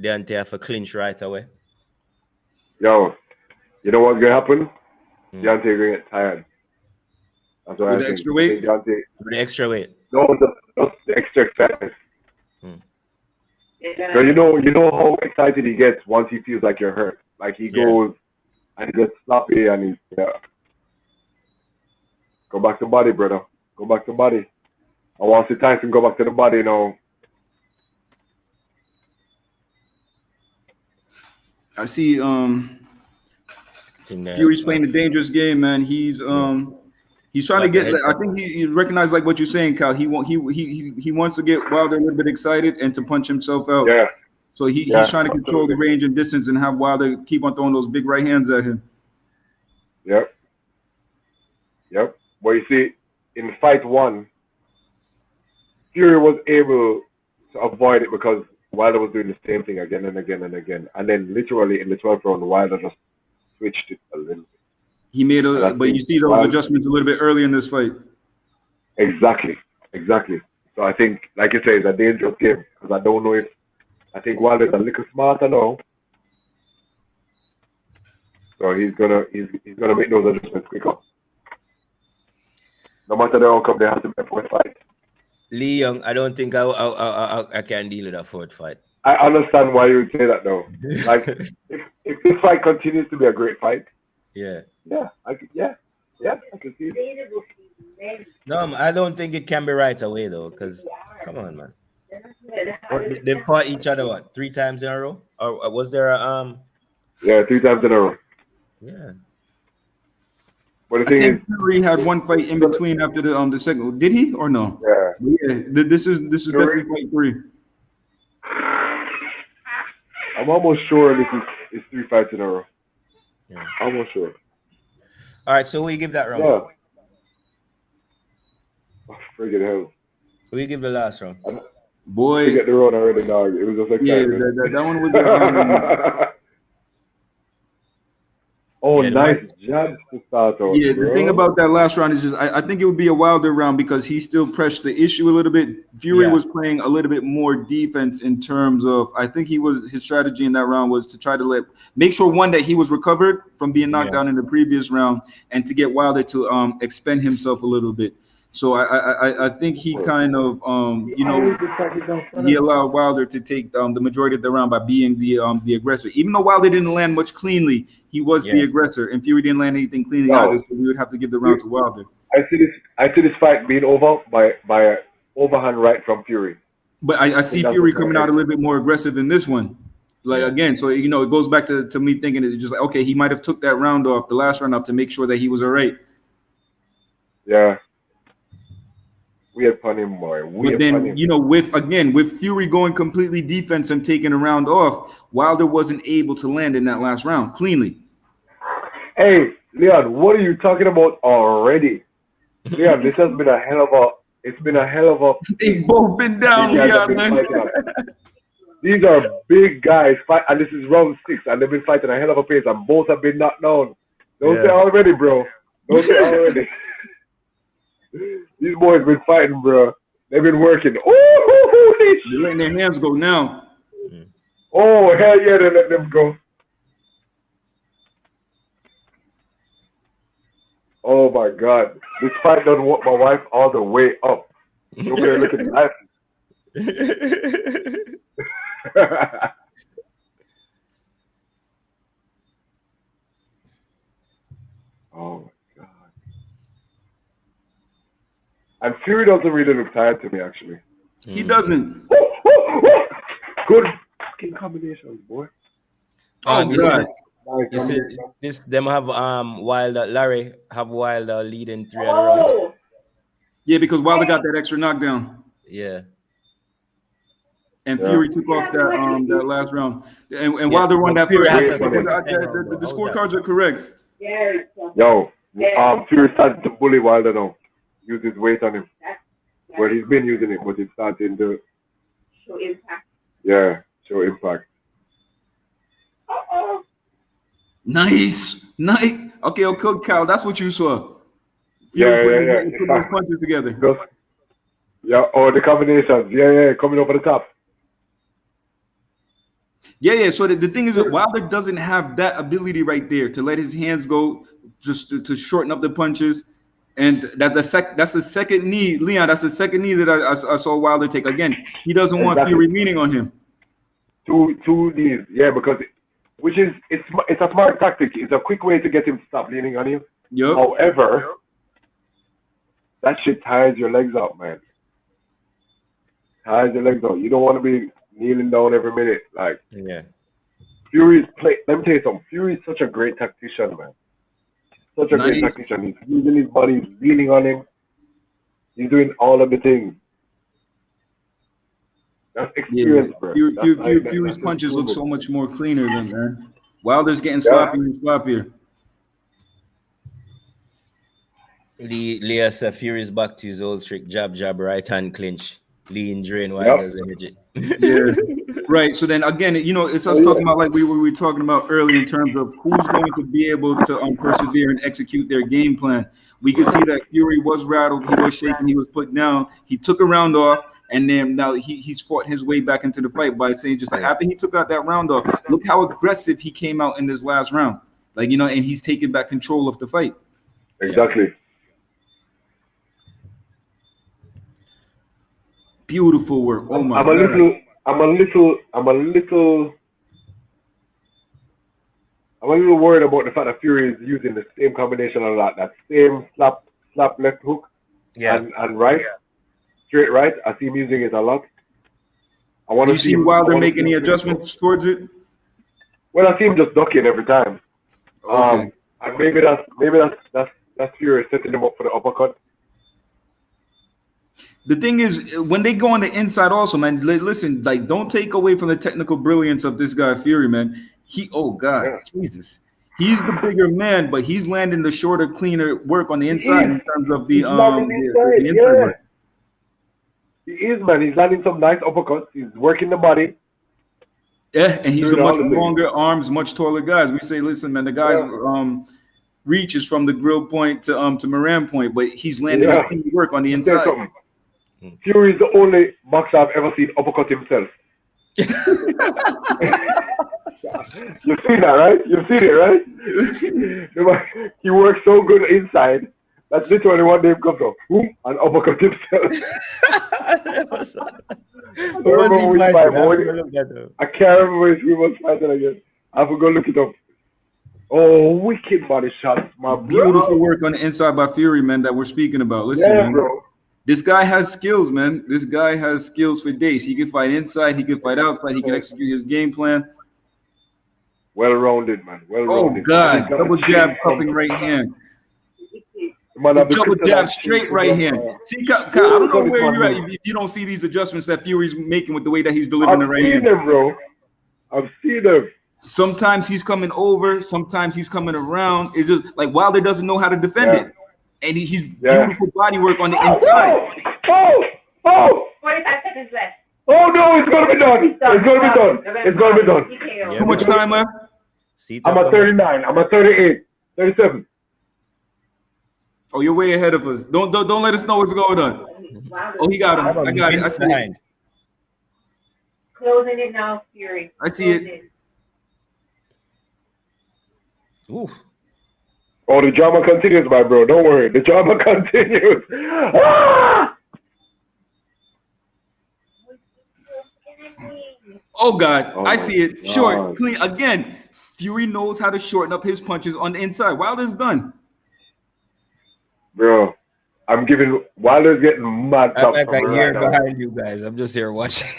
Deontay have to clinch right away. Yo, you know what's gonna happen? Hmm. Deontay gonna get tired. That's what With I the think. extra weight? I think Deontay, With the extra weight. no, just the extra excitement. Yeah. So you know how excited he gets once he feels like you're hurt. Like he Yeah. goes and he gets sloppy and he's go back to body, brother. Go back to body. I want to see Tyson go back to the body, you know. I see Thing there. Fury's playing a dangerous game, man. He's trying to get. I think he recognized like what you're saying, Kyle. He wants to get Wilder a little bit excited and to punch himself out. Yeah. So he's trying to control the range and distance and have Wilder keep on throwing those big right hands at him. Yep. But you see, in fight one, Fury was able to avoid it because Wilder was doing the same thing again and again and again. And then literally in the 12th round, Wilder just switched it a little bit. He made but you see those adjustments a little bit early in this fight. Exactly. So I think, like you say, it's a dangerous game because I don't know if I think Wilder's a little smarter now. So he's gonna make those adjustments quicker. No matter the outcome, they have to be a fourth fight. Lee Young, I don't think I can deal with a fourth fight. I understand why you would say that though. Like if this fight continues to be a great fight, I could see it. No, I don't think it can be right away though. Because come on, man. They fought each other what 3 times in a row, or was there a Yeah, 3 times in a row. Yeah. But the I thing think is, Fury had one fight in between after the second. Did he or no? yeah, This is definitely fight 3. I'm almost sure this is 3 fights in a row. Yeah. Almost sure. All right, so we give that round. Yeah. Oh, friggin' hell. We give the last round. Boy, Forget the round already, dog. It was just exciting. that one was. Oh, Yeah, nice jab to start off. Yeah, bro. the thing about that last round is just I think it would be a Wilder round because he still pressed the issue a little bit. Fury was playing a little bit more defense in terms of I think his strategy in that round was to try to make sure one that he was recovered from being knocked out in the previous round and to get Wilder to expend himself a little bit. So I think he kind of he allowed Wilder to take the majority of the round by being the aggressor. Even though Wilder didn't land much cleanly, he was the aggressor, and Fury didn't land anything cleanly either. So we would have to give the round to Wilder. I see this fight being over by an overhand right from Fury. But I see Fury coming out a little bit more aggressive in this one. Again, so it goes back to me thinking it's just like okay, he might have took that round off, the last round off, to make sure that he was all right. Yeah. Weird pun him, boy. But then, with Fury going completely defense and taking a round off, Wilder wasn't able to land in that last round cleanly. Hey, Leon, what are you talking about already? Leon, this has been a hell of a They've both been down, Leon, man. These are big guys, and this is round 6, and they've been fighting a hell of a pace, and both have been knocked down. Don't say already, bro. Don't say already. These boys been fighting, bro. They've been working. Oh, they're letting their hands go now. Oh, hell yeah, they let them go. Oh my God, this fight done walk my wife all the way up. Over there looking at Oh my God. And Fury doesn't really look tired to me, actually. He doesn't. Good fucking combinations, boy. Oh God. Nice You see, combination. this them have Wilder, Larry have Wilder leading 3 of the round. Oh, Yeah, because Wilder got that extra knockdown, Yeah, and Yeah. Fury took off that last round, and yeah. Wilder won But that Fury first has round. to Wait, stick with wait. the 10 round, The though. How's that? scorecards are correct. yes. Yo, Yes. Fury started to bully Wilder now. Use his weight on him. That's Well, he's been using it, but it's starting to, show impact. show impact. Uh-oh. Nice. Okay, Cal, that's what you saw. Yeah. Put those punches together. Just, the combinations. Yeah, coming over the top. Yeah. So the thing is that Wilder doesn't have that ability right there to let his hands go, just to shorten up the punches. And that's the second knee, Leon. That's the second knee that I saw Wilder take. Again, he doesn't want Exactly. Fury leaning on him. Two knees. Yeah, because it's a smart tactic. It's a quick way to get him to stop leaning on you. Yep. However, that shit tires your legs out, man. Tires your legs out. You don't want to be kneeling down every minute. Like Yeah. Fury's play. Let me tell you something. Fury's such a great tactician, man. Such a great Nice. tactician. He's using his body, he's leaning on him. He's doing all of the things. That's Yeah. experience, bro. Fury's punches look so much more cleaner than man. Wilder's getting sloppier and sloppier. Leah said Fury's back to his old trick: jab, right hand clinch, lean, drain Wilder's energy. Yeah. Right. So then again, it's us talking about like we were talking about earlier in terms of who's going to be able to persevere and execute their game plan. We could see that Fury was rattled, he was shaking, he was put down. He took a round off, and then now he's fought his way back into the fight by saying just like after he took out that round off, look how aggressive he came out in this last round. Like and he's taking back control of the fight. Exactly. Beautiful work. Oh my I'm god. a little worried about the fact that Fury is using the same combination a lot. That same slap left hook Yeah. and right, straight right. I see him using it a lot. I want Do to you see Wilder make any him- adjustments towards it? Well, I see him just ducking every time. Okay. And maybe that's Fury setting him up for the uppercut. The thing is, when they go on the inside, also, man. Listen, like, don't take away from the technical brilliance of this guy, Fury, man. Jesus, he's the bigger man, but he's landing the shorter, cleaner work on the inside in terms of the inside work. He is, man. He's landing some nice uppercuts. He's working the body. Yeah, and he's a Doing all much the things. longer arms, much taller guys. We say, listen, man, the guy's reach is from the grill point to Moran point, but he's landing the clean work on the Let me tell you inside. something. Fury is the only boxer I've ever seen uppercut himself. You've seen that, right? You've seen it, right? He works so good inside. That's literally what name comes from. And uppercut himself. I can't remember which we was fighting again. I have to go look it up. Oh, wicked body shots, my bro. Beautiful work on the inside by Fury, man, that we're speaking about. Listen, Yeah, man. bro. This guy has skills, man. This guy has skills for days. He can fight inside. He can fight outside. He can execute his game plan. Well-rounded, man. Oh, Well-rounded. God. Double jab, cupping right hand. Double jab, straight right hand. See, Kyle, I don't know where you're at. You don't see these adjustments that Fury's making with the way that he's delivering the right I've hand. seen them, bro. I've seen them. Sometimes he's coming over. Sometimes he's coming around. It's just like Wilder doesn't know how to defend it. And he's beautiful body work on the inside. Oh! 45 seconds left. Oh no, it's gonna be done. It's gonna be done. It's gonna be done. Yeah, Too much time left? I'm at 39. I'm at 38. 37. Oh, you're way ahead of us. Don't let us know what's going on. Oh, he got him. I got it. I see it. Closing it now, Fury. I see it. Ooh. Oh, the drama continues, my bro. Don't worry. The drama continues. Ah! Oh, God. Oh, I see it. Short, God. clean. Again, Fury knows how to shorten up his punches on the inside. Wilder's done. Bro, I'm giving Wilder's getting mad I'm tough like from a me year right now. behind you guys. I'm just here watching.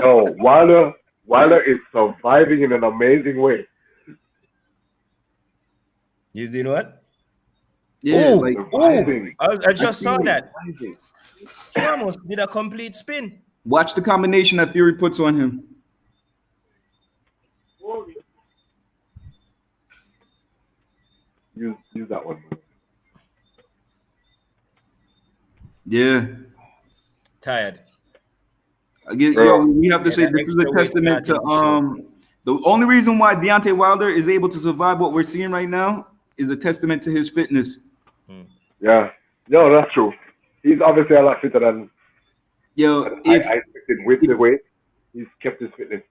No, Wilder is surviving in an amazing way. You doing what? Yeah, Oh, like I just saw seen it. that. He almost did a complete spin. Watch the combination that Fury puts on him. Use that one. Yeah. Tired. We have to Yeah, say that this is a extra weight testament to starting to show. the only reason why Deontay Wilder is able to survive what we're seeing right now is a testament to his fitness. Yeah. No, that's true. He's obviously a lot fitter than Yo, I expected with the weight. He's kept his fitness.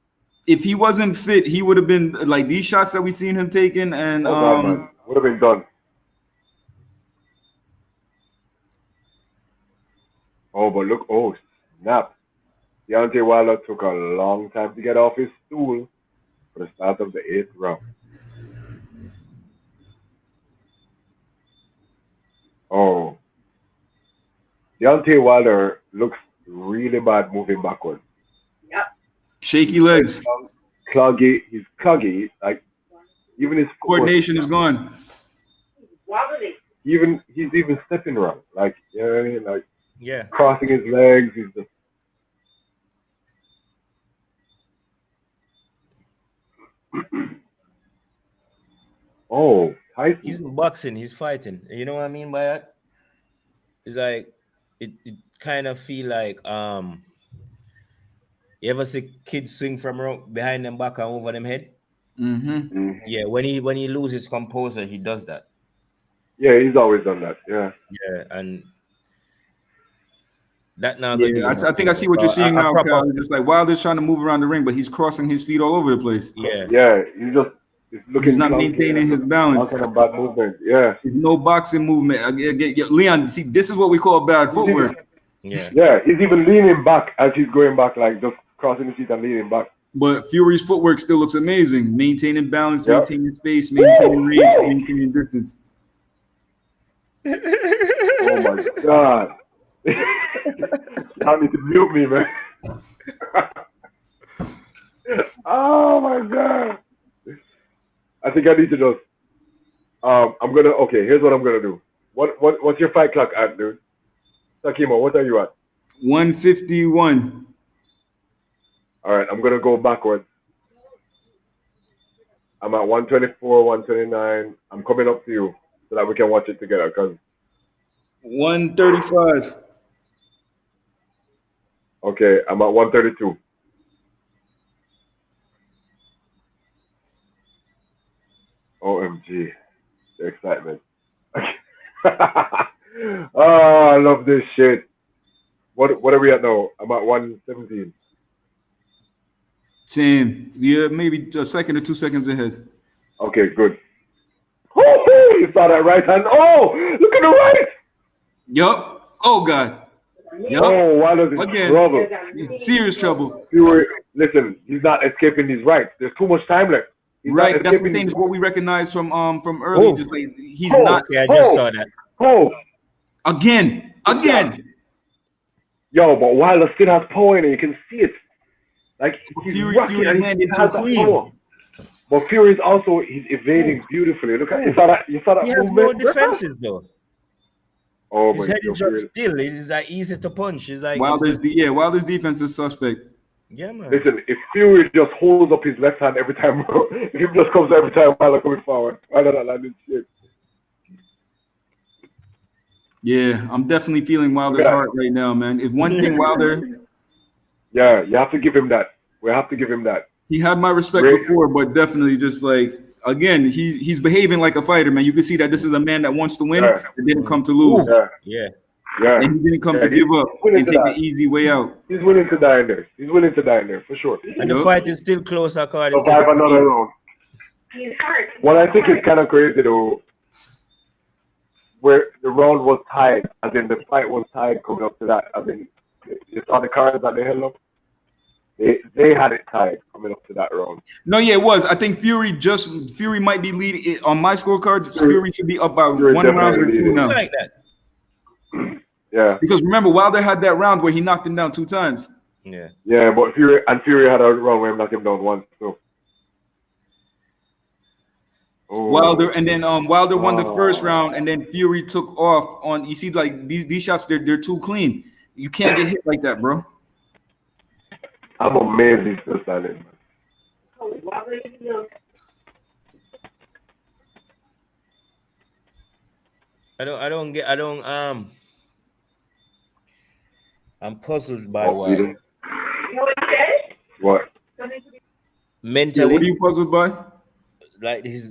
if he wasn't fit, he would have been like these shots that we seen him taking, and Oh God, man, would have been done. Oh, but look, oh snap! Deontay Wilder took a long time to get off his stool for the start of the 8th round. Oh, Deontay Wilder looks really bad moving backwards. shaky legs, Cloggy. He's cloggy. Like even his footwork, coordination is gone. he's even stepping wrong. Like you know what I mean? Like Yeah. crossing his legs. He's just. Oh, Tyson. He's in boxing, he's fighting. You know what I mean by that? It's like it kind of feel like you ever see kids swing from behind them back and over them head? Mm-hmm. Yeah, when he loses composure, he does that. Yeah, he's always done that. Yeah. Yeah, and that now gonna Yeah, do I think I see what you're seeing a now, proper- Cal. Just like Wilder's trying to move around the ring, but he's crossing his feet all over the place. Yeah. Yeah, he's looking. He's not clunky maintaining his and balance. all kind of bad movement. Yeah. There's no boxing movement. Leon, see, this is what we call bad footwork. Yeah. Yeah, he's even leaning back as he's going back, like just crossing his feet and leaning back. But Fury's footwork still looks amazing. Maintaining balance, Yep. maintaining space, maintaining range, maintaining distance. Oh my God. I need to mute me, man. Oh my God. I think I need to just here's what I'm gonna do. What's your fight clock at, dude? Takimo, what are you at? 151. All right, I'm gonna go backwards. I'm at 124, 129. I'm coming up to you so that we can watch it together. Cause 135. okay, I'm at 132. OMG, the excitement. Oh, I love this shit. What are we at now? I'm at 117. Same. Yeah, maybe a second or 2 seconds ahead. Okay, good. Oh, you saw that right hand. Oh, look at the right. Yup. Oh, God. Yup. Oh, Wilder's in Again. trouble. He's serious trouble. Listen, he's not escaping his rights. There's too much time left. He's Right. not That's escaping the thing. his- Is what we recognize from early. Oh. Just like he's Oh. not Okay, I just saw that. Oh, again. yo, but Wilder still has power in it. You can see it. Like he's Fury rocking and he landed has too that clean. power. But Fury's also he's evading beautifully. Look at you saw that He has no movement? defenses though. Oh His my head is God. just still. It is like easy to punch. It's like Wilder's defense is suspect. yeah, man. Listen, if Fury just holds up his left hand every time, if he just comes every time Wilder coming forward, Wilder not landing shit. Yeah, I'm definitely feeling Wilder's heart right now, man. If one thing Wilder, Yeah, you have to give him that. We have to give him that. he had my respect Great. before, but definitely just like again, he's behaving like a fighter, man. You can see that this is a man that wants to win Yeah. and didn't come to lose. Yeah, Yeah. yeah. And he didn't come Yeah, to he's give up willing and to take that. the easy way out. He's willing to die in there. He's willing to die in there for sure. And the Yup. fight is still close according Survive to another round. He's hurt. What I think is kind of crazy though, where the round was tied, as in the fight was tied coming up to that. I mean, you saw the cards that they held up. They had it tied coming up to that round. No, yeah, it was. I think Fury might be leading on my scorecard. Fury should be up by Fury one round or definitely two leading. now. like that. Yeah, Because remember, Wilder had that round where he knocked him down 2 times. Yeah. yeah, but Fury had a round where he knocked him down once. So, Wilder, and then Wilder won the first Oh. round, and then Fury took off on. You see, like these shots, they're too clean. You can't get hit like that, bro. I'm amazed he's still standing. Man. Oh, wow, you know, I'm puzzled by Oh, why you know what he said? what? Something to be Yeah, mentally, what are you puzzled by? like his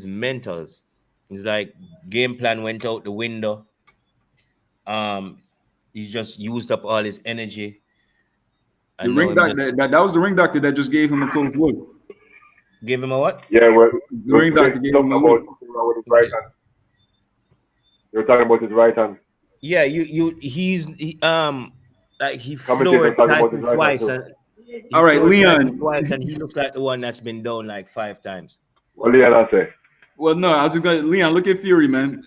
mentals. He's like game plan went out the window. He just used up all his energy. The And now ring him just doctor, that was the ring doctor that just gave him a close look. give him a what? Yeah, well, The ring doctor gave him talking a about look. something wrong with his right hand. You're talking about his right hand. Yeah, he like he Commentator floored talking about Tyson his right hand twice, too. and he All right, floored Tyson Leon. twice, and he looks like the one that's been down like 5 times. What Leon I say? Well, no, I was just gonna Leon. Look at Fury, man.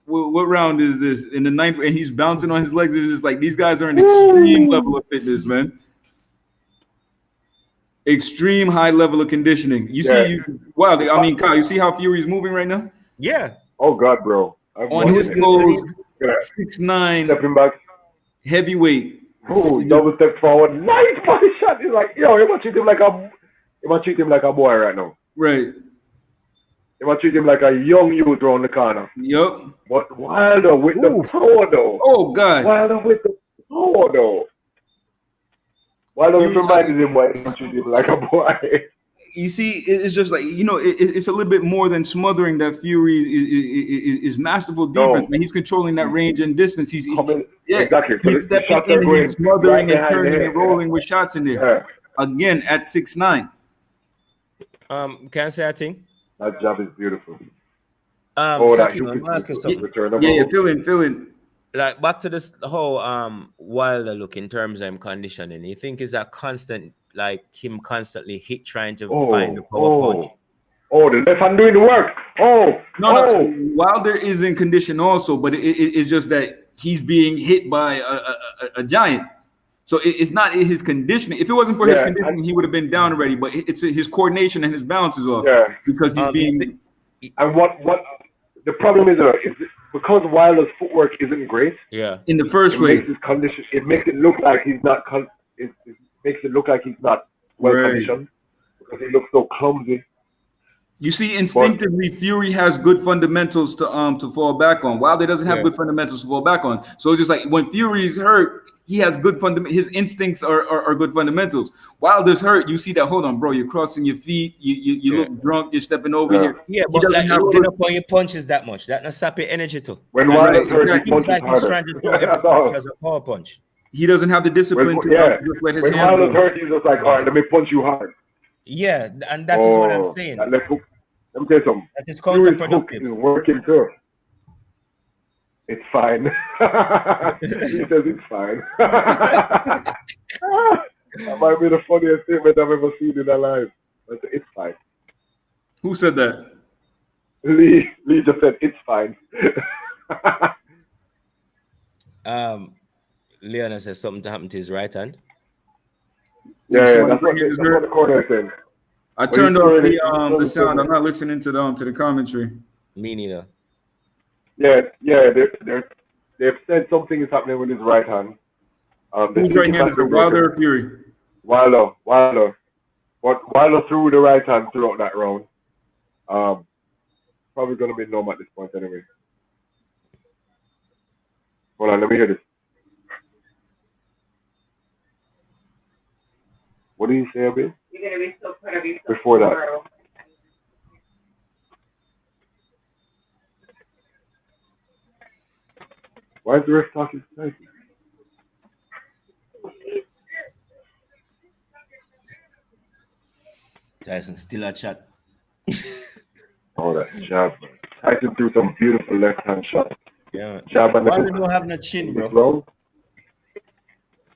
What round is this? In the ninth, and he's bouncing on his legs. It's just like these guys are an extreme level of fitness, man. Extreme high level of conditioning. You Yeah. see, wow. I mean, Kyle, you see how Fury's moving right now Yeah, Oh God, bro. I'm on his watching it. toes. Look at that. 6'9", Stepping back. heavyweight. Oh, He just- double step forward. Nice body shot. He's like, yo, you must treat him like a boy right now. Right. You must treat him like a young youth around the corner. Yup. But Wilder with the power though. Oh God. Wilder with the power though. Wilder Fury- reminded him why he must treat him like a boy. You see, it's just like it's a little bit more than smothering that Fury is masterful defense. No. Man, he's controlling that range and distance. He's Coming- yeah, exactly. So he's the stepping shots in are and going he's smothering right and behind the turning head, and rolling with shots in there. Yeah, Again at 6'9". can I say a thing? that job is beautiful. That that Saki, hook I'm is asking beautiful. something. Return of Yeah, a yeah, hook. fill in. Like back to this whole Wilder look in terms of him conditioning. You think is a constant, like him constantly hit trying to find the power punch? Oh, the left hand doing the work. No, Wilder is in condition also, but it's just that he's being hit by a giant. So it's not his conditioning. If it wasn't for his Yeah, conditioning, he would have been down already. But it's his coordination and his balance is off Yeah. because he's being. And what the problem is because Wilder's footwork isn't great. Yeah. In the first It place, makes his condition. It makes it look like he's not. It makes it look like he's not well Right. conditioned because he looks so clumsy. you see, instinctively, Fury has good fundamentals to fall back on. Wilder doesn't have Yeah. good fundamentals to fall back on. So it's just like when Fury's hurt, he has good his instincts are good fundamentals. Wilder's hurt, you see that. Hold on, bro, you're crossing your feet. You look drunk. You're stepping over Yeah. here. Yeah, He but doesn't like have you good- get up on your punches that much. That not sap your energy too. When Right, Wilder's hurt, exactly. he It's punches like he's harder. trying to do That's every all. punch as a power punch. He doesn't have the discipline to just let his When hands Wilder's go. hurt, he's just like, all right, let me punch you hard. Yeah, and that is what I'm saying. That left hook. Let me tell you something. That is Fury's hook counterproductive. is working too. It's fine. He says it's fine. That might be the funniest statement I've ever seen in my life. But it's fine. Who said that? Lee just said it's fine. Leona says something happened to his right hand. Yeah, Somebody that's what bring his the corner is saying. I But turned he's off already- the sound. I'm not listening to the commentary. Me neither. Yeah, they've said something is happening with his right hand. Who's right handed? Wilder or Fury? Wilder. But Wilder threw the right hand throughout that round. Probably gonna be numb at this point anyway. Hold on, let me hear this. What did he say a bit? You're gonna be so proud of yourself Before that. tomorrow. Why is the ref talking tonight? Tyson still a chat. Oh, that jab, man. Tyson threw some beautiful left hand shot. Yeah. Jab and Wilder don't have no chin, bro.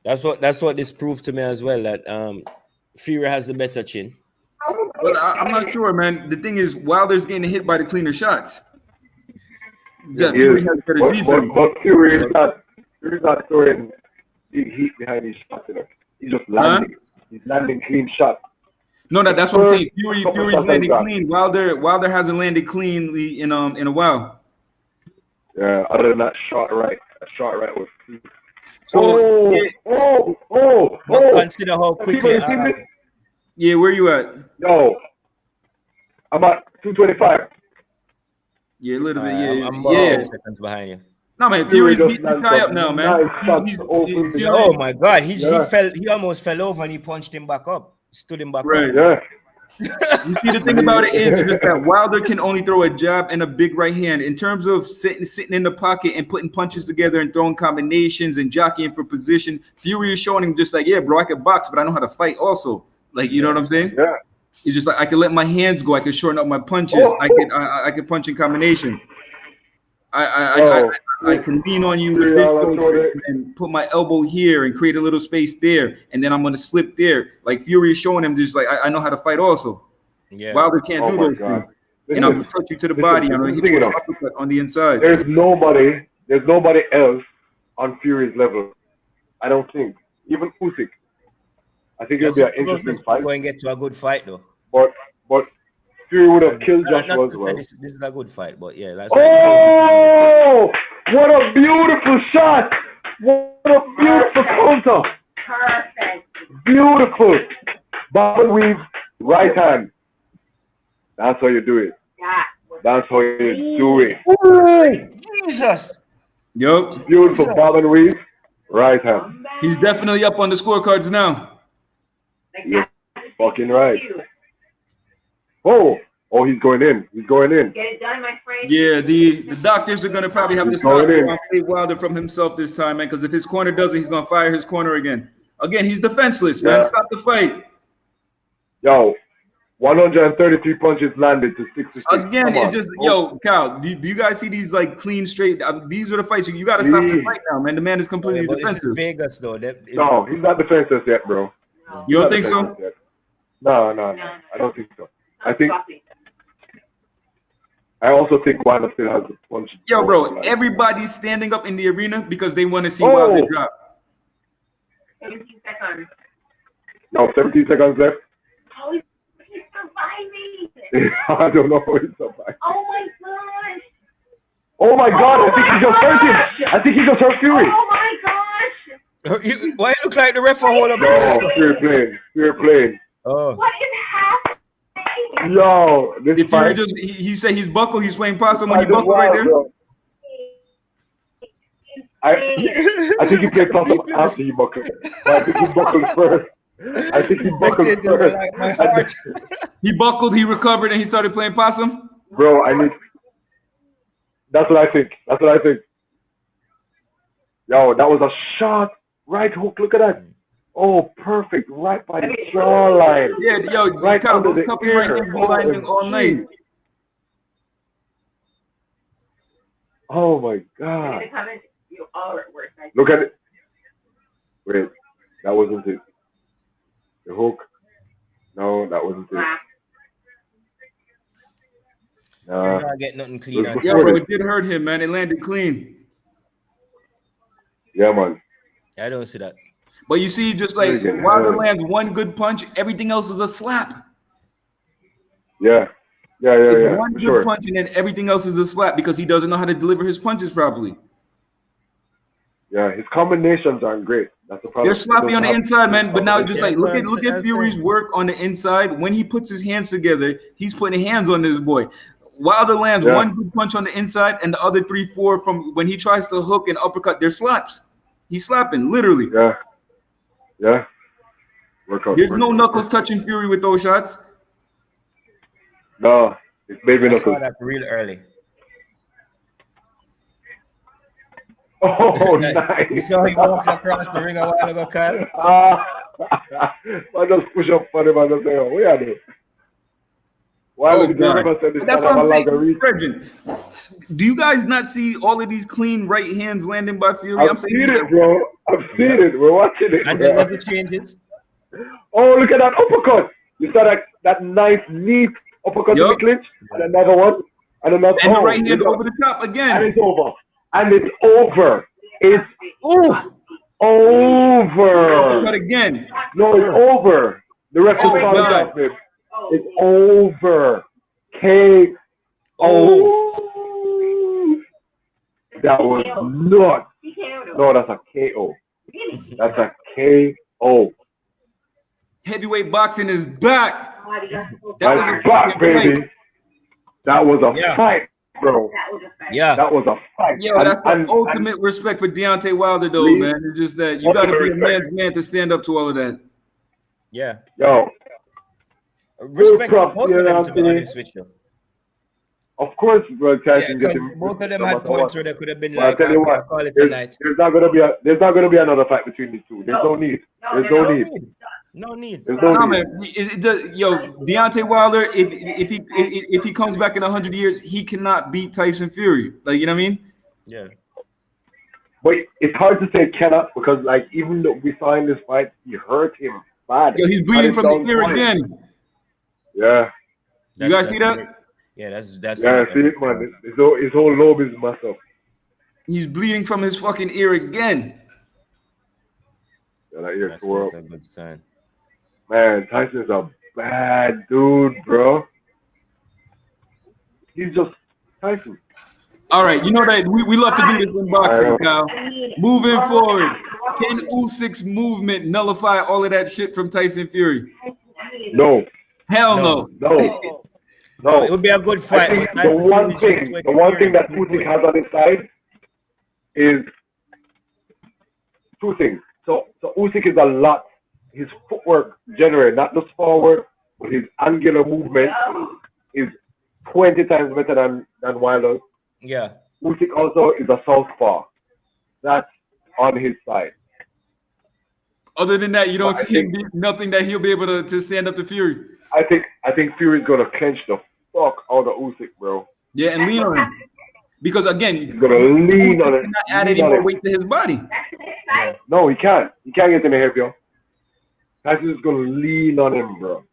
That's what this proved to me as well. That Fury has the better chin. But I'm not sure, man. The thing is, Wilder's getting hit by the cleaner shots. Yeah, Fury has better defense. But Fury's not throwing big heat behind his shots. You know. He's just landing. He's landing clean shots. No, that's what I'm saying. First couple Fury's shots I landed got. clean. Wilder hasn't landed cleanly in a while. Yeah, other than that shot right was. So But consider how quickly. You seen this? yeah, where you at? Yo, I'm at 225. Yeah, a little bit. I'm Yeah. 10 seconds behind you. No man, Fury Fury's just beating the landed guy some up now, man. nice shots open the Oh my God, he Yeah. fell. He almost fell over and he punched him back up. Stood him back Right. up. Yeah. You see, the thing about it is just that Wilder can only throw a jab and a big right hand. In terms of sitting in the pocket and putting punches together and throwing combinations and jockeying for position, Fury is showing him just like, yeah, bro, I can box, but I know how to fight also. Like, you know what I'm saying? Yeah. It's just like I can let my hands go. I can shorten up my punches. I can punch in combination. I can lean on you with this shoulder and put my elbow here and create a little space there, and then I'm gonna slip there. Like Fury is showing him just like I know how to fight also. Yeah. Wilder can't do those things. And I'm gonna touch you to the body. I'm gonna hit you with an uppercut on the inside. There's nobody else on Fury's level. I don't think. Even Usyk. I think it'll be an interesting fight. Go and get to a good fight though. But Fury would have killed Joshua as well. This is a good fight, but yeah, that's Oh, what a beautiful shot! What a beautiful counter! Perfect. Beautiful. Bob and weave, right hand. That's how you do it. That's how you do it. Ooh, Jesus. Yup. Beautiful bob and weave, right hand. He's definitely up on the scorecards now. You're fucking right. Oh, he's going in. He's going in. Get it done, my friend. Yeah, the doctors are gonna probably have to stop Wilder from himself this time, man. Because if his corner does it, he's gonna fire his corner again. Again, he's defenseless, man. Stop the fight. Yo, 133 punches landed to 66. Again, it's just Cal. Do you guys see these like clean straight? These are the fights you got to stop the fight now, man. The man is completely defensive. Vegas though. No, he's not defenseless yet, bro. You don't think so? No, I don't think so. I also think Wilder still has a punch. Yo, bro, everybody's standing up in the arena because they want to see Wilder drop. 17 seconds. No, 17 seconds left. Oh, he's surviving. I don't know if he's surviving. Oh my gosh. Oh my God, I think he just hurt him. I think he just hurt Fury. Oh my gosh. Why it look like the ref hold up? No, Fury playing. Oh. What is happening? Yo, this If fight. he said he's buckled, he's playing possum when he buckled right there. Bro. I think he played possum after he buckled. I think he buckled first. Like my heart. He buckled, he recovered, and he started playing possum. Bro, that's what I think. Yo, that was a shot. Right hook, look at that. Oh, perfect. Right by the jawline. Yeah, yo, right Cal, under those the couple ear. right there blinding all night. Oh my God. You all are at work. Look at it. Wait, that wasn't it. The hook. No, that wasn't it. I get nothing clean. Yeah, bro, it did hurt him, man. It landed clean. Yeah, man. I don't see that. But you see, just like Wilder lands one good punch, everything else is a slap. Yeah. One good punch and then everything else is a slap because he doesn't know how to deliver his punches properly. Yeah, his combinations aren't great. That's the problem. They're sloppy on the inside, man. But now just like look at Fury's work on the inside. When he puts his hands together, he's putting hands on this boy. Wilder lands one good punch on the inside, and the other 3-4 from when he tries to hook and uppercut, they're slaps. He's slapping, literally. Yeah. There's no knuckles touching Fury with those shots. No, it's baby I knuckles. saw that real early. Oh, nice. You saw he walked across the ring a while ago, Kyle? I just push up for him and just say, what are you doing? That's what I'm saying. Brethren, do you guys not see all of these clean right hands landing by Fury? I've seen it, bro. I've seen it. We're watching it. And then the changes. Oh, look at that uppercut. You saw that nice, neat uppercut in the clinch? And another one. And another and the right hand over the top again. And it's over. It's over. Uppercut again. No, it's over. The ref Oh, just called it God. off, man. It's over. K. Oh. That was not. No, that's a KO. That's a KO. Heavyweight boxing is back. That That's was a back, fucking fight. baby. That was a Yeah. fight, bro. Yeah. That was a fight. Yo, that's the ultimate respect for Deontay Wilder, though, Lee, man. It's just that you got to be a ultimate man's man to stand up to all of that. Yeah. yo, Respect to props, both you of know them, what to I'm be saying? honest with you. Of course, bro, Yeah, Tyson because getting both of them no had matter points what. where they could have been But I'll like, tell you okay, what, I'll call it a there's, night. there's not gonna be another fight between these two. There's no need. There's no No need. need. No need. There's no Nah, need. man. Yo, Deontay Wilder, if he comes back in 100 years, he cannot beat Tyson Fury. Like, you know what I mean? Yeah. But it's hard to say cannot because, like, even though we saw in this fight, he hurt him bad. Yo, he's Cut bleeding him from the down ear twice. again. Yeah, You guys see that? Yeah, that's yeah, like I see it, man. His whole lobe is messed up. He's bleeding from his fucking ear again. Yeah, that ear that's tore not up. a good sign. Man, Tyson's a bad dude, bro. He's just Tyson. All right, you know that we love to do this in boxing, Kyle. Moving forward, can Usyk's movement nullify all of that shit from Tyson Fury? No, Hell no. no, It no. would be a good I fight. think but the Tyson one Fury's thing, just the one thing that experience. Usyk has on his side is two things. So Usyk is a lot. His footwork generally, not just forward, but his angular movement is 20 times better than Wilder. Yeah. Usyk also is a southpaw. That's on his side. Other than that, you don't But I see him think- do nothing that he'll be able to stand up to Fury. I think Fury's gonna clench the fuck out of Usyk, bro. Yeah, and lean on him. Because again, He's gonna lean on it. cannot add Lean any on more it. weight to his body. No, he can't. He can't get any heavier. Tyson's gonna lean on him, bro.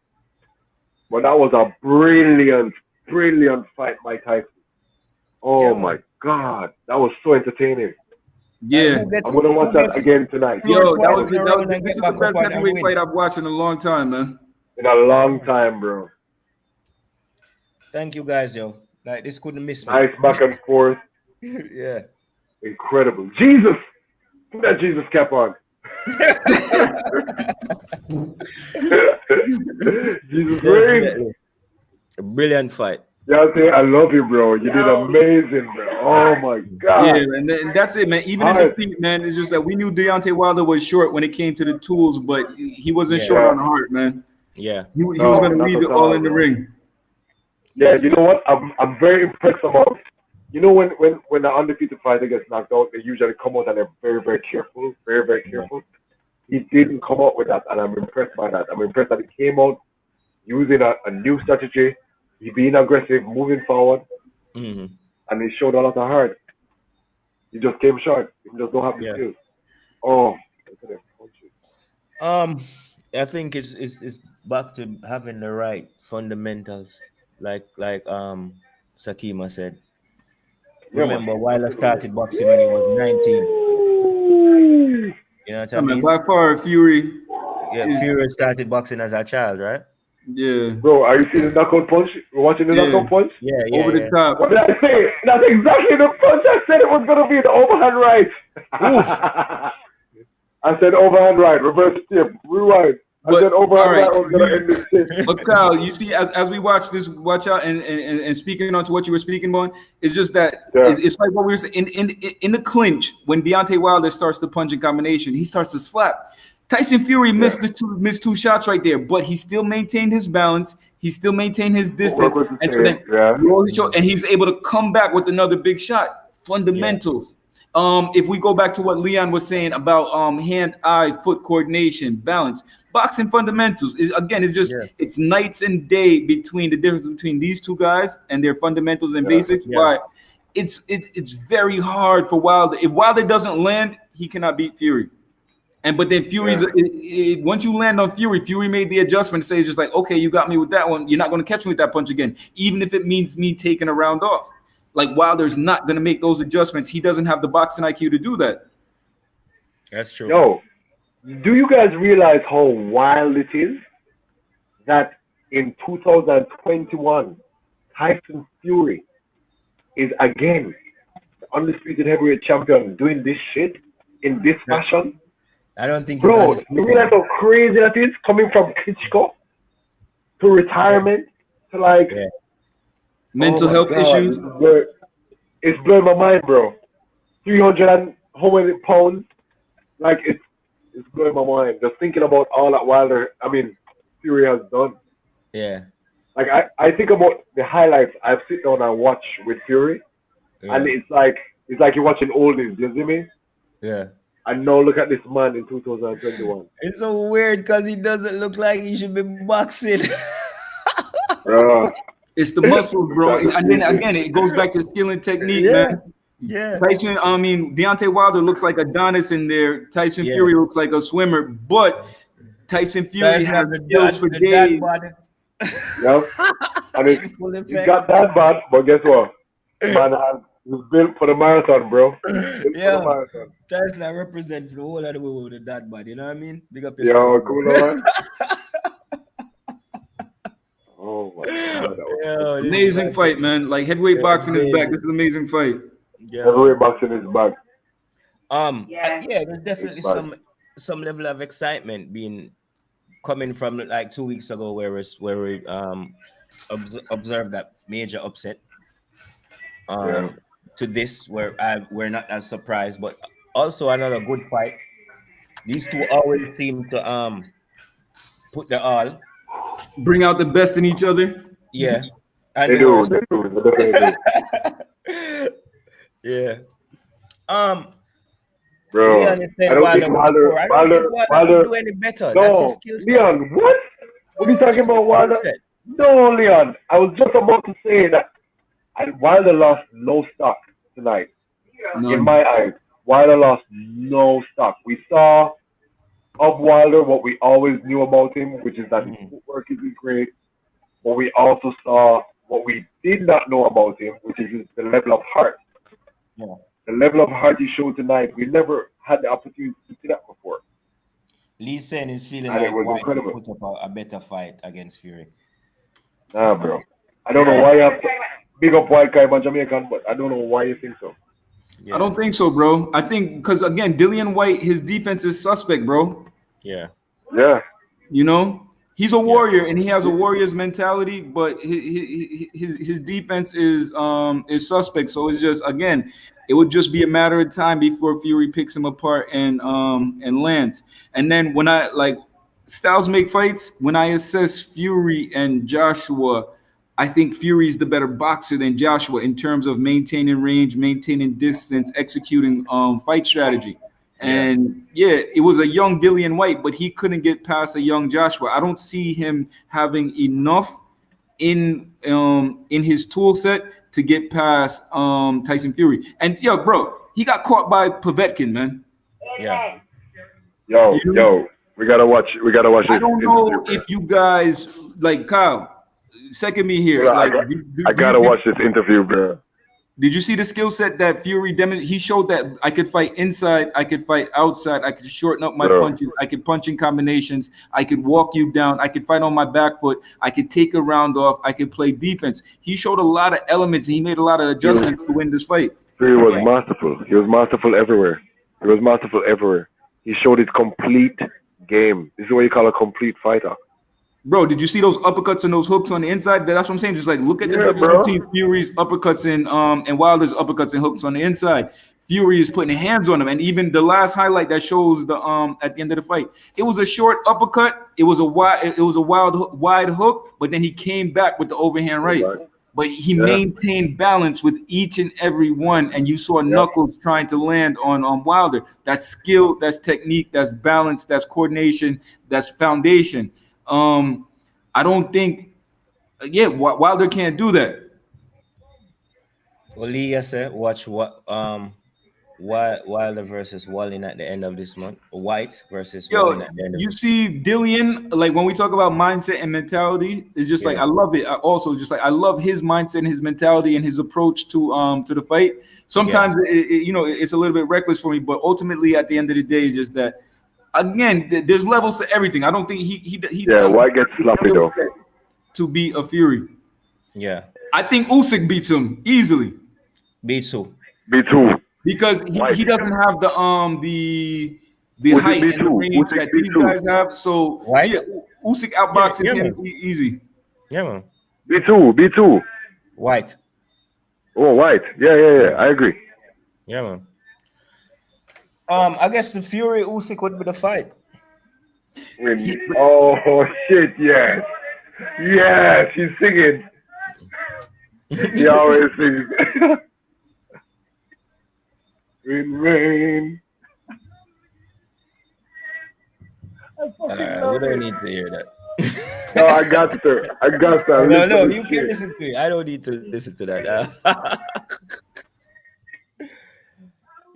But that was a brilliant fight by Tyson. Oh Yeah, my god, that was so entertaining. Yeah. Who gets- I'm gonna watch who that gets- again tonight. Yo, twice in a row and this get is back the up best on and heavyweight win. fight I've watched in a long time, man. In a long time, bro. Thank you guys, yo. Like this couldn't miss me. Nice back and forth. Yeah. Incredible. Jesus! Put that Jesus cap on. Jesus reigns. Definitely. A brilliant fight. Deontay, I love you, bro. You did amazing, bro. Oh my god. Yeah, and that's it, man. Even in Alright. defeat, man, it's just that we knew Deontay Wilder was short when it came to the tools, but he wasn't Yeah. short on heart, man. Yeah. He was No, going to not leave at it all all, in the bro. ring. Yeah, you know what? I'm very impressed about. You know when the undefeated fighter gets knocked out, they usually come out and they're very careful, very careful. He didn't come out with that, and I'm impressed by that. I'm impressed that he came out using a new strategy. He being aggressive, moving forward, Hmm. and he showed a lot of heart. He just came short. He just don't have the Yeah. skills. Oh, look at them punches. I think it's back to having the right fundamentals, like Sakima said. Yeah, Remember, man. Wilder started boxing when he was 19. Ooh. You know what I I mean, mean? by far, Fury. Yeah, Fury started boxing as a child, right? Yeah. Bro, are you seeing the knockout punch? You watching the Yeah. knockout punch? Yeah, Over the top. What did I say? That's exactly the punch I said it was gonna be, the overhand right. I said overhand right, reverse step, rewind. I But, said overhand alright, right was gonna end this shit. But Kyle, you see, as we watch this, watch out, and speaking on to what you were speaking on, it's just that Yeah. it's like what we were saying in the clinch when Deontay Wilder starts to punch in combination, he starts to slap. Tyson Fury missed two shots right there, but he still maintained his balance. He still maintained his distance, What was and the so then saying? Yeah. and he's able to come back with another big shot. Fundamentals. If we go back to what Leon was saying about hand-eye foot coordination, balance, boxing fundamentals is again, it's just it's nights and day between the difference between these two guys and their fundamentals and basics. Yeah. Why it's very hard for Wilder. If Wilder doesn't land, he cannot beat Fury. But then Fury's once you land on Fury, Fury made the adjustment to say it's just like, okay, you got me with that one. You're not going to catch me with that punch again, even if it means me taking a round off. Like Wilder's not going to make those adjustments. He doesn't have the boxing IQ to do that. That's true. Yo, do you guys realize how wild it is that in 2021, Tyson Fury is again the undisputed heavyweight champion doing this shit in this fashion? I don't think he's Bro, you undisputed. realize how crazy that is? Coming from Klitschko to retirement to like, Yeah. oh Mental my health god, issues. it's blowing my mind, bro. 300 and how many pounds? Like it's blowing my mind. Just thinking about all that Fury has done. Yeah. Like I think about the highlights I've sit down and watch with Fury, and Yeah. it's like you're watching oldies. You see me? Yeah. And now look at this man in 2021, It's so weird because he doesn't look like he should be boxing. bro. It's the muscles, bro. And then again, it goes back to skill and technique, Yeah. man. Yeah. Deontay Wilder looks like Adonis in there. Tyson Yeah. Fury looks like a swimmer, but Tyson Fury Tyson has has the skills for dad days. bod. Yeah, and Full he's effect. got that bad, but guess what? Man he's built for the marathon, bro. Built for the Yeah. marathon. Tyson I represent for the whole of the world with the dad bod. You know what I mean? Big up Yo, yourself. cool on. Oh my god, that was Yo, this Amazing man- fight, man. Like heavyweight Yeah, boxing is back. amazing. This is an amazing fight. Yeah. heavyweight boxing is back. Yeah. Yeah, there's definitely It's back. some level of excitement being coming from like 2 weeks ago where we observed that major upset Yeah. to this where we're not as surprised, but also another good fight. These two always seem to put the all. Bring out the best in each other. Yeah. And They the do, worst. they do, they definitely do. Yeah. Bro. Leon is saying I don't Wilder think will score. I don't think Wilder Wilder, can do any better. That's his no, skill set. Leon, what? What are you talking It's about, his Wilder? skill set. No, Leon, I was just about to say that Wilder lost no stock tonight. In None. my eyes, Wilder lost no stock. We saw of Wilder what we always knew about him, which is that his footwork is great. But we also saw what we did not know about him, which is the level of heart. Yeah. The level of heart he showed tonight, we never had the opportunity to see that before. Lee Sen is feeling And it like was White incredible. put up a better fight against Fury. Nah, bro. I don't know why you have to big up white guy and Jamaican, but I don't know why you think so. Yeah. I don't think so, bro. I think because again, Dillian White, his defense is suspect, bro. Yeah. Yeah. You know, he's a warrior and he has a warrior's mentality, but his defense is suspect. So it's just again, it would just be a matter of time before Fury picks him apart and lands. And then when I like styles make fights, when I assess Fury and Joshua, I think Fury's the better boxer than Joshua in terms of maintaining range, maintaining distance, executing fight strategy. And yeah, it was a young Dillian White, but he couldn't get past a young Joshua. I don't see him having enough in his tool set to get past Tyson Fury. And yo, bro, he got caught by Povetkin, man. Yeah. Yo, we gotta watch this I don't know interview, bro. if you guys like Kyle. Second me here. Bro, Like, I gotta watch this interview, bro. Did you see the skill set that Fury demonstrated? He showed that I could fight inside, I could fight outside, I could shorten up my punches, I could punch in combinations, I could walk you down, I could fight on my back foot, I could take a round off, I could play defense. He showed a lot of elements and he made a lot of adjustments to win this fight. Fury was masterful. He was masterful everywhere. He showed his complete game. This is what you call a complete fighter. Bro, did you see those uppercuts and those hooks on the inside? That's what I'm saying. Just like look at the difference between Fury's uppercuts and Wilder's uppercuts and hooks on the inside. Fury is putting hands on him, and even the last highlight that shows the at the end of the fight, it was a short uppercut. It was a wide hook, but then he came back with the overhand right. But he maintained balance with each and every one, and you saw Knuckles trying to land on Wilder. That's skill, that's technique, that's balance, that's coordination, that's foundation. I don't think, Wilder can't do that. Well, Lee, yes, sir. Watch what Wilder versus Wallin at the end of this month. White versus Wallin at the end of you see Dillian, like when we talk about mindset and mentality, it's just like I love it. I love his mindset and his mentality and his approach to the fight. Sometimes it's a little bit reckless for me, but ultimately at the end of the day, it's just that again, there's levels to everything. I don't think he Yeah, doesn't White gets sloppy though. to beat a Fury. Yeah. I think Usyk beats him easily Beats who? B2. because White. he doesn't have the Usyk height and the B2. range Usyk that these B2. guys have. So White? yeah, Usyk Yeah, outboxes yeah, him man. easy. Yeah, man. B2. B2. White. Oh, White. Yeah. I agree. Yeah, man. I guess the Fury Usyk would be the fight. Win. Oh shit! Yes. Yes. He's singing. He always sings. Win, win. I fucking We love don't it. need to hear that. No, I got to. I got to No, listen no, to you this can shit. listen to it. I don't need to listen to that.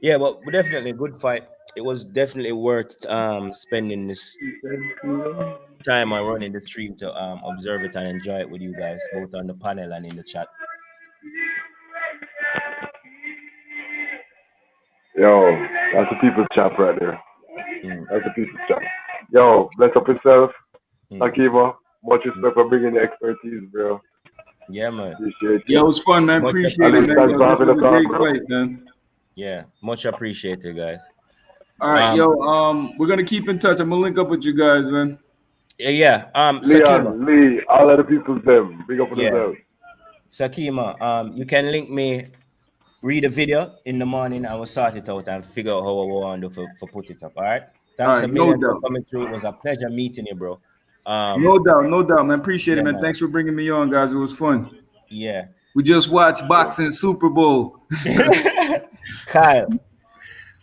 Yeah, but definitely good fight. It was definitely worth spending this time and running the stream to observe it and enjoy it with you guys, both on the panel and in the chat. Yo, that's a people's chap right there. Mm, That's a people's chap. Yo, bless up yourself, mm. Akima. Much respect for bringing the expertise, bro. Yeah, man. Appreciate Yo, you. it was fun, man. Much Appreciate it, Ali, man. appreciated, thanks Yo, for bro. this having was us a on, great bro. fight, man. Yeah, much appreciated, guys. All right, Um, yo, we're gonna keep in touch. I'm gonna link up with you guys, man. yeah. Sakima. Leon, Lee, all of the people's them. Big up for Yeah, themselves. Sakima. You can link me. Read a video in the morning. I will sort it out and figure out how I want to for put it up. All right. All Thanks a right, no million for doubt, coming through. It was a pleasure meeting you, bro. no doubt, man. Appreciate it, Yeah, man. man. Thanks for bringing me on, guys. It was fun. Yeah. We just watched boxing Super Bowl. Kyle, Yo,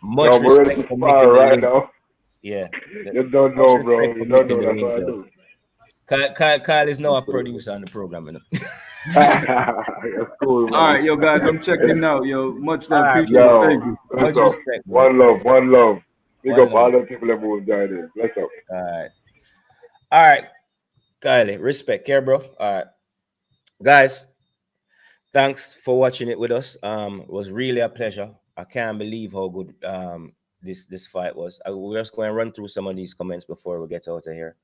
much I'm ready respect to for spar making the right link. now. Yeah. You don't Much know, bro. respect You for don't making know. the That's link, what I yo. do. Kyle is now a producer on the program, you know. That's cool, All man. right, yo, guys, I'm checking out. Yo, much All love. right, Appreciate bro. it. Yo, Thank you. bless Much up. respect, bro. One love, one love. Big One up love. all the people that moved down there. Bless up. All right. All right, Kylie. Respect, care, bro. All right. Guys, thanks for watching it with us. It was really a pleasure. I can't believe how good this fight was. We're just going to run through some of these comments before we get out of here.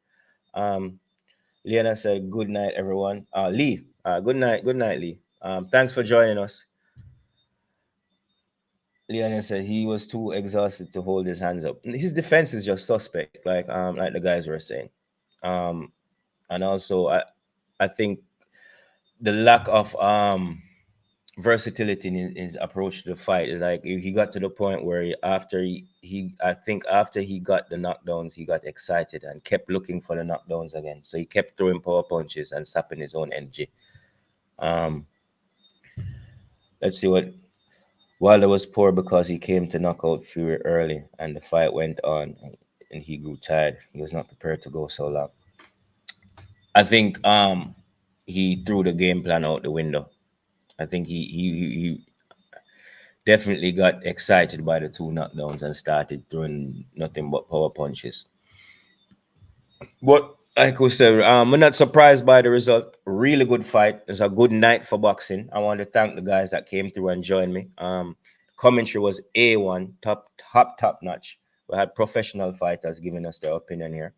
Leona said, "Good night, everyone." Lee, good night, Lee. Thanks for joining us. Leona said he was too exhausted to hold his hands up. His defense is just suspect, like the guys were saying. Um, and also, I think the lack of versatility in his approach to the fight is like he got to the point where I think after he got the knockdowns, he got excited and kept looking for the knockdowns again. So he kept throwing power punches and sapping his own energy. Um, let's see what Wilder was poor because he came to knock out Fury early and the fight went on and he grew tired. He was not prepared to go so long. I think he threw the game plan out the window. I think he definitely got excited by the two knockdowns and started throwing nothing but power punches. But like we said, we're not surprised by the result. Really good fight. It's a good night for boxing. I want to thank the guys that came through and joined me. Commentary was A1, top notch. We had professional fighters giving us their opinion here.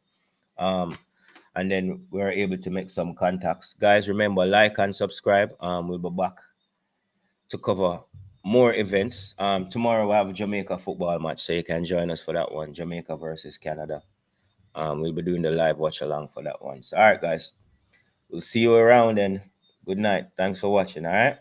And then we were able to make some contacts. Guys, remember, like and subscribe. We'll be back to cover more events. Tomorrow we have a Jamaica football match, so you can join us for that one. Jamaica versus Canada. We'll be doing the live watch along for that one. So, all right, guys, we'll see you around and good night. Thanks for watching. All right.